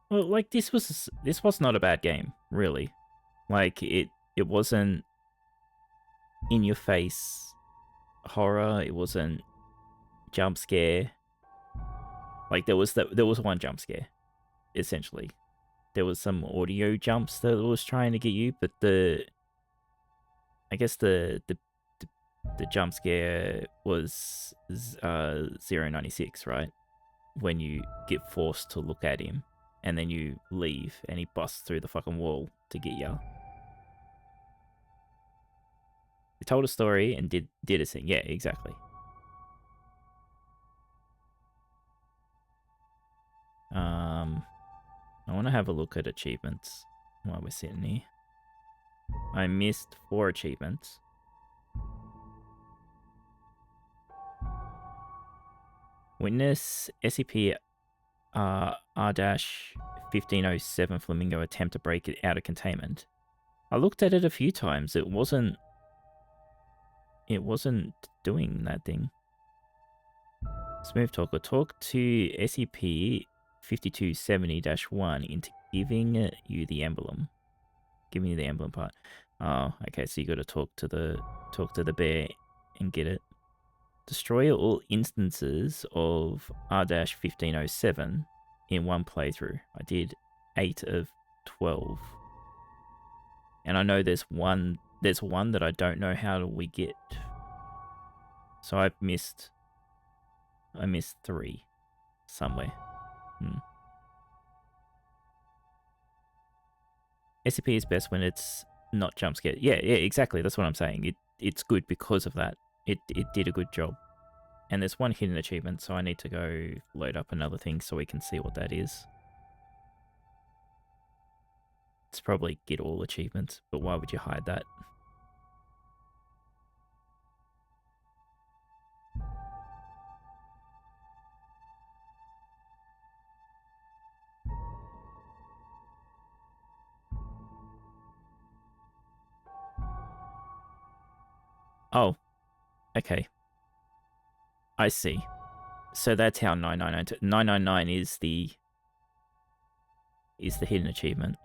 Well, like this was not a bad game, really. Like it wasn't in your face horror, it wasn't jump scare. Like there was one jump scare, essentially. There was some audio jumps that it was trying to get you, but I guess the jump scare was 096, right? When you get forced to look at him, and then you leave, and he busts through the fucking wall to get you. He told a story and did a thing. Yeah, exactly. I want to have a look at achievements while we're sitting here. I missed 4 achievements. Witness SCP R-1507 Flamingo attempt to break it out of containment. I looked at it a few times. It wasn't doing that thing. Smooth Talker, talk to SCP 5270-1 into giving you the emblem. Giving you the emblem part. Oh, okay, so you gotta talk to the bear and get it. Destroy all instances of R-1507 in one playthrough. I did 8 of 12. And I know there's one that I don't know how we get. So I missed 3 somewhere. SCP is best when it's not jump scare. Yeah, exactly. That's what I'm saying. It's good because of that. It did a good job. And there's one hidden achievement, so I need to go load up another thing so we can see what that is. It's probably get all achievements, but why would you hide that? Oh, okay. I see. So that's how 999 is the hidden achievement.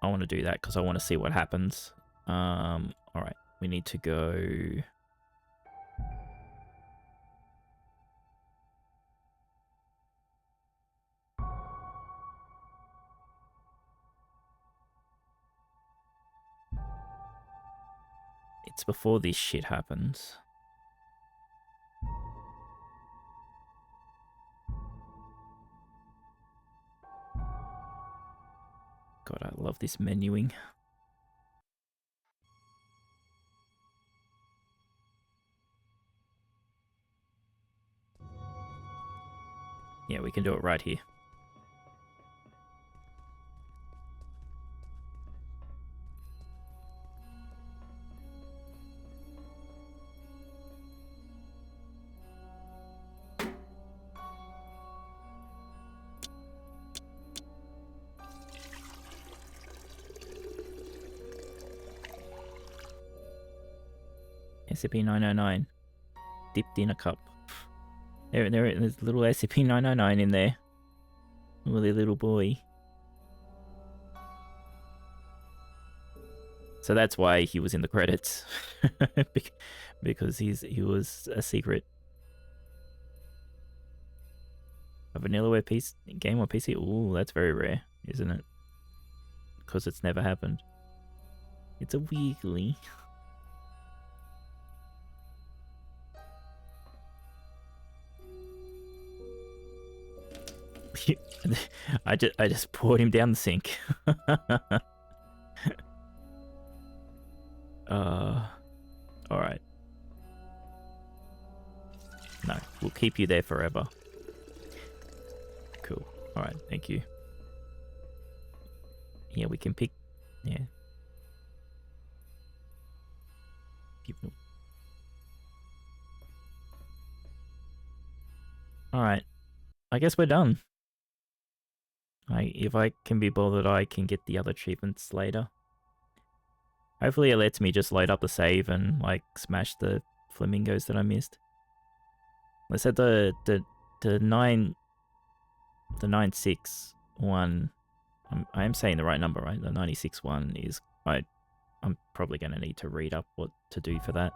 I want to do that because I want to see what happens. Alright, we need to go. It's before this shit happens. God, I love this menuing. Yeah, we can do it right here. SCP-909. Dipped in a cup. There's little SCP-909 in there. With a little boy. So that's why he was in the credits. Because he was a secret. A vanillaware piece game on PC? Ooh, that's very rare, isn't it? Because it's never happened. It's a weekly. I just poured him down the sink. Alright. No, we'll keep you there forever. Cool. Alright, thank you. Yeah, we can pick... Yeah. Alright. I guess we're done. If I can be bothered, I can get the other achievements later. Hopefully it lets me just load up the save and, like, smash the flamingos that I missed. I said the 96 one, I am saying the right number, right? The 96 one is, I'm probably going to need to read up what to do for that.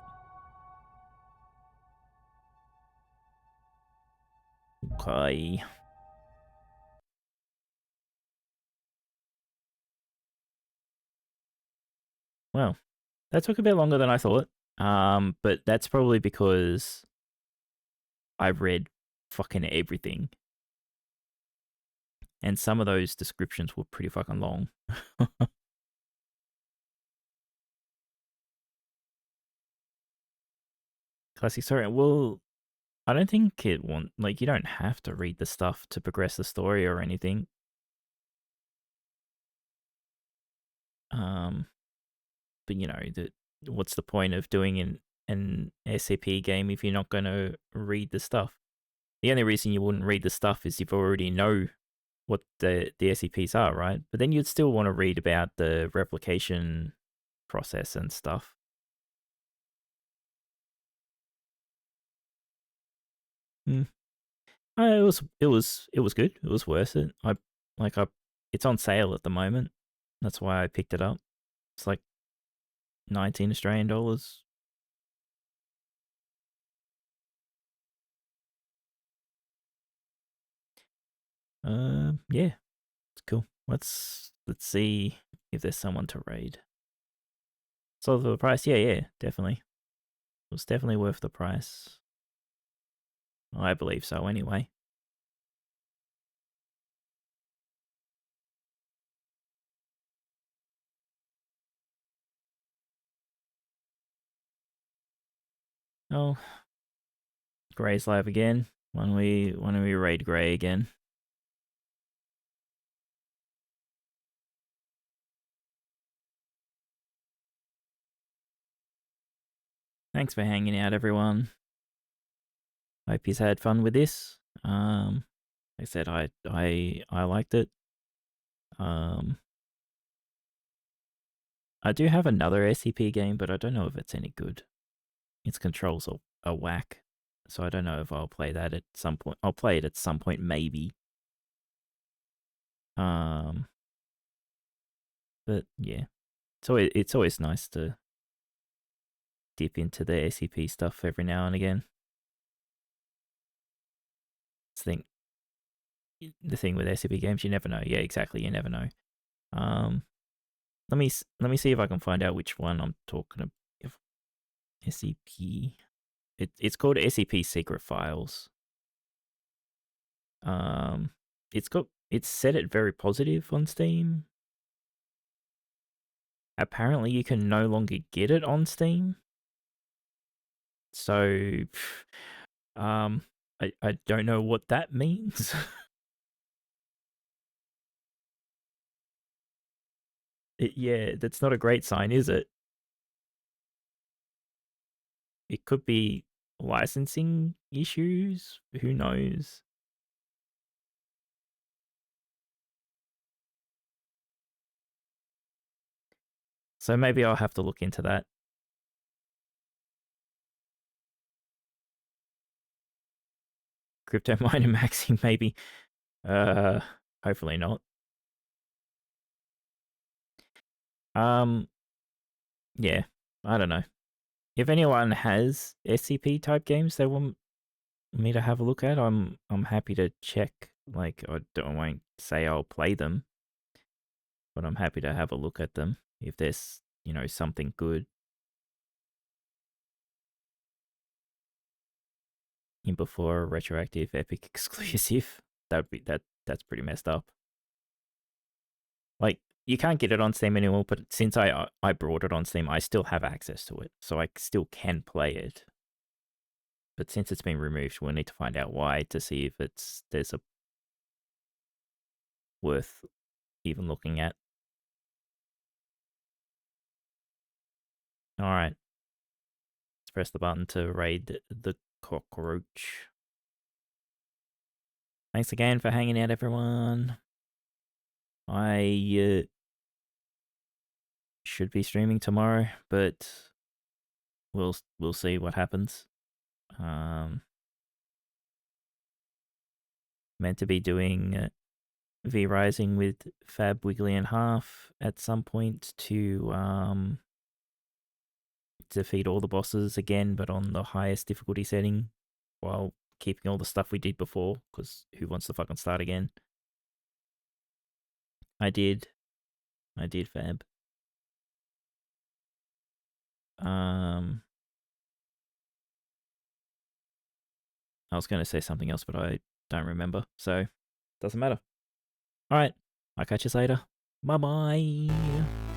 Okay. Well, that took a bit longer than I thought. But that's probably because I read fucking everything. And some of those descriptions were pretty fucking long. Classic story. Well, I don't think you don't have to read the stuff to progress the story or anything. But you know, what's the point of doing an SCP game if you're not going to read the stuff? The only reason you wouldn't read the stuff is if you already know what the SCPs are, right? But then you'd still want to read about the replication process and stuff. It was good. It was worth it. It's on sale at the moment. That's why I picked it up. It's like 19 Australian dollars. Yeah, it's cool. Let's see if there's someone to raid. So for the price, yeah, definitely. It was definitely worth the price. I believe so, anyway. Oh, Gray's live again. Why don't we raid Gray again? Thanks for hanging out, everyone. Hope you've had fun with this. Like I said, I liked it. I do have another SCP game, but I don't know if it's any good. Its controls are whack, so I don't know if I'll play that at some point. I'll play it at some point, maybe. But yeah, it's always nice to dip into the SCP stuff every now and again. The thing with SCP games, you never know. Yeah, exactly, you never know. Let me see if I can find out which one I'm talking about. SCP. It's called SCP Secret Files. It's set at very positive on Steam. Apparently you can no longer get it on Steam. So I don't know what that means. Yeah, that's not a great sign, is it? It could be licensing issues. Who knows? So maybe I'll have to look into that. Crypto miner maxing, maybe. Hopefully not. Yeah, I don't know. If anyone has SCP type games they want me to have a look at, I'm happy to check. Like, I won't say I'll play them, but I'm happy to have a look at them if there's, you know, something good. In before a retroactive Epic exclusive, that's pretty messed up. Like, you can't get it on Steam anymore, but since I brought it on Steam, I still have access to it, so I still can play it. But since it's been removed, we'll need to find out why to see if there's a worth even looking at. All right, let's press the button to raid the cockroach. Thanks again for hanging out, everyone. I should be streaming tomorrow, but we'll see what happens. Meant to be doing V Rising with Fab, Wiggly, and Half at some point to defeat all the bosses again, but on the highest difficulty setting, while keeping all the stuff we did before, because who wants to fucking start again? I did Fab. I was going to say something else, but I don't remember, so doesn't matter. Alright, I'll catch you later. Bye-bye.